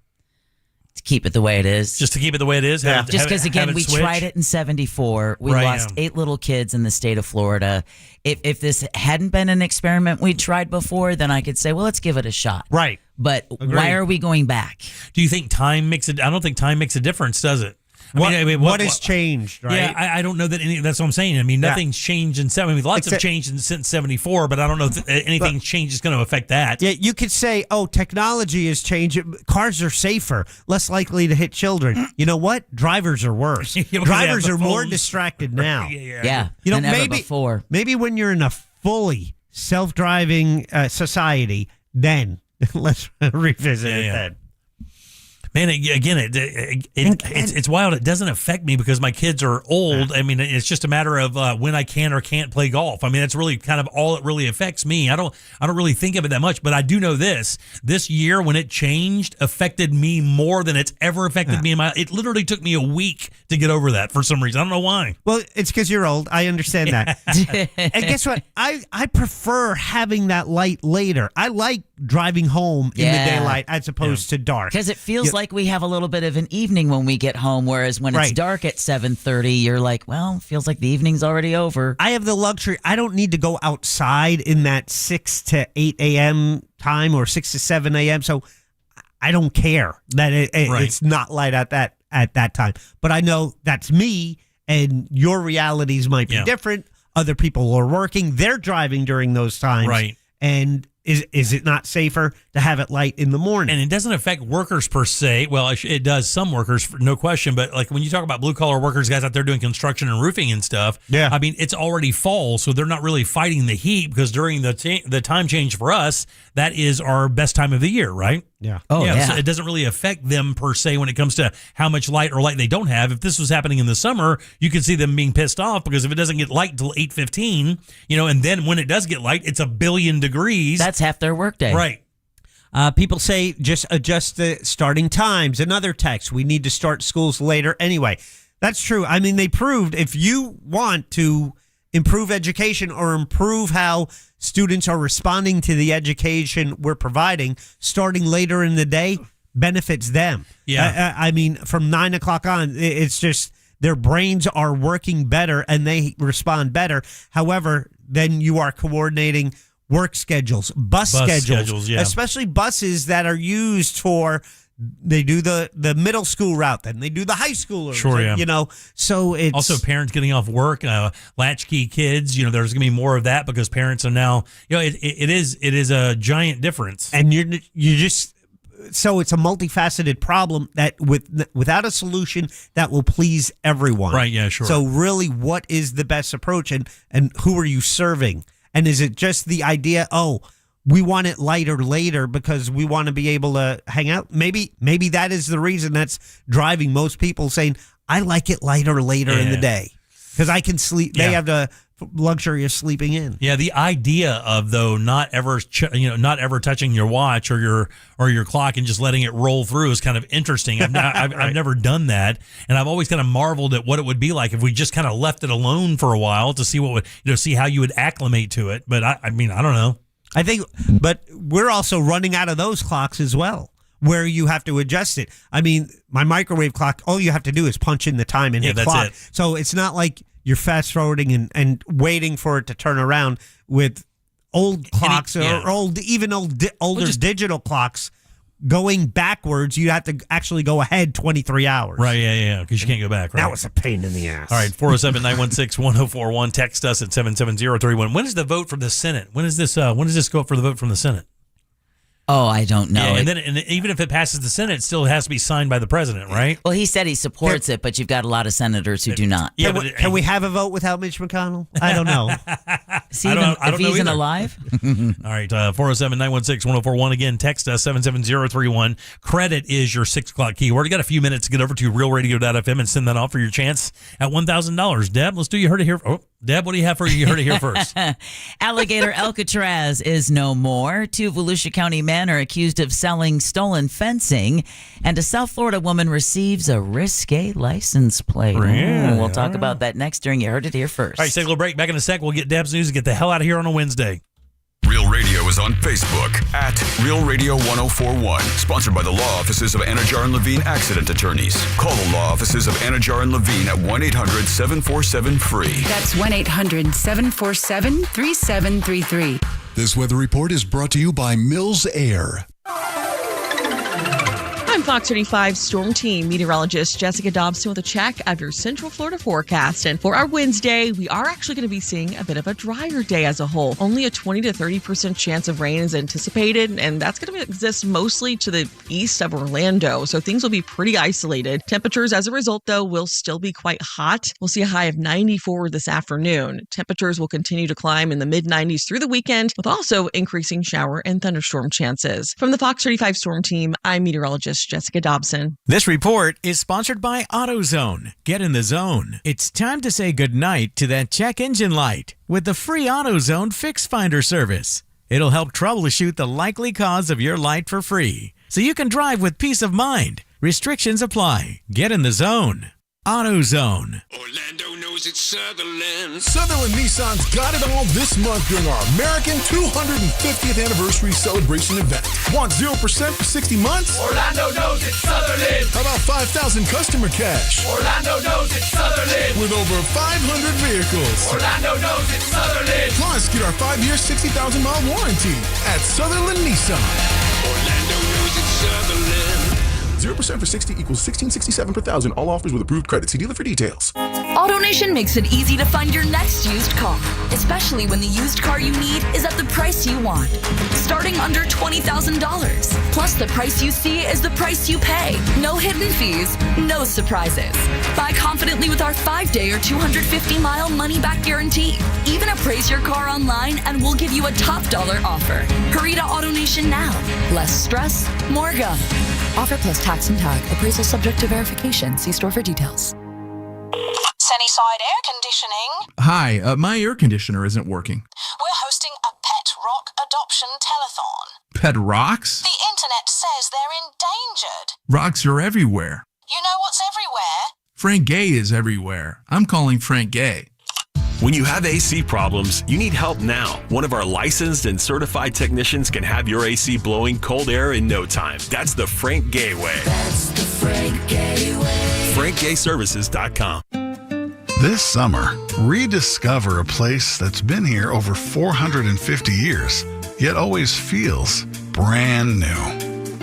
To keep it the way it is. Just to keep it the way it is? Yeah. Just because, again, we tried it in 74. We lost 8 little kids in the state of Florida. If this hadn't been an experiment we tried before, then I could say, well, let's give it a shot. Right. But why are we going back? Do you think time makes it? I don't think time makes a difference, does it? What has changed, right? Yeah, I don't know that that's what I'm saying. I mean, nothing's changed in 7. I mean, lots have changed since 74, but I don't know if anything's changed is going to affect that. Yeah, you could say, oh, technology has changed. Cars are safer, less likely to hit children. You know what? Drivers are worse. Drivers are more distracted now. Yeah, than ever before. Maybe when you're in a fully self-driving society, then let's revisit it then. Man, again, it's wild. It doesn't affect me because my kids are old. I mean, it's just a matter of when I can or can't play golf. I mean, that's really kind of all it really affects me. I don't really think of it that much, but I do know this year when it changed affected me more than it's ever affected me in my. It literally took me a week to get over that for some reason. I don't know why. Well, it's because you're old. I understand that. And guess what? I prefer having that light later. I like driving home in the daylight as opposed to dark because it feels like we have a little bit of an evening when we get home, whereas when it's dark at 7:30, you're like, well, it feels like the evening's already over. I have the luxury. I don't need to go outside in that 6 to 8 a.m. time or 6 to 7 a.m. So I don't care that it's not light at that time. But I know that's me, and your realities might be different. Other people are working. They're driving during those times. Right. And is it not safer to have it light in the morning? And it doesn't affect workers per se. Well, it does some workers, no question. But like when you talk about blue collar workers, guys out there doing construction and roofing and stuff, I mean, it's already fall, so they're not really fighting the heat because during the time change for us, that is our best time of the year, right? Yeah. Oh, yeah. So it doesn't really affect them per se when it comes to how much light or light they don't have. If this was happening in the summer, you could see them being pissed off because if it doesn't get light until 8:15, and then when it does get light, it's 1 billion degrees. That's half their workday. Right. People say just adjust the starting times. Another text, we need to start schools later anyway. That's true. I mean, they proved if you want to improve education or improve how students are responding to the education we're providing, starting later in the day benefits them. Yeah. I mean, from 9 o'clock on, it's just their brains are working better and they respond better. However, then you are coordinating work schedules, bus schedules, yeah. especially buses that are used for, they do the middle school route, then they do the high schoolers. Sure, yeah. So it's also parents getting off work, latchkey kids. There's going to be more of that because parents are now. It is a giant difference. And you just so it's a multifaceted problem that without a solution that will please everyone. Right? Yeah. Sure. So really, what is the best approach, and who are you serving? And is it just the idea? We want it lighter later because we want to be able to hang out. Maybe that is the reason that's driving most people saying, I like it lighter later in the day because I can sleep. They have the luxury of sleeping in. Yeah, the idea of not ever touching your watch or your clock and just letting it roll through is kind of interesting. I've never done that, and I've always kind of marveled at what it would be like if we just kind of left it alone for a while to see what would see how you would acclimate to it. But I mean, I don't know. I think, but we're also running out of those clocks as well, where you have to adjust it. I mean, my microwave clock, all you have to do is punch in the time and hit clock. It. So it's not like you're fast forwarding and waiting for it to turn around with old clocks or older digital clocks. Going backwards, you have to actually go ahead 23 hours. Right, yeah, because you can't go back, right? That was a pain in the ass. All right, 407-916-1041. Text us at 77031. When is the vote for the Senate? When does this go up for the vote from the Senate? Oh, I don't know. Yeah, and even if it passes the Senate, it still has to be signed by the president, right? Well, he said he supports it, but you've got a lot of senators who do not. Yeah, can we have a vote without Mitch McConnell? I don't know. If he's even alive? All right, 407-916-1041. Again, text us 77031. Credit is your 6 o'clock keyword. You got a few minutes to get over to realradio.fm and send that off for your chance at $1,000. Deb, let's do You Heard It Here. Deb, what do you have for You Heard It Here first? Alligator Alcatraz is no more. 2 Volusia County men are accused of selling stolen fencing, and a South Florida woman receives a risque license plate. Really? We'll talk about that next during You Heard It Here first. All right, take a little break. Back in a sec. We'll get Deb's news and get the hell out of here on a Wednesday. Real Radio is on Facebook at Real Radio 1041. Sponsored by the law offices of Anajar and Levine Accident Attorneys. Call the law offices of Anajar and Levine at 1-800-747-FREE. That's 1-800-747-3733. This weather report is brought to you by Mills Air. I'm Fox 35 Storm Team meteorologist Jessica Dobson with a check of your Central Florida forecast. And for our Wednesday, we are actually going to be seeing a bit of a drier day as a whole. Only a 20 to 30% chance of rain is anticipated, and that's going to exist mostly to the east of Orlando. So things will be pretty isolated. Temperatures as a result, though, will still be quite hot. We'll see a high of 94 this afternoon. Temperatures will continue to climb in the mid-90s through the weekend, with also increasing shower and thunderstorm chances. From the Fox 35 Storm Team, I'm meteorologist Jessica Dobson. This report is sponsored by AutoZone. Get in the zone. It's time to say goodnight to that check engine light with the free AutoZone Fix Finder service. It'll help troubleshoot the likely cause of your light for free, so you can drive with peace of mind. Restrictions apply. Get in the zone. AutoZone. Orlando knows it's Sutherland. Sutherland Nissan's got it all this month during our American 250th anniversary celebration event. Want 0% for 60 months? Orlando knows it's Sutherland. How about 5,000 customer cash? Orlando knows it's Sutherland. With over 500 vehicles. Orlando knows it's Sutherland. Plus, get our 5-year, 60,000-mile warranty at Sutherland Nissan. Orlando knows it's Sutherland. 0% for 60 equals $16.67 per thousand. All offers with approved credit. See dealer for details. AutoNation makes it easy to find your next used car, especially when the used car you need is at the price you want. Starting under $20,000. Plus, the price you see is the price you pay. No hidden fees, no surprises. Buy confidently with our 5-day or 250-mile money-back guarantee. Even appraise your car online and we'll give you a top dollar offer. Hurry to AutoNation now. Less stress, more go. Offer plus tax and tag. Appraisal subject to verification. See store for details. Sunnyside Air Conditioning. Hi, my air conditioner isn't working. We're hosting a pet rock adoption telethon. Pet rocks? The internet says they're endangered. Rocks are everywhere. You know what's everywhere? Frank Gay is everywhere. I'm calling Frank Gay. When you have AC problems, you need help now. One of our licensed and certified technicians can have your AC blowing cold air in no time. That's the Frank Gay way. That's the Frank Gay way. FrankGayServices.com. This summer, rediscover a place that's been here over 450 years, yet always feels brand new.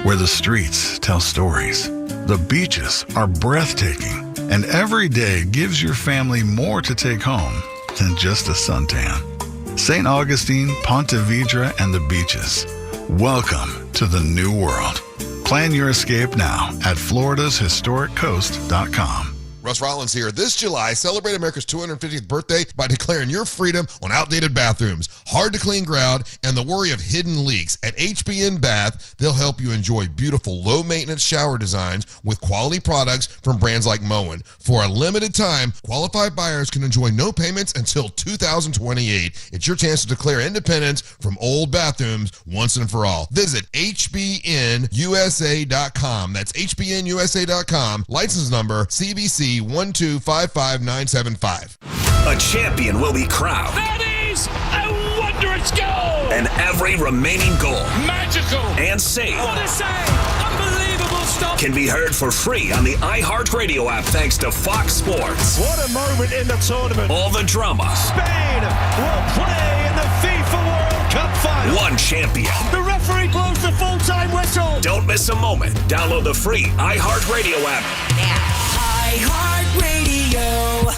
Where the streets tell stories, the beaches are breathtaking, and every day gives your family more to take home than just a suntan. St. Augustine, Ponte Vedra, and the beaches. Welcome to the new world. Plan your escape now at floridashistoriccoast.com. Russ Rollins here. This July, celebrate America's 250th birthday by declaring your freedom on outdated bathrooms, hard-to-clean grout, and the worry of hidden leaks. At HBN Bath, they'll help you enjoy beautiful, low-maintenance shower designs with quality products from brands like Moen. For a limited time, qualified buyers can enjoy no payments until 2028. It's your chance to declare independence from old bathrooms once and for all. Visit HBNUSA.com. That's HBNUSA.com. License number CBC 1255975. A champion will be crowned. That is a wondrous goal! And every remaining goal, Magical! And save, What a save! Unbelievable stuff! can be heard for free on the iHeartRadio app thanks to Fox Sports. What a moment in the tournament. All the drama. Spain will play in the FIFA World Cup final. One champion. The referee blows the full-time whistle. Don't miss a moment. Download the free iHeartRadio app. iHeartRadio.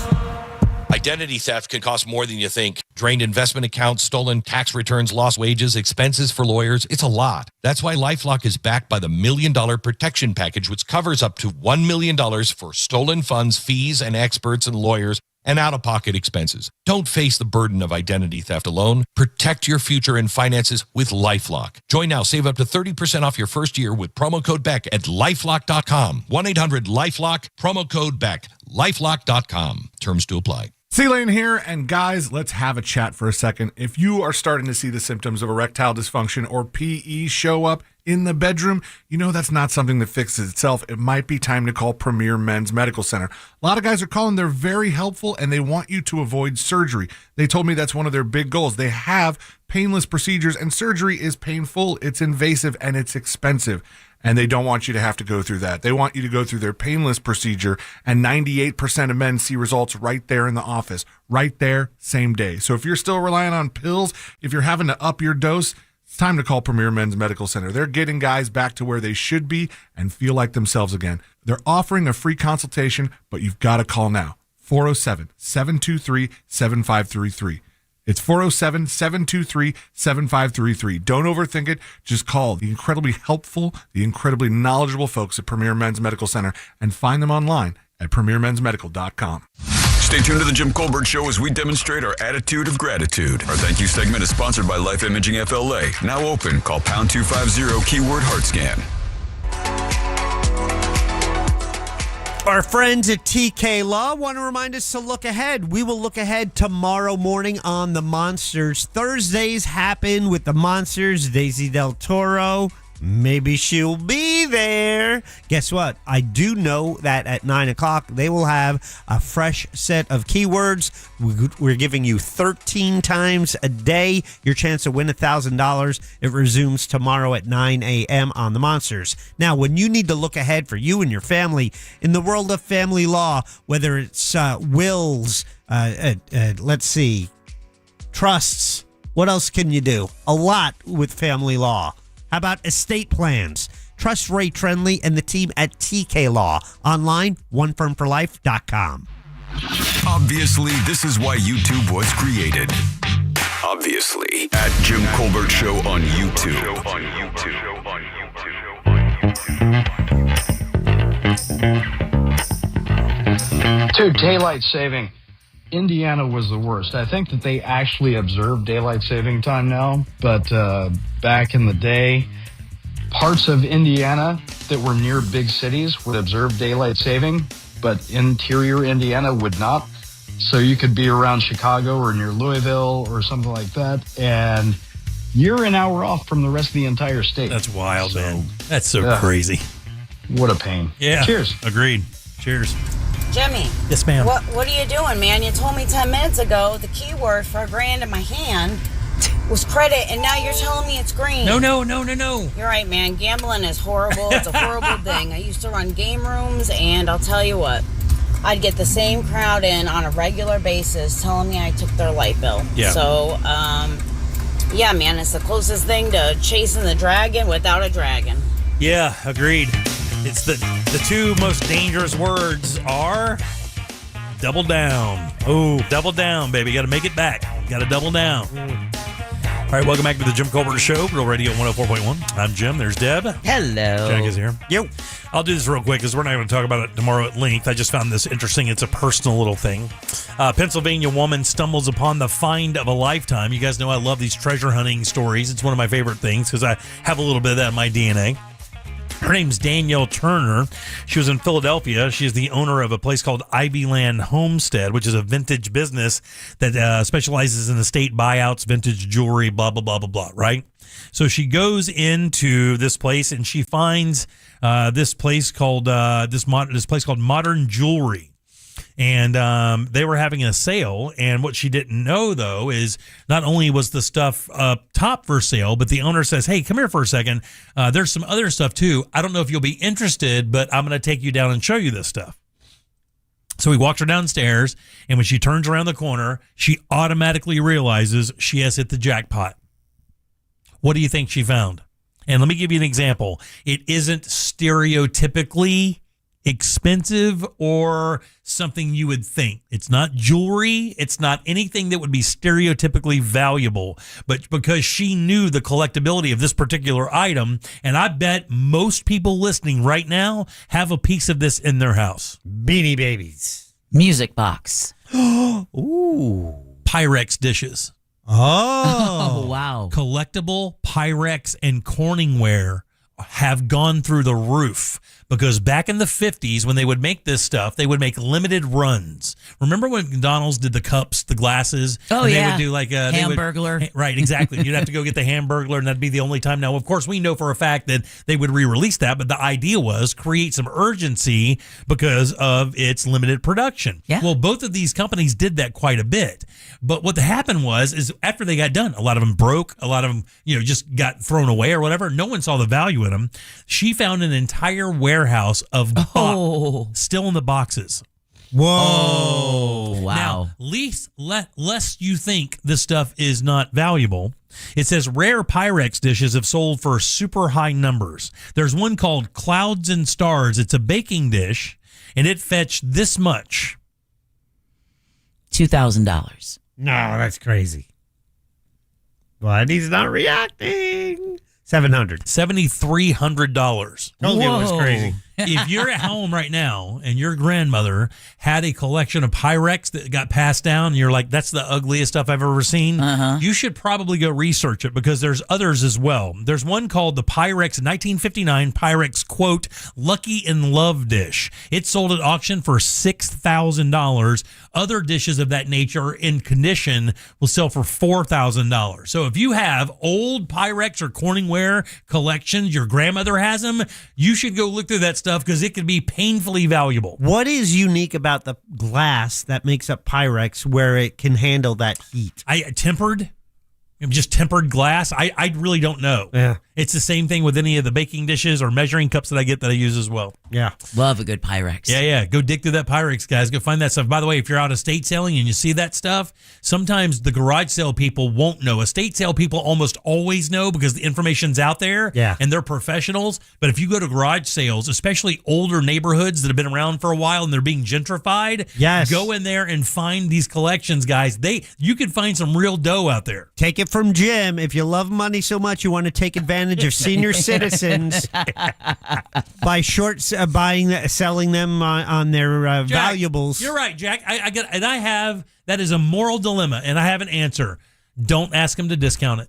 Identity theft can cost more than you think. Drained investment accounts, stolen tax returns, lost wages, expenses for lawyers. It's a lot. That's why LifeLock is backed by the $1 Million Protection Package, which covers up to $1 million for stolen funds, fees, and experts and lawyers, and out-of-pocket expenses. Don't face the burden of identity theft alone. Protect your future and finances with LifeLock. Join now. Save up to 30% off your first year with promo code BECK at LifeLock.com. 1-800-LifeLock, promo code BECK. LifeLock.com. Terms to apply. C-Lane here, and guys, let's have a chat for a second. If you are starting to see the symptoms of erectile dysfunction or PE show up in the bedroom, you know that's not something that fixes itself. It might be time to call Premier Men's Medical Center. A lot of guys are calling. They're very helpful, and they want you to avoid surgery. They told me that's one of their big goals. They have painless procedures, and surgery is painful, it's invasive, and it's expensive. And they don't want you to have to go through that. They want you to go through their painless procedure, and 98% of men see results right there in the office, right there, same day. So if you're still relying on pills, if you're having to up your dose, it's time to call Premier Men's Medical Center. They're getting guys back to where they should be and feel like themselves again. They're offering a free consultation, but you've got to call now. 407-723-7533. It's 407-723-7533. Don't overthink it. Just call the incredibly helpful, the incredibly knowledgeable folks at Premier Men's Medical Center and find them online at premiermensmedical.com. Stay tuned to the Jim Colbert Show as we demonstrate our attitude of gratitude. Our thank you segment is sponsored by Life Imaging FLA. Now open. Call pound 250 keyword heart scan. Our friends at TK Law want to remind us to look ahead. We will look ahead tomorrow morning on The Monsters. Thursdays happen with The Monsters. Daisy Del Toro. Maybe she'll be there. Guess what? I do know that at 9 o'clock, they will have a fresh set of keywords. We're giving you 13 times a day your chance to win $1,000. It resumes tomorrow at 9 a.m. on The Monsters. Now, when you need to look ahead for you and your family in the world of family law, whether it's wills, let's see, trusts, what else can you do? A lot with family law. How about estate plans? Trust Ray Trenley and the team at TK Law. Online, onefirmforlife.com. Obviously, this is why YouTube was created. Obviously, at Jim Colbert Show on YouTube. Dude, daylight saving. Indiana was the worst. I think that they actually observe daylight saving time now, but back in the day, parts of Indiana that were near big cities would observe daylight saving, but interior Indiana would not. So you could be around Chicago or near Louisville or something like that, and you're an hour off from the rest of the entire state. That's wild, man. That's so crazy. What a pain. Yeah. Cheers. Agreed. Cheers. Jimmy. Yes, ma'am. What are you doing, man? You told me 10 minutes ago the keyword for $1,000 in my hand was credit, and now you're telling me it's green. No. You're right, man. Gambling is horrible. It's a horrible thing. I used to run game rooms, and I'll tell you what, I'd get the same crowd in on a regular basis telling me I took their light bill. Yeah. So, yeah, man, it's the closest thing to chasing the dragon without a dragon. Yeah, agreed. It's the two most dangerous words are double down. Oh, double down, baby. Got to make it back. Got to double down. All right, welcome back to the Jim Colbert Show, Real Radio 104.1. I'm Jim. There's Deb. Hello. Jack is here. Yo. I'll do this real quick because we're not going to talk about it tomorrow at length. I just found this interesting. It's a personal little thing. Pennsylvania woman stumbles upon the find of a lifetime. You guys know I love these treasure hunting stories. It's one of my favorite things because I have a little bit of that in my DNA. Her name's Danielle Turner. She was in Philadelphia. She is the owner of a place called Ivyland Homestead, which is a vintage business that specializes in estate buyouts, vintage jewelry, blah, blah, blah, blah, blah, right? So she goes into this place and she finds this place called Modern Jewelry. And they were having a sale, and what she didn't know, though, is not only was the stuff up top for sale, but the owner says, hey, come here for a second. There's some other stuff, too. I don't know if you'll be interested, but I'm going to take you down and show you this stuff. So he walks her downstairs, and when she turns around the corner, she automatically realizes she has hit the jackpot. What do you think she found? And let me give you an example. It isn't stereotypically expensive or something you would think. It's not jewelry. It's not anything that would be stereotypically valuable. But because she knew the collectability of this particular item, and I bet most people listening right now have a piece of this in their house. Beanie Babies. Music box. Ooh. Pyrex dishes. Oh, wow. Collectible Pyrex and Corningware have gone through the roof because back in the 50s when they would make this stuff, they would make limited runs. Remember when McDonald's did the cups, the glasses? Oh, and yeah. They would do like Hamburglar. Right, exactly. You'd have to go get the Hamburglar, and that'd be the only time. Now, of course, we know for a fact that they would re-release that, but the idea was create some urgency because of its limited production. Yeah. Well, both of these companies did that quite a bit. But what happened is after they got done, a lot of them broke, a lot of them, just got thrown away or whatever. No one saw the value in them. She found an entire warehouse of still in the boxes. Whoa. Oh, wow. Now, lest you think this stuff is not valuable, it says rare Pyrex dishes have sold for super high numbers. There's one called Clouds and Stars. It's a baking dish, and it fetched this much. $2,000. No, that's crazy. But he's not reacting. $7,300. Told you it was crazy. If you're at home right now and your grandmother had a collection of Pyrex that got passed down, and you're like, that's the ugliest stuff I've ever seen, you should probably go research it because there's others as well. There's one called the Pyrex 1959 Pyrex, quote, Lucky in Love dish. It sold at auction for $6,000. Other dishes of that nature in condition will sell for $4,000. So if you have old Pyrex or Corningware collections, your grandmother has them, you should go look through that stuff because it could be painfully valuable. What is unique about the glass that makes up Pyrex where it can handle that heat? Tempered. Just tempered glass. I really don't know. Yeah. It's the same thing with any of the baking dishes or measuring cups that I get that I use as well. Yeah. Love a good Pyrex. Yeah. Go dig through that Pyrex, guys. Go find that stuff. By the way, if you're out estate selling and you see that stuff, sometimes the garage sale people won't know. Estate sale people almost always know because the information's out there. Yeah. And they're professionals. But if you go to garage sales, especially older neighborhoods that have been around for a while and they're being gentrified, Yes. go in there and find these collections, guys. You can find some real dough out there. Take it from Jim. If you love money so much, you want to take advantage of senior citizens by selling them on their Jack, valuables. You're right, Jack. I have that is a moral dilemma, and I have an answer. Don't ask him to discount it.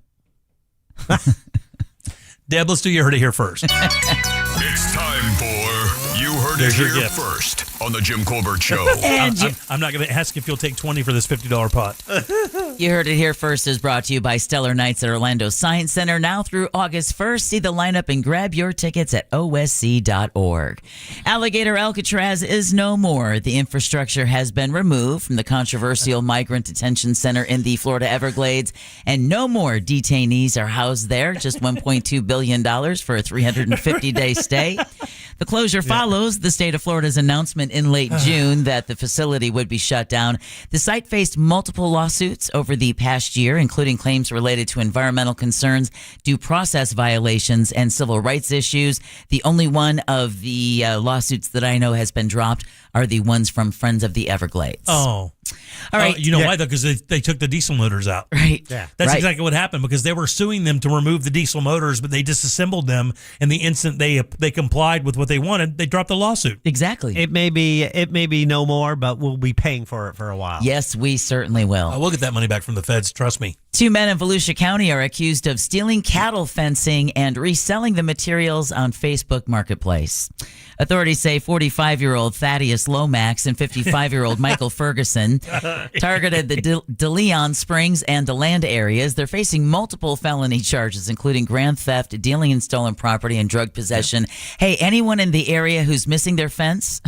Deb, let's do You Heard It Here first. It's time for You Heard It There's your Here gift. first on the Jim Colbert Show. I'm not going to ask if you'll take 20 for this $50 pot. You Heard It Here first is brought to you by Stellar Nights at Orlando Science Center. Now through August 1st, see the lineup and grab your tickets at osc.org. Alligator Alcatraz is no more. The infrastructure has been removed from the controversial migrant detention center in the Florida Everglades, and no more detainees are housed there. Just $1.2 billion for a 350-day stay. The closure follows the state of Florida's announcement in late June that the facility would be shut down. The site faced multiple lawsuits over the past year, including claims related to environmental concerns, due process violations, and civil rights issues. The only one of the lawsuits that I know has been dropped are the ones from Friends of the Everglades. Oh. All right. You know why, though? Because they took the diesel motors out. Right. Yeah. That's Right. exactly what happened, because they were suing them to remove the diesel motors, but they disassembled them. And the instant they complied with what they wanted, they dropped the lawsuit. Exactly. It may be no more, but we'll be paying for it for a while. Yes, we certainly will. We'll get that money back from the feds. Trust me. 2 men in Volusia County are accused of stealing cattle fencing and reselling the materials on Facebook Marketplace. Authorities say 45-year-old Thaddeus Lomax and 55-year-old Michael Ferguson targeted the De Leon Springs and DeLand areas. They're facing multiple felony charges, including grand theft, dealing in stolen property, and drug possession. Hey, anyone in the area who's missing their fence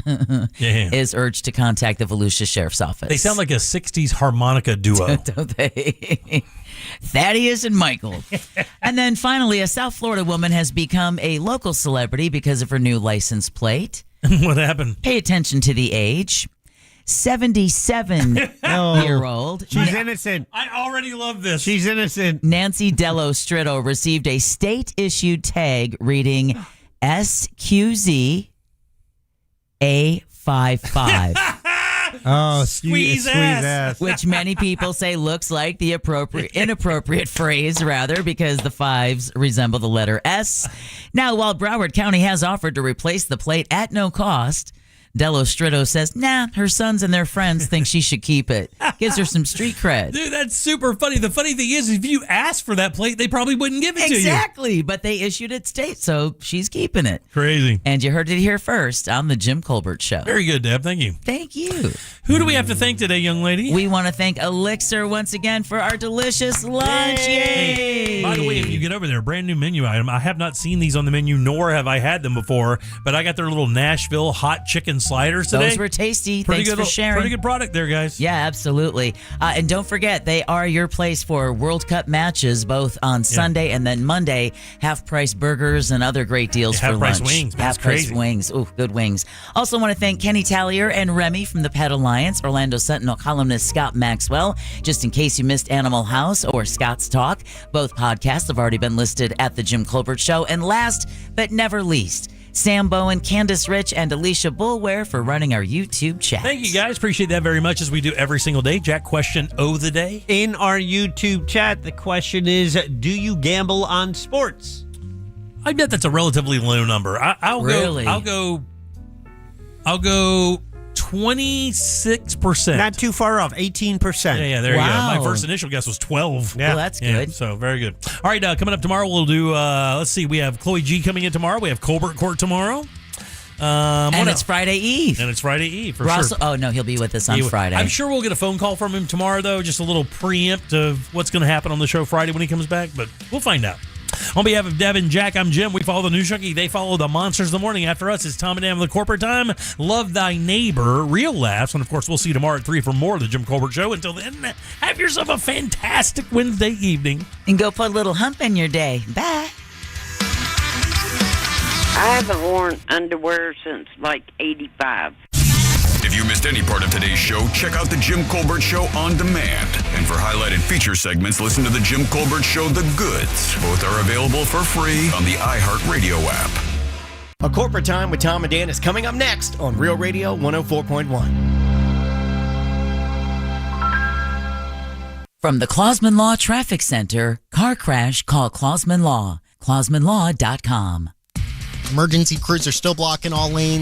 is urged to contact the Volusia Sheriff's Office. They sound like a 60s harmonica duo. Don't they? Thaddeus and Michael. And then finally, a South Florida woman has become a local celebrity because of her new license plate. What happened? Pay attention to the age. 77-year-old. She's innocent. I already love this. She's innocent. Nancy Dello Stritto received a state-issued tag reading SQZ A55. Oh, Squeeze ass. Which many people say looks like the inappropriate phrase, rather, because the fives resemble the letter S. Now, while Broward County has offered to replace the plate at no cost, Dello Stritto says, nah, her sons and their friends think she should keep it. Gives her some street cred. Dude, that's super funny. The funny thing is, if you asked for that plate, they probably wouldn't give it to you. Exactly, but they issued it state, so she's keeping it. Crazy. And you heard it here first on the Jim Colbert Show. Very good, Deb. Thank you. Thank you. Who do we have to thank today, young lady? We want to thank Elixir once again for our delicious lunch. Yay! By the way, if you get over there, brand new menu item. I have not seen these on the menu, nor have I had them before, but I got their little Nashville hot chicken sliders today. Those were tasty. Pretty Thanks good, for sharing. Pretty good product there, guys. Yeah, absolutely. And don't forget, they are your place for World Cup matches, both on Sunday and then Monday. Half-price burgers and other great deals for lunch. Half-price wings. That's Half-price crazy. wings. Ooh, good wings. Also want to thank Kenny Tallier and Remy from the Pet Alliance, Orlando Sentinel columnist Scott Maxwell. Just in case you missed Animal House or Scott's Talk, both podcasts have already been listed at the Jim Colbert Show. And last but never least, Sam Bowen, Candace Rich, and Alicia Bulware for running our YouTube chat. Thank you, guys. Appreciate that very much, as we do every single day. Jack, question of the day. In our YouTube chat, the question is, do you gamble on sports? I bet that's a relatively low number. I'll go 26%. Not too far off, 18%. Yeah, there you go. My first initial guess was 12. Yeah. Well, that's good. So, very good. All right, coming up tomorrow, we'll do, let's see, we have Chloe G coming in tomorrow. We have Colbert Court tomorrow. And it's Friday Eve. And it's Friday Eve, for Ross, sure. Oh, no, he'll be with us on Friday. I'm sure we'll get a phone call from him tomorrow, though, just a little preempt of what's going to happen on the show Friday when he comes back, but we'll find out. On behalf of Devin, Jack, I'm Jim. We follow the News Junkie. They follow the Monsters of the Morning. After us, it's Tom and Dan with the Corporate Time. Love thy neighbor. Real laughs. And, of course, we'll see you tomorrow at 3 for more of the Jim Colbert Show. Until then, have yourself a fantastic Wednesday evening. And go put a little hump in your day. Bye. I haven't worn underwear since like 85. If you missed any part of today's show, check out the Jim Colbert Show on demand. And for highlighted feature segments, listen to the Jim Colbert Show The Goods. Both are available for free on the iHeartRadio app. A Corporate Time with Tom and Dan is coming up next on Real Radio 104.1. From the Clausman Law Traffic Center, car crash, call Clausman Law. ClausmanLaw.com. Emergency crews are still blocking all lanes